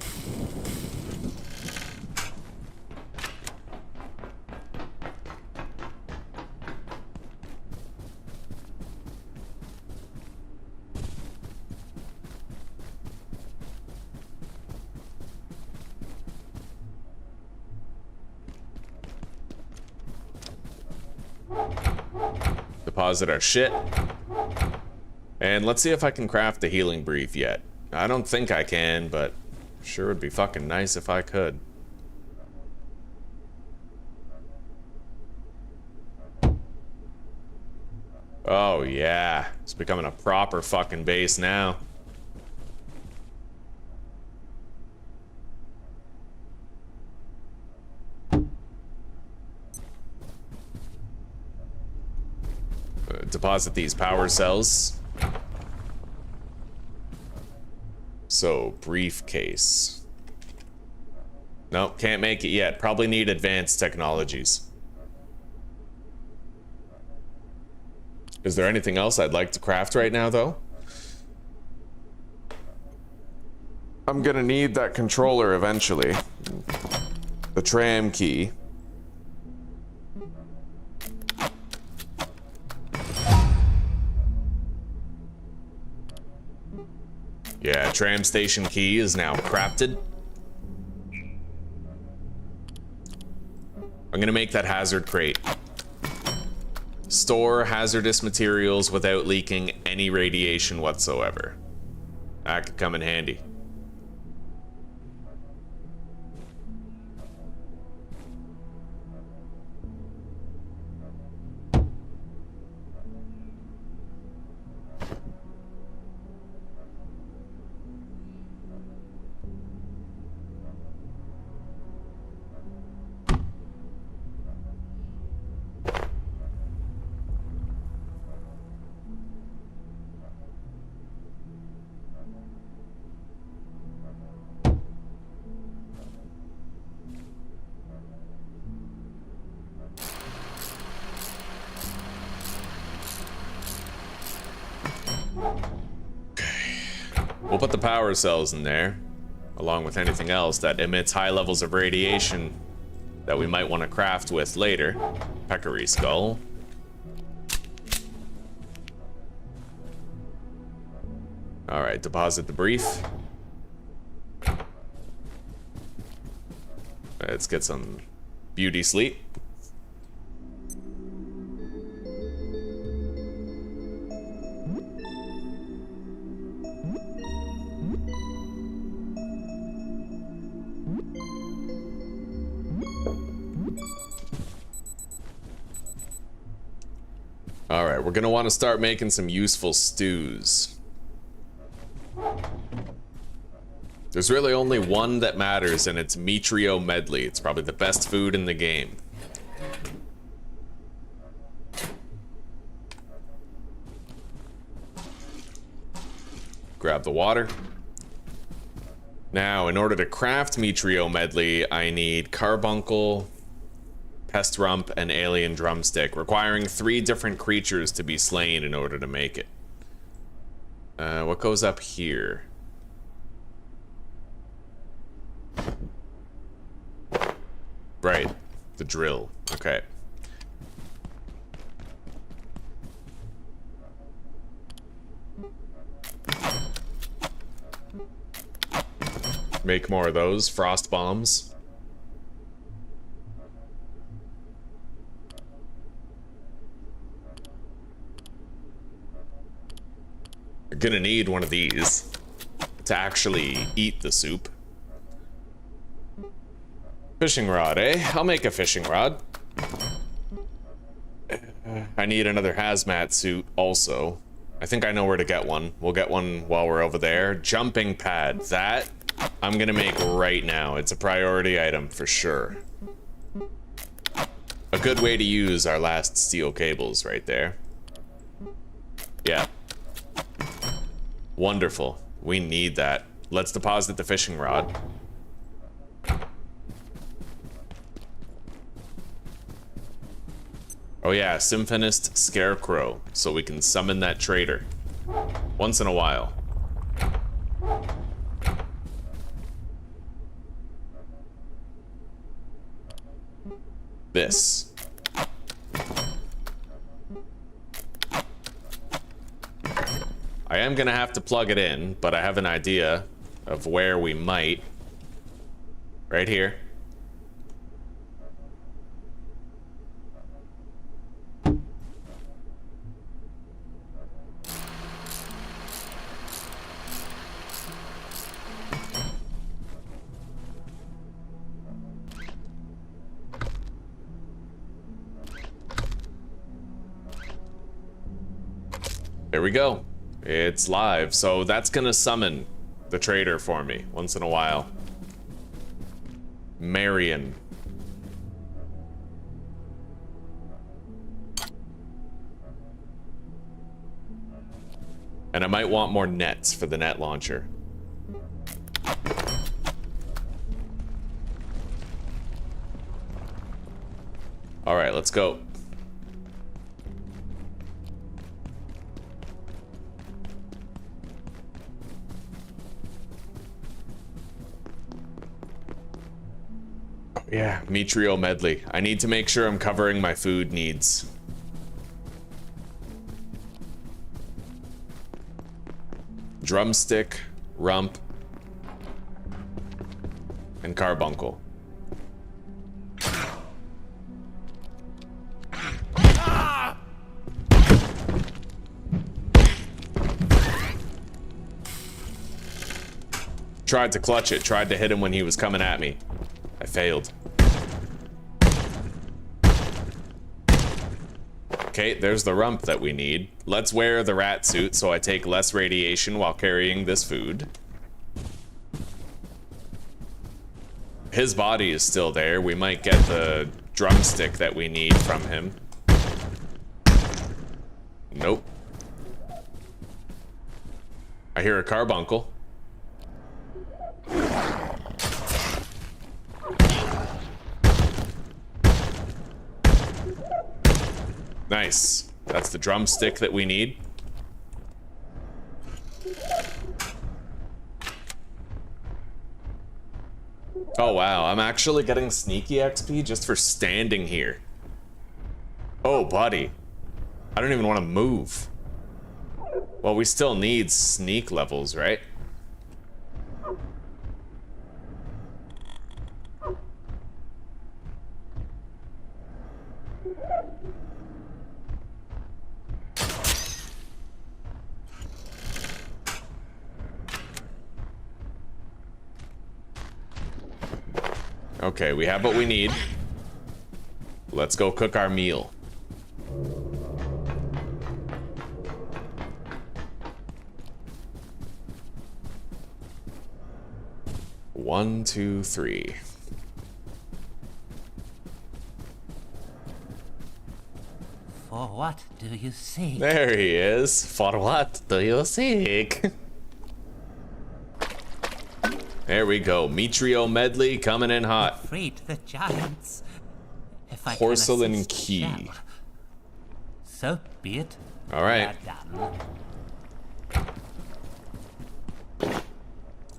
Deposit our shit. And let's see if I can craft the healing brief yet. I don't think I can, but sure would be fucking nice if I could. Oh yeah, it's becoming a proper fucking base now. Deposit these power cells. So, briefcase. Nope, can't make it yet. Probably need advanced technologies. Is there anything else I'd like to craft right now, though? I'm gonna need that controller eventually. The tram key. Yeah, tram station key is now crafted. I'm gonna make that hazard crate. Store hazardous materials without leaking any radiation whatsoever. That could come in handy. We'll put the power cells in there, along with anything else that emits high levels of radiation that we might want to craft with later. Peccary skull. Alright, deposit the brief. Let's get some beauty sleep. Alright, we're gonna want to start making some useful stews. There's really only one that matters, and it's Mitrio medley. It's probably the best food in the game. Grab the water. Now, in order to craft Mitrio medley, I need carbuncle, pest rump, and alien drumstick, requiring 3 different creatures to be slain in order to make it. What goes up here? Right, the drill. Okay. Make more of those frost bombs. You're gonna need one of these to actually eat the soup. Fishing rod, eh? I'll make a fishing rod. I need another hazmat suit also. I think I know where to get one. We'll get one while we're over there. Jumping pad. That I'm gonna make right now. It's a priority item for sure. A good way to use our last steel cables right there. Yeah. Wonderful. We need that. Let's deposit the fishing rod. Oh yeah, Symphonist Scarecrow, so we can summon that traitor. Once in a while. This. I am gonna have to plug it in, but I have an idea of where we might. Right here. There we go. It's live. So that's gonna summon the traitor for me once in a while. Marion. And I might want more nets for the net launcher. All right, let's go. Yeah, Mitrio medley. I need to make sure I'm covering my food needs. Drumstick, rump, and carbuncle. Tried to clutch it, tried to hit him when he was coming at me. I failed. Okay, there's the rump that we need. Let's wear the rat suit so I take less radiation while carrying this food. His body is still there. We might get the drumstick that we need from him. Nope. I hear a carbuncle. Nice. That's the drumstick that we need. Oh wow, I'm actually getting sneaky XP just for standing here. Oh buddy. I don't even want to move. Well, we still need sneak levels, right? Okay, we have what we need. Let's go cook our meal. One, two, three. For what do you seek? There he is. For what do you seek? There we go. Mitrio medley coming in hot. Defeat the giants. If I Porcelain can key. shall. So be it. All right.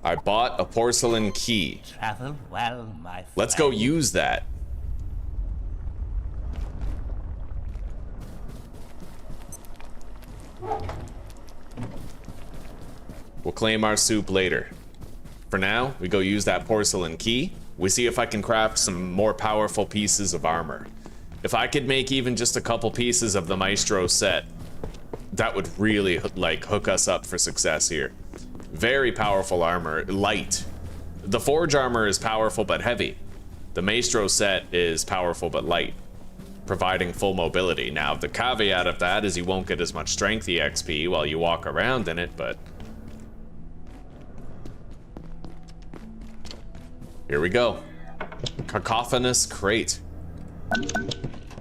I bought a porcelain key. Travel well, my friend. Let's go use that. We'll claim our soup later. For now, we go use that porcelain key. We see if I can craft some more powerful pieces of armor. If I could make even just a couple pieces of the Maestro set, that would really like hook us up for success here. Very powerful armor, light. The Forge armor is powerful but heavy. The Maestro set is powerful but light. providing full mobility. Now, the caveat of that is you won't get as much strength EXP while you walk around in it, but... Here we go. Cacophonous crate.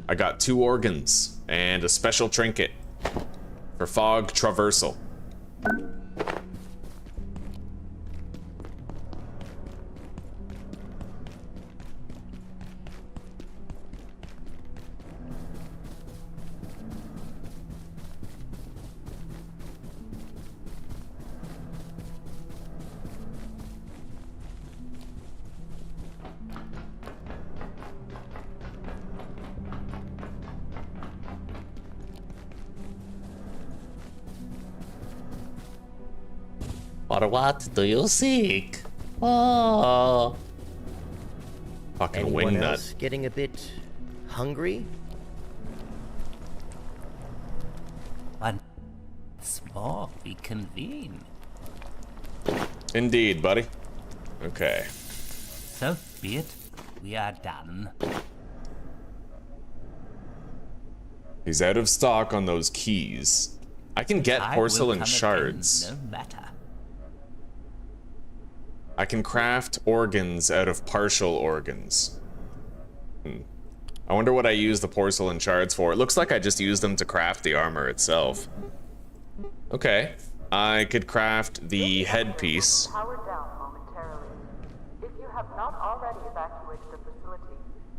I got 2 organs and a special trinket for fog traversal. For what do you seek? Oh. Fucking Anyone wingnut. else getting a bit hungry? Once more we convene. Indeed, buddy. Okay. So be it. We are done. He's out of stock on those keys. I can get I will porcelain come shards. again, no matter. I can craft organs out of partial organs. I wonder what I use the porcelain shards for. It looks like I just used them to craft the armor itself. Okay. I could craft the headpiece. Powered down momentarily. If you have not already evacuated the facility,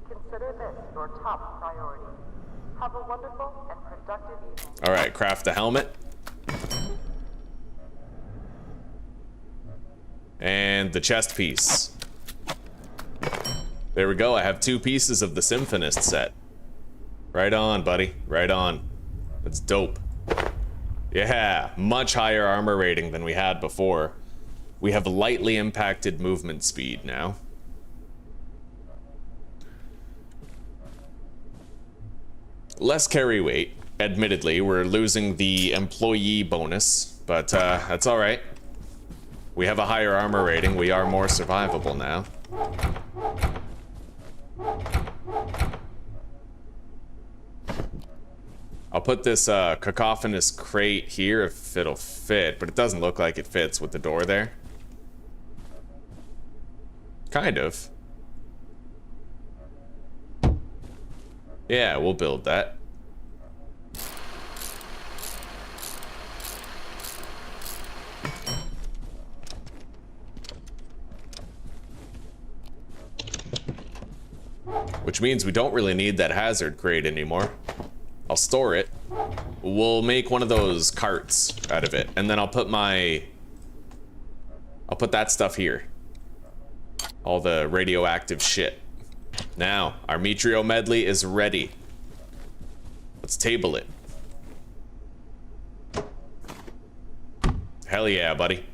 consider this your top priority. Have a wonderful and productive evening. Alright, craft the helmet. And the chest piece. There we go, I have 2 pieces of the Symphonist set. Right on, buddy, right on. That's dope. Yeah, much higher armor rating than we had before. We have lightly impacted movement speed now. Less carry weight, admittedly. We're losing the employee bonus, but that's alright. We have a higher armor rating. We are more survivable now. I'll put this cacophonous crate here if it'll fit, but it doesn't look like it fits with the door there. Kind of. Yeah, we'll build that. Which means we don't really need that hazard crate anymore. I'll store it. We'll make one of those carts out of it, and then I'll put that stuff here. All the radioactive shit. Now, our Metrio medley is ready. Let's table it. Hell yeah, buddy.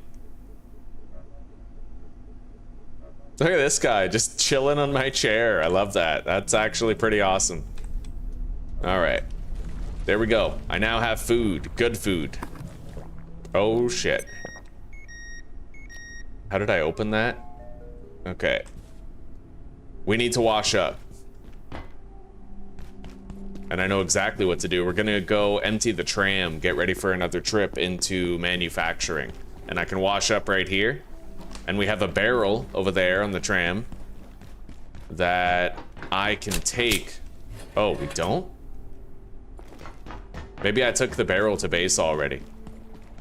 Look at this guy, just chilling on my chair. I love that. That's actually pretty awesome. All right. There we go. I now have food. Good food. Oh, shit. How did I open that? Okay. We need to wash up. And I know exactly what to do. We're gonna go empty the tram, get ready for another trip into manufacturing. And I can wash up right here. And we have a barrel over there on the tram that I can take. Oh, we don't? Maybe I took the barrel to base already.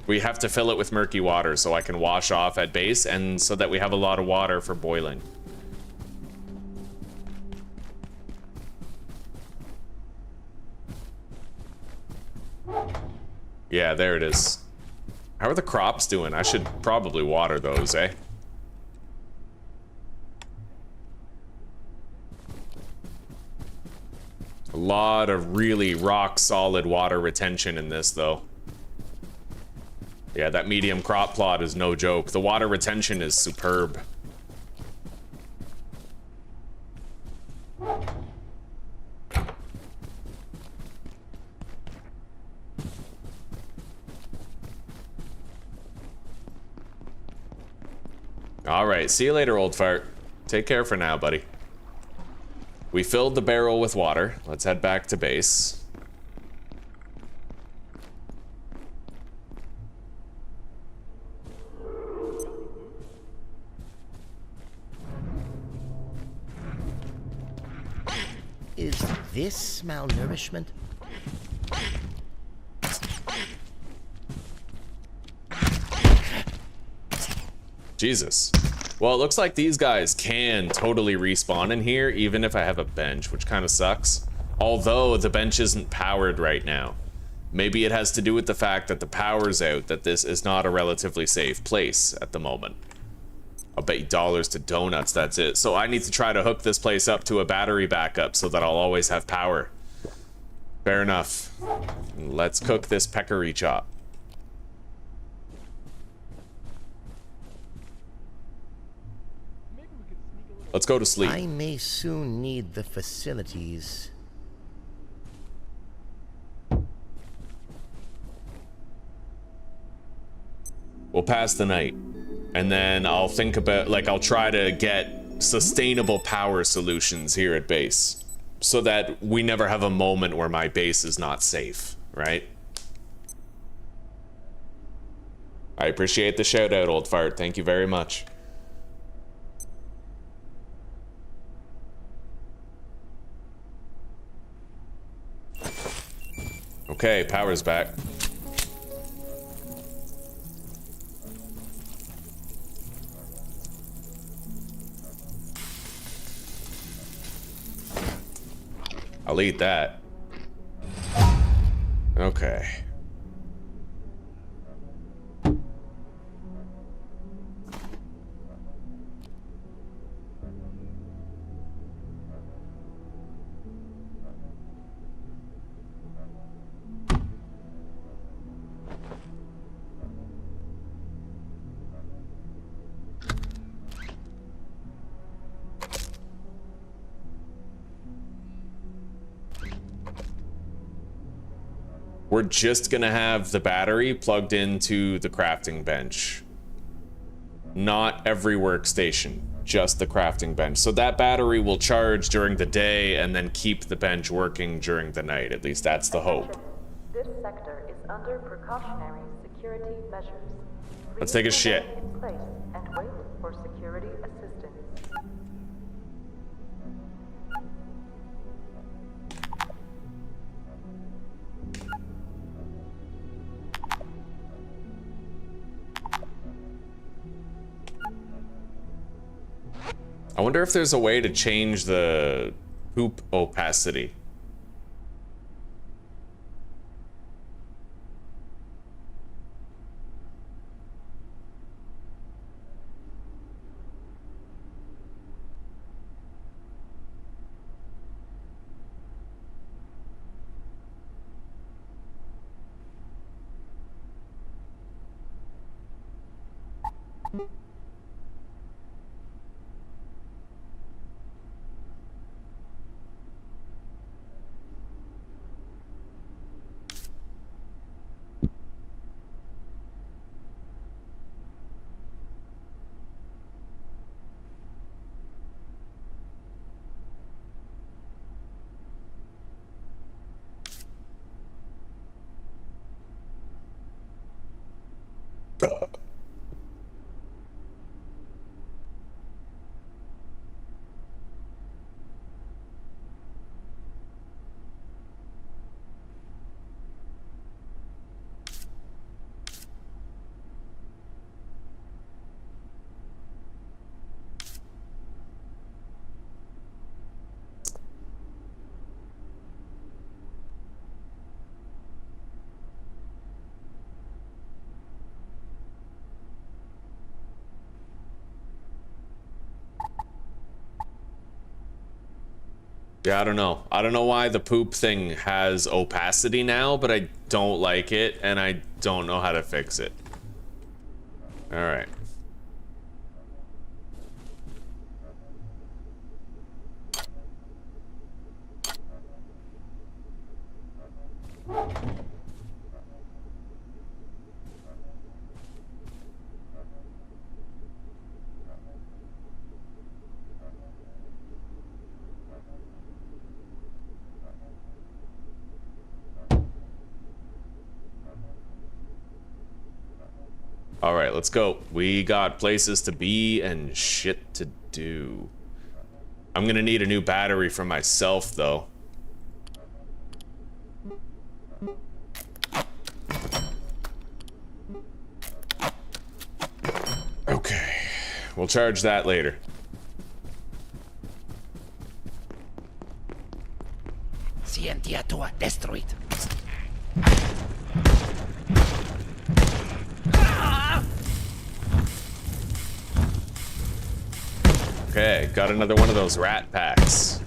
We have to fill it with murky water so I can wash off at base and so that we have a lot of water for boiling. Yeah, there it is. How are the crops doing? I should probably water those, eh? A lot of really rock solid water retention in this, though. Yeah, that medium crop plot is no joke. The water retention is superb. All right, see you later, old fart. Take care for now, buddy. We filled the barrel with water. Let's head back to base. Is this malnourishment? Jesus. Well, it looks like these guys can totally respawn in here, even if I have a bench, which kind of sucks. Although the bench isn't powered right now. Maybe it has to do with the fact that the power's out, that this is not a relatively safe place at the moment. I'll bet you dollars to donuts, that's it. So I need to try to hook this place up to a battery backup so that I'll always have power. Fair enough. Let's cook this peccary chop. Let's go to sleep. I may soon need the facilities. We'll pass the night. And then I'll think about, like, I'll try to get sustainable power solutions here at base. So that we never have a moment where my base is not safe, right? I appreciate the shout out, Old Fart. Thank you very much. Okay, power's back. I'll eat that. Okay. We're just gonna have the battery plugged into the crafting bench. Not every workstation, just the crafting bench. So that battery will charge during the day and then keep the bench working during the night. At least that's the hope. This sector is under precautionary security measures. Let's take a shit. In place and wait for security assistance. I wonder if there's a way to change the poop opacity. Yeah, I don't know. I don't know why the poop thing has opacity now, but I don't like it, and I don't know how to fix it. All right. All right, let's go. We got places to be and shit to do. I'm gonna need a new battery for myself, though. Okay, we'll charge that later. Scientiatua destroyed. Okay, got another one of those rat packs.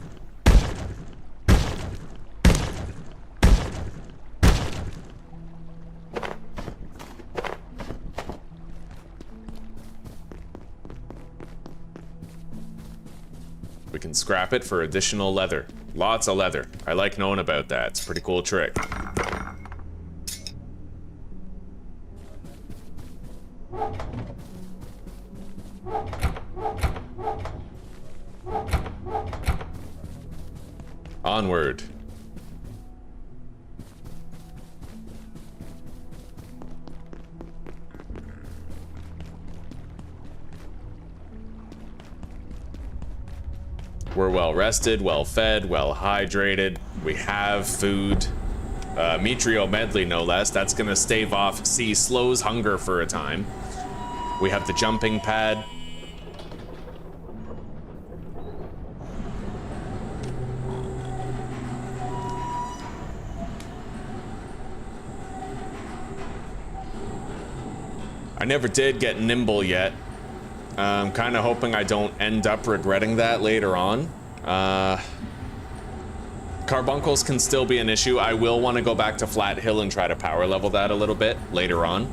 We can scrap it for additional leather. Lots of leather. I like knowing about that. It's a pretty cool trick. Onward. We're well rested, well fed, well hydrated. We have food. Mitrio medley, no less. That's gonna stave off C. Slow's hunger for a time. We have the jumping pad. I never did get nimble yet. I'm kind of hoping I don't end up regretting that later on. Carbuncles can still be an issue. I will want to go back to Flat Hill and try to power level that a little bit later on.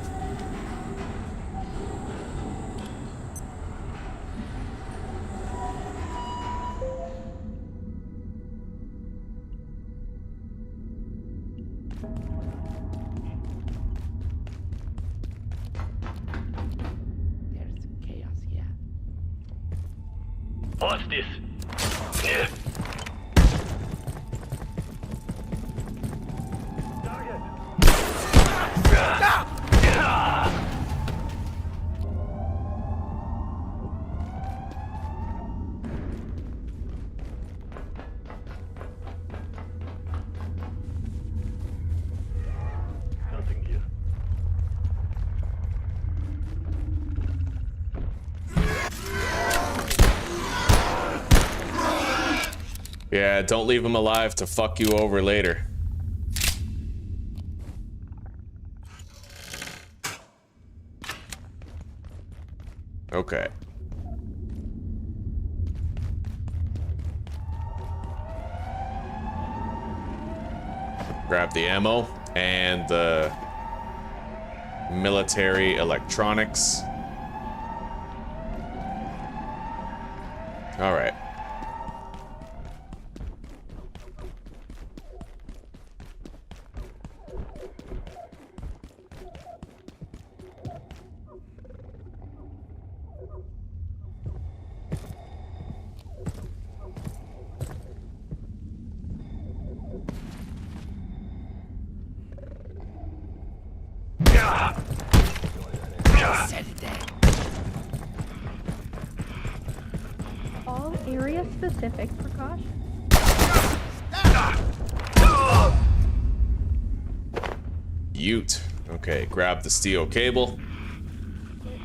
What's this? Yeah. Nothing here. Yeah, don't leave him alive to fuck you over later. Okay. Grab the ammo and the military electronics. All right. All area-specific precautions. Ute. Okay, grab the steel cable.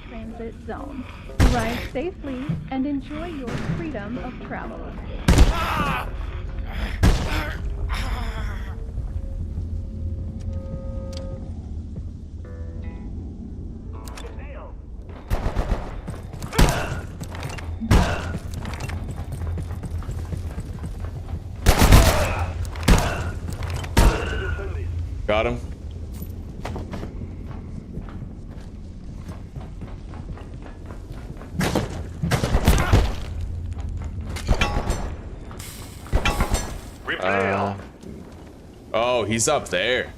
Transit zone. Arrive safely and enjoy your freedom of travel. Got him. Oh, he's up there.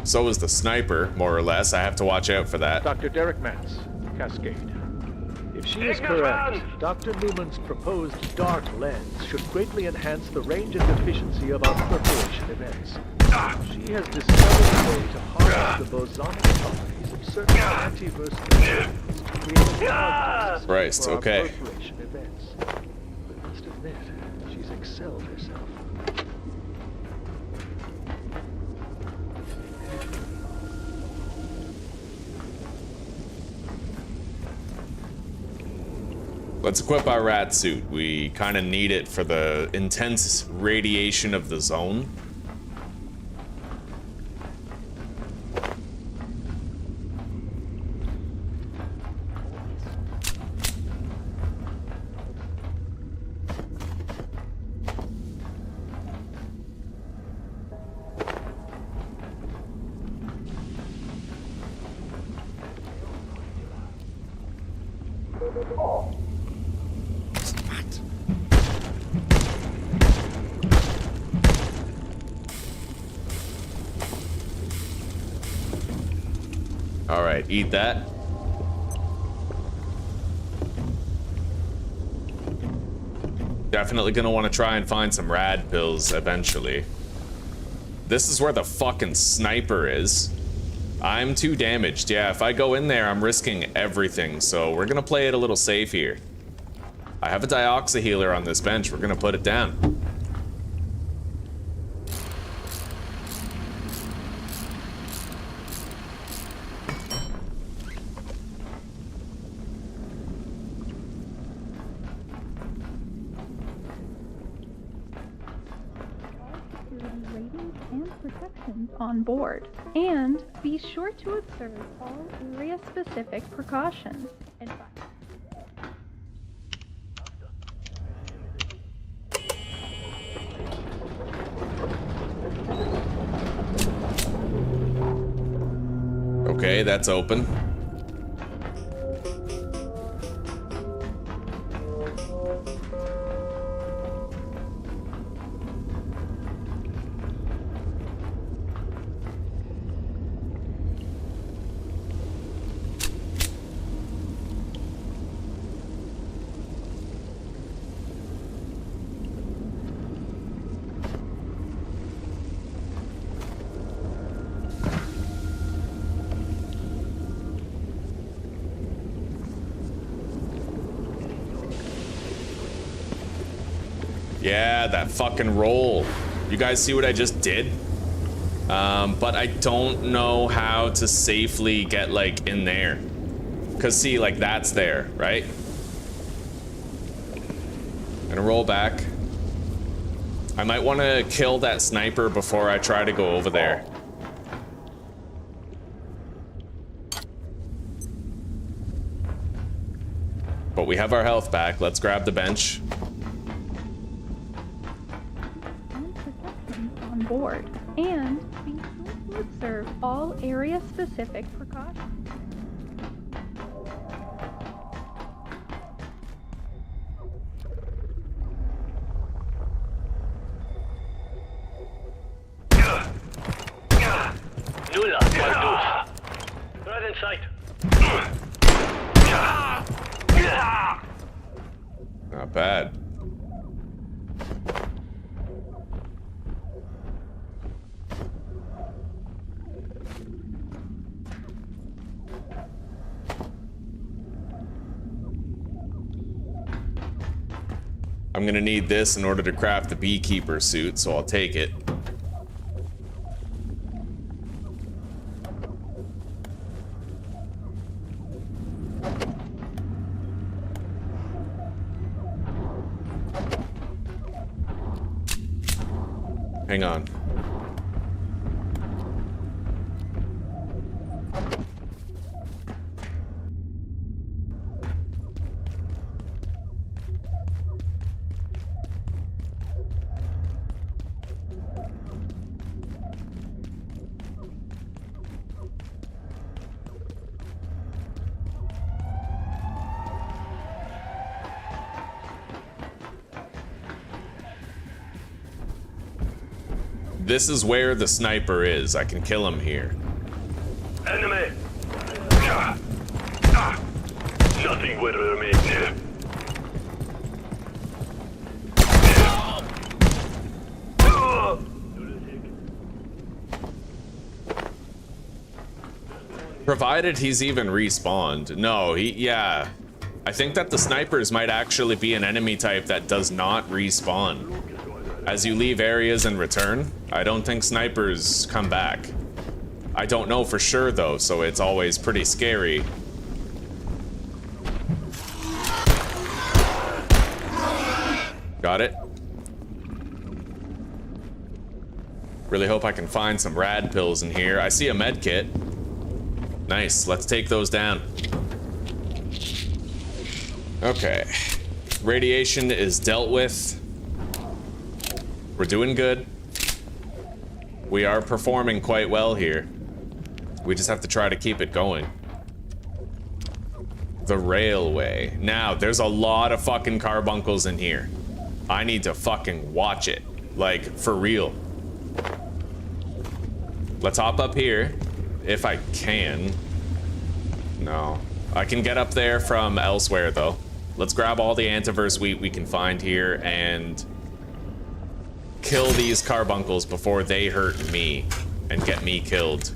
So is the sniper, more or less. I have to watch out for that. Dr. Derek Mance, Cascade. If She is correct. Dr. Newman's proposed dark lens should greatly enhance the range and efficiency of our perforation events. She has discovered a way to harness the bosonic properties of certain antiverse materials to create a cloud Christ, for our okay. perforation events. I must admit, she's excelled herself. Let's equip our rat suit. We kind of need it for the intense radiation of the zone. Alright, eat that. Definitely gonna want to try and find some rad pills eventually. This is where the fucking sniper is. I'm too damaged. Yeah, if I go in there, I'm risking everything, so we're gonna play it a little safe here. I have a dioxy healer on this bench. We're gonna put it down. On board, and be sure to observe all area-specific precautions. Okay, that's open. Yeah, that fucking roll. You guys see what I just did? But I don't know how to safely get, like, in there. Cause see, like, that's there, right? Gonna roll back. I might want to kill that sniper before I try to go over there. But we have our health back. Let's grab the bench. On board, and be sure to observe all area-specific precautions. Nulla, right in sight. Not bad. I'm gonna need this in order to craft the beekeeper suit, so I'll take it. Hang on. This is where the sniper is. I can kill him here. Enemy! Nothing will remain here. Provided he's even respawned. No, yeah. I think that the snipers might actually be an enemy type that does not respawn. As you leave areas and return, I don't think snipers come back. I don't know for sure though, so it's always pretty scary. Got it. Really hope I can find some rad pills in here. I see a med kit. Nice, let's take those down. Okay. Radiation is dealt with. We're doing good. We are performing quite well here. We just have to try to keep it going. The railway. Now, there's a lot of fucking carbuncles in here. I need to fucking watch it. Like, for real. Let's hop up here. If I can. No. I can get up there from elsewhere, though. Let's grab all the antiverse wheat we can find here and kill these carbuncles before they hurt me and get me killed.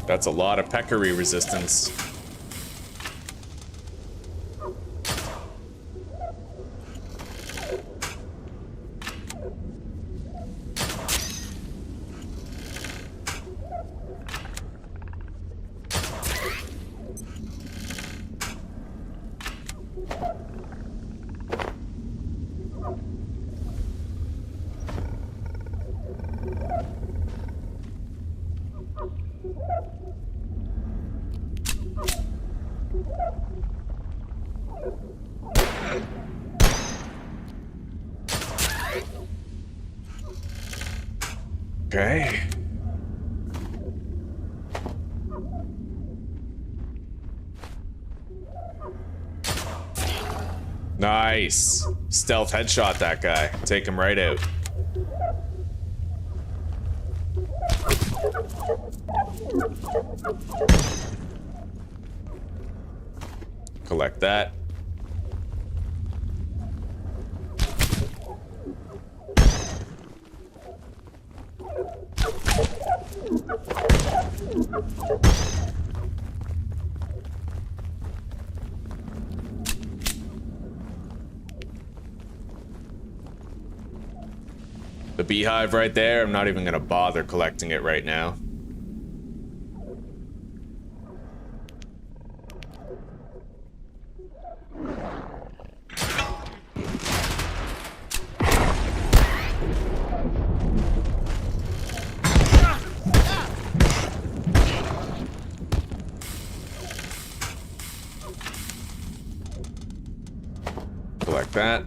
That's a lot of peccary resistance. Okay. Nice. Stealth headshot that guy. Take him right out. Collect that. The beehive right there, I'm not even gonna bother collecting it right now. Collect that.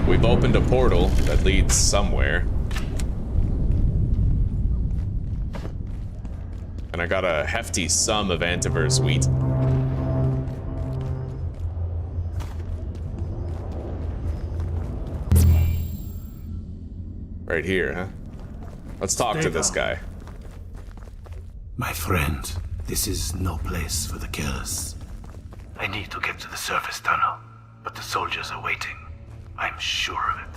We've opened a portal that leads somewhere. And I got a hefty sum of antiverse wheat. Right here, huh? Let's talk to this guy. My friend, this is no place for the killers. I need to get to the surface tunnel, but the soldiers are waiting. I'm sure of it.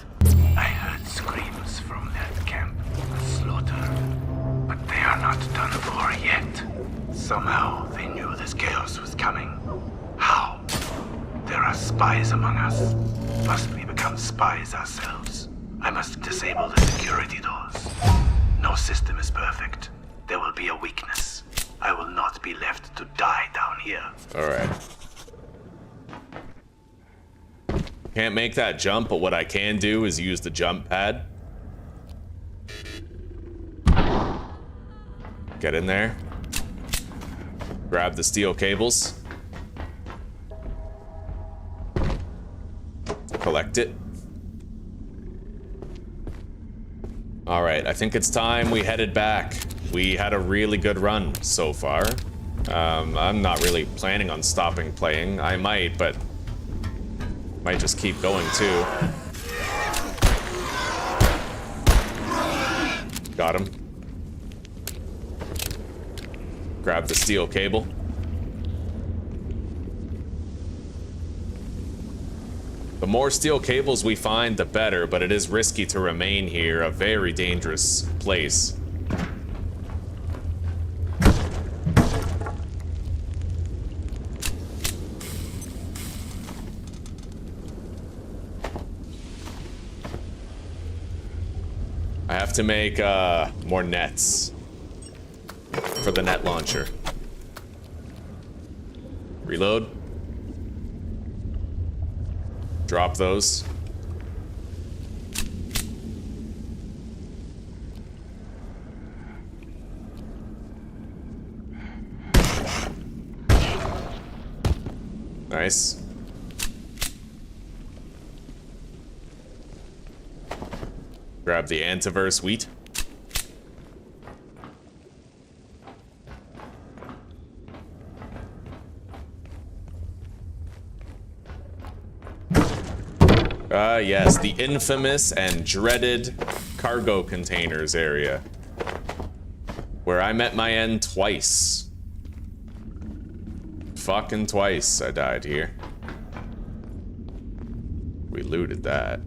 I heard screams from that camp of slaughter, but they are not done for yet. Somehow they knew this chaos was coming. us. Must we become spies ourselves? I must disable the security doors. No system is perfect. There will be a weakness. I will not be left to die down here. Alright. Can't make that jump, but what I can do is use the jump pad. Get in there. Grab the steel cables. Collect it. Alright, I think it's time we headed back. We had a really good run so far. I'm not really planning on stopping playing. I might, but might just keep going too. Got him. Grab the steel cable. The more steel cables we find, the better, but it is risky to remain here, a very dangerous place. I have to make more nets for the net launcher. Reload. Drop those. Nice. Grab the antivirus wheat. Yes, the infamous and dreaded cargo containers area. Where I met my end twice. Fucking twice I died here. We looted that.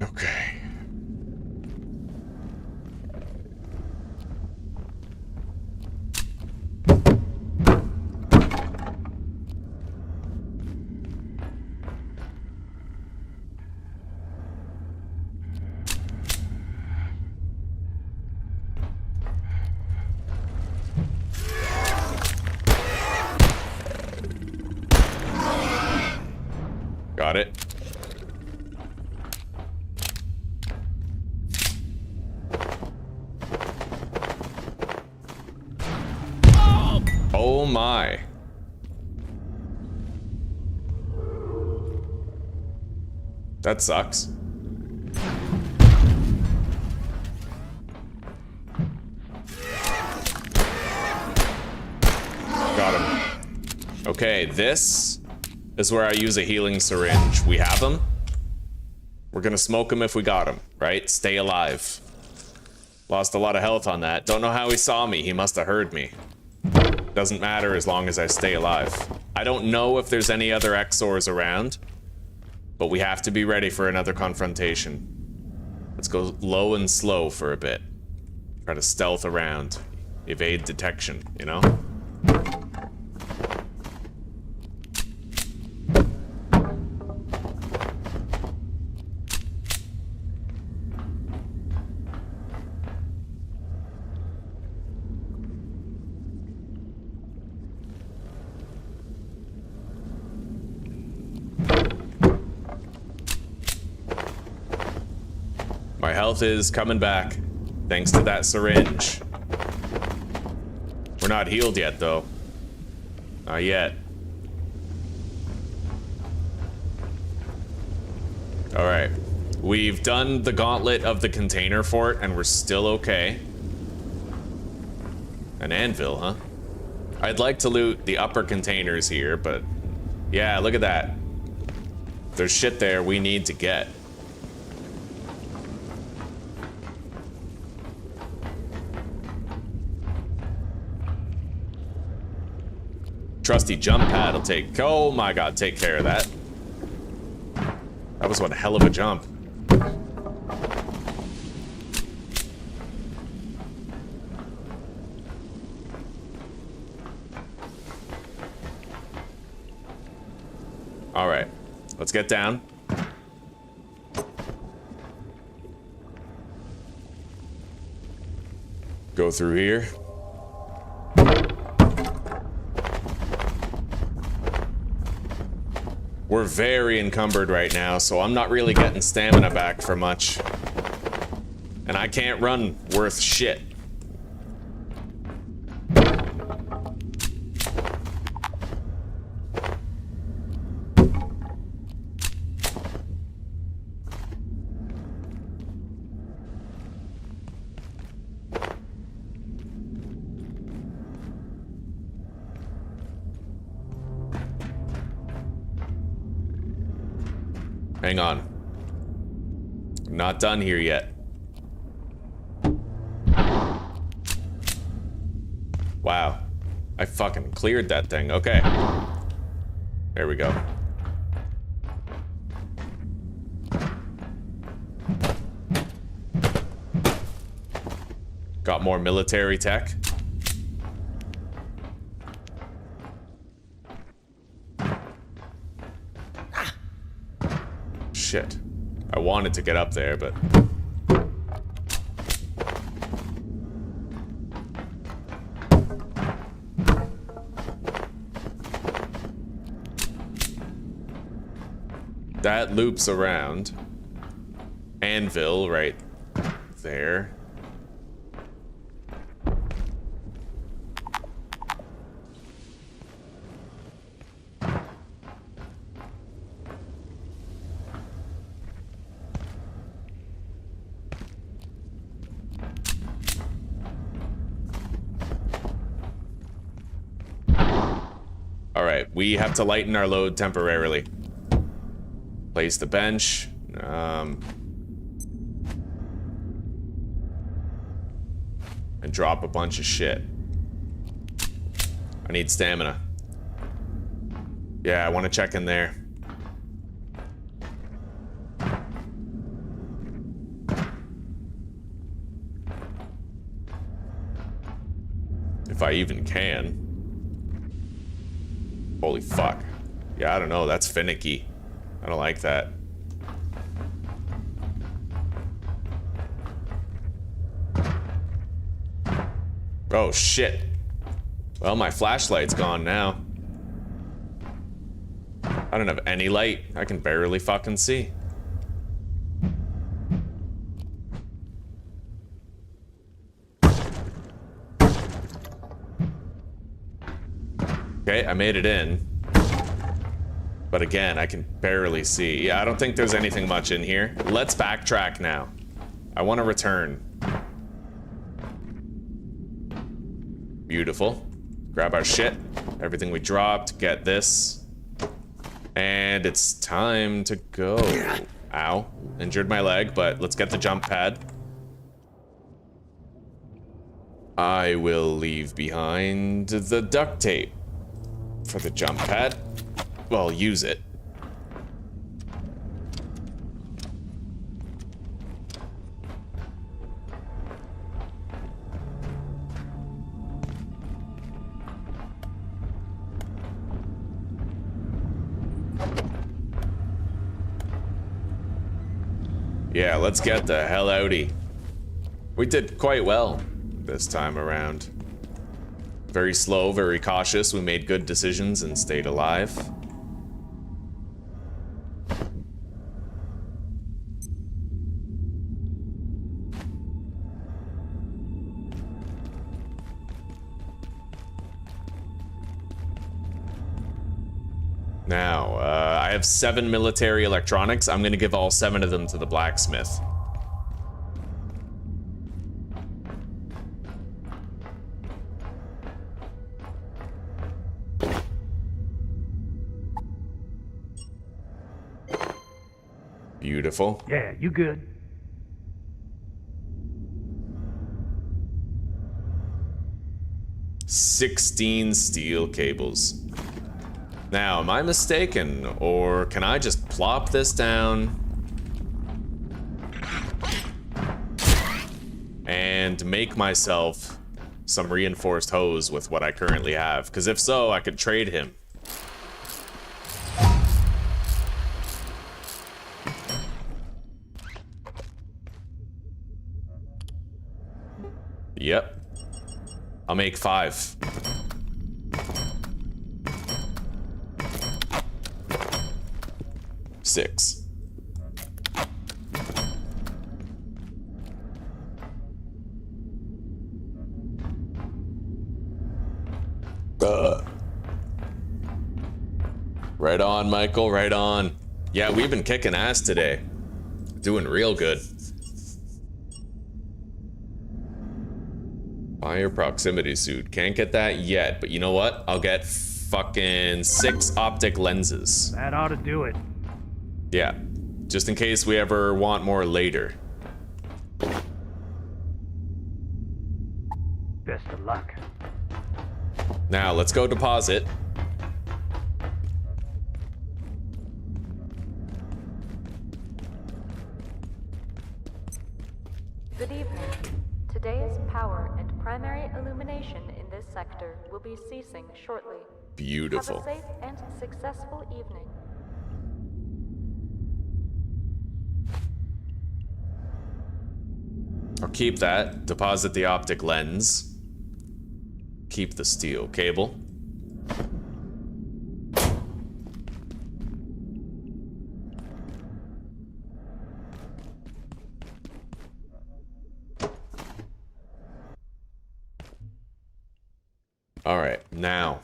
Okay. Got it. Oh my. That sucks. Got him. Okay, this is where I use a healing syringe. We have him. We're gonna smoke him if we got him, right? Stay alive. Lost a lot of health on that. Don't know how he saw me. He must have heard me. Doesn't matter as long as I stay alive. I don't know if there's any other Exors around, but we have to be ready for another confrontation. Let's go low and slow for a bit. Try to stealth around. Evade detection, you know? My health is coming back, thanks to that syringe. We're not healed yet, though. Not yet. Alright. We've done the gauntlet of the container fort, and we're still okay. An anvil, huh? I'd like to loot the upper containers here, but... yeah, look at that. There's shit there we need to get. Trusty jump pad will take, oh my god, take care of that. That was one hell of a jump. All right, let's get down. Go through here. We're very encumbered right now, so I'm not really getting stamina back for much. And I can't run worth shit. Hang on. I'm not done here yet. Wow. I fucking cleared that thing. Okay. There we go. Got more military tech. Shit. I wanted to get up there, but... that loops around. Anvil right there. We have to lighten our load temporarily. Place the bench. And drop a bunch of shit. I need stamina. Yeah, I want to check in there. If I even can. Holy fuck. Yeah, I don't know. That's finicky. I don't like that. Oh, shit. Well, my flashlight's gone now. I don't have any light. I can barely fucking see. Okay, I made it in. But again, I can barely see. Yeah, I don't think there's anything much in here. Let's backtrack now. I want to return. Beautiful. Grab our shit. Everything we dropped. Get this. And it's time to go. Ow. Injured my leg, but let's get the jump pad. I will leave behind the duct tape for the jump pad. Well, use it. Yeah, let's get the hell outie. We did quite well this time around. Very slow, very cautious. We made good decisions and stayed alive. Now, I have 7 military electronics. I'm gonna give all 7 of them to the blacksmith. Beautiful. Yeah, you good. $16 steel cables. Now, am I mistaken, or can I just plop this down and make myself some reinforced hose with what I currently have? Because if so, I could trade him. I'll make 5. Six. Right on, Michael, right on. Yeah, we've been kicking ass today. Doing real good. Fire proximity suit. Can't get that yet, but you know what? I'll get fucking 6 optic lenses. That ought to do it. Yeah, just in case we ever want more later. Best of luck. Now, let's go deposit. Good evening. Today's power and primary illumination in this sector will be ceasing shortly. Beautiful. Have a safe and successful evening. I'll keep that. Deposit the optic lens. Keep the steel cable. All right, now.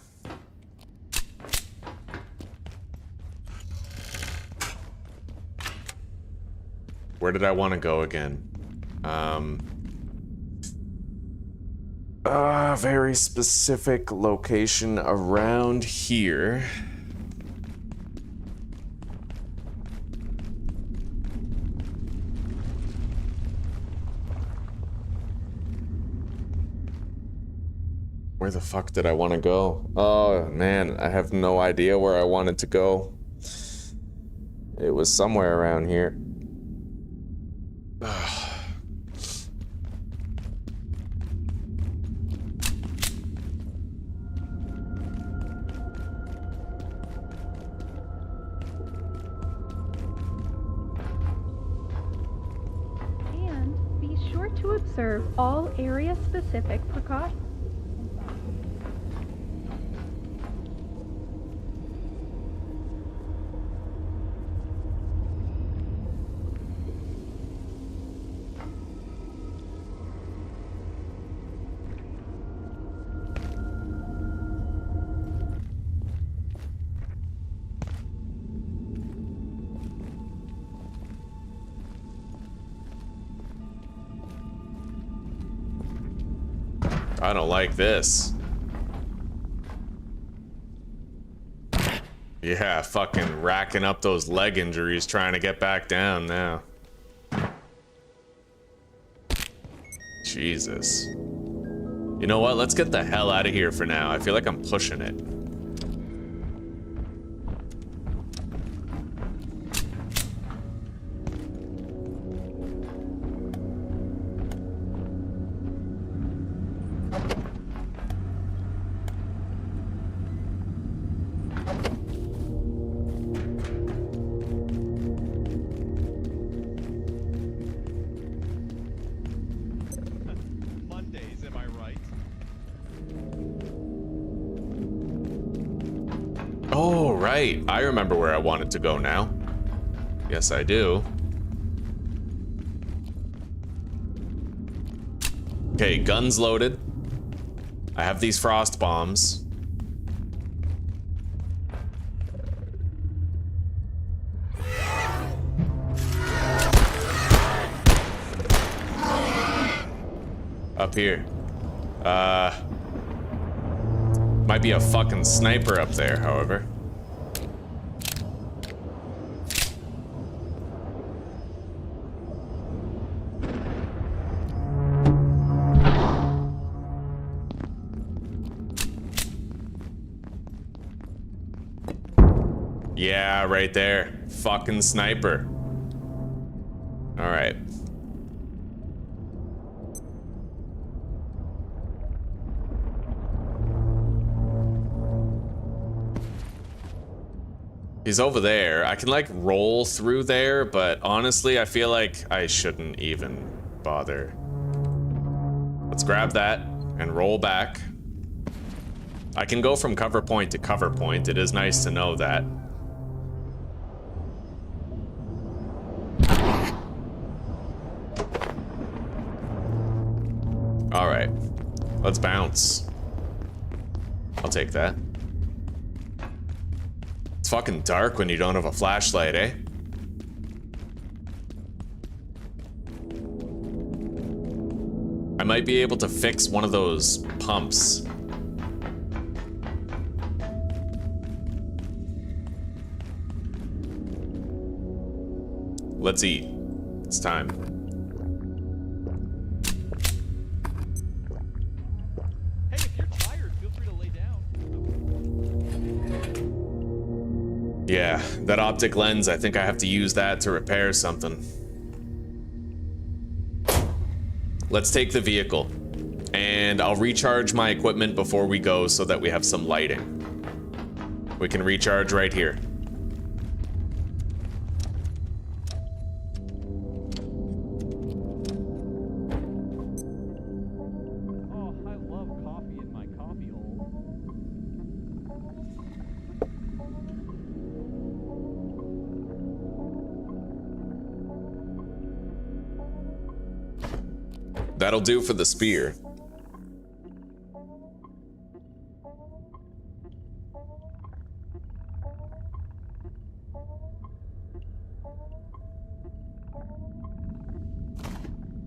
Where did I want to go again? Very specific location around here. Where the fuck did I want to go? Oh man, I have no idea where I wanted to go. It was somewhere around here. And be sure to observe all area-specific precautions. I don't like this. Yeah, fucking racking up those leg injuries trying to get back down now. Jesus. You know what? Let's get the hell out of here for now. I feel like I'm pushing it. I remember where I wanted to go now. Yes, I do. Okay, guns loaded. I have these frost bombs. Up here. Might be a fucking sniper up there, however. Yeah, right there. Fucking sniper. All right. He's over there. I can like roll through there, but honestly, I feel like I shouldn't even bother. Let's grab that. and roll back. I can go from cover point to cover point. It is nice to know that. All right, let's bounce. I'll take that. It's fucking dark when you don't have a flashlight, eh? I might be able to fix one of those pumps. Let's eat. It's time. Hey, if you're tired, feel free to lay down. Yeah, that optic lens, I think I have to use that to repair something. Let's take the vehicle, and I'll recharge my equipment before we go so that we have some lighting. We can recharge right here. Oh, I love coffee in my coffee hole. That'll do for the spear.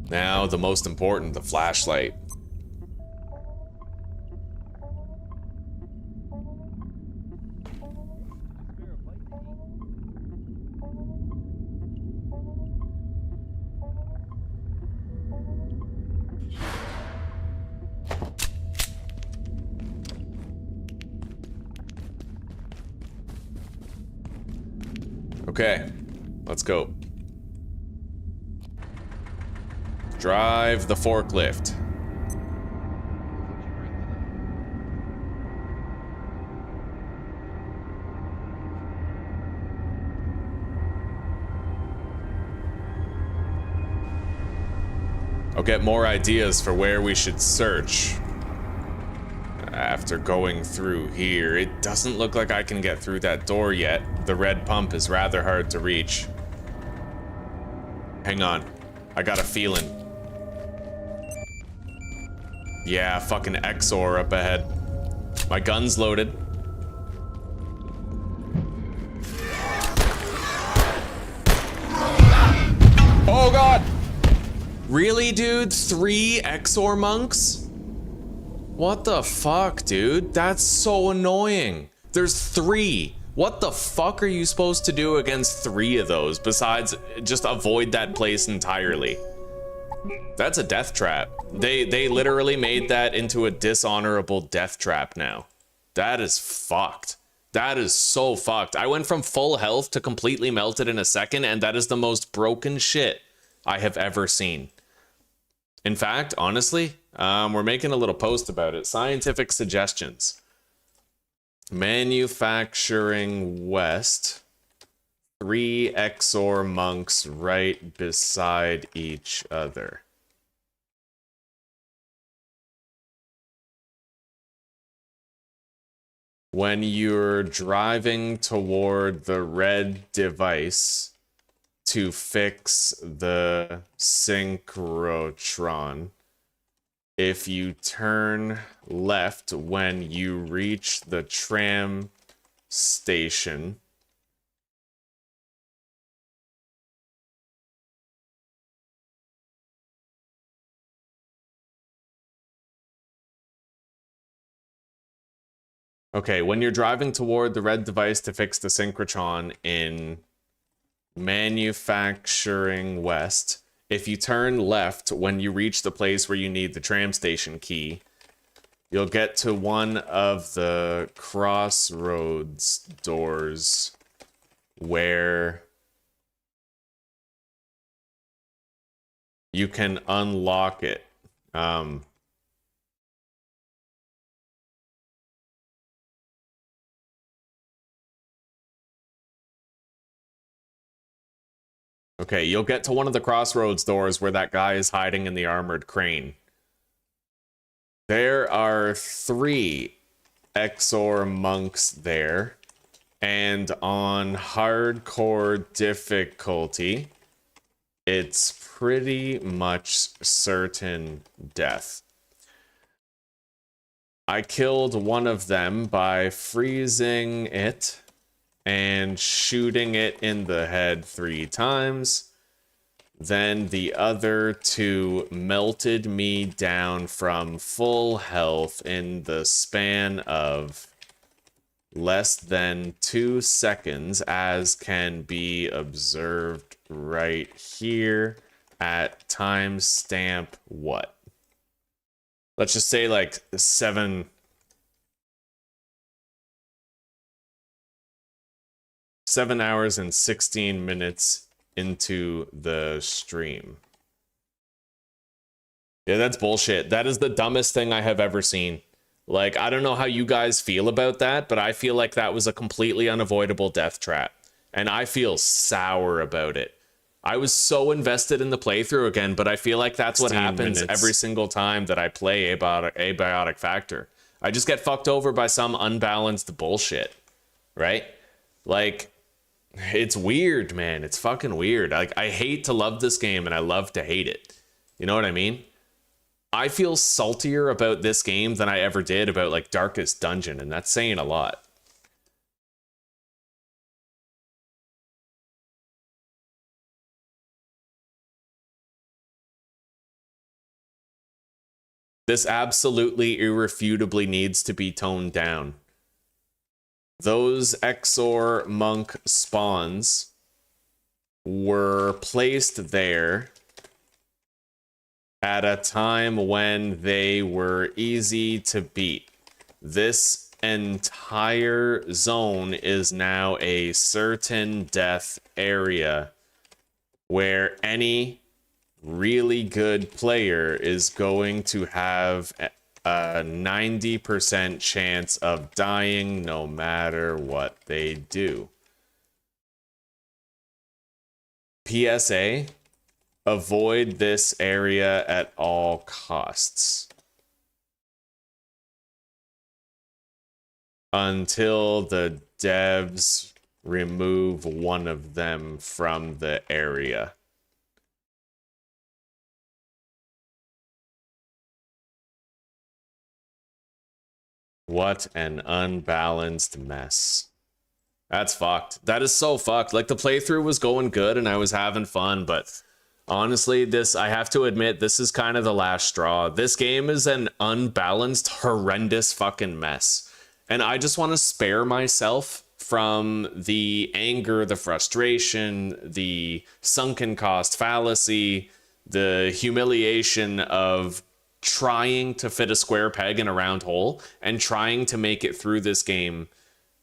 Now, the most important, the flashlight. Okay, let's go. Drive the forklift. I'll get more ideas for where we should search. After going through here, it doesn't look like I can get through that door yet. The red pump is rather hard to reach. Hang on, I got a feeling. Yeah, fucking Exxo up ahead. My gun's loaded. Oh god! Really, dude? 3 Exxo monks? What the fuck, dude? That's so annoying. There's 3. What the fuck are you supposed to do against 3 of those besides just avoid that place entirely? That's a death trap. They literally made that into a dishonorable death trap now. That is fucked. That is so fucked. I went from full health to completely melted in a second, and that is the most broken shit I have ever seen. In fact, honestly, we're making a little post about it. Scientific suggestions. Manufacturing West. 3 Exxo monks right beside each other. When you're driving toward the red device to fix the synchrotron, if you turn left when you reach the tram station, okay, when you're driving toward the red device to fix the synchrotron in Manufacturing West, if you turn left when you reach the place where you need the tram station key, you'll get to one of the crossroads doors where you can unlock it. Okay, you'll get to one of the crossroads doors where that guy is hiding in the armored crane. There are 3 Exor monks there, and on hardcore difficulty, it's pretty much certain death. I killed one of them by freezing it and shooting it in the head 3 times. Then the other 2 melted me down from full health in the span of less than 2 seconds, as can be observed right here at timestamp what? Let's just say like 7 hours and 16 minutes into the stream. Yeah, that's bullshit. That is the dumbest thing I have ever seen. Like, I don't know how you guys feel about that, but I feel like that was a completely unavoidable death trap. And I feel sour about it. I was so invested in the playthrough again, but I feel like that's what happens every single time that I play Abiotic Factor. I just get fucked over by some unbalanced bullshit, right? Like, it's weird, man. It's fucking weird. Like, I hate to love this game and I love to hate it. You know what I mean? I feel saltier about this game than I ever did about like Darkest Dungeon, and that's saying a lot. This absolutely irrefutably needs to be toned down. Those Exor monk spawns were placed there at a time when they were easy to beat. This entire zone is now a certain death area where any really good player is going to have a 90% chance of dying no matter what they do. PSA, avoid this area at all costs. Until the devs remove one of them from the area. What an unbalanced mess. That's fucked. That is so fucked. Like, the playthrough was going good and I was having fun, but honestly, I have to admit, this is kind of the last straw. This game is an unbalanced, horrendous fucking mess. And I just want to spare myself from the anger, the frustration, the sunken cost fallacy, the humiliation of trying to fit a square peg in a round hole and trying to make it through this game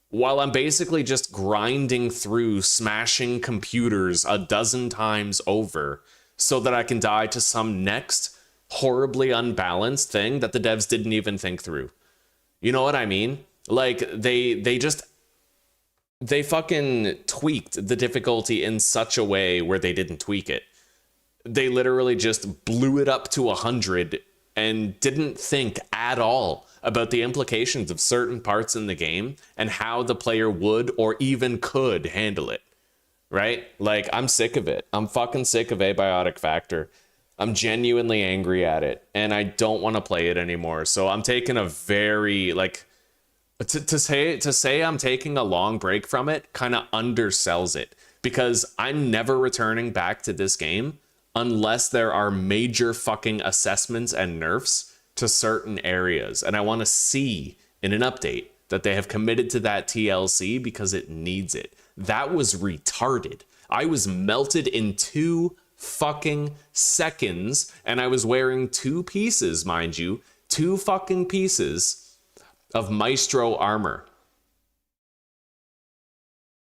while I'm basically just grinding through, smashing computers a dozen times over so that I can die to some next horribly unbalanced thing that the devs didn't even think through. You know what I mean? Like, they fucking tweaked the difficulty in such a way where they didn't tweak it. They literally just blew it up to 100 and didn't think at all about the implications of certain parts in the game and how the player would or even could handle it, right? Like, I'm sick of it. I'm fucking sick of Abiotic Factor. I'm genuinely angry at it, and I don't want to play it anymore. So I'm taking a very, like, to say I'm taking a long break from it kind of undersells it, because I'm never returning back to this game unless there are major fucking assessments and nerfs to certain areas. And I want to see in an update that they have committed to that TLC because it needs it. That was retarded. I was melted in 2 fucking seconds, and I was wearing 2 pieces, mind you, 2 fucking pieces of Maestro armor.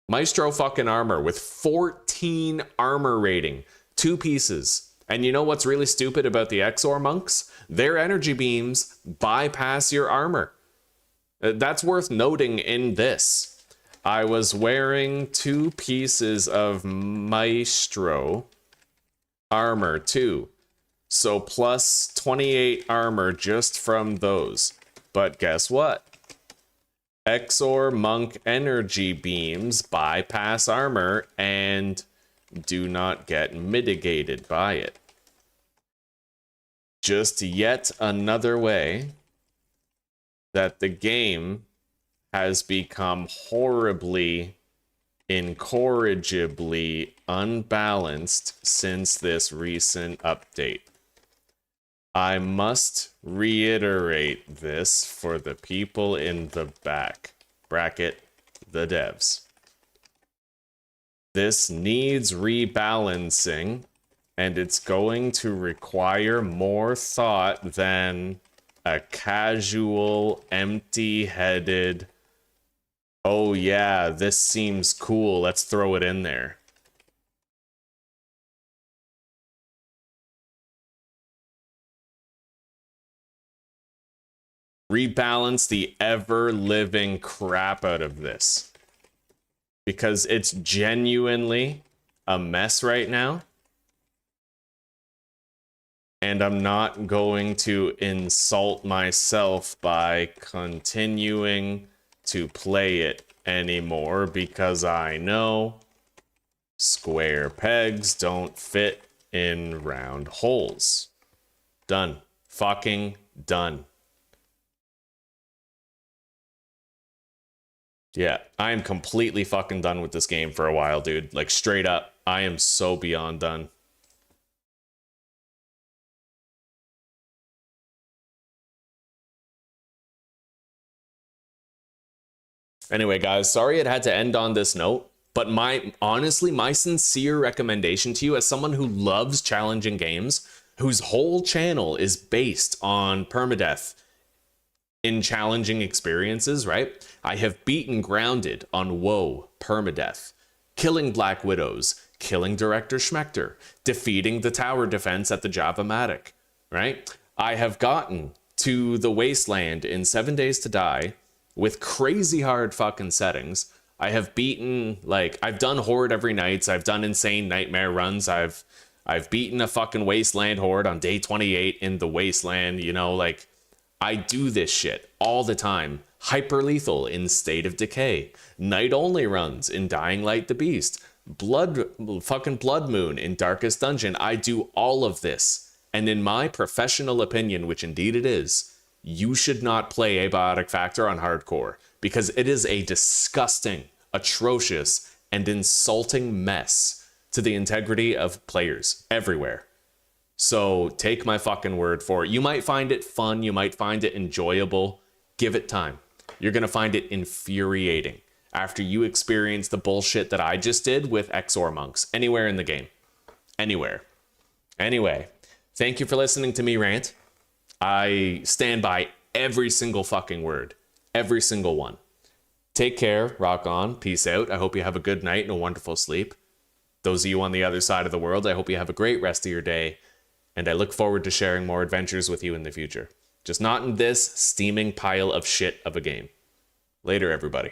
Maestro fucking armor with 14 armor rating. 2 pieces. And you know what's really stupid about the Exor monks? Their energy beams bypass your armor. That's worth noting in this. I was wearing 2 pieces of Maestro armor too. So plus 28 armor just from those. But guess what? Exor Monk energy beams bypass armor and do not get mitigated by it. Just yet another way that the game has become horribly, incorrigibly unbalanced since this recent update. I must reiterate this for the people in the back. Bracket, the devs. This needs rebalancing, and it's going to require more thought than a casual, empty-headed, oh yeah, this seems cool, let's throw it in there. Rebalance the ever-living crap out of this. Because it's genuinely a mess right now. And I'm not going to insult myself by continuing to play it anymore because I know square pegs don't fit in round holes. Done. Fucking done. Yeah, I am completely fucking done with this game for a while, dude. Like, straight up, I am so beyond done. Anyway, guys, sorry it had to end on this note, but honestly, my sincere recommendation to you as someone who loves challenging games, whose whole channel is based on permadeath in challenging experiences, right? I have beaten Grounded on WoW permadeath, killing Black Widows, killing Director Schmechter, defeating the tower defense at the Java-Matic, right? I have gotten to the Wasteland in 7 Days to Die with crazy hard fucking settings. I have beaten, like, I've done Horde every night. I've done insane nightmare runs. I've beaten a fucking Wasteland Horde on day 28 in the Wasteland, you know, like, I do this shit all the time. Hyper lethal in State of Decay. Night only runs in Dying Light the Beast. Fucking Blood Moon in Darkest Dungeon. I do all of this. And in my professional opinion, which indeed it is, you should not play Abiotic Factor on hardcore because it is a disgusting, atrocious, and insulting mess to the integrity of players everywhere. So take my fucking word for it. You might find it fun. You might find it enjoyable. Give it time. You're going to find it infuriating after you experience the bullshit that I just did with Exor monks anywhere in the game. Anywhere. Anyway, thank you for listening to me rant. I stand by every single fucking word. Every single one. Take care. Rock on. Peace out. I hope you have a good night and a wonderful sleep. Those of you on the other side of the world, I hope you have a great rest of your day. And I look forward to sharing more adventures with you in the future. Just not in this steaming pile of shit of a game. Later, everybody.